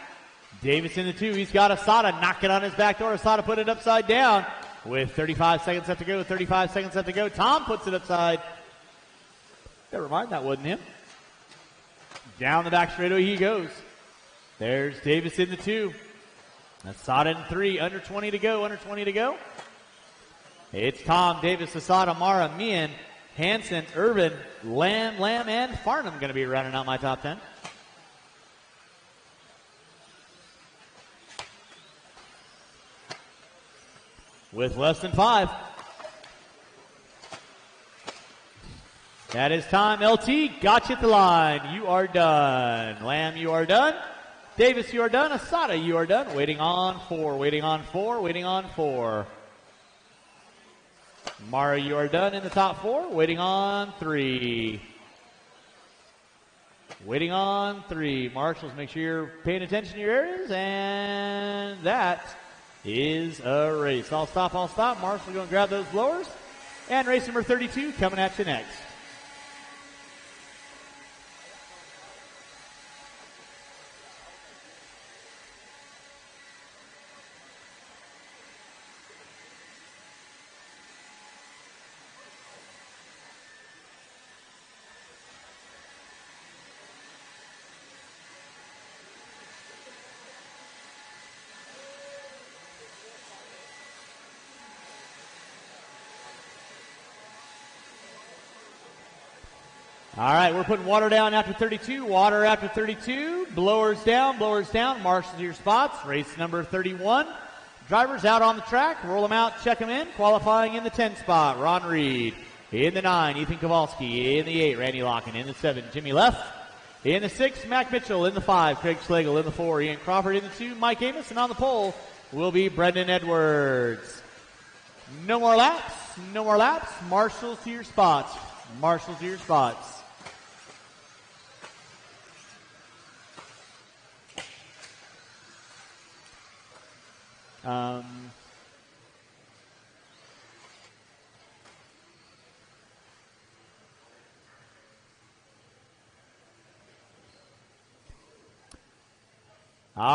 Davis in the 2. He's got Asada. Knock it on his back door. Asada put it upside down with 35 seconds left to go. 35 seconds left to go. Tom puts it upside. Never mind, that wasn't him. Down the back straightaway he goes. There's Davis in the 2. Asada in 3. Under 20 to go. Under 20 to go. It's Tom, Davis, Asada, Mara, Mian, Hanson, Irvin, Lamb, and Farnham going to be running out my top 10. With less than 5. That is time. LT, got you at the line. You are done. Lamb, you are done. Davis, you are done. Asada, you are done. Waiting on 4, waiting on 4, waiting on 4. Mara, you are done in the top 4. Waiting on 3. Waiting on 3. Marshals, make sure you're paying attention to your areas. And that is a race. I'll stop. Marshall going to grab those blowers. And race number 32 coming at you next. All right, we're putting water down after 32. Water after 32. Blowers down, blowers down. Marshals to your spots. Race number 31. Drivers out on the track. Roll them out, check them in. Qualifying in the 10 spot, Ron Reed. In the 9, Ethan Kowalski. In the 8, Randy Locken. In the 7, Jimmy Leff. In the 6, Mac Mitchell. In the 5, Craig Schlegel. In the 4, Ian Crawford. In the 2, Mike Amos. And on the pole will be Brendan Edwards. No more laps. No more laps. Marshals to your spots. Marshals to your spots. All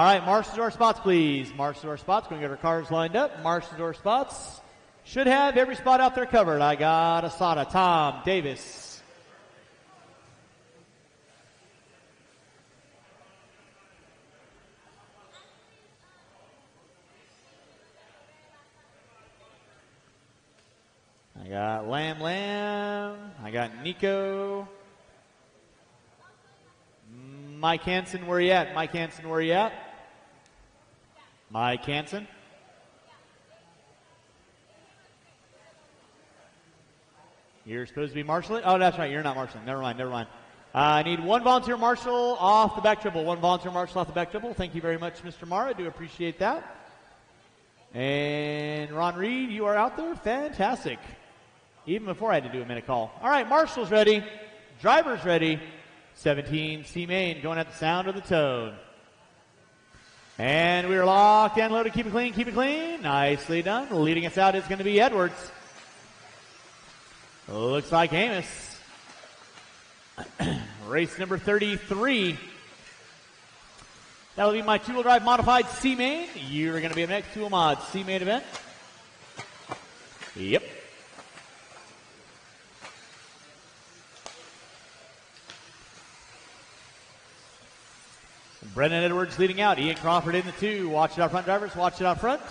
right, marshals to our spots, please. Marshals to our spots. Going to get our cars lined up. Marshals to our spots. Should have every spot out there covered. I got Asada, Tom, Davis. I got Lamb. I got Nico. Mike Hansen, where you at? Mike Hansen, where you at? Mike Hansen. You're supposed to be marshaling? Oh, that's right. You're not marshaling. Never mind. Never mind. I need one volunteer marshal off the back triple. One volunteer marshal off the back triple. Thank you very much, Mr. Mara. I do appreciate that. And Ron Reed, you are out there. Fantastic. Even before I had to do a minute call. All right, marshals ready. Drivers ready. 17, C-Main going at the sound of the tone. And we are locked and loaded. Keep it clean, keep it clean. Nicely done. Leading us out is going to be Edwards. Looks like Amos. Race number 33. That'll be my two-wheel drive modified C-Main. You're going to be a next two-wheel mod C-Main event. Yep. Brendan Edwards leading out. Ian Crawford in the 2. Watch it out front, drivers. Watch it out front.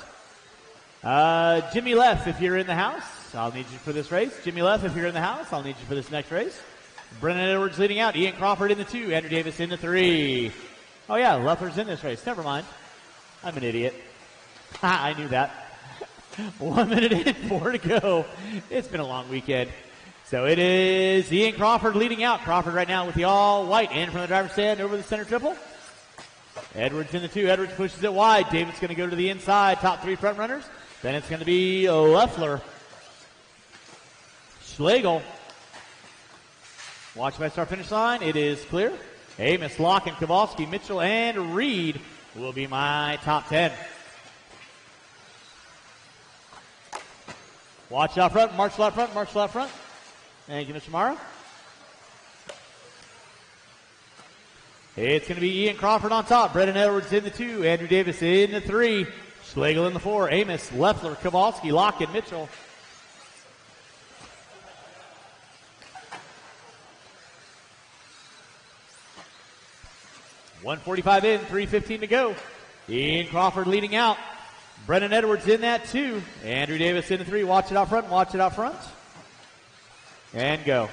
Jimmy Leff, if you're in the house, I'll need you for this race. Jimmy Leff, if you're in the house, I'll need you for this next race. Brendan Edwards leading out. Ian Crawford in the 2. Andrew Davis in the 3. Oh, yeah, Leffler's in this race. Never mind. I'm an idiot. I knew that. 1 minute in, 4 to go. It's been a long weekend. So it is Ian Crawford leading out. Crawford right now with the all white in from the driver's stand over the center triple. Edwards in the 2. Edwards pushes it wide. David's going to go to the inside. Top 3 front runners. Then it's going to be Loeffler. Schlegel. Watch by start finish line. It is clear. Amos, Locken, Kowalski, Mitchell, and Reed will be my top 10. Watch out front. Marshal out front. Marshal out front. Thank you, Mr. Mara. It's going to be Ian Crawford on top. Brendan Edwards in the 2. Andrew Davis in the 3. Schlegel in the 4. Amos, Loeffler, Kowalski, Locken, Mitchell. .145 in, 3:15 to go. Ian Crawford leading out. Brendan Edwards in that 2. Andrew Davis in the 3. Watch it out front. Watch it out front. And go.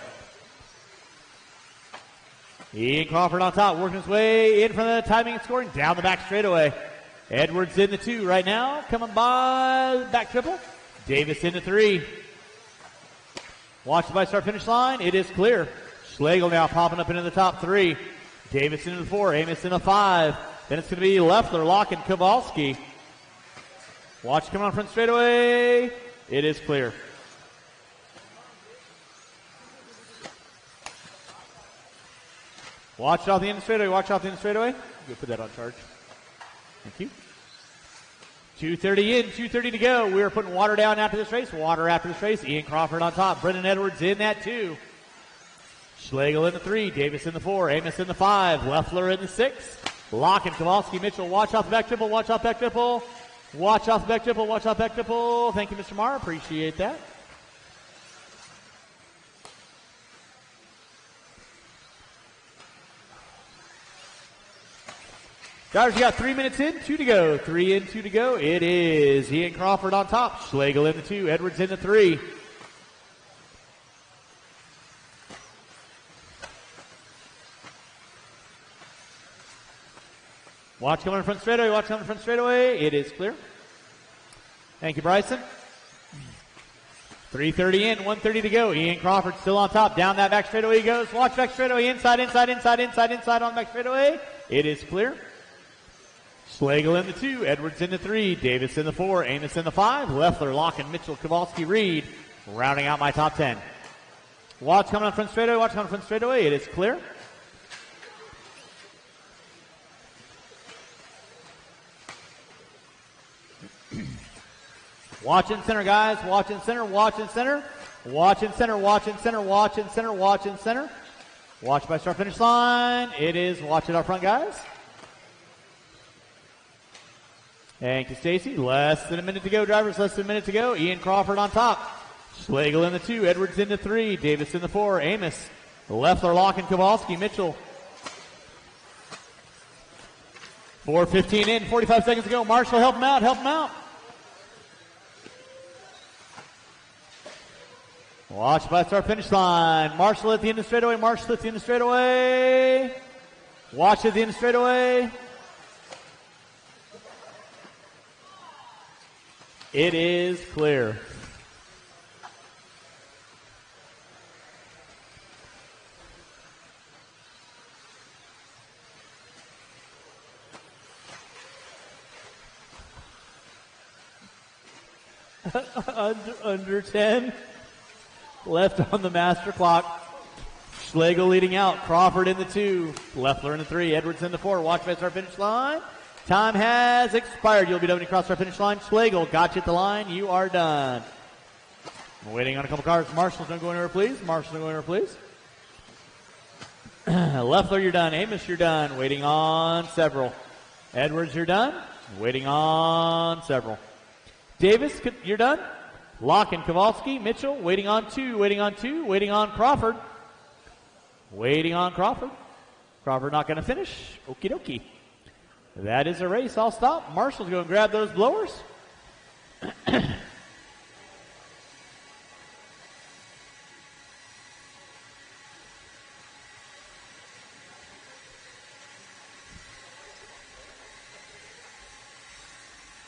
Ian Crawford on top, working his way in from the timing and scoring down the back straightaway. Edwards in the 2 right now, coming by back triple. Davis in the 3. Watch the by start finish line. It is clear. Schlegel now popping up into the top 3. Davis into the 4. Amos in the 5. Then it's going to be Loeffler, Lock, and Kowalski. Watch coming on front straightaway. It is clear. Watch off the end of the straightaway. Watch off the end of the straightaway. Go put that on charge. Thank you. 2:30 in, 2:30 to go. We are putting water down after this race. Water after this race. Ian Crawford on top. Brendan Edwards in that 2. Schlegel in the 3. Davis in the 4. Amos in the 5. Loeffler in the 6. Lock and Kowalski, Mitchell. Watch off the back triple. Watch off back triple. Watch off the back triple. Watch off back triple. Thank you, Mr. Marr. Appreciate that. Guys, you got 3 minutes in, 2 to go. 3 in, 2 to go. It is Ian Crawford on top. Schlegel in the 2. Edwards in the 3. Watch coming in front straightaway. Watch coming in front straightaway. It is clear. Thank you, Bryson. 3:30 in, 1:30 to go. Ian Crawford still on top. Down that back straightaway he goes. Watch back straightaway. Inside on back straightaway. It is clear. Schlegel in the 2. Edwards in the 3. Davis in the 4. Amos in the 5. Leffler, Locken, Mitchell, Kowalski, Reed. Rounding out my top 10. Watch coming on front straightaway. Watch coming on front straightaway. It is clear. Watch in center, guys. Watch in center. Watch in center. Watch in center. Watch in center. Watch in center. Watch in center. Watch by start finish line. It is watch it up front, guys. Thank you, Stacy. Less than a minute to go, drivers. Less than a minute to go. Ian Crawford on top. Schlegel in the 2. Edwards in the 3. Davis in the 4. Amos. Leffler, Locken, Kowalski, Mitchell. 4:15 in. 45 seconds to go. Marshall, help him out. Help him out. Watch by start finish line. Marshall at the end of the straightaway. Marshall at the end of the straightaway. Watch at the end of the straightaway. It is clear. under 10. Left on the master clock. Schlegel leading out. Crawford in the 2. Leffler in the 3. Edwards in the 4. Watch by start finish line. Time has expired. You'll be done when you cross our finish line. Schlegel got you at the line. You are done. I'm waiting on a couple cars. Marshall's going to go anywhere, please. Marshall's going to go anywhere, please. Leffler, you're done. Amos, you're done. Waiting on several. Edwards, you're done. Waiting on several. Davis, you're done. Locken, Kowalski, Mitchell, waiting on 2, waiting on 2, waiting on Crawford. Waiting on Crawford. Crawford not going to finish. Okie dokie. That is a race. I'll stop. Marshall's going to grab those blowers.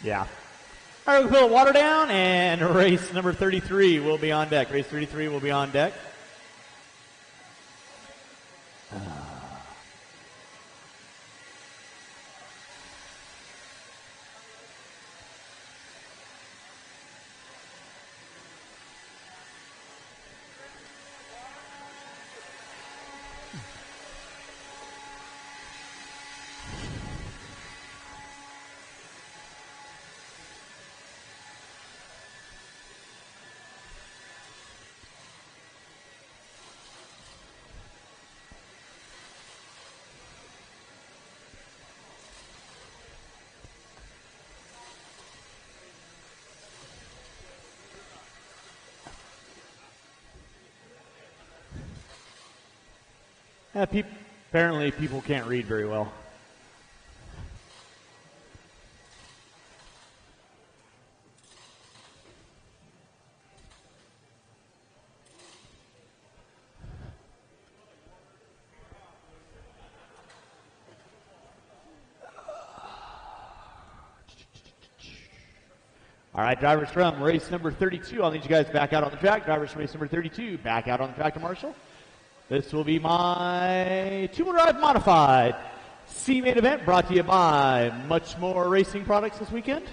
Yeah. All right, we'll fill the water down, and race number 33 will be on deck. Race 33 will be on deck. Apparently people can't read very well. All right, drivers from race number 32. I'll need you guys back out on the track. Drivers from race number 32, back out on the track to Marshall. This will be my two-wheel drive modified C-Main event brought to you by Much More Racing Products this weekend.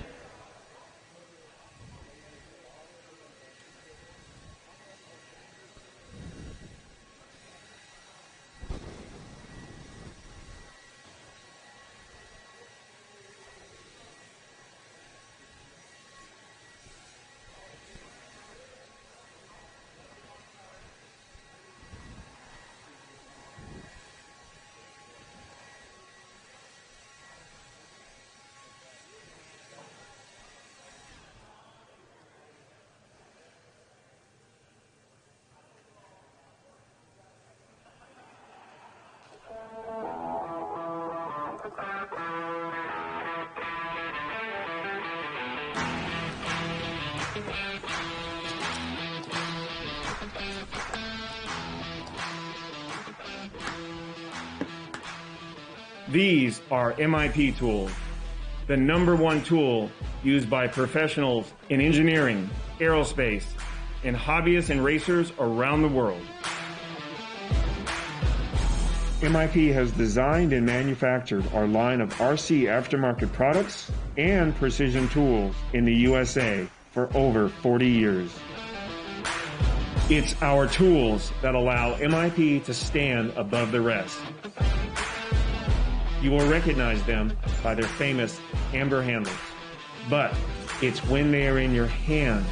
These are MIP tools, the #1 tool used by professionals in engineering, aerospace, and hobbyists and racers around the world. MIP has designed and manufactured our line of RC aftermarket products and precision tools in the USA for over 40 years. It's our tools that allow MIP to stand above the rest. You will recognize them by their famous amber handles, but it's when they are in your hand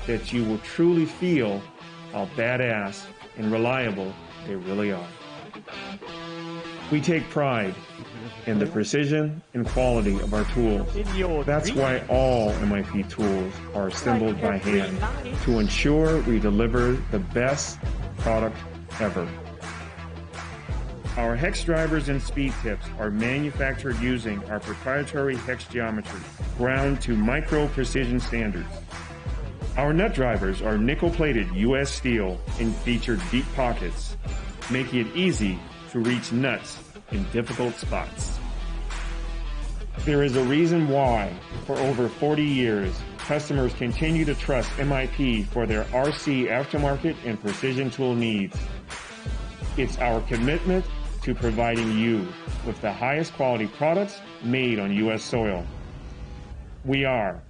that you will truly feel how badass and reliable they really are. We take pride in the precision and quality of our tools. That's why all MIP tools are assembled by hand to ensure we deliver the best product ever. Our hex drivers and speed tips are manufactured using our proprietary hex geometry, ground to micro precision standards. Our nut drivers are nickel-plated U.S. steel and feature deep pockets, making it easy to reach nuts in difficult spots. There is a reason why, for over 40 years, customers continue to trust MIP for their RC aftermarket and precision tool needs. It's our commitment to providing you with the highest quality products made on U.S. soil. We are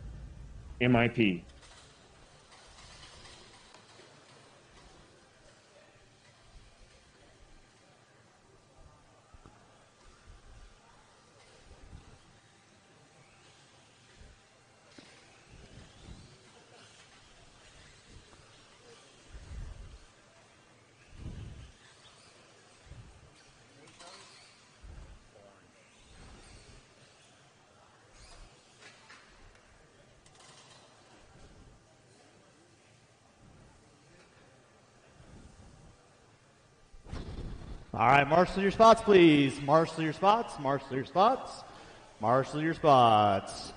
MIP. All right, marshal your spots, please. Marshal your spots, marshal your spots, marshal your spots.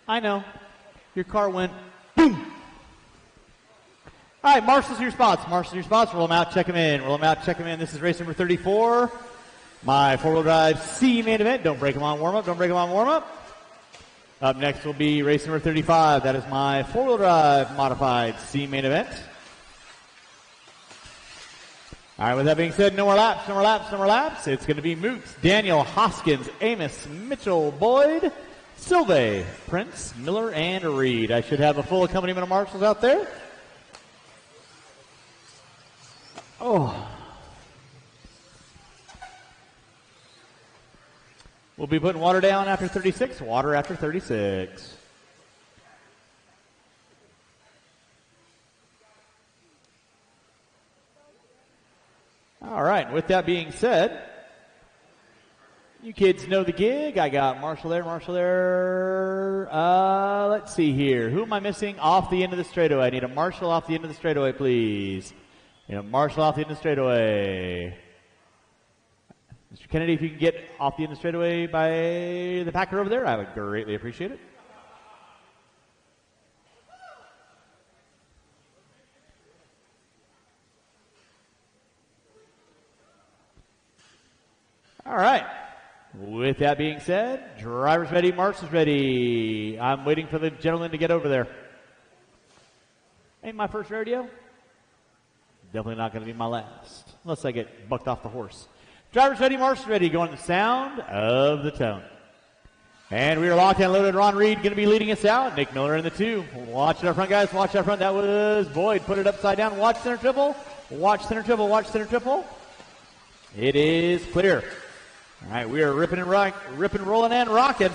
I know. Your car went boom. All right, marshals your spots. Marshals your spots. Roll them out, check them in. Roll them out, check them in. This is race number 34. My four-wheel drive C main event. Don't break them on warm-up. Don't break them on warm-up. Up next will be race number 35. That is my four-wheel drive modified C main event. All right, with that being said, no more laps, no more laps, no more laps. It's going to be Moots, Daniel, Hoskins, Amos, Mitchell, Boyd, Silve, Prince, Miller, and Reed. I should have a full accompaniment of marshals out there. Oh. We'll be putting water down after 36, water after 36. All right, with that being said, you kids know the gig. I got Marshall there, Marshall there. Let's see here. Who am I missing off the end of the straightaway? I need a Marshall off the end of the straightaway, please. Marshall off the end of the straightaway. Mr. Kennedy, if you can get off the end of the straightaway by the Packer over there, I would greatly appreciate it. All right. With that being said, driver's ready, marshals ready. I'm waiting for the gentleman to get over there. Ain't my first rodeo. Definitely not going to be my last, unless I get bucked off the horse. Driver's ready, marshals ready. Going to the sound of the tone. And we are locked and loaded. Ron Reed going to be leading us out. Nick Miller in the 2. Watch it up front, guys. Watch up front. That was Boyd. Put it upside down. Watch center triple. Watch center triple. Watch center triple. It is clear. All right, we are ripping, rolling, and rocking.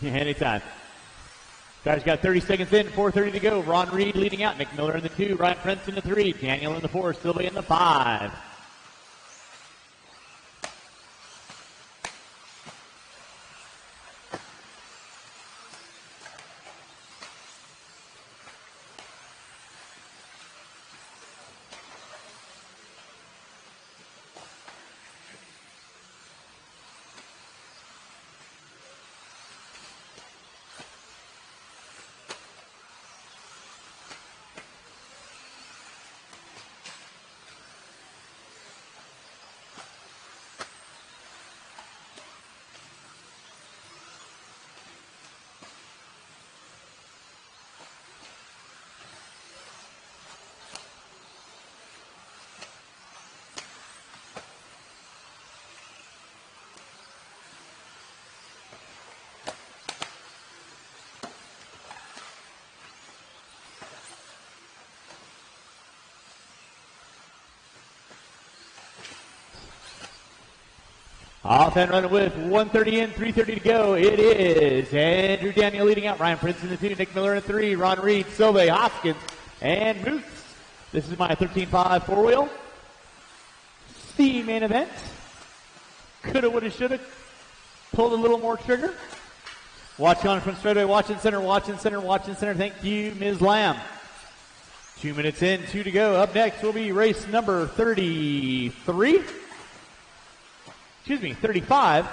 Anytime. Guys got 30 seconds in, 4:30 to go. Ron Reed leading out. Nick Miller in the 2. Ryan Prince in the 3. Daniel in the 4. Sylvia in the 5. Off and running with 1:30 in, 3:30 to go. It is Andrew Daniel leading out. Ryan Prince in the 2, Nick Miller in the 3, Ron Reed, Silve, Hoskins, and Moots. This is my 13.5 four-wheel. The main event. Coulda, woulda, shoulda. Pulled a little more trigger. Watch on from straightaway, watching center, watching center, watching center. Thank you, Ms. Lamb. 2 minutes in, 2 to go. Up next will be race number 33. 35.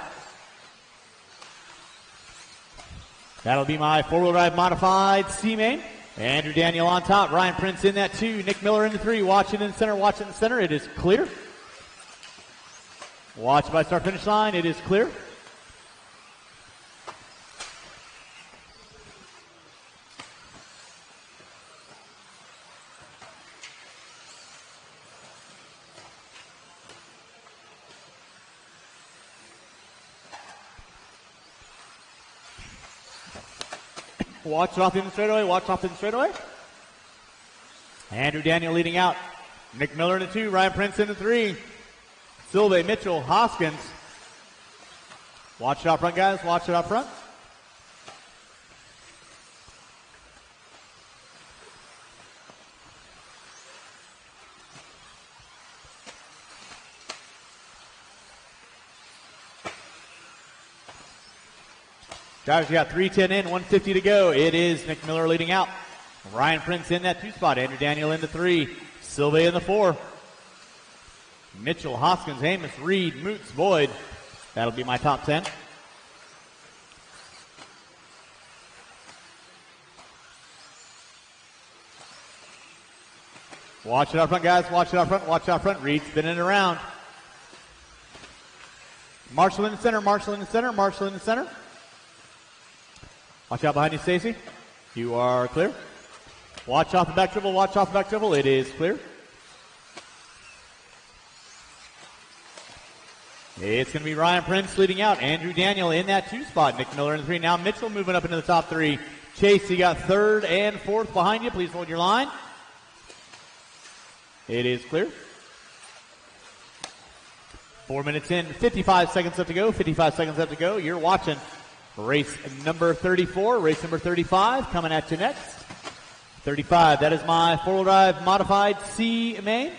That'll be my four-wheel drive modified C-Main. Andrew Daniel on top. Ryan Prince in that 2. Nick Miller in the 3. Watching in center, watching in center. It is clear. Watch by start finish line. It is clear. Watch off in the straightaway. Watch off in the straightaway. Andrew Daniel leading out. Nick Miller in the 2. Ryan Prince in the 3. Silve, Mitchell, Hoskins. Watch it out front, guys. Watch it out front. Drivers, you got 3:10 in, 1:50 to go. It is Nick Miller leading out. Ryan Prince in that 2 spot. Andrew Daniel in the 3. Silva in the 4. Mitchell, Hoskins, Amos, Reed, Moots, Boyd. That'll be my top 10. Watch it out front, guys. Watch it out front. Watch it out front. Reed spinning it around. Marshall in the center. Marshall in the center. Marshall in the center. Watch out behind you, Stacy. You are clear. Watch off the back dribble. Watch off the back dribble. It is clear. It's going to be Ryan Prince leading out. Andrew Daniel in that 2 spot. Nick Miller in the 3. Now Mitchell moving up into the top 3. Chase, you got 3rd and 4th behind you. Please hold your line. It is clear. 4 minutes in, 55 seconds left to go. 55 seconds left to go. You're watching race number 34, race number 35 coming at you next. 35, that is my 4-wheel drive modified C main.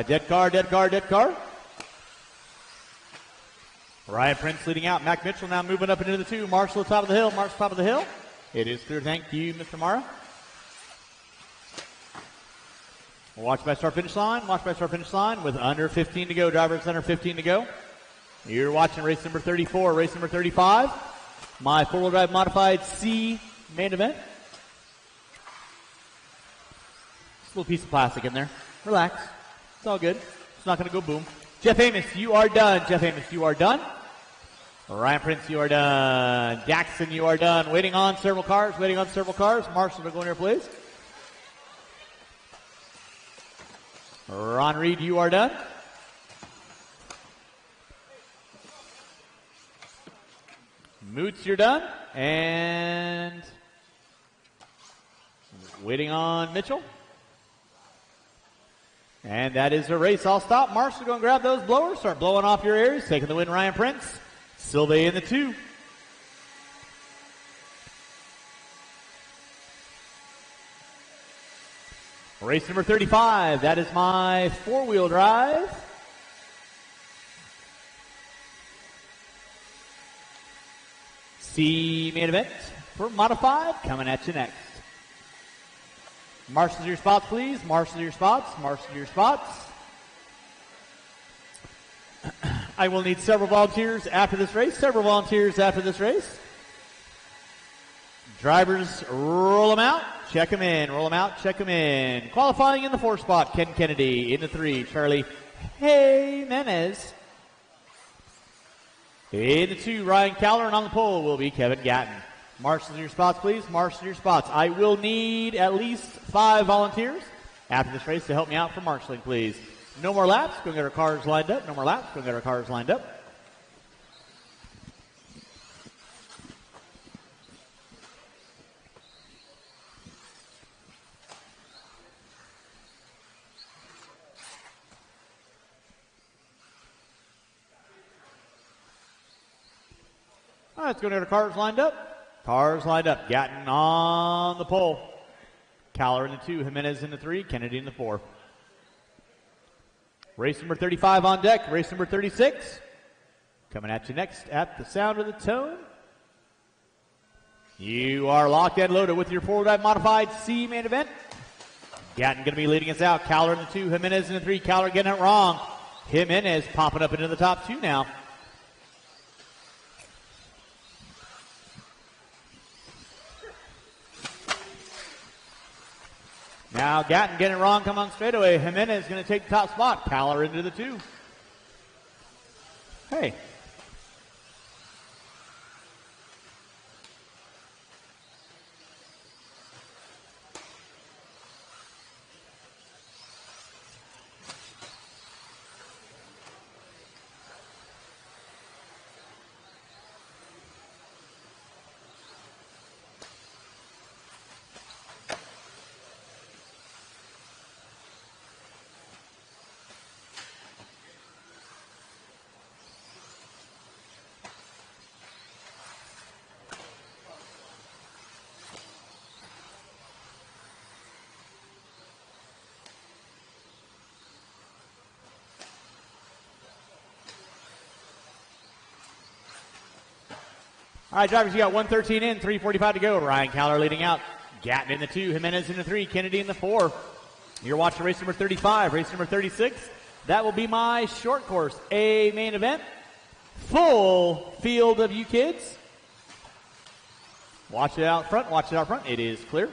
Dead car, dead car, dead car. Ryan Prince leading out. Mac Mitchell now moving up into the 2. Marshall top of the hill. Marshall top of the hill. It is clear. Thank you, Mr. Mara. Watch by start finish line. Watch by start finish line with under 15 to go. Drivers under 15 to go. You're watching race number 34, race number 35. My 4-wheel drive modified C main event. Just a little piece of plastic in there. Relax. It's all good. It's not going to go boom. Jeff Amos, you are done. Jeff Amos, you are done. Ryan Prince, you are done. Jackson, you are done. Waiting on several cars. Waiting on several cars. Marshall, go in here, please. Ron Reed, you are done. Moots, you're done. And waiting on Mitchell. And that is the race. I'll stop. Marshall, go and grab those blowers. Start blowing off your areas. Taking the win, Ryan Prince. Silva in the 2. Race number 35. That is my 4-wheel drive. C main event for modified. Coming at you next. Marshal your spots, please. Marshal your spots. Marshal your spots. I will need several volunteers after this race. Several volunteers after this race. Drivers, roll them out. Check them in. Roll them out. Check them in. Qualifying in the 4 spot, Ken Kennedy. In the 3, Charlie Jimenez. In the 2, Ryan Cowler. And on the pole will be Kevin Gatton. Marshal your spots, please. Marshal your spots. I will need at least 5 volunteers after this race to help me out for marshaling, please. No more laps. Go get our cars lined up. No more laps. Go get our cars lined up. All right, let's go get our cars lined up. Cars lined up. Gatton on the pole. Cowler in the 2. Jimenez in the 3. Kennedy in the 4. Race number 35 on deck. Race number 36. Coming at you next at the sound of the tone. You are locked and loaded with your 4-wheel drive modified C main event. Gatton going to be leading us out. Cowler in the 2. Jimenez in the 3. Cowler getting it wrong. Jimenez popping up into the top 2 now. Now Gatton getting it wrong, come on straightaway. Jimenez going to take the top spot. Cowler into the 2. Hey. All right, drivers, you got 113 in, 3:45 to go. Ryan Cowler leading out. Gatton in the 2, Jimenez in the 3, Kennedy in the 4. You're watching race number 35, race number 36. That will be my short course A main event. Full field of you kids. Watch it out front, watch it out front. It is clear.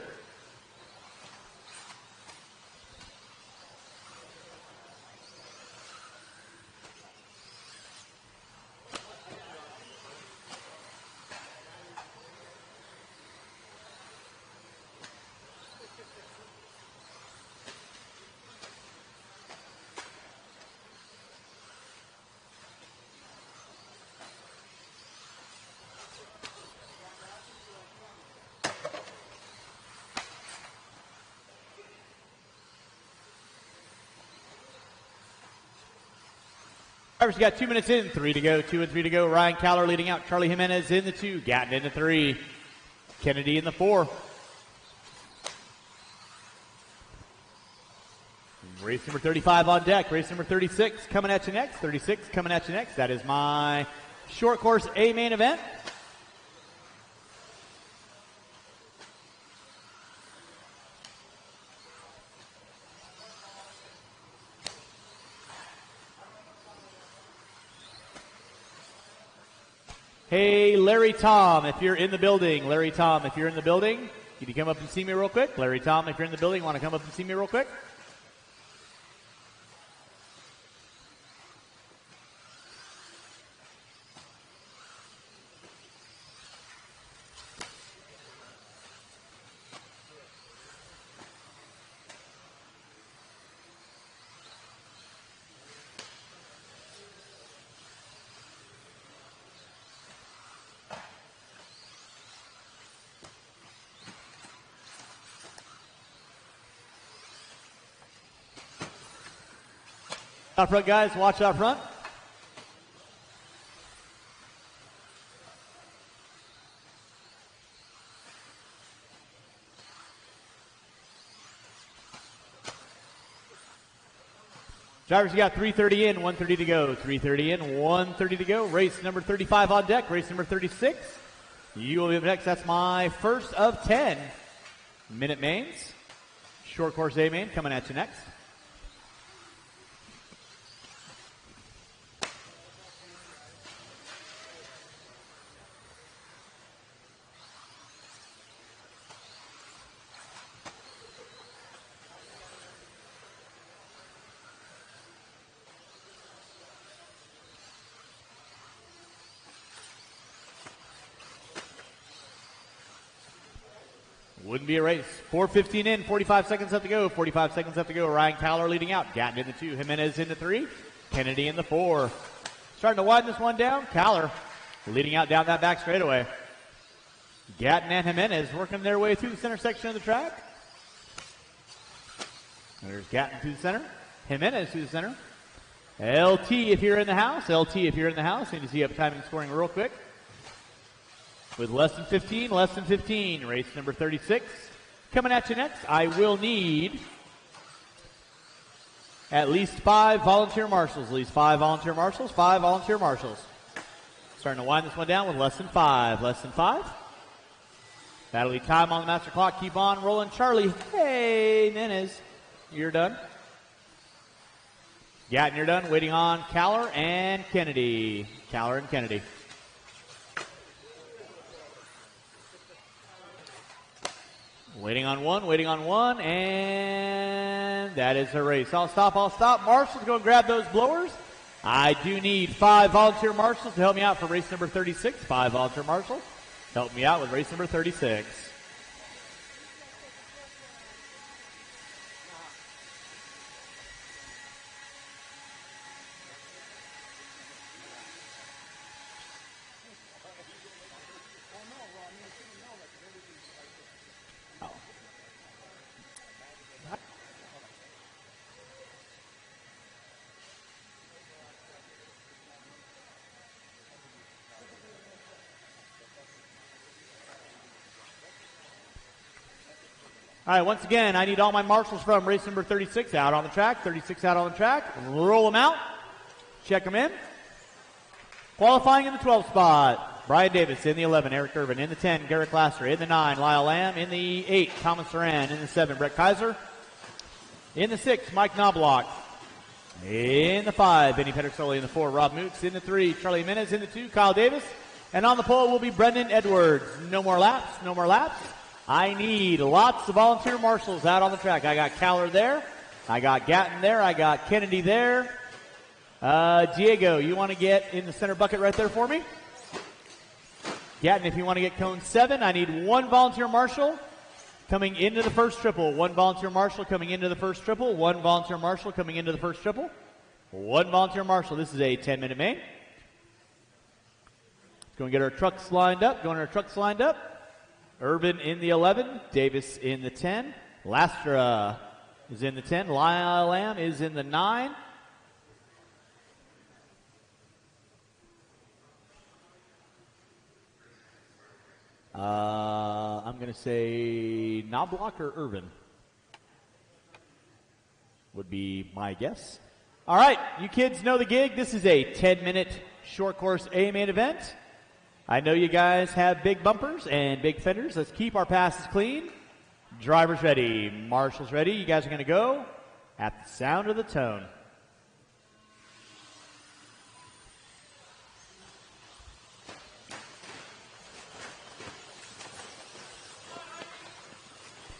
Drivers, you got 2 minutes in, 3 to go, 2 and 3 to go. Ryan Cowler leading out. Charlie Jimenez in the 2, Gatton in the 3, Kennedy in the 4. Race number 35 on deck. Race number 36 coming at you next. 36 coming at you next. That is my short course A main event. Hey, Larry Tom, if you're in the building. Larry Tom, if you're in the building, can you come up and see me real quick? Larry Tom, if you're in the building, want to come up and see me real quick? Out front, guys. Watch out front. Drivers, you got 3:30 in, 1:30 to go. 3:30 in, 1:30 to go. Race number 35 on deck. Race number 36. You will be up next. That's my first of 10 minute mains. Short course A main coming at you next. Wouldn't be a race. 4:15 in, 45 seconds left to go. 45 seconds left to go. Ryan Cowler leading out. Gatton in the 2, Jimenez in the 3, Kennedy in the 4. Starting to widen this one down. Cowler leading out down that back straightaway. Gatton and Jimenez working their way through the center section of the track. There's Gatton through the center. Jimenez through the center. LT if you're in the house. LT if you're in the house. Need to see up timing scoring real quick. With less than 15, race number 36. Coming at you next, I will need at least 5 volunteer marshals. At least 5 volunteer marshals, 5 volunteer marshals. Starting to wind this one down with less than 5. Less than 5. That'll be time on the master clock. Keep on rolling. Charlie, hey, Jimenez, you're done. Gatton, you're done. Waiting on Cowler and Kennedy. Cowler and Kennedy. Waiting on one, and that is the race. I'll stop. Marshals, go and grab those blowers. I do need 5 volunteer marshals to help me out for race number 36. 5 volunteer marshals. Help me out with race number 36. All right, once again, I need all my marshals from race number 36 out on the track. 36 out on the track. Roll them out. Check them in. Qualifying in the 12th spot. Brian Davis in the 11, Eric Irvin in the 10, Garrett Glasser in the 9, Lyle Lamb in the 8, Thomas Duran in the 7, Brett Kaiser in the 6, Mike Knobloch in the 5, Benny Pedersoli in the 4, Rob Moots in the 3, Charlie Jimenez in the 2, Kyle Davis, and on the pole will be Brendan Edwards. No more laps, no more laps. I need lots of volunteer marshals out on the track. I got Caller there, I got Gatton there, I got Kennedy there. Diego, you want to get in the center bucket right there for me? Gatton, if you want to get cone 7, I need 1 volunteer marshal coming into the first triple. 1 volunteer marshal coming into the first triple. 1 volunteer marshal coming into the first triple. 1 volunteer marshal. This is a 10-minute main. Let's go and get our trucks lined up. Urban in the 11. Davis in the 10. Lastra is in the 10. Lyle Lamb is in the 9. I'm going to say Knobloch or Irvin would be my guess. All right, you kids know the gig. This is a 10-minute short course A main event. I know you guys have big bumpers and big fenders. Let's keep our passes clean. Drivers ready. Marshals ready. You guys are going to go at the sound of the tone.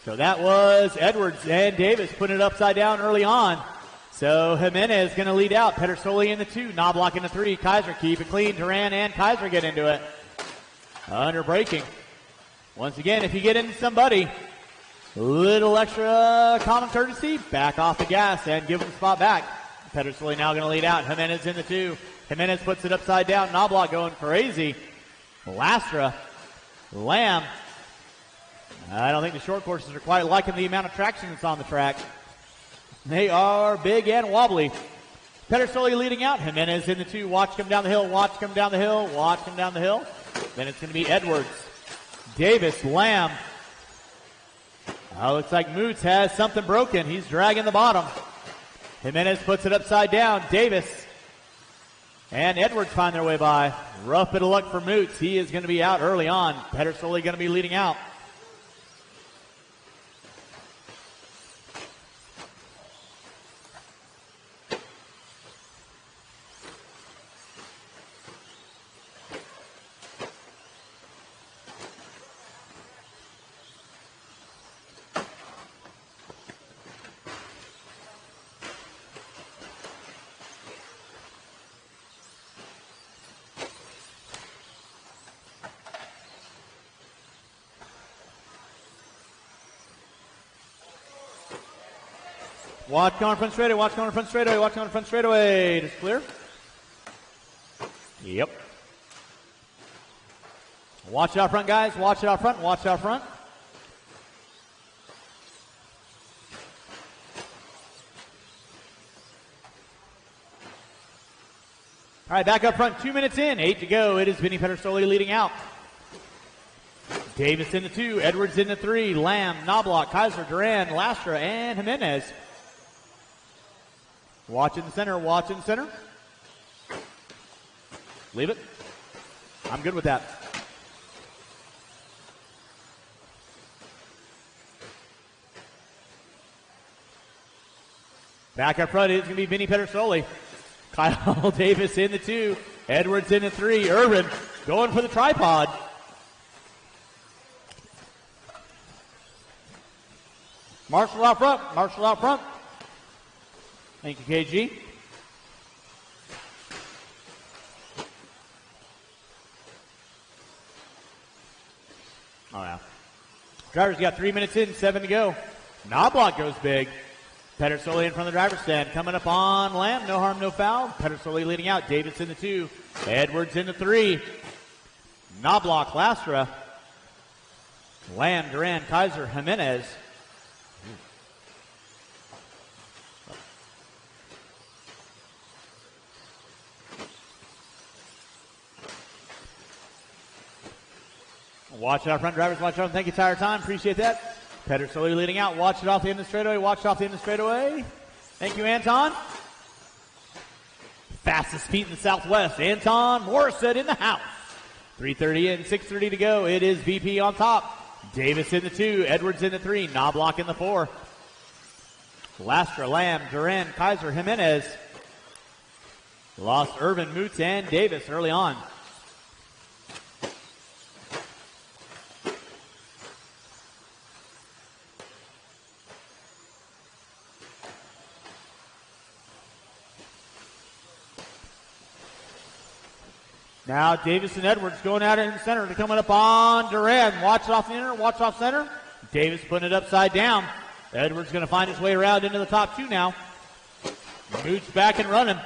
So that was Edwards and Davis putting it upside down early on. So Jimenez going to lead out. Pedersoli in the 2, Knobloch in the 3. Kaiser keep it clean. Duran and Kaiser get into it. Under braking. Once again, if you get into somebody, little extra common courtesy, back off the gas and give them the spot back. Pedersoli now going to lead out. Jimenez in the 2. Jimenez puts it upside down. Knobloch going crazy. Lastra. Lamb. I don't think the short courses are quite liking the amount of traction that's on the track. They are big and wobbly. Pedersoli leading out. Jimenez in the 2. Watch him down the hill. Then it's going to be Edwards. Davis, Lamb. Looks like Moots has something broken. He's dragging the bottom. Jimenez puts it upside down. Davis and Edwards find their way by. Rough bit of luck for Moots. He is going to be out early on. Pedersoli going to be leading out. Watch on front straightaway. Just clear. Yep. Watch it out front, guys. Watch it out front. All right, back up front. 2 minutes in. 8 to go. It is Benny Pedersoli leading out. Davis in the 2. Edwards in the 3. Lamb, Knobloch, Kaiser, Duran, Lastra, and Jimenez. Watch in the center. Leave it. I'm good with that. Back up front is going to be Benny Pedersoli. Kyle Davis in the 2. Edwards in the 3. Irvin going for the tripod. Marshall out front. Thank you, KG. Oh, yeah. Drivers got 3 minutes in, 7 to go. Knobloch goes big. Pedersoli in front of the driver's stand. Coming up on Lamb. No harm, no foul. Pedersoli leading out. Davis in the 2. Edwards in the 3. Knobloch, Lastra. Lamb, Duran, Kaiser, Jimenez. Watch it out front, drivers. Watch it out. Thank you, Tire Time. Appreciate that. Pedersoli leading out. Watch it off the end of the straightaway. Thank you, Anton. Fastest feet in the Southwest. Anton Morissette in the house. 3:30 in, 6:30 to go. It is VP on top. Davis in the 2, Edwards in the 3, Knobloch in the 4. Lastra, Lamb, Duran, Kaiser, Jimenez. Lost Irvin, Moots, and Davis early on. Now Davis and Edwards going at it in the center. They're coming up on Duran. Watch it off the inner, watch off center. Davis putting it upside down. Edwards going to find his way around into the top 2 now. Moots back and running.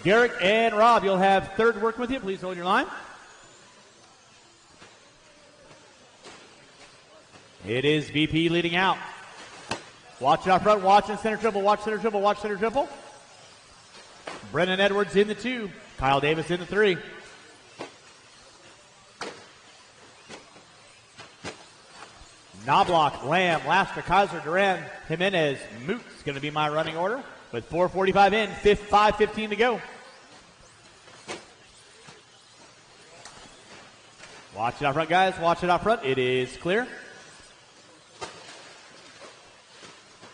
Garrick and Rob, you'll have third working with you. Please hold your line. It is VP leading out. Watch it out front, watch in center triple, watch center triple, watch center triple. Brennan Edwards in the 2. Kyle Davis in the 3. Knobloch, Lamb, Lastra, Kaiser, Duran, Jimenez, Moots going to be my running order with 4:45 in, 5:15 to go. Watch it out front, guys. Watch it out front. It is clear.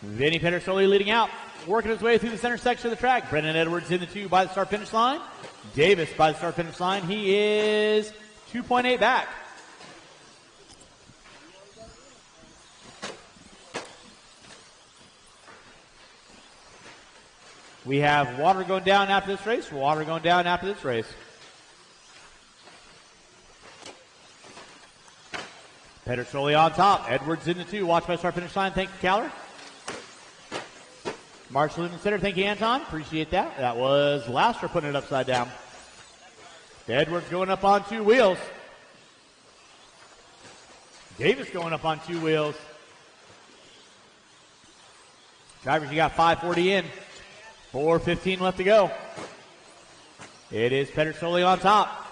Vinny Pedersoli leading out, working his way through the center section of the track. Brennan Edwards in the 2 by the start finish line. Davis by the start finish line. He is 2.8 back. We have water going down after this race. Water going down after this race. Pedersoli on top. Edwards in the 2. Watch by start finish line. Thank you, Caller. Marshall in the center. Thank you, Anton. Appreciate that. That was Lastra putting it upside down. Edwards going up on 2 wheels. Davis going up on 2 wheels. Drivers, you got 5:40 in. 4:15 left to go. It is Pedersoli on top.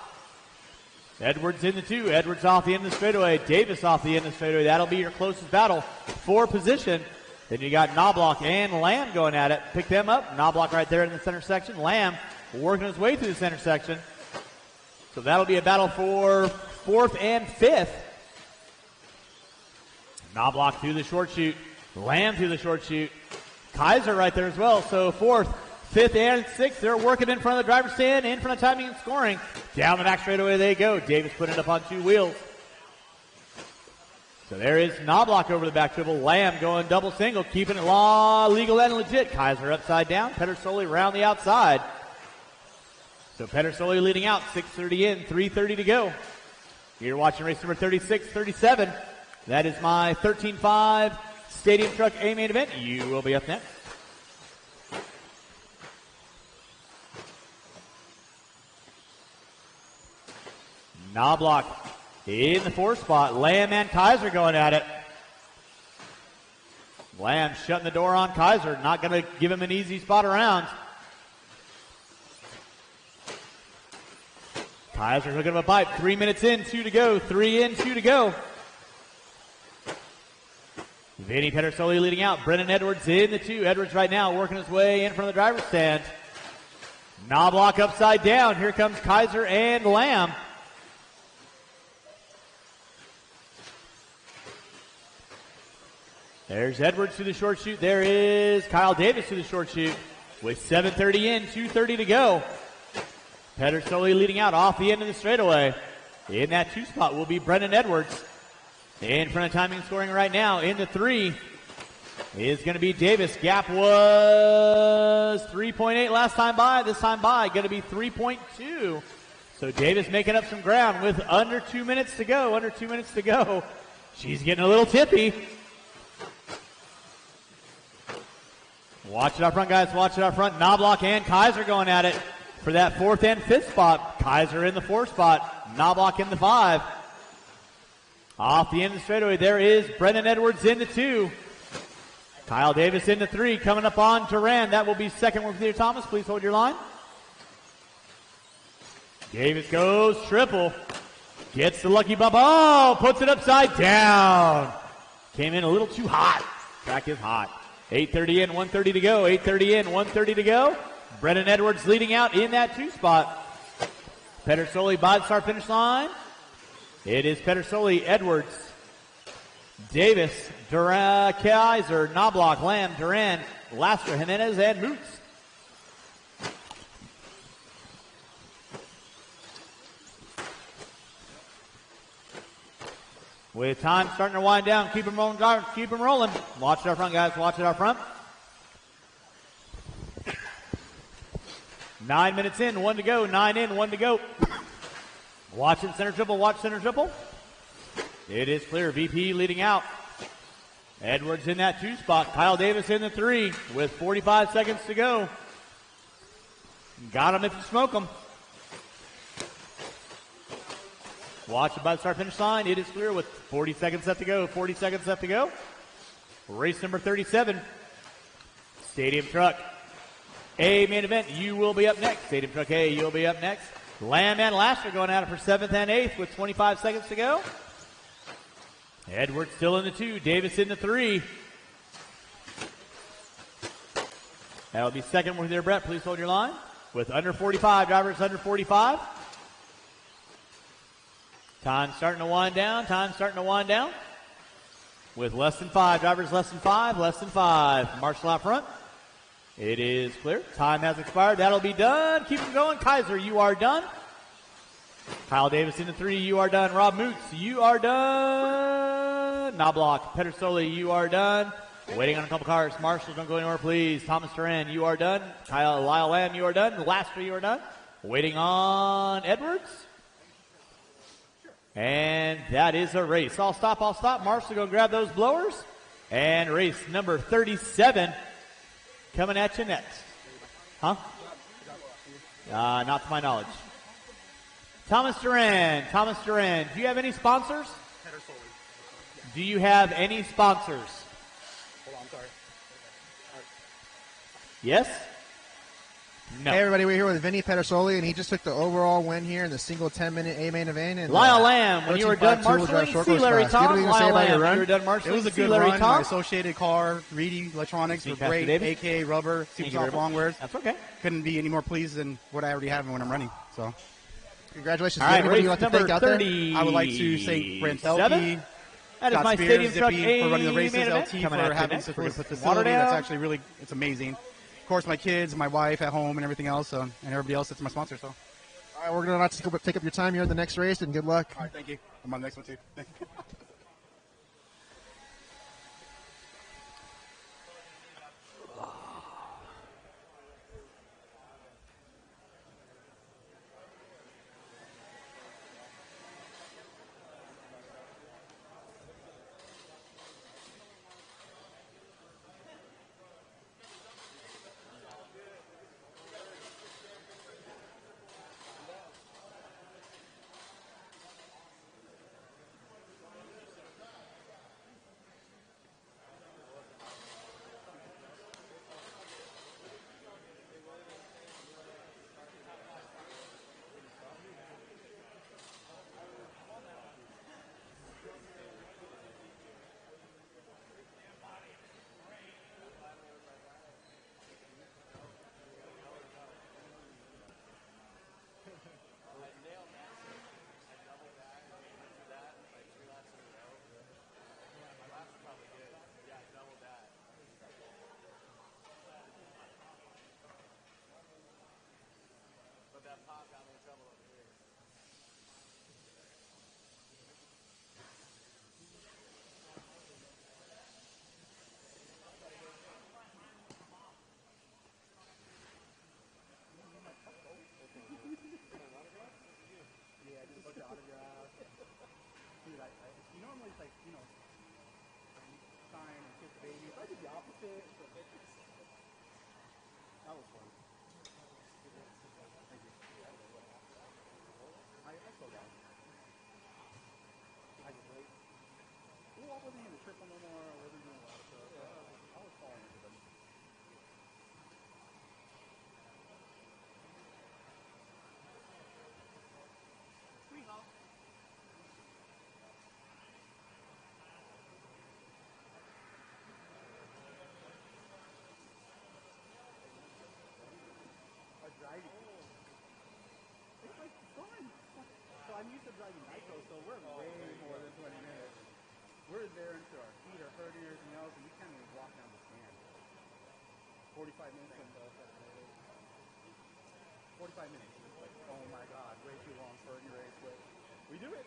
Edwards in the 2. Edwards off the end of the straightaway. Davis off the end of the straightaway. That'll be your closest battle for position. Then you got Knobloch and Lamb going at it. Pick them up. Knobloch right there in the center section. Lamb working his way through the center section. So that'll be a battle for 4th and 5th. Knobloch through the short chute. Lamb through the short chute. Kaiser right there as well. So 4th, 5th, and 6th. They're working in front of the driver's stand, in front of timing and scoring. Down the back straightaway they go. Davis putting it up on 2 wheels. So there is Knobloch over the back triple. Lamb going double single, keeping it legal and legit. Kaiser upside down. Pedersoli around the outside. So Pedersoli leading out, 6:30 in, 3:30 to go. You're watching race number 36-37. That is my 13.5 Stadium Truck A main event. You will be up next. Knobloch in the 4 spot. Lamb and Kaiser going at it. Lamb shutting the door on Kaiser. Not going to give him an easy spot around. Kaiser's looking for a pipe. 3 minutes in, 2 to go. 3 in, 2 to go. Vinny Pedersoli leading out. Brennan Edwards in the 2. Edwards right now working his way in front of the driver's stand. Knobloch upside down. Here comes Kaiser and Lamb. There's Edwards to the short chute. There is Kyle Davis to the short chute with 7:30 in, 2:30 to go. Pedersoli leading out off the end of the straightaway. In that 2 spot will be Brennan Edwards. In front of timing and scoring right now in the 3 is going to be Davis. Gap was 3.8 last time by. This time by going to be 3.2. So Davis making up some ground with under 2 minutes to go. Under 2 minutes to go. She's getting a little tippy. Watch it up front, guys. Watch it up front. Knobloch and Kaiser going at it for that 4th and 5th spot. Kaiser in the 4 spot. Knobloch in the 5. Off the end of the straightaway, there is Brennan Edwards in the 2. Kyle Davis in the 3. Coming up on Duran. That will be second one for Theodore Thomas. Please hold your line. Davis goes triple. Gets the lucky bump. Oh, puts it upside down. Came in a little too hot. Track is hot. 8:30 in, 1:30 to go. 8:30 in, 1:30 to go. Brennan Edwards leading out in that 2 spot. Pedersoli by the start finish line. It is Pedersoli, Edwards, Davis, Duran, Kaiser, Knobloch, Lamb, Duran, Laster, Jimenez, and Moots. With time starting to wind down, keep them rolling, guys, keep them rolling. Watch it out front, guys, watch it out front. 9 minutes in, 1 to go, 9 in, 1 to go. Watch it, center triple, watch center triple. It is clear, VP leading out. Edwards in that 2 spot, Kyle Davis in the 3 with 45 seconds to go. Got him if you smoke him. Watch it by the start finish line. It is clear with 40 seconds left to go. 40 seconds left to go. Race number 37. Stadium Truck A main event. You will be up next. Stadium Truck A, you'll be up next. Lamb and Laster going at it for 7th and 8th with 25 seconds to go. Edwards still in the 2. Davis in the 3. That'll be second with your Brett. Please hold your line. With under 45, drivers under 45. Time starting to wind down. Time starting to wind down. With less than 5, drivers less than 5, less than 5. Marshall out front. It is clear. Time has expired. That'll be done. Keep them going. Kaiser, you are done. Kyle Davis in the 3, you are done. Rob Moots, you are done. Knobloch, Pedersoli, you are done. Waiting on a couple cars. Marshall, don't go anywhere, please. Thomas Duran, you are done. Lyle Lamb, you are done. Laster, you are done. Waiting on Edwards. And that is a race. I'll stop. Marshall, go grab those blowers. And race number 37 coming at you next. Huh? Not to my knowledge. Thomas Duran, do you have any sponsors? Do you have any sponsors? Hold on, I'm sorry. Yes? No. Hey everybody, we're here with Vinny Pedersoli, and he just took the overall win here in the single 10-minute A main event. And Lyle Lamb, when you were done marshalling, see Larry Tom. Lyle Lamb, when you were done marshalling, it was a good run. My Associated Car, Reedy Electronics were great. AK Rubber, Super Soft Long Wears. That's okay. Couldn't be any more pleased than what I already have when I'm running. So, congratulations. All right, race you like to thank out there? I would like to thank Brent LP. That is my Stadium Truck A for running the races, main LT event. for having such a facility. That's actually really, it's amazing. Of course, my kids, my wife at home, and everything else, and everybody else that's my sponsor. So, all right, we're going to take up your time here in the next race, and good luck. All right, thank you. I'm on the next one too. Thank you. driving nitro, so we're way more than 20 minutes. We're there until our feet are hurting and everything else, and we can't even walk down the stand. 45 minutes. 45 minutes. Like, oh my God, way too long for any race, but we do it.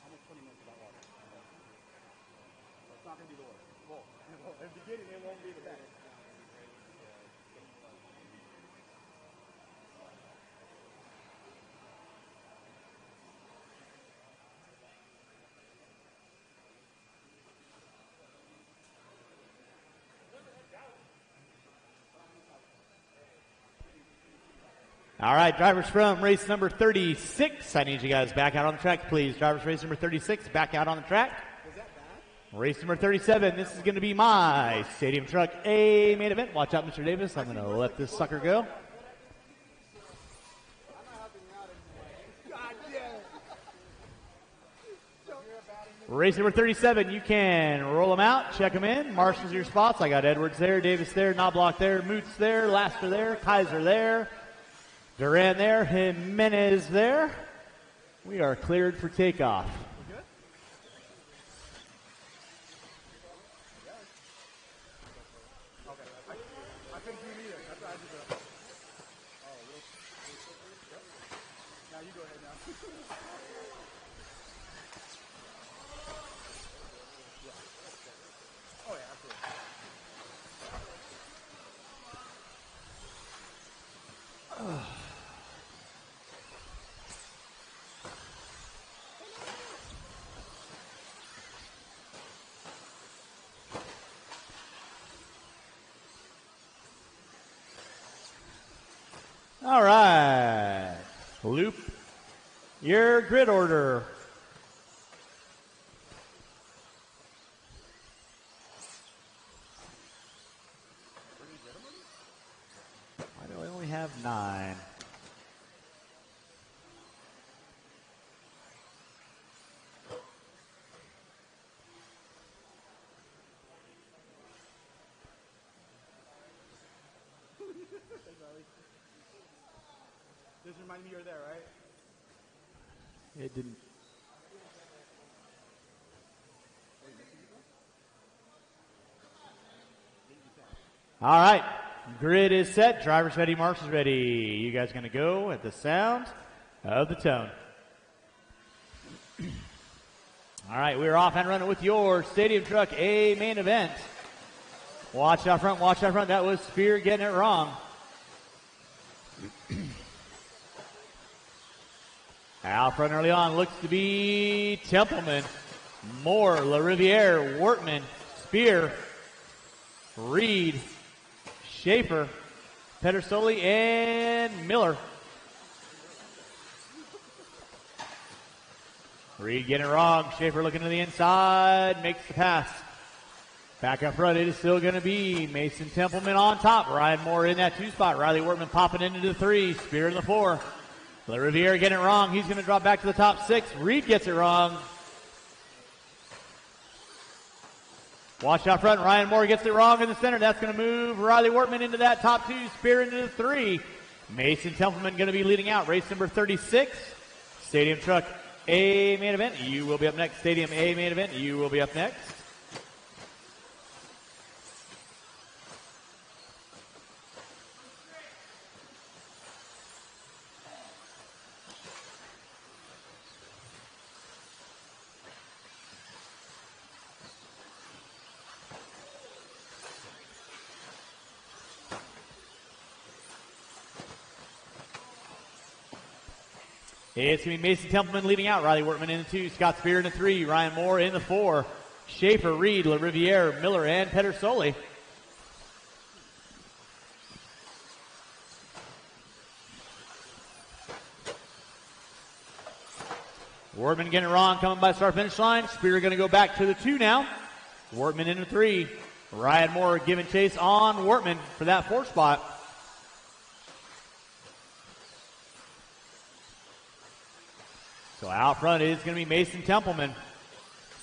Almost 20 minutes without water. So it's not going to be the worst. Well, in the beginning, it won't be the best. All right, drivers from race number 36. I need you guys back out on the track, please. Drivers race number 36, back out on the track. Race number 37, this is going to be my Stadium Truck A main event. Watch out, Mr. Davis. I'm going to let this sucker go. Race number 37, you can roll them out, check them in, marshals your spots. I got Edwards there, Davis there, Knobloch there, Moots there, Laster there, Kaiser there, Duran there, Jimenez there. We are cleared for takeoff. All right, loop your grid order. Why do I only have 9? This reminded me you're there, right? It didn't. All right, grid is set. Drivers ready, marshals ready. You guys going to go at the sound of the tone. All right, we're off and running with your Stadium Truck A main event. Watch out front, watch out front. That was Spear getting it wrong. Out front early on looks to be Templeman, Moore, LaRiviere, Wortman, Spear, Reed, Schaefer, Pedersoli, and Miller. Reed getting it wrong. Schaefer looking to the inside, makes the pass. Back up front, it is still going to be Mason Templeman on top. Ryan Moore in that 2 spot. Riley Wortman popping into the 3. Spear in the 4. LaRiviere getting it wrong. He's going to drop back to the top 6. Reed gets it wrong. Watch out front. Ryan Moore gets it wrong in the center. That's going to move Riley Wortman into that top 2. Spear into the 3. Mason Templeman going to be leading out. Race number 36. Stadium Truck A main event. You will be up next. Stadium A main event. You will be up next. It's going to be Mason Templeman leading out. Riley Wortman in the 2. Scott Spear in the 3. Ryan Moore in the 4. Schaefer, Reed, LaRiviere, Miller, and Pedersoli. Wortman getting it wrong, coming by start-finish line. Spear going to go back to the 2 now. Wortman into 3. Ryan Moore giving chase on Wortman for that 4 spot. So out front is going to be Mason Templeman.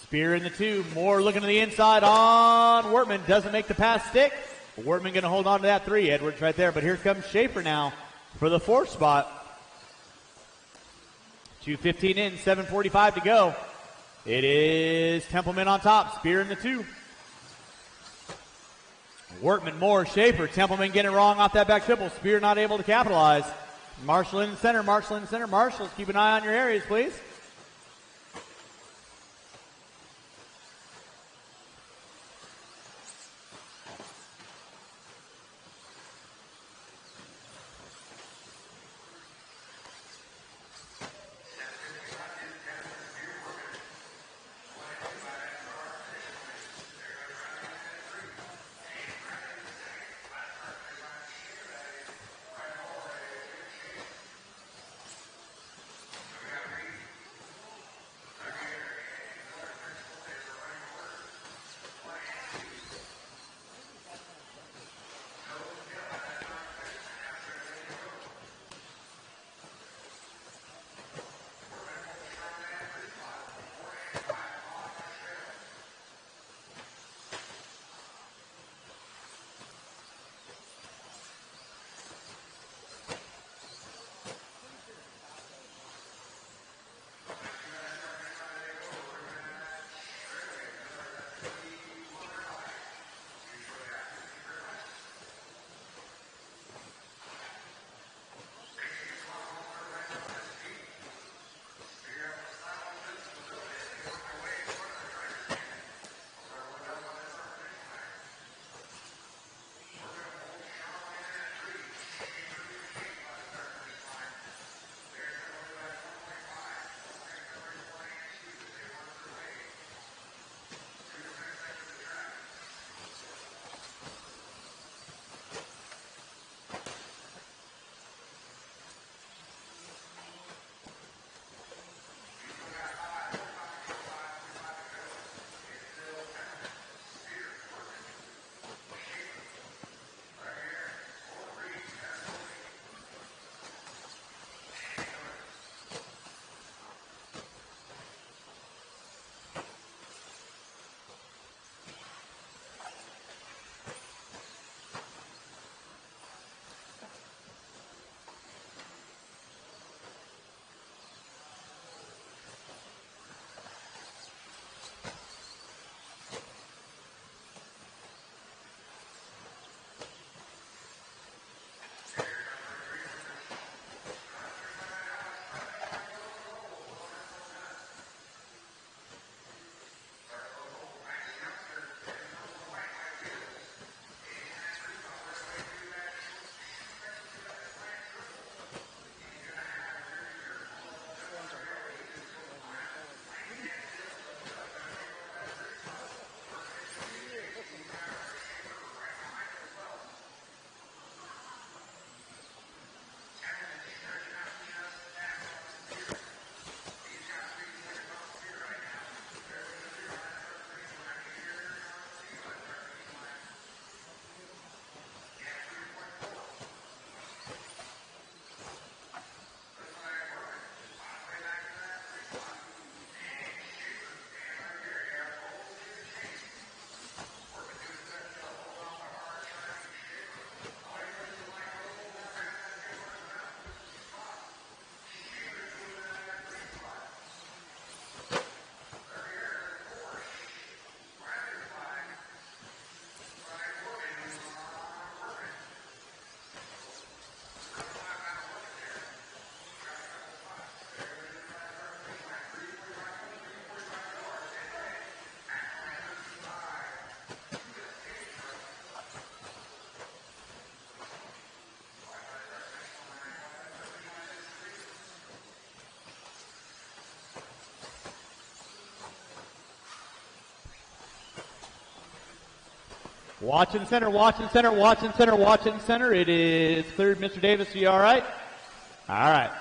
Spear in the 2. Moore looking to the inside on Wortman. Doesn't make the pass stick. Wortman going to hold on to that 3. Edwards right there. But here comes Schaefer now for the 4th spot. 2:15 in, 7:45 to go. It is Templeman on top. Spear in the 2. Wortman, Moore, Schaefer. Templeman getting it wrong off that back triple. Spear not able to capitalize. Marshall in the center. Marshall in the center. Marshalls, keep an eye on your areas, please. Watching center, watching center, watching center, watching center. It is cleared. Mr. Davis, are you all right? All right.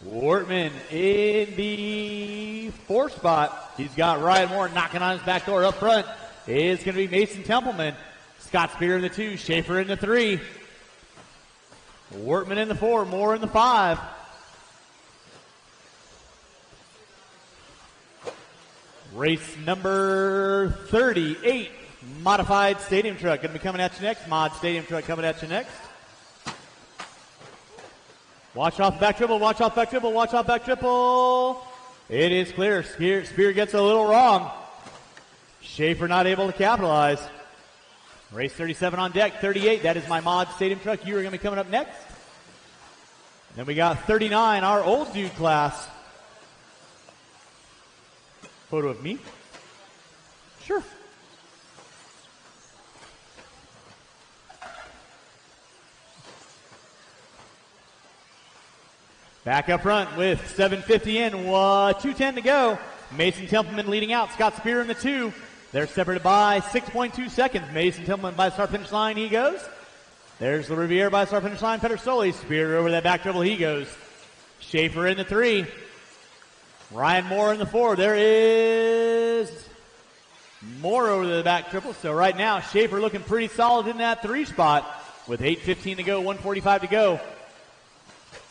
Wortman in the 4th spot. He's got Ryan Moore knocking on his back door. Up front is going to be Mason Templeman. Scott Spear in the 2, Schaefer in the 3. Wortman in the 4, Moore in the 5. Race number 38, modified stadium truck. Going to be coming at you next. Mod stadium truck coming at you next. Watch off back triple, watch off back triple, watch off back triple. It is clear. Spear gets a little wrong. Schaefer not able to capitalize. Race 37 on deck, 38. That is my mod stadium truck. You are going to be coming up next. And then we got 39, our old dude class. Photo of me? Sure. Back up front with 7:50 in, 2:10 to go. Mason Templeman leading out. Scott Spear in the 2. They're separated by 6.2 seconds. Mason Templeman by the start finish line, he goes. There's the Riviere by the start finish line. Pedersoli. Spear over that back dribble, he goes. Schaefer in the 3. Ryan Moore in the 4. There is Moore over the back triple. So right now, Schaefer looking pretty solid in that 3 spot with 8:15 to go, 1:45 to go.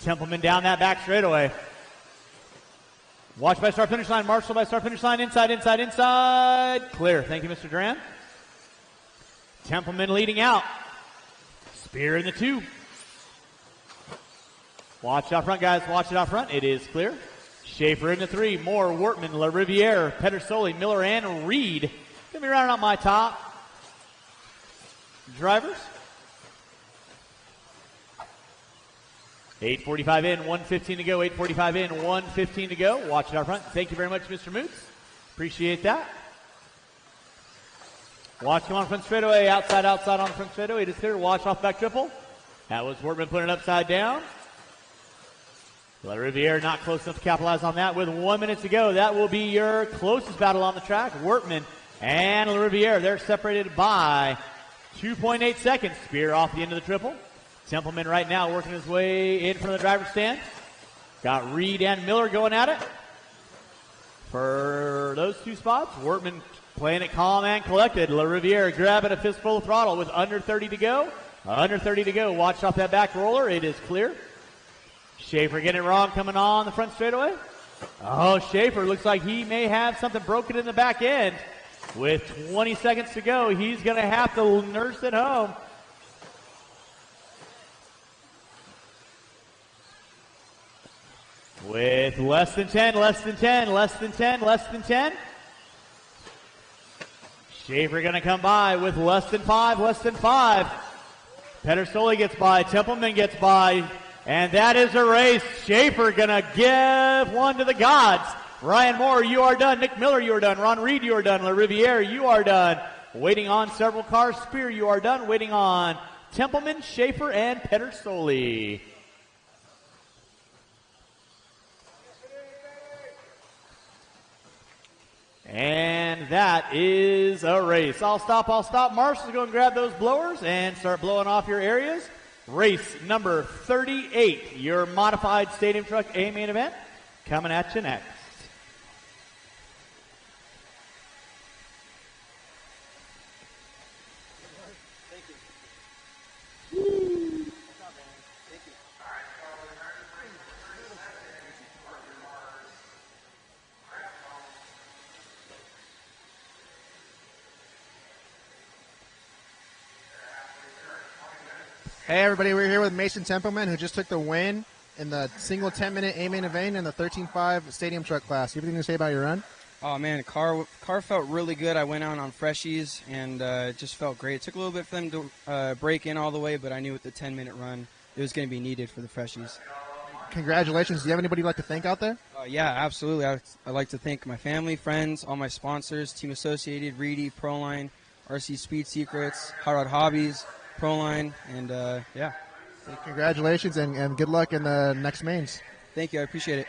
Templeman down that back straightaway. Watch by start finish line. Marshall by start finish line. Inside, inside, inside. Clear. Thank you, Mr. Duran. Templeman leading out. Spear in the 2. Watch out front, guys. Watch it out front. It is clear. Schaefer in the 3. Moore, Wortman, La Riviere, Pedersoli, Miller, and Reed. Gonna be rounding out my top drivers. 8:45 in, 1:15 to go. 8:45 in, 1:15 to go. Watch it out front. Thank you very much, Mr. Moots. Appreciate that. Watch come on front straightaway. Outside, outside on the front straightaway. It is clear. Watch off back triple. That was Wortman putting it upside down. La Riviere not close enough to capitalize on that with 1 minute to go. That will be your closest battle on the track. Wortman and La Riviere. They're separated by 2.8 seconds. Spear off the end of the triple. Templeman right now working his way in front of the driver's stand. Got Reed and Miller going at it for those 2 spots. Wortman playing it calm and collected. La Riviere grabbing a fistful of throttle with under 30 to go. Under 30 to go. Watch off that back roller. It is clear. Schaefer getting it wrong coming on the front straightaway. Oh, Schaefer looks like he may have something broken in the back end. With 20 seconds to go, he's going to have to nurse it home. With less than 10, less than 10, less than 10, less than 10. Schaefer going to come by with less than 5, less than 5. Pedersoli gets by, Templeman gets by, and that is a race. Schaefer going to give one to the gods. Ryan Moore, you are done. Nick Miller, you are done. Ron Reed, you are done. La Riviere, you are done. Waiting on several cars. Spear, you are done. Waiting on Templeman, Schaefer, and Pedersoli. And that is a race. I'll stop. Marshall's going to grab those blowers and start blowing off your areas. Race number 38, your modified stadium truck A main event, coming at you next. Hey everybody, we're here with Mason Templeman, who just took the win in the single 10-minute A main event in the 13.5 stadium truck class. You have anything to say about your run? Oh man, car felt really good. I went out on freshies and it just felt great. It took a little bit for them to break in all the way, but I knew with the 10-minute run it was going to be needed for the freshies. Congratulations. Do you have anybody you'd like to thank out there? Yeah, absolutely. I'd like to thank my family, friends, all my sponsors, Team Associated, Reedy, Proline, RC Speed Secrets, Hot Rod Hobbies, Proline, and yeah. Congratulations and good luck in the next mains. Thank you. I appreciate it.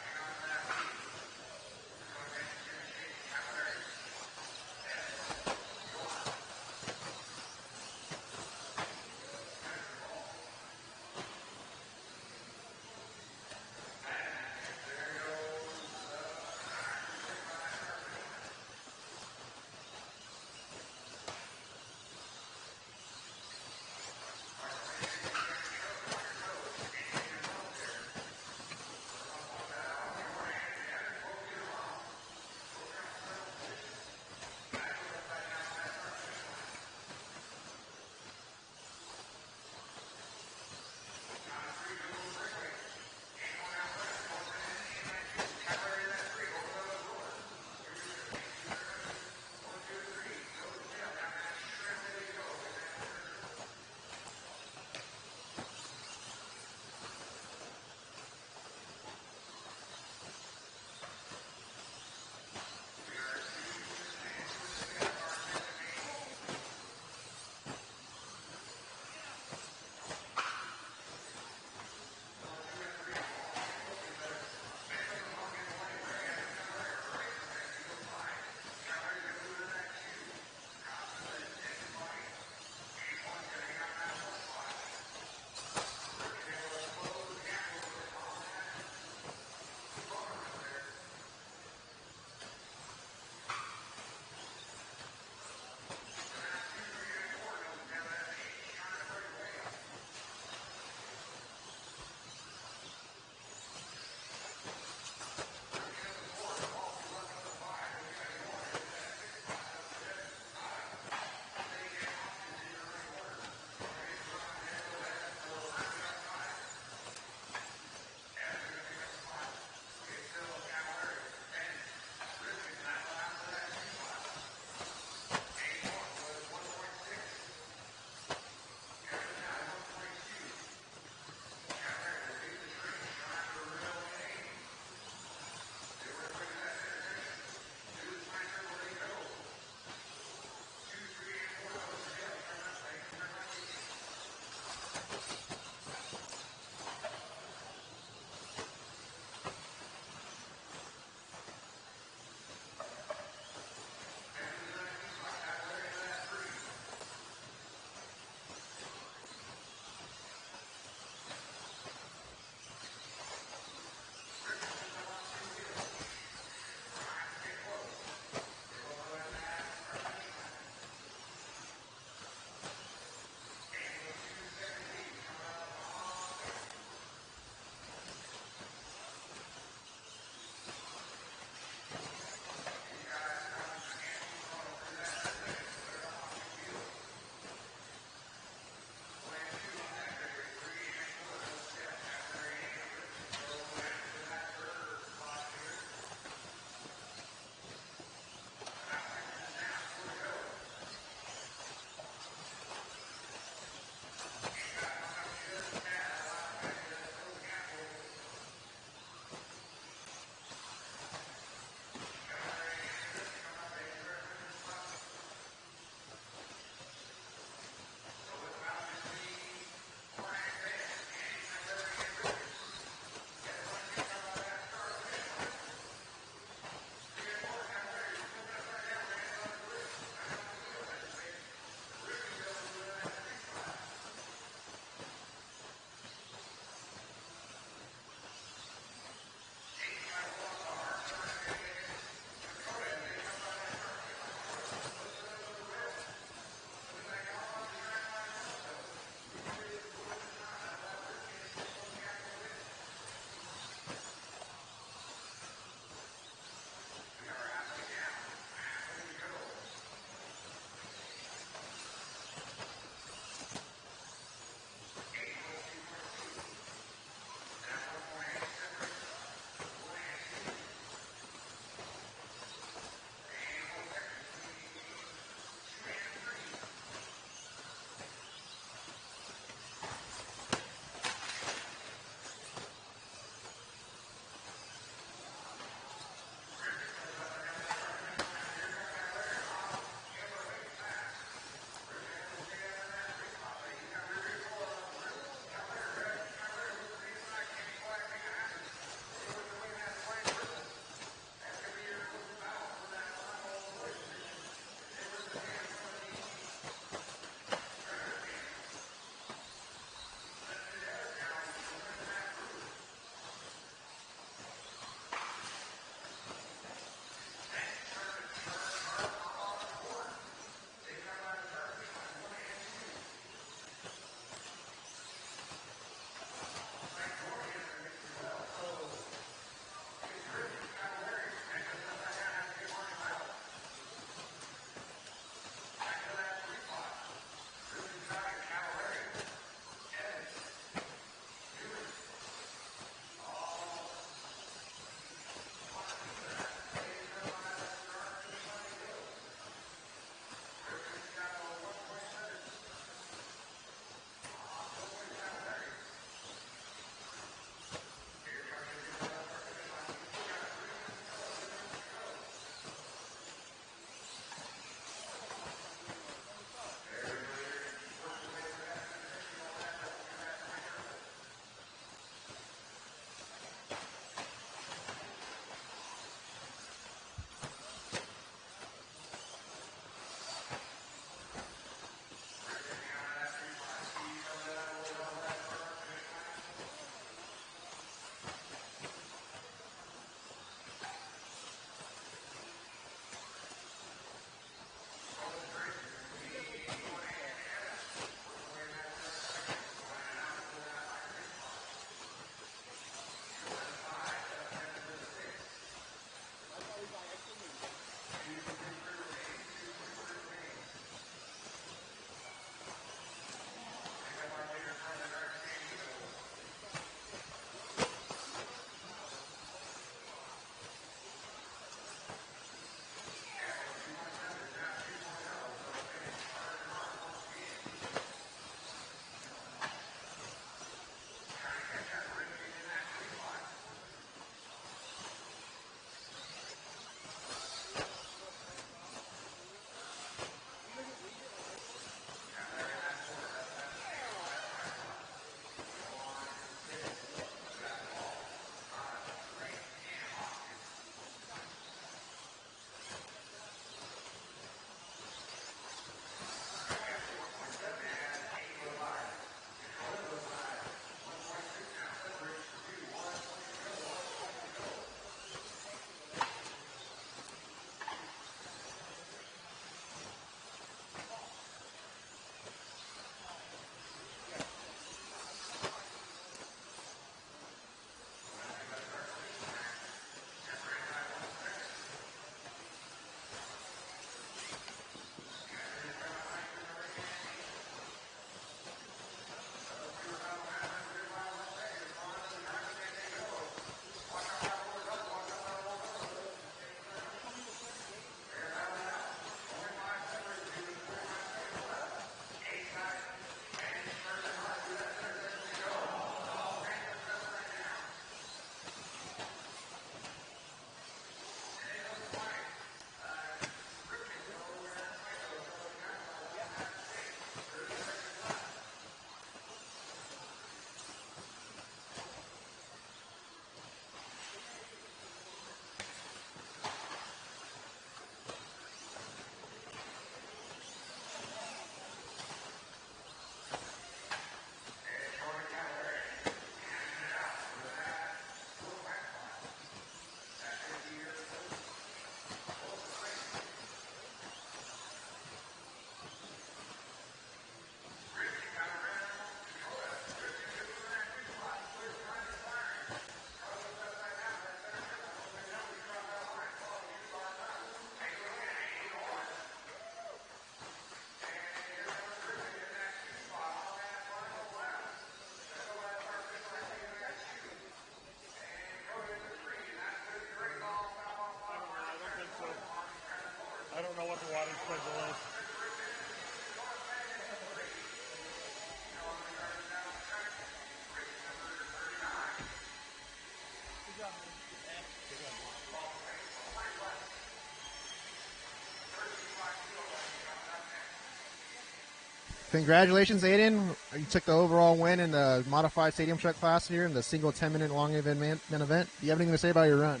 Congratulations, Aiden. You took the overall win in the modified stadium truck class here in the single 10-minute long event. Do you have anything to say about your run?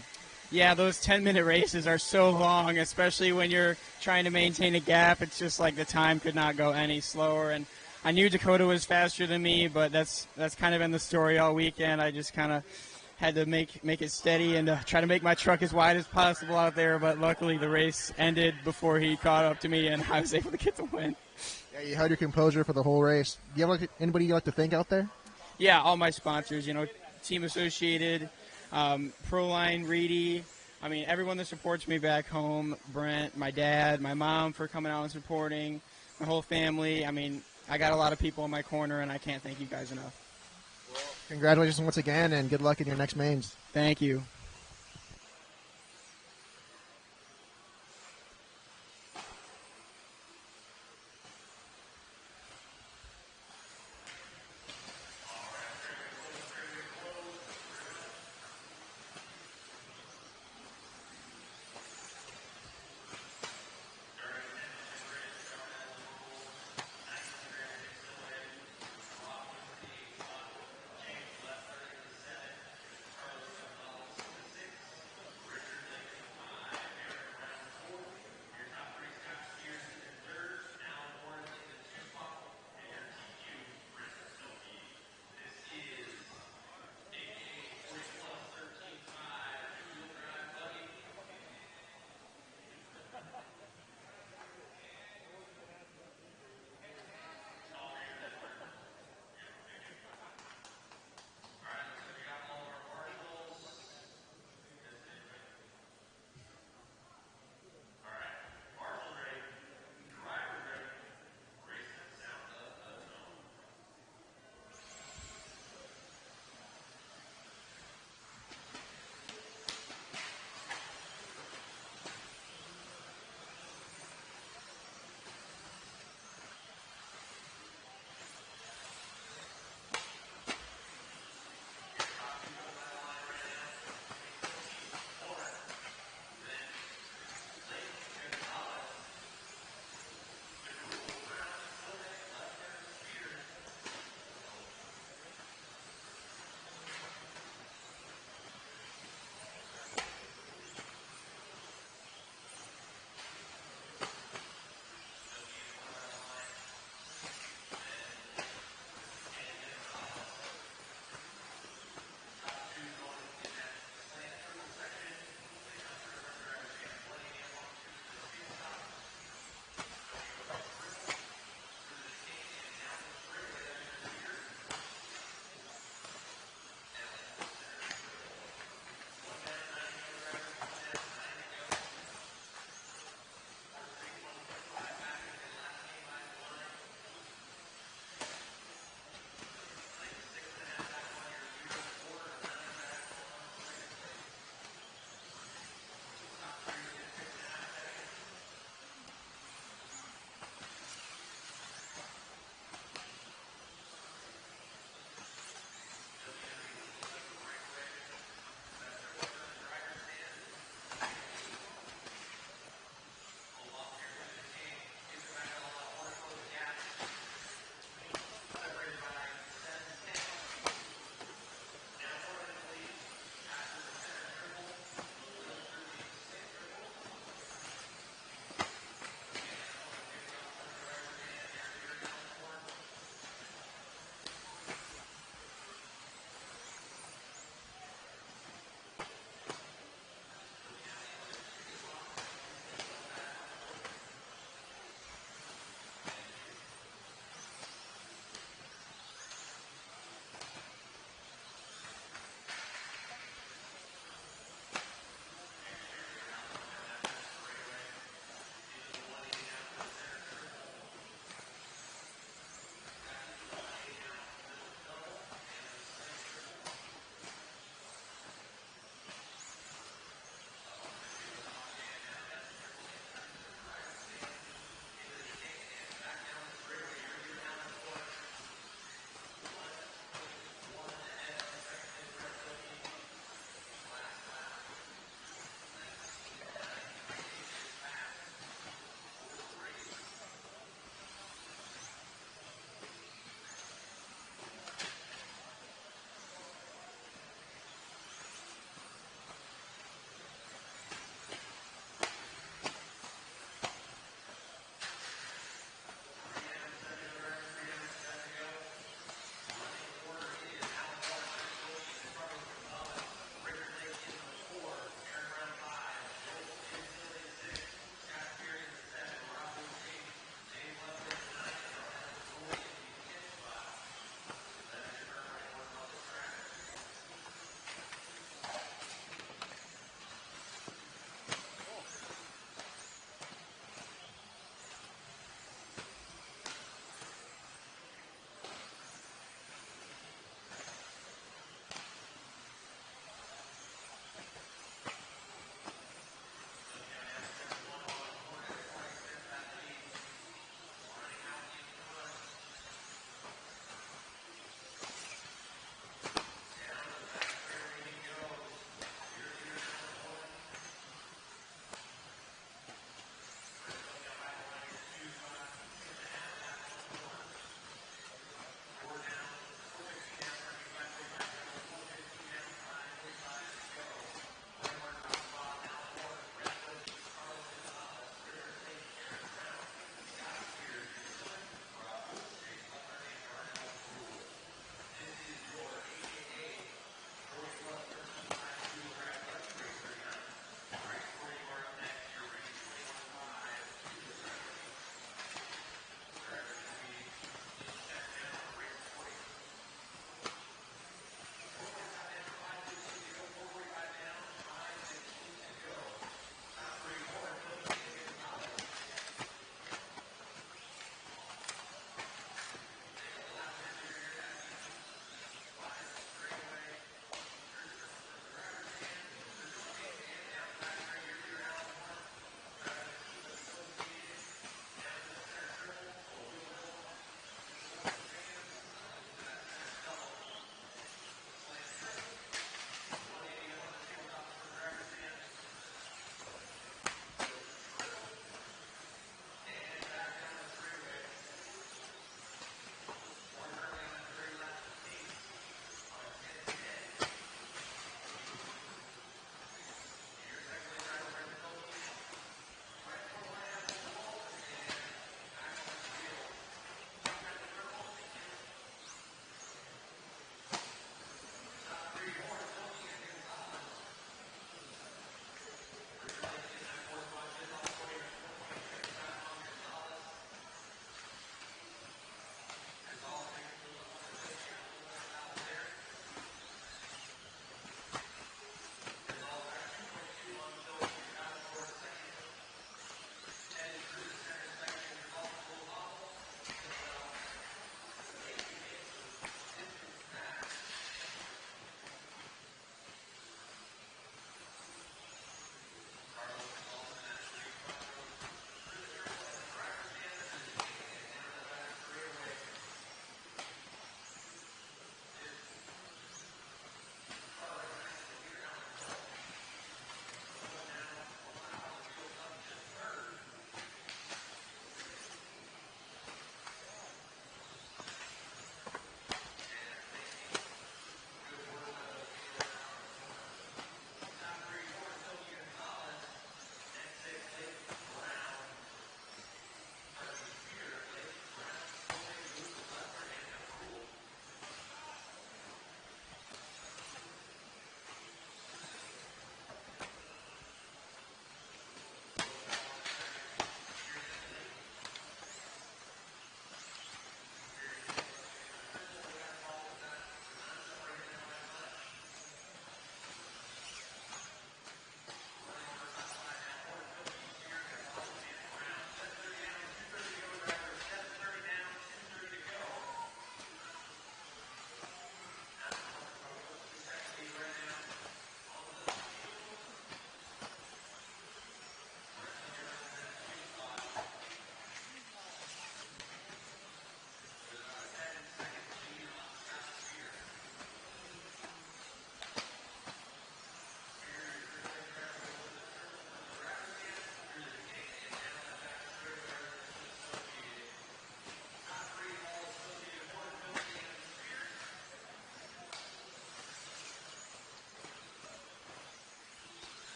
Yeah, those 10-minute races are so long, especially when you're trying to maintain a gap. It's just like the time could not go any slower. And I knew Dakota was faster than me, but that's kind of been the story all weekend. I just kind of had to make it steady and try to make my truck as wide as possible out there. But luckily, the race ended before he caught up to me, and I was able to get the win. Yeah, you held your composure for the whole race. Do you have anybody you like to thank out there? Yeah, all my sponsors. Team Associated, Proline, Reedy. I mean, everyone that supports me back home. Brent, my dad, my mom for coming out and supporting, my whole family. I mean, I got a lot of people in my corner, and I can't thank you guys enough. Congratulations once again, and good luck in your next mains. Thank you.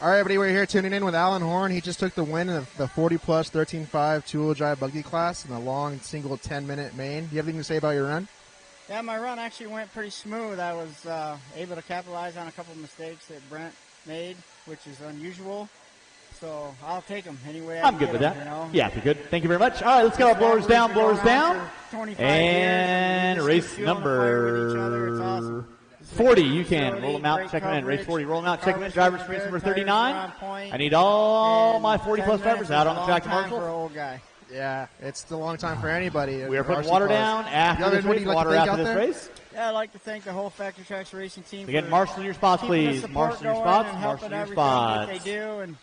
All right, everybody, we're here tuning in with Alan Horn. He just took the win in the 40-plus 13.5 two-wheel drive buggy class in a long single 10-minute main. Do you have anything to say about your run? Yeah, my run actually went pretty smooth. I was able to capitalize on a couple of mistakes that Brent made, which is unusual. So I'll take them anyway. I'm good with that. You know? Yeah, you're good. Thank you very much. All right, let's go. Blowers down, blowers down. And race number 40. You can roll them out, check them in. Race 40, roll them out, check them in. Drivers, race number 39. I need all my 40-plus drivers out on the track to Marshall. Yeah, it's a long time for anybody. We are putting water down after this race, water after this race. Yeah, I'd like to thank the whole Factory Tracks Racing team. Again, marshal in your spots, please. Marshal in your spots, marshal in your spots. That they do, and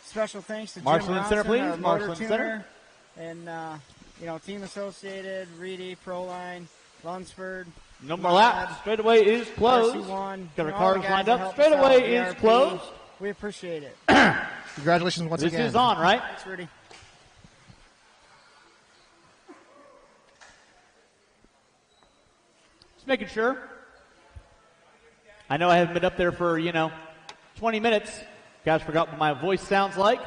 special thanks to Marshal Jim in center, Ronson, please. Marshal in center. And, Team Associated, Reedy, Proline, Lunsford. No more laps. Straightaway is closed. Got our cars lined up. Straightaway is closed. We appreciate it. Congratulations once again. This is on, right? Thanks, Rudy. Just making sure. I know I haven't been up there for, 20 minutes. You guys forgot what my voice sounds like.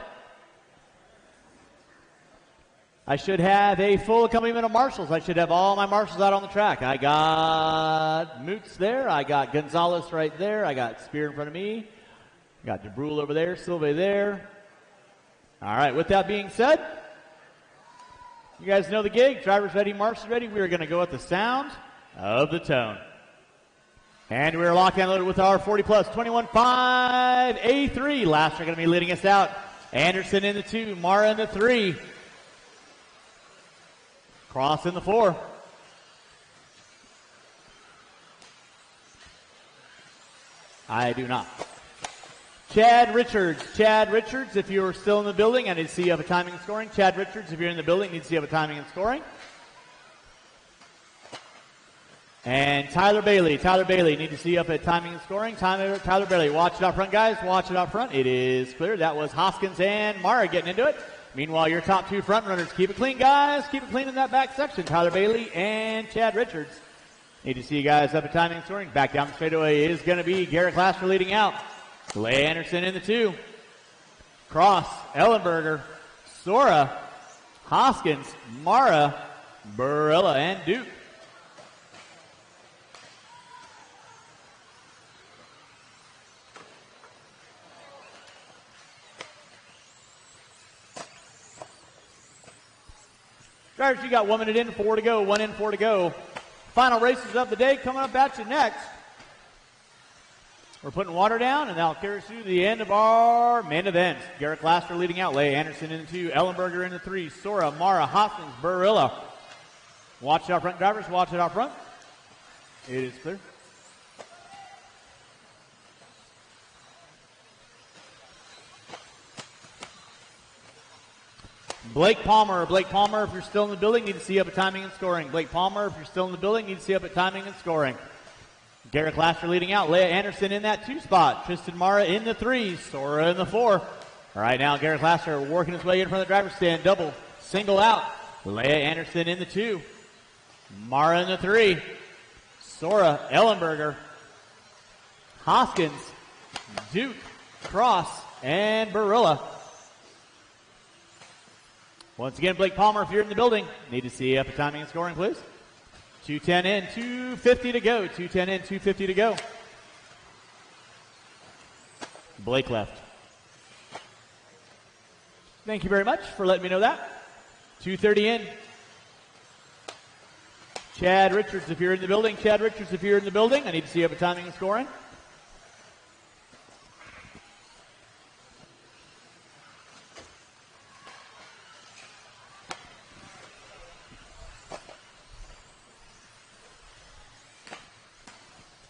I should have a full accompaniment of marshals. I should have all my marshals out on the track. I got Moots there. I got Gonzalez right there. I got Spear in front of me. I got DeBrule over there. Silve there. All right, with that being said, you guys know the gig. Drivers ready, marshals ready. We are going to go at the sound of the tone. And we're locked and loaded with our 40-plus 21.5 A3. Last are going to be leading us out. Anderson in the 2, Mara in the 3. Cross in the 4. I do not. Chad Richards, if you're still in the building, I need to see you have a timing and scoring. Chad Richards, if you're in the building, need to see you have a timing and scoring. And Tyler Bailey, need to see you up at timing and scoring. Tyler Bailey, watch it out front, guys. Watch it out front. It is clear. That was Hoskins and Mara getting into it. Meanwhile, your top two front runners, keep it clean, guys. Keep it clean in that back section. Tyler Bailey and Chad Richards. Need to see you guys up at timing and scoring. Back down the straightaway is going to be Garrett Glasser leading out. Leigh Anderson in the 2. Cross, Ellenberger, Sora, Hoskins, Mara, Barilla, and Duke. Drivers, you got 1 minute in, 4 to go. 1 in, 4 to go. Final races of the day coming up at you next. We're putting water down, and that'll carry us through the end of our main event. Garrett Glasser leading out. Leigh Anderson in the 2. Ellenberger in the 3. Sora, Mara, Hoskins, Barilla. Watch it out front, drivers. Watch it out front. It is clear. Blake Palmer, if you're still in the building, need to see you up at timing and scoring. Blake Palmer, if you're still in the building, need to see you up at timing and scoring. Garrett Glasser leading out. Leigh Anderson in that 2 spot. Tristan Mara in the 3. Sora in the 4. All right, now Garrett Glasser working his way in front of the driver's stand. Double, single out. Leigh Anderson in the 2. Mara in the 3. Sora, Ellenberger, Hoskins, Duke, Cross, and Barilla. Once again, Blake Palmer, if you're in the building, need to see you up at timing and scoring, please. 2:10 in, 2:50 to go. 2:10 in, 2:50 to go. Blake left. Thank you very much for letting me know that. 2:30 in. Chad Richards, if you're in the building. Chad Richards, if you're in the building, I need to see you up at timing and scoring.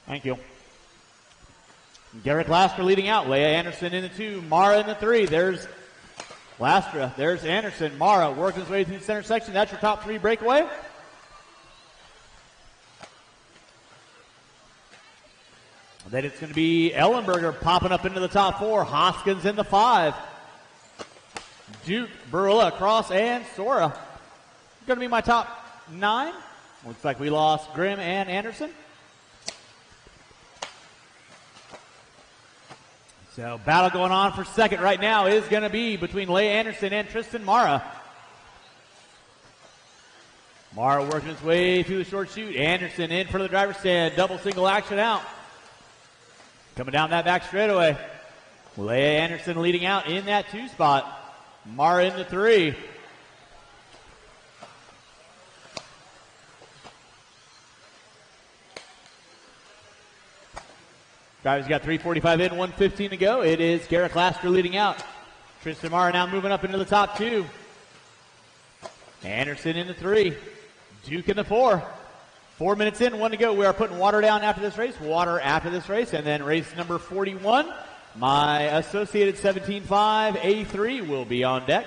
Thank you. Garrett Glasser leading out. Leigh Anderson in the 2. Mara in the 3. There's Glasser. There's Anderson. Mara working his way through the center section. That's your top 3 breakaway. Then it's going to be Ellenberger popping up into the top 4. Hoskins in the 5. Duke, Barilla, Cross, and Sora. Going to be my top 9. Looks like we lost Grimm and Anderson. So battle going on for second right now is going to be between Leia Anderson and Tristan Mara. Mara working his way through the short chute. Anderson in front of the driver's stand. Double single action out. Coming down that back straightaway. Leia Anderson leading out in that 2 spot. Mara in the 3. Drivers got 3:45 in, 1:15 to go. It is Garrett Laster leading out. Tristan Mara now moving up into the top 2. Anderson in the 3. Duke in the 4. 4 minutes in, 1 to go. We are putting water down after this race. Water after this race. And then race number 41. My Associated 17.5 A3 will be on deck.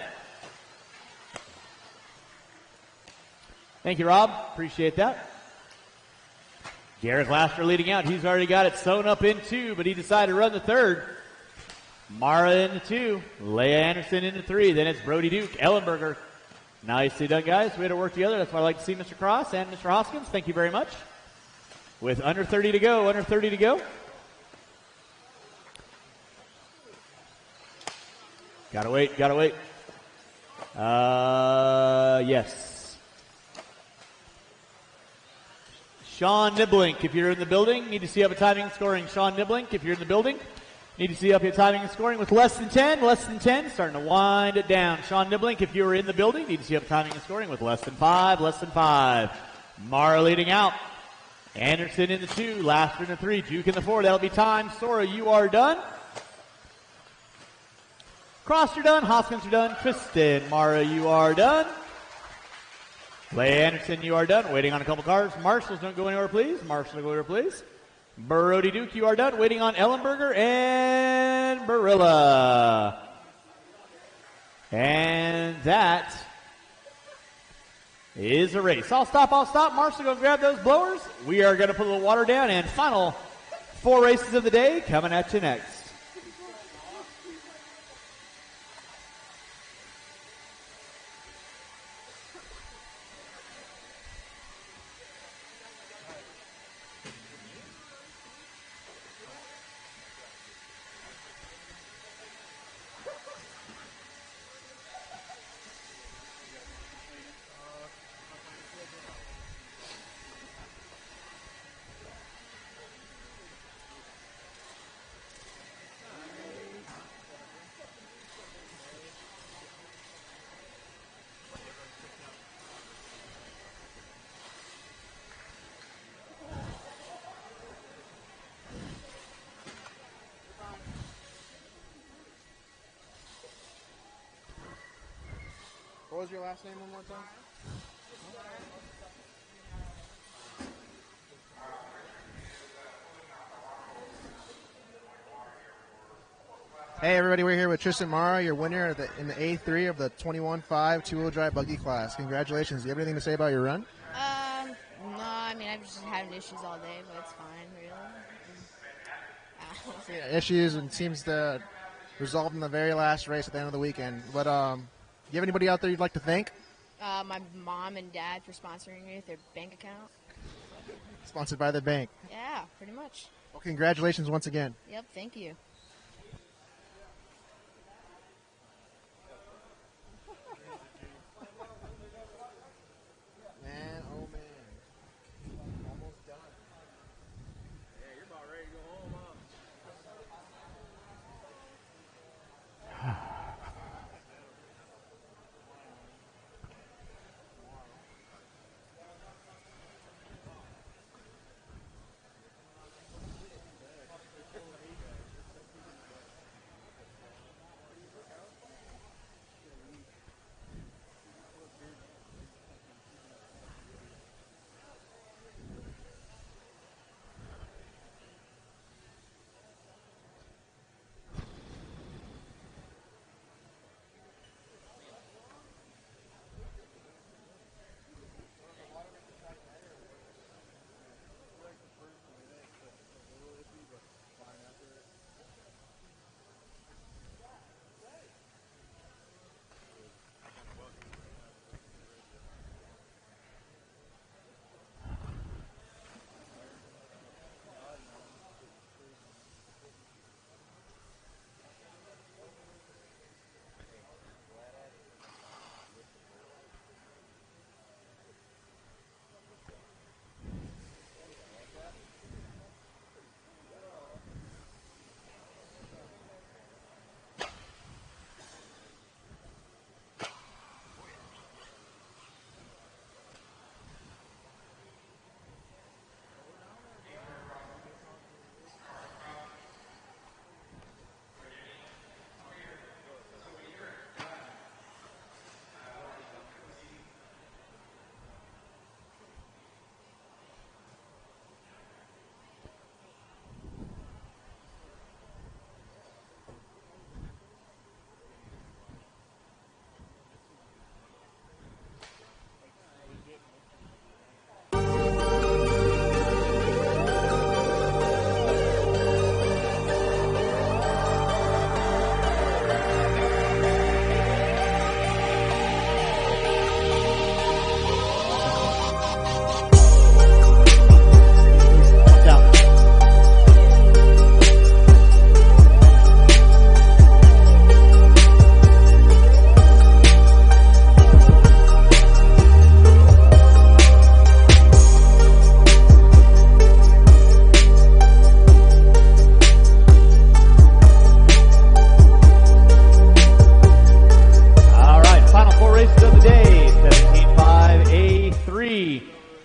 Thank you, Rob. Appreciate that. Garrett Laster leading out. He's already got it sewn up in 2, but he decided to run the 3rd. Mara in the 2. Leia Anderson in the 3. Then it's Brody Duke, Ellenberger. Nicely done, guys. We had to work together. That's why I like to see Mr. Cross and Mr. Hoskins. Thank you very much. With under 30 to go, Gotta wait. Yes. Sean Niblink, if you're in the building, need to see up a timing and scoring. Sean Niblink, if you're in the building, need to see up your timing and scoring with less than 10, starting to wind it down. Sean Niblink, if you were in the building, need to see up timing and scoring with less than 5. Mara leading out. Anderson in the 2, Laster in the 3, Duke in the 4. That'll be time. Sora, you are done. Cross, you're done. Hoskins, you're done. Tristan Mara, you are done. Leia Anderson, you are done. Waiting on a couple cars. Marshals, don't go anywhere, please. Brody Duke, you are done. Waiting on Ellenberger and Barilla. And that is a race. I'll stop. Marshall, go grab those blowers. We are going to put a little water down, and final 4 races of the day coming at you next. What was your last name one more time? Hey everybody, we're here with Tristan Mara, your winner in the A3 of the 21.5 two-wheel drive buggy class. Congratulations. Do you have anything to say about your run? No, I mean, I've just been having issues all day, but it's fine, really. Yeah, issues and seems to resolve in the very last race at the end of the weekend. But do you have anybody out there you'd like to thank? My mom and dad for sponsoring me with their bank account. Sponsored by the bank. Yeah, pretty much. Well, congratulations once again. Yep, thank you. Man, oh man. Almost done. Yeah, you're about ready to go home, huh?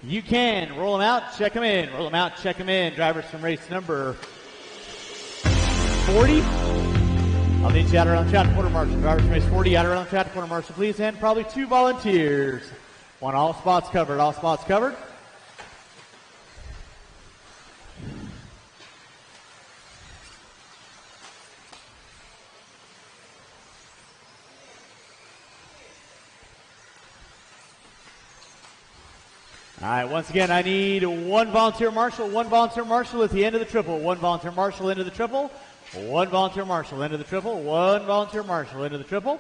You can. Roll them out, check them in. Roll them out, check them in. Drivers from race number 40. I'll need you out around the track to quarter marshal. Drivers from race 40 out around the track to quarter marshal, please. And probably 2 volunteers. Want all spots covered. All spots covered. All right, once again, I need 1 volunteer marshal at the end of the triple. 1 volunteer marshal into the triple. 1 volunteer marshal into the triple. 1 volunteer marshal into the triple.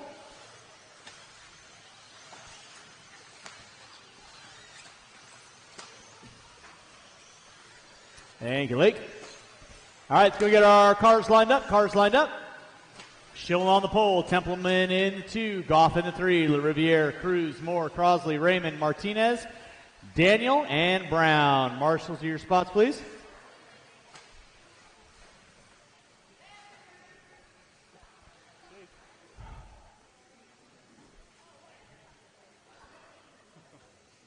Thank you, Lake. All right, let's go get our cars lined up. Schimmel on the pole. Templeman in the 2. Goff in the 3. LaRiviere, Cruz, Moore, Crosley, Raymond, Martinez, Daniel, and Brown. Marshals to your spots, please.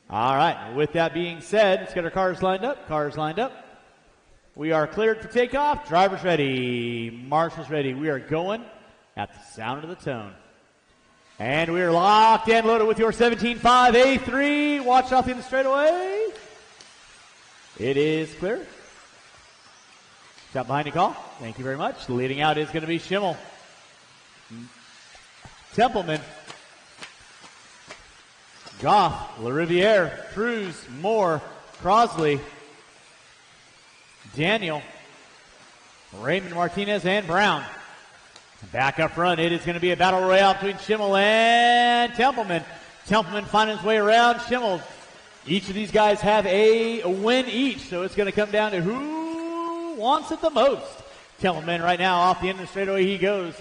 All right, with that being said, let's get our cars lined up. We are cleared for takeoff. Drivers ready. Marshals ready. We are going at the sound of the tone. And we are locked and loaded with your 17.5 A3. Watch off in the straightaway. It is clear. Stop behind the call. Thank you very much. Leading out is going to be Schimmel. Templeman. Goff, LaRiviere, Cruz, Moore, Crosley, Daniel, Raymond, Martinez, and Brown. Back up front, it is going to be a battle royale between Schimmel and Templeman. Templeman finding his way around Schimmel. Each of these guys have a win each, so it's going to come down to who wants it the most. Templeman right now off the end of the straightaway he goes.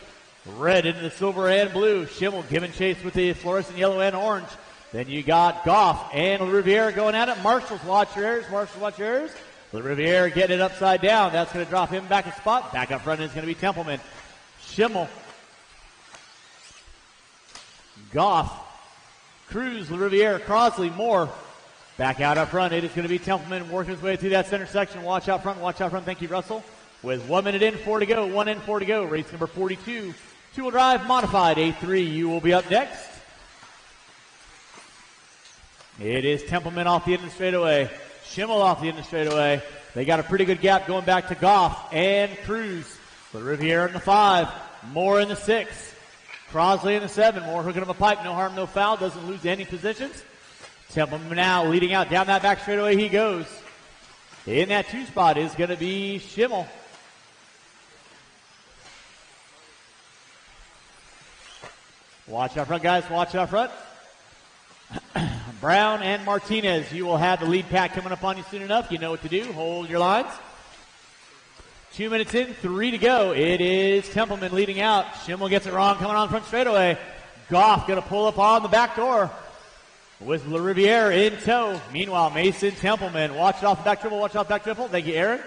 Red into the silver and blue. Schimmel giving chase with the fluorescent yellow and orange. Then you got Goff and LaRiviere going at it. Marshals, watch your errors. LaRiviere getting it upside down. That's going to drop him back a spot. Back up front is going to be Templeman. Schimmel. Goff. Cruz, LaRiviere, Crosley, Moore. Back out up front. It is going to be Templeman working his way through that center section. Watch out front. Thank you, Russell. With 1 minute in, 4 to go. 1 in, 4 to go. Race number 42. Two-wheel drive modified. A3. You will be up next. It is Templeman off the end of the straightaway. Schimmel off the end of the straightaway. They got a pretty good gap going back to Goff and Cruz. LaRiviere in the 5. Moore in the 6. Crosley in the 7. Moore hooking up a pipe. No harm, no foul. Doesn't lose any positions. Templeman now leading out. Down that back straightaway he goes. In that 2 spot is going to be Schimmel. Watch out front, guys. Watch out front. Brown and Martinez, you will have the lead pack coming up on you soon enough. You know what to do. Hold your lines. 2 minutes in, 3 to go. It is Templeman leading out. Schimmel gets it wrong, coming on front straightaway. Goff going to pull up on the back door with LaRiviere in tow. Meanwhile, Mason Templeman. Watch it off the back triple. Thank you, Aaron.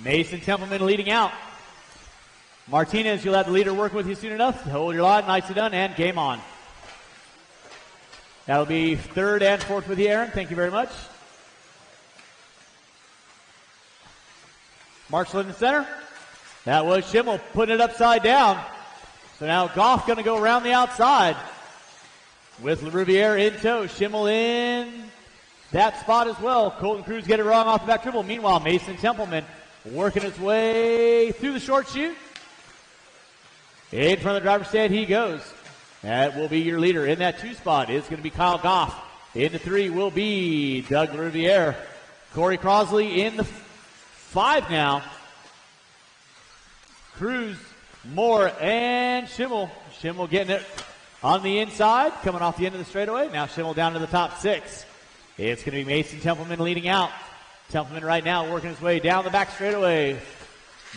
Mason Templeman leading out. Martinez, you'll have the leader working with you soon enough. Hold your line, nicely done, and game on. That'll be 3rd and 4th with you, Aaron. Thank you very much. Marshall in the center. That was Schimmel putting it upside down. So now Goff going to go around the outside with LaRiviere in tow. Schimmel in that spot as well. Colton Cruz get it wrong off the back triple. Meanwhile, Mason Templeman working his way through the short chute. In front of the driver's stand he goes. That will be your leader. In that 2 spot is going to be Kyle Goff. In the 3 will be Doug LaRiviere. Corey Crosley in the 5 now. Cruz, Moore, and Schimmel. Schimmel getting it on the inside, coming off the end of the straightaway. Now Schimmel down to the top 6. It's going to be Mason Templeman leading out. Templeman right now working his way down the back straightaway.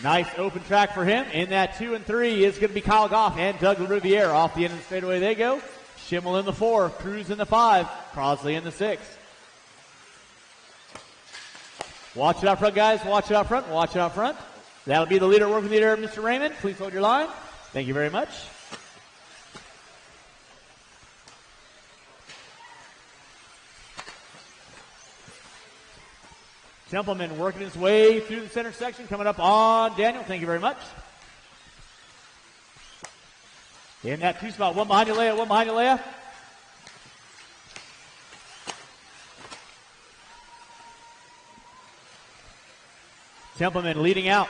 Nice open track for him. In that 2 and 3 is going to be Kyle Goff and Doug LaRiviere. Off the end of the straightaway they go. Schimmel in the 4, Cruz in the 5, Crosley in the 6. Watch it out front, guys. Watch it out front. That'll be the leader working the leader, Mr. Raymond. Please hold your line. Thank you very much. Templeman working his way through the center section, coming up on Daniel. Thank you very much. In that 2 spot, one behind you, Leia, one behind you, Leia. Templeman leading out.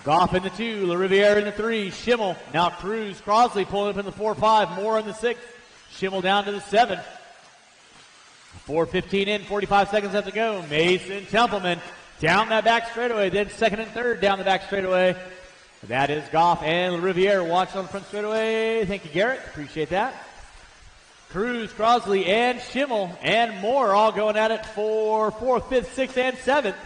Goff in the 2, LaRiviere in the 3, Schimmel. Now Cruz, Crosley pulling up in the 4-5, Moore in the 6. Schimmel down to the 7. 4:15 in, 45 seconds left to go. Mason Templeman down that back straightaway, then second and third down the back straightaway. That is Goff and Riviere watching on the front straightaway. Thank you, Garrett. Appreciate that. Cruz, Crosley, and Schimmel and Moore all going at it for 4th, 5th, 6th, and 7th.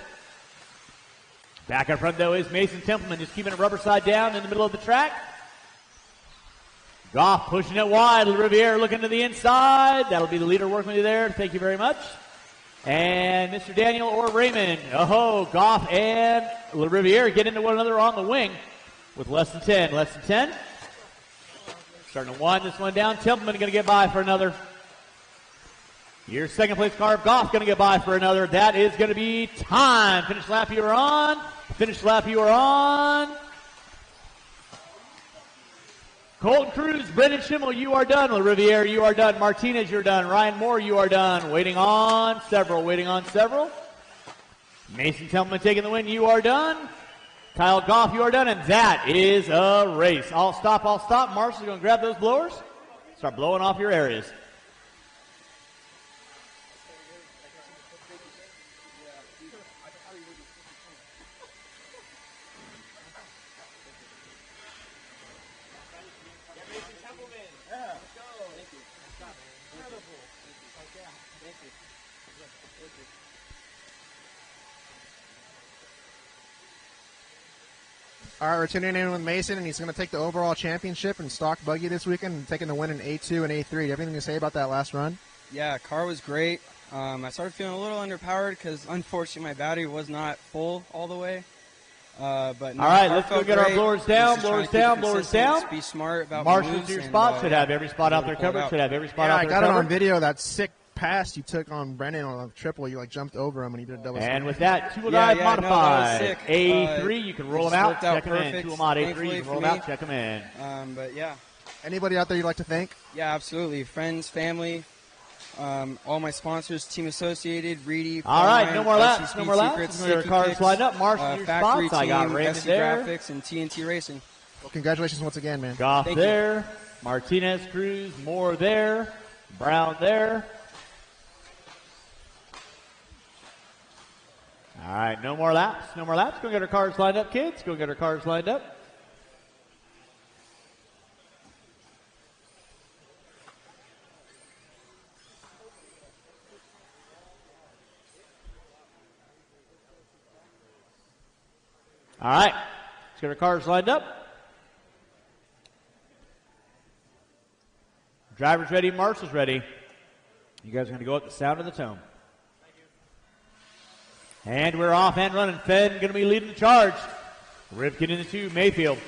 Back up front, though, is Mason Templeman, just keeping it rubber side down in the middle of the track. Goff pushing it wide. Riviere looking to the inside. That'll be the leader working with you there. Thank you very much. And Mr. Daniel or Raymond. Oh, Goff and Riviere get into one another on the wing with less than 10. Less than 10. Starting to wind this one down. Templeman going to get by for another. Your second place car, Goff going to get by for another. That is going to be time. Finish lap you are on. Finish lap you are on. Colton Cruz, Brendan Schimmel, you are done. Riviere, you are done. Martinez, you're done. Ryan Moore, you are done. Waiting on several. Mason Templeman taking the win, you are done. Kyle Goff, you are done. And that is a race. I'll stop. Marshall's going to grab those blowers. Start blowing off your areas. All right, we're tuning in with Mason, and he's going to take the overall championship in stock buggy this weekend and taking the win in A2 and A3. Do you have anything to say about that last run? Yeah, car was great. I started feeling a little underpowered because, unfortunately, my battery was not full all the way. But no, all right, let's go get great. our blowers down. Be smart about Marshall's to your spot. Should have every spot out there covered. Should have every spot out there covered. I got it on video, that sick pass you took on Brennan on a triple. You jumped over him and he did a double. And with that, two-wheel drive modified. A3, you can roll them out, check them in. Two-wheel mod A3, you can roll them out, check them in. But yeah. Anybody out there you'd like to thank? Yeah, absolutely. Friends, family, all my sponsors, Team Associated, Reedy. All right, no more laps. No more laps. Your cars lined up. Marshall, your Factory spots. I got Team, Raymond SC there. Graphics, and TNT Racing. Well, congratulations once again, man. Goff there. Martinez, Cruz, Moore there. Brown there. All right, no more laps. No more laps. Go get our cars lined up, kids. Go get our cars lined up. All right, let's get our cars lined up. Driver's ready, Marshall's ready. You guys are going to go at the sound of the tone. And we're off and running. Fenn going to be leading the charge. Rivkin in the 2, Mayfield,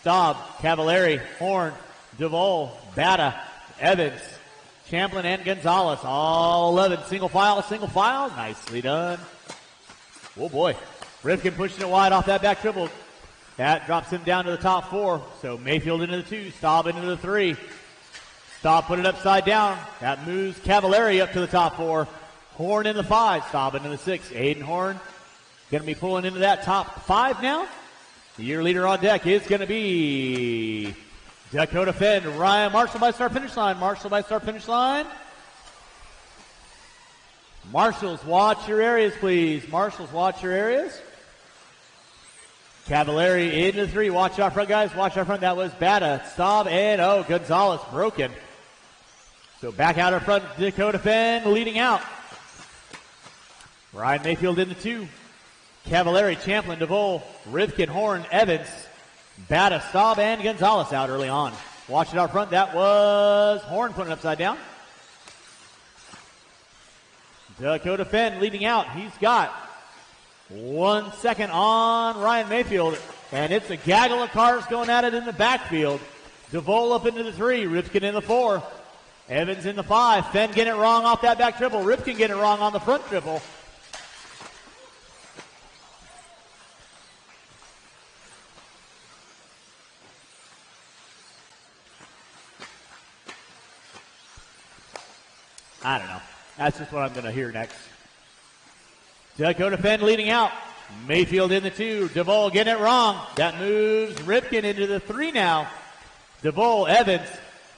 Staub, Cavallari, Horn, DeVol, Bata, Evans, Champlin, and Gonzalez. All 11. Single file. Nicely done. Oh, boy. Rivkin pushing it wide off that back triple. That drops him down to the top 4. So Mayfield into the 2, Staub into the 3. Staub put it upside down. That moves Cavallari up to the top 4. Horn in the 5, Staub into the 6. Aiden Horn going to be pulling into that top 5 now. The year leader on deck is going to be Dakota Fenn. Ryan Marshall by start finish line. Marshals, watch your areas, please. Marshals, watch your areas. Cavallari into the 3. Watch out front, guys. Watch out front. That was Bata, Staub, and Gonzalez broken. So back out in front, Dakota Fenn leading out. Ryan Mayfield in the 2. Cavallari, Champlin, DeVol, Rivkin, Horn, Evans, Bata, Staub, and Gonzalez out early on. Watch it out front. That was Horn putting it upside down. Dakota Fenn leading out. He's got 1 second on Ryan Mayfield. And it's a gaggle of cars going at it in the backfield. DeVol up into the 3, Ripken in the 4. Evans in the 5. Fenn getting it wrong off that back triple. Ripken getting it wrong on the front triple. I don't know. That's just what I'm going to hear next. Dakota Fenn leading out. Mayfield in the 2. DeVol getting it wrong. That moves Ripken into the 3 now. DeVol, Evans,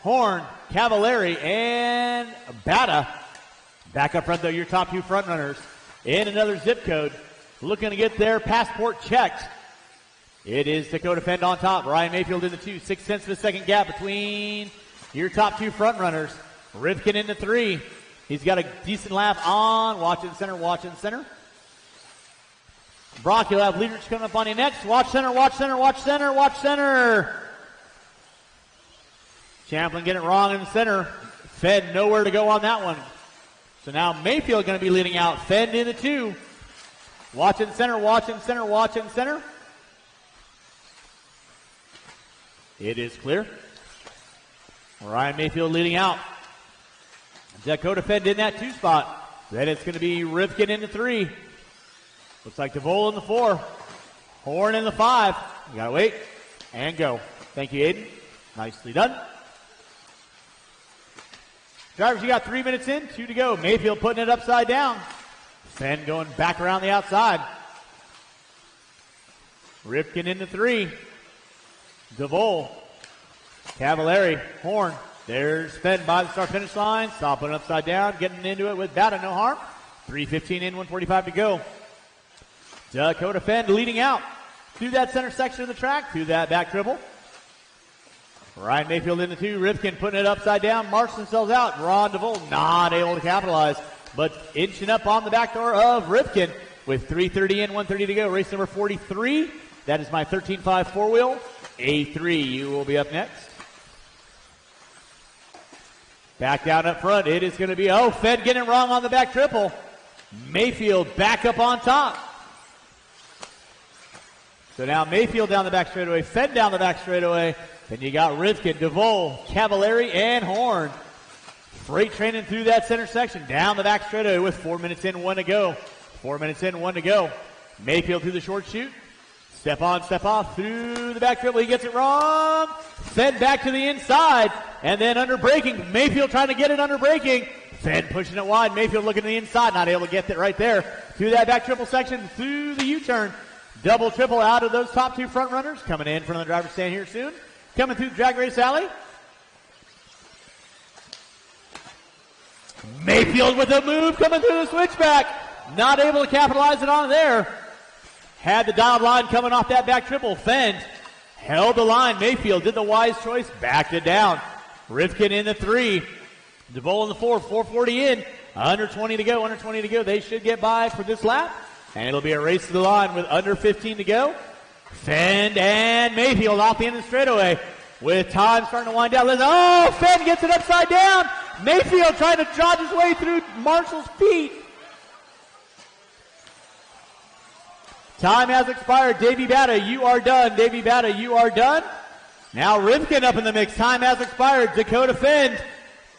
Horn, Cavallari, and Bata. Back up front, though, your top 2 front runners. In another zip code. Looking to get their passport checked. It is Dakota Fenn on top. Ryan Mayfield in the 2. 6/10 of a second gap between your top 2 front runners. Ripken in the 3. He's got a decent lap on. Watching center, watching center. Brock, you'll have leaders coming up on you next. Watch center, watch center, watch center, watch center. Champlin getting it wrong in the center. Fenn nowhere to go on that one. So now Mayfield going to be leading out. Fenn in the 2. Watching center, watching center, watching center. It is clear. Ryan Mayfield leading out. Dakota Fenn in that 2 spot. Then it's going to be Ripken in the 3. Looks like DeVol in the 4. Horn in the 5. You got to wait and go. Thank you, Aiden. Nicely done. Drivers, you got 3 minutes in, 2 to go. Mayfield putting it upside down. Fenn going back around the outside. Ripken in the 3. DeVol. Cavallari. Horn. There's Fenn by the start finish line. Stopping upside down. Getting into it with Bata. No harm. 3:15 in, 1:45 to go. Dakota Fenn leading out through that center section of the track, through that back triple. Ryan Mayfield in the 2. Ripken putting it upside down. Marks themselves out. Ron DeVol not able to capitalize, but inching up on the back door of Ripken with 3:30 in, 1:30 to go. Race number 43. That is my 13.5 4-wheel. A3, you will be up next. Back down up front. It is going to be, Fenn getting it wrong on the back triple. Mayfield back up on top. So now Mayfield down the back straightaway, Fenn down the back straightaway. Then you got Ripken, DeVol, Cavallari, and Horn. Freight training through that center section, down the back straightaway with 4 minutes in, 1 to go. 4 minutes in, 1 to go. Mayfield through the short chute. Step on, step off through the back triple. He gets it wrong. Fenn back to the inside. And then under braking. Mayfield trying to get it under braking. Fenn pushing it wide. Mayfield looking to the inside. Not able to get it right there. Through that back triple section. Through the U-turn. Double triple out of those top 2 front runners. Coming in front of the driver's stand here soon. Coming through the drag race alley. Mayfield with a move coming through the switchback. Not able to capitalize it on there. Had the dialed line coming off that back triple. Fenn held the line. Mayfield did the wise choice. Backed it down. Ripken in the 3. DeVol in the 4. 4:40 in. Under 20 to go. Under 20 to go. They should get by for this lap. And it'll be a race to the line with under 15 to go. Fenn and Mayfield off the end of the straightaway. With time starting to wind down. Fenn gets it upside down. Mayfield trying to dodge his way through Marshall's feet. Time has expired. Davey Bata, you are done. Davey Bata, you are done. Now Ripken up in the mix. Time has expired. Dakota Fenn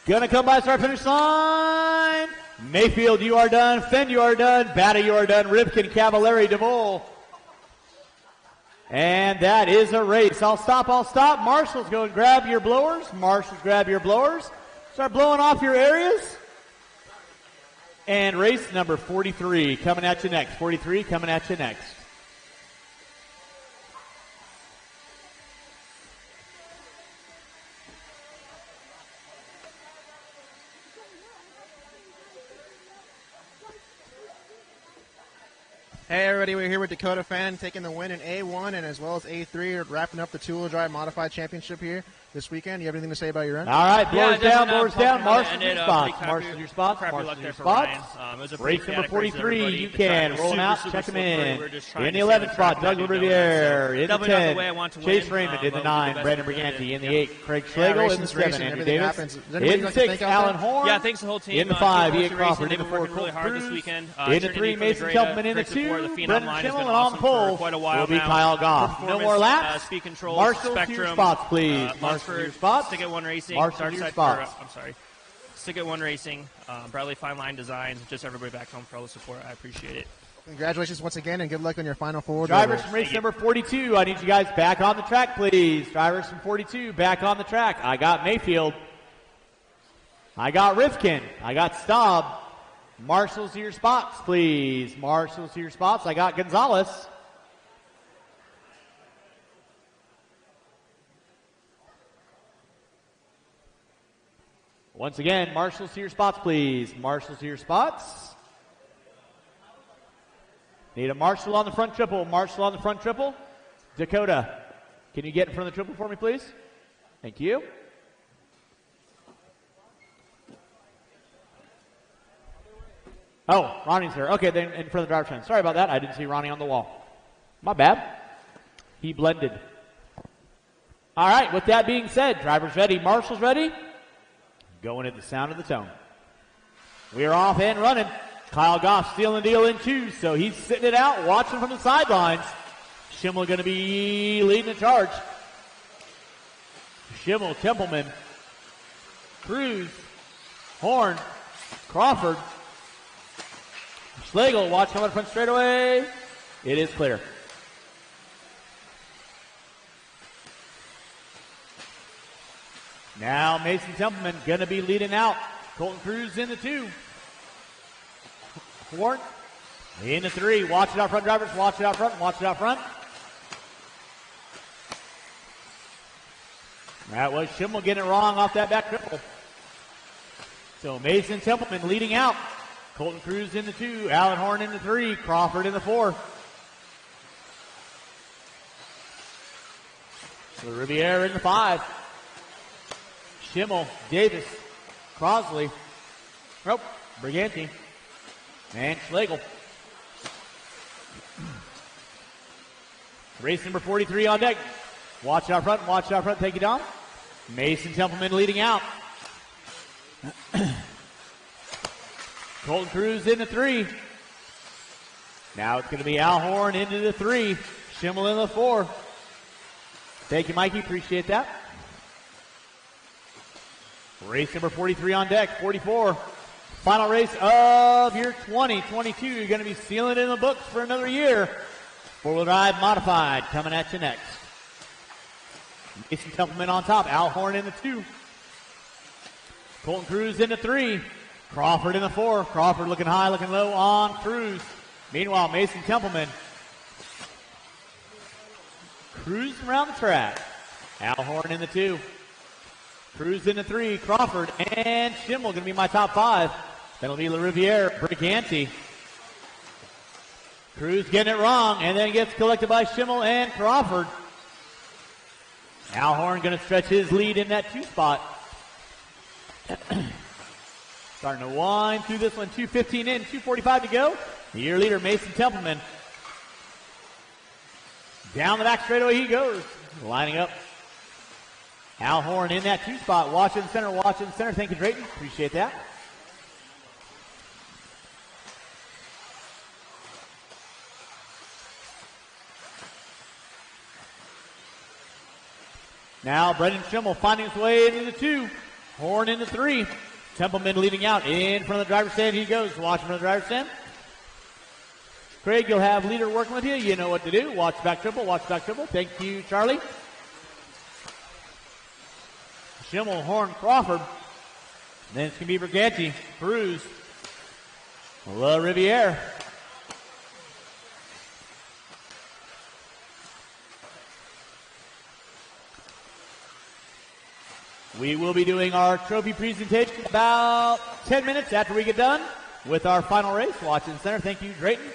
gonna come by start finish line. Mayfield, you are done. Fenn, you are done. Bata, you are done. Ripken, Cavallari, DeVol. And that is a race. I'll stop. Marshall's going to grab your blowers. Grab your blowers. Start blowing off your areas. And race number 43 coming at you next. 43 coming at you next. Hey everybody, we're here with Dakota Fenn taking the win in A1 and as well as A3, wrapping up the two-wheel drive modified championship here this weekend. You have anything to say about your run? All right, blowers down. Marshall's your spots. Crappy luck there for Ryan. Race number 43, you can roll them out, check them in. In the 11th spot, Doug Riviere. In the 10, Chase Raymond. In the 9, Brandon Briganti. In the 8, Craig Schlegel. In the 7, Andrew Davis. In the 6, Alan Horn. Yeah, thanks the whole team. In the 5, Ian Crawford. In the 4, really hard this weekend. In the 3, Mason Kelpman. In the 2, the Phenom Brendan line has Schimmel, been and on awesome pole for quite a while will be now. Kyle Goff. No more laps. Speed Control, Marshall to your Spectrum, spots, please. Marshall to your spots. Stick at One Racing, Marshall to your spots. Stick at One Racing, Bradley Fine Line Designs, just everybody back home for all the support. I appreciate it. Congratulations once again, and good luck on your final four. Drivers from race number 42, I need you guys back on the track, please. Drivers from 42, back on the track. I got Mayfield. I got Rifkin. I got Staub. Marshals to your spots, please. Marshals to your spots. I got Gonzalez. Once again, marshals to your spots, please. Marshals to your spots. Need a marshal on the front triple. Marshal on the front triple. Dakota, can you get in front of the triple for me, please? Thank you. Oh, Ronnie's there. Okay, then in front of the driver's stand. Sorry about that. I didn't see Ronnie on the wall. My bad. He blended. All right, with that being said, drivers ready, marshals ready. Going at the sound of the tone. We are off and running. Kyle Goff stealing the deal in two, so he's sitting it out, watching from the sidelines. Schimmel going to be leading the charge. Schimmel, Templeman, Cruz, Horn, Crawford, Schlegel, watch coming front straightaway. It is clear. Now Mason Templeman going to be leading out. Colton Cruz in the two. Horn in the three. Watch it out front, drivers. Watch it out front. Watch it out front. That was Schimmel getting it wrong off that back triple. So Mason Templeman leading out. Colton Cruz in the two. Alan Horn in the three. Crawford in the four. So Riviere in the five. Schimmel, Davis, Crosley, Briganti, and Schlegel. Race number 43 on deck. Watch it out front, watch it out front, take it down. Mason Templeman leading out. Colton Cruz in the three. Now it's going to be Al Horn into the three. Schimmel in the four. Thank you, Mikey. Appreciate that. Race number 43 on deck, 44. Final race of year 2022. You're going to be sealing it in the books for another year. Four-wheel drive modified coming at you next. Mason Templeman on top. Al Horn in the two. Colton Cruz in the three. Crawford in the four. Crawford looking high, looking low on Cruz. Meanwhile, Mason Templeman cruising around the track. Al Horn in the two. Cruz in the three, Crawford and Schimmel going to be my top five. That'll be LaRiviere, Briganti. Cruz getting it wrong and then gets collected by Schimmel and Crawford. Al Horn going to stretch his lead in that two spot. Starting to wind through this one, 2:15 in, 2:45 to go. The year leader, Mason Templeman. Down the back straightaway he goes, lining up. Al Horn in that two spot. Watching center, watching center. Thank you, Drayton. Appreciate that. Now Brendan Schimmel finding his way into the two. Horn in the three. Templeman leading out in front of the driver's stand. He goes. Watch from the driver's stand. Craig, you'll have leader working with you. You know what to do. Watch back triple. Watch back triple. Thank you, Charlie. Schimmel, Horn, Crawford. Then it's going to be Briganti, Cruz, LaRiviere. We will be doing our trophy presentation about 10 minutes after we get done with our final race. Watch in the center. Thank you, Drayton.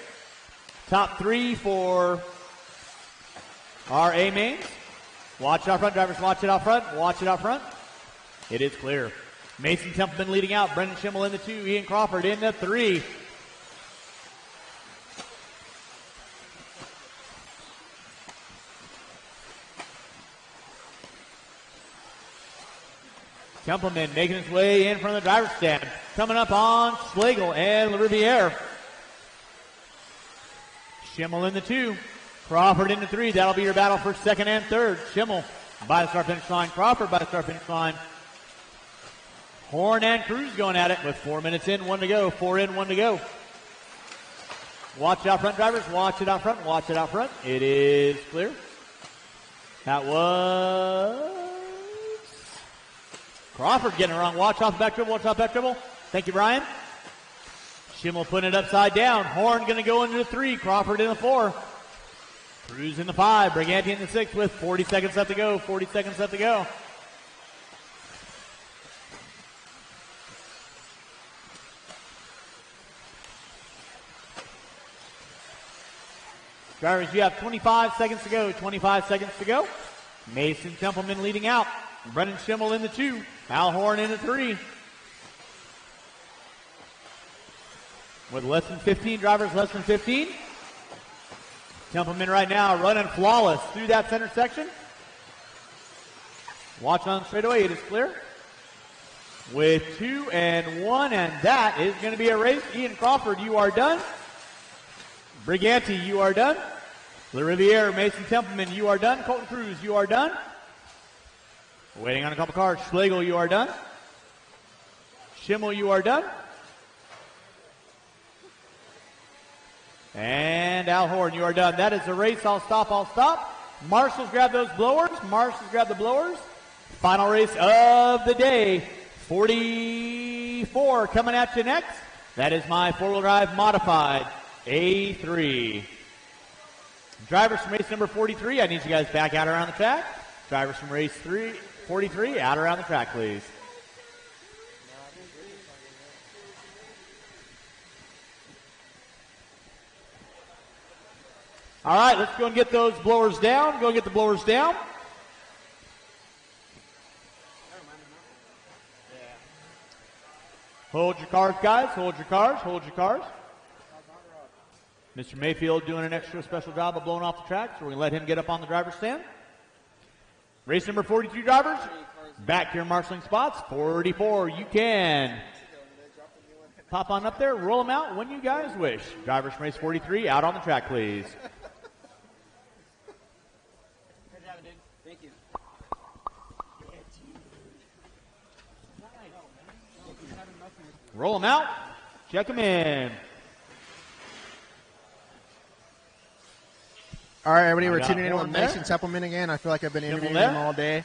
Top three for our A mains. Watch it out front, drivers. Watch it out front. Watch it out front. It is clear. Mason Templeman leading out. Brendan Schimmel in the two. Ian Crawford in the three. Templeman making his way in front of the driver's stand. Coming up on Schlegel and LaRiviere. Schimmel in the 2. Crawford in the 3. That'll be your battle for second and third. Schimmel by the start finish line. Crawford by the start finish line. Horn and Cruz going at it with 4 minutes in, 1 to go. 4 in, 1 to go. Watch it out front, drivers. Watch it out front. Watch it out front. It is clear. That was Crawford getting it wrong. Watch off the back dribble. Watch off the back dribble. Thank you, Brian. Schimmel putting it upside down. Horn going to go into the 3. Crawford in the 4. Cruz in the 5. Brigante in the 6 with 40 seconds left to go. 40 seconds left to go. Drivers, you have 25 seconds to go. 25 seconds to go. Mason Templeman leading out. Brennan Schimmel in the 2. Al Horn in the 3. With less than 15 drivers, less than 15. Templeman right now running flawless through that center section. Watch on straightaway, it is clear. With 2 and 1, and that is going to be a race. Ian Crawford, you are done. Brigante, you are done. LaRiviere, Mason Templeman, you are done. Colton Cruz, you are done. Waiting on a couple cars. Schlegel, you are done. Schimmel, you are done. And Al Horn, you are done. That is the race. I'll stop. Marshals grab those blowers. Marshals grab the blowers. Final race of the day. 44 coming at you next. That is my four-wheel drive modified A3. Drivers from race number 43, I need you guys back out around the track. Drivers from race 43, out around the track, please. All right, let's go and get those blowers down. Go and get the blowers down. Hold your cars, guys. Hold your cars. Hold your cars. Mr. Mayfield doing an extra special job of blowing off the track, so we're going to let him get up on the driver's stand. Race number 42 drivers, back to your marshalling spots. 44, you can pop on up there, roll them out when you guys wish. Drivers from race 43, out on the track, please. Thank you. Roll them out, check them in. All right, everybody, we're tuning in with Mason Templeman again. I feel like I've been interviewing him all day.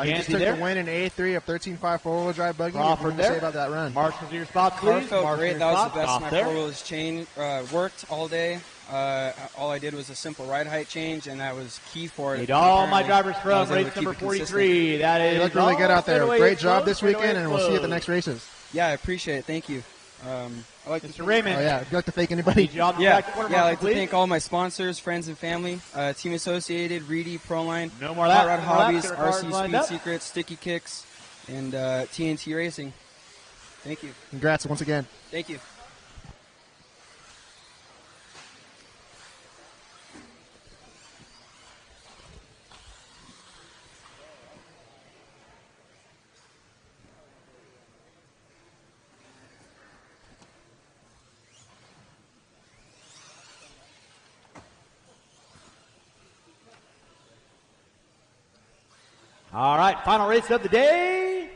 He just took the win in A3 of 13.5 four-wheel drive buggy. What do you say about that run? Marshals to your spots, please. Car felt great. That was the best. My four-wheels worked all day. All I did was a simple ride height change, and that was key for it. Need all my drivers from race number 43. That is, you look really good out there. Great job this weekend, and we'll see you at the next races. Yeah, I appreciate it. Thank you. I like Mr. Raymond. Oh, yeah. Would you like to thank anybody? Yeah, I'd like to thank all my sponsors, friends, and family. Team Associated, Reedy, Proline, no more Hot Rod Hobbies, RC Speed Secrets, Sticky Kicks, and TNT Racing. Thank you. Congrats once again. Thank you. All right, final race of the day.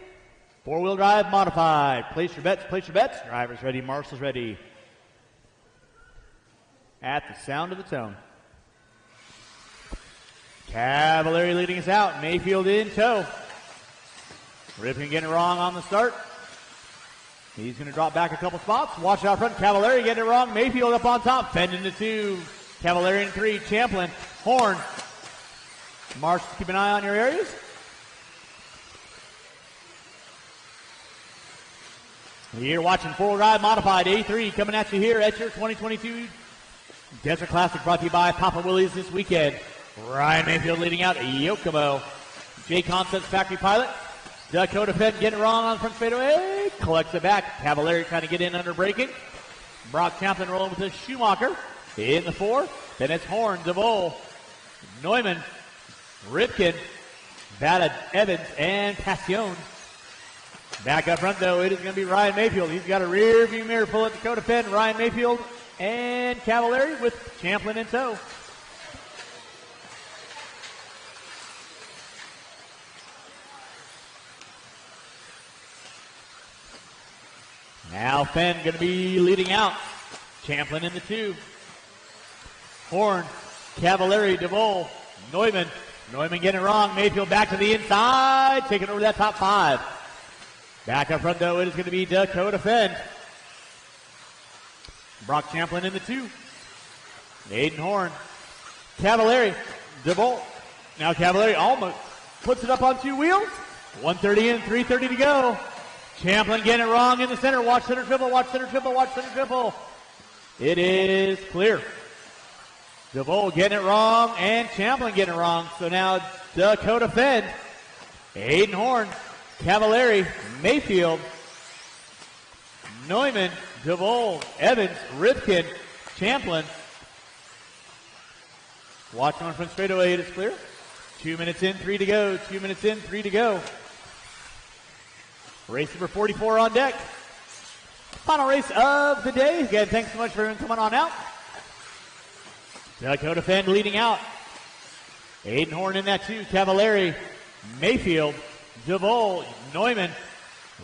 Four-wheel drive modified. Place your bets, place your bets. Drivers ready, marshals ready. At the sound of the tone. Cavallari leading us out. Mayfield in tow. Ripping getting it wrong on the start. He's going to drop back a couple spots. Watch out front. Cavallari getting it wrong. Mayfield up on top. Fending to 2. Cavallari in 3. Champlin. Horn. Marshals, keep an eye on your areas. You're watching Four-Wheel Drive Modified A3 coming at you here at your 2022 Desert Classic, brought to you by Papa Willie's this weekend. Ryan Mayfield leading out Yokomo. J Concepts Factory Pilot. Dakota Fenn getting it wrong on the front straightaway. Collects it back. Cavallari trying to get in under braking. Brock Champlin rolling with his Schumacher in the 4. Then it's Horn, DeVol, Neumann, Ripken, Vada, Evans, and Passion. Back up front, though, it is going to be Ryan Mayfield. He's got a rear view mirror full at Dakota Penn. Ryan Mayfield and Cavallari with Champlin in tow. Now Fenn going to be leading out. Champlin in the 2. Horn, Cavallari, DeVol, Neumann. Neumann getting it wrong. Mayfield back to the inside, taking over that top 5. Back up front, though, it is going to be Dakota Fenn. Brock Champlin in the 2. Aiden Horn. Cavallari, DeVol. Now Cavallari almost puts it up on 2 wheels. 130 in, 330 to go. Champlin getting it wrong in the center. Watch center triple, watch center triple, watch center triple. It is clear. DeVol getting it wrong and Champlin getting it wrong. So now Dakota Fenn, Aiden Horn, Cavallari, Mayfield, Neumann, DeVol, Evans, Ripken, Champlin. Watch on front straightaway, it is clear. 2 minutes in, 3 to go. 2 minutes in, 3 to go. Race number 44 on deck. Final race of the day. Again, thanks so much for coming on out. Dakota Fenn leading out. Aiden Horn in that 2. Cavallari, Mayfield, DeVol, Neumann.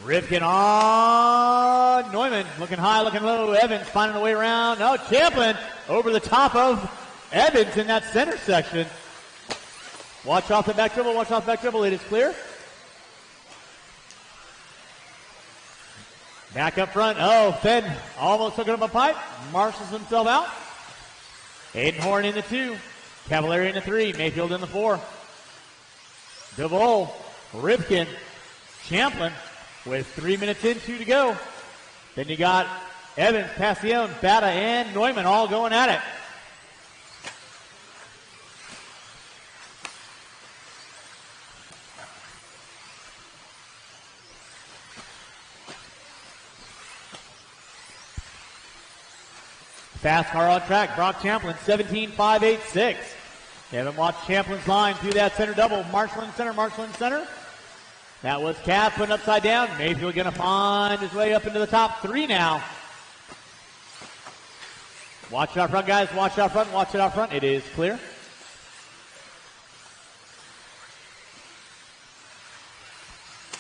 Ripken on Neumann. Looking high, looking low. Evans finding a way around. No, Champlin over the top of Evans in that center section. Watch off the back dribble. Watch off the back dribble. It is clear. Back up front. Oh, Fenn almost hooking up a pipe. Marshals himself out. Aiden Horn in the 2. Cavallari in the 3. Mayfield in the 4. DeVol, Ripken, Champlin with 3 minutes in, 2 to go. Then you got Evans, Passion, Bata, and Neumann all going at it. Fast car on track. Brock Champlin, 17.586. You haven't watched Champlin's line through that center double. Marshall in center, Marshall in center. That was Cav putting upside down. Mayfield going to find his way up into the top 3 now. Watch it out front, guys. Watch it out front. Watch it out front. It is clear.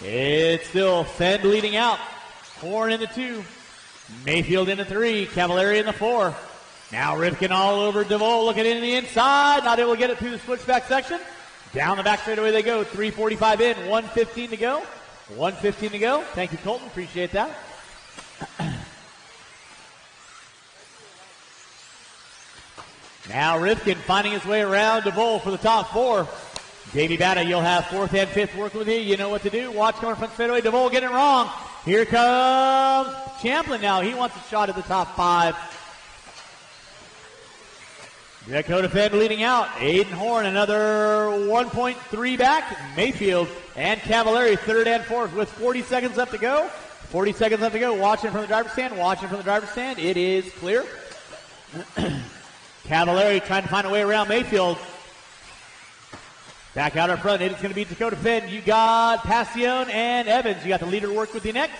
It's still Fenn leading out. Horn in the 2. Mayfield in the 3, Cavallari in the 4. Now Ripken all over DeVol, looking in the inside, not able to get it through the switchback section. Down the back straightaway they go, 3:45 in, 1:15 to go. 1:15 to go. Thank you, Colton, appreciate that. Now Ripken finding his way around DeVol for the top 4. Davey Bata, you'll have 4th and 5th working with you. You know what to do. Watch coming front straightaway. DeVol getting it wrong. Here comes Champlin now. He wants a shot at the top 5. Dakota Fenn leading out. Aiden Horn another 1.3 back. Mayfield and Cavallari 3rd and 4th with 40 seconds left to go. 40 seconds left to go. Watching from the driver's stand. Watching from the driver's stand. It is clear. Cavallari trying to find a way around Mayfield. Back out up front, it is going to be Dakota Fenn. You got Passion and Evans. You got the leader to work with you next.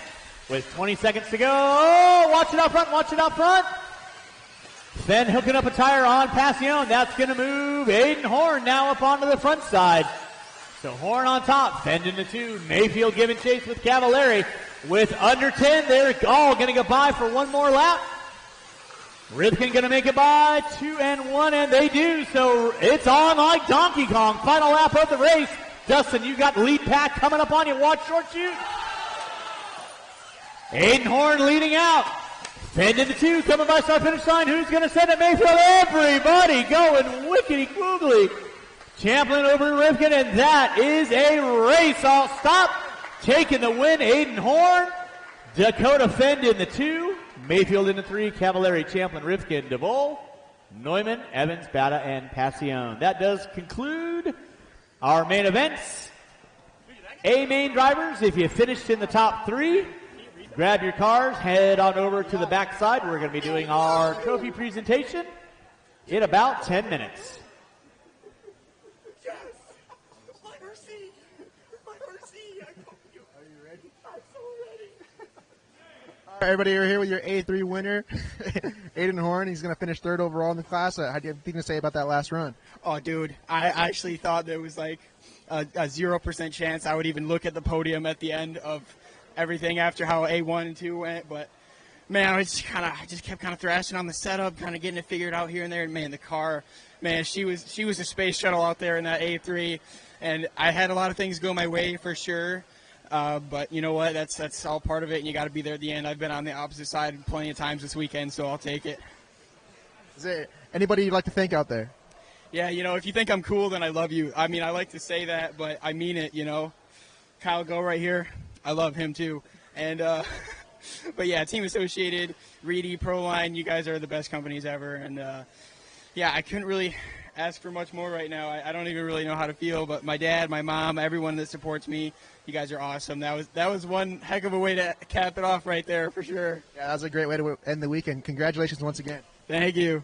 With 20 seconds to go. Oh, watch it out front, watch it out front. Fenn hooking up a tire on Passion. That's going to move Aiden Horn now up onto the front side. So Horn on top, Fenn in the 2. Mayfield giving chase with Cavallari. With under 10, they're all going to go by for one more lap. Ripken going to make it by 2 and 1, and they do. So it's on like Donkey Kong. Final lap of the race. Dustin, you got lead pack coming up on you. Watch short shoot. Aiden Horn leading out. Fenn in the 2, coming by start finish line. Who's going to send it? Mayfield. Everybody going wickety googly. Champlin over Ripken, and that is a race. I'll stop. Taking the win, Aiden Horn. Dakota Fenn in the 2. Mayfield in the 3, Cavallari, Champlin, Ripken, DeVol, Neumann, Evans, Bata, and Passion. That does conclude our main events. A-main drivers, if you finished in the top 3, grab your cars, head on over to the back side. We're going to be doing our trophy presentation in about 10 minutes. Yes! My RC! My RC! I told you. Are you ready? I'm so ready. All right, everybody, you're here with your A3 winner, Aiden Horn. He's going to finish third overall in the class. How do you have anything to say about that last run? Oh, dude, I actually thought there was like a 0% chance I would even look at the podium at the end of everything after how A1 and 2 went. But, man, I just kept thrashing on the setup, kind of getting it figured out here and there. And, man, the car, man, she was a space shuttle out there in that A3. And I had a lot of things go my way for sure. But you know what? That's all part of it, and you got to be there at the end. I've been on the opposite side plenty of times this weekend, so I'll take it. Is there anybody you'd like to thank out there? Yeah, if you think I'm cool, then I love you. I mean, I like to say that, but I mean it, Kyle Go right here, I love him too. And, but yeah, Team Associated, Reedy, Proline, you guys are the best companies ever. And, yeah, I couldn't really ask for much more right now. I don't even really know how to feel, but my dad, my mom, everyone that supports me, you guys are awesome. That was one heck of a way to cap it off right there for sure. Yeah, that was a great way to end the weekend. Congratulations once again. Thank you.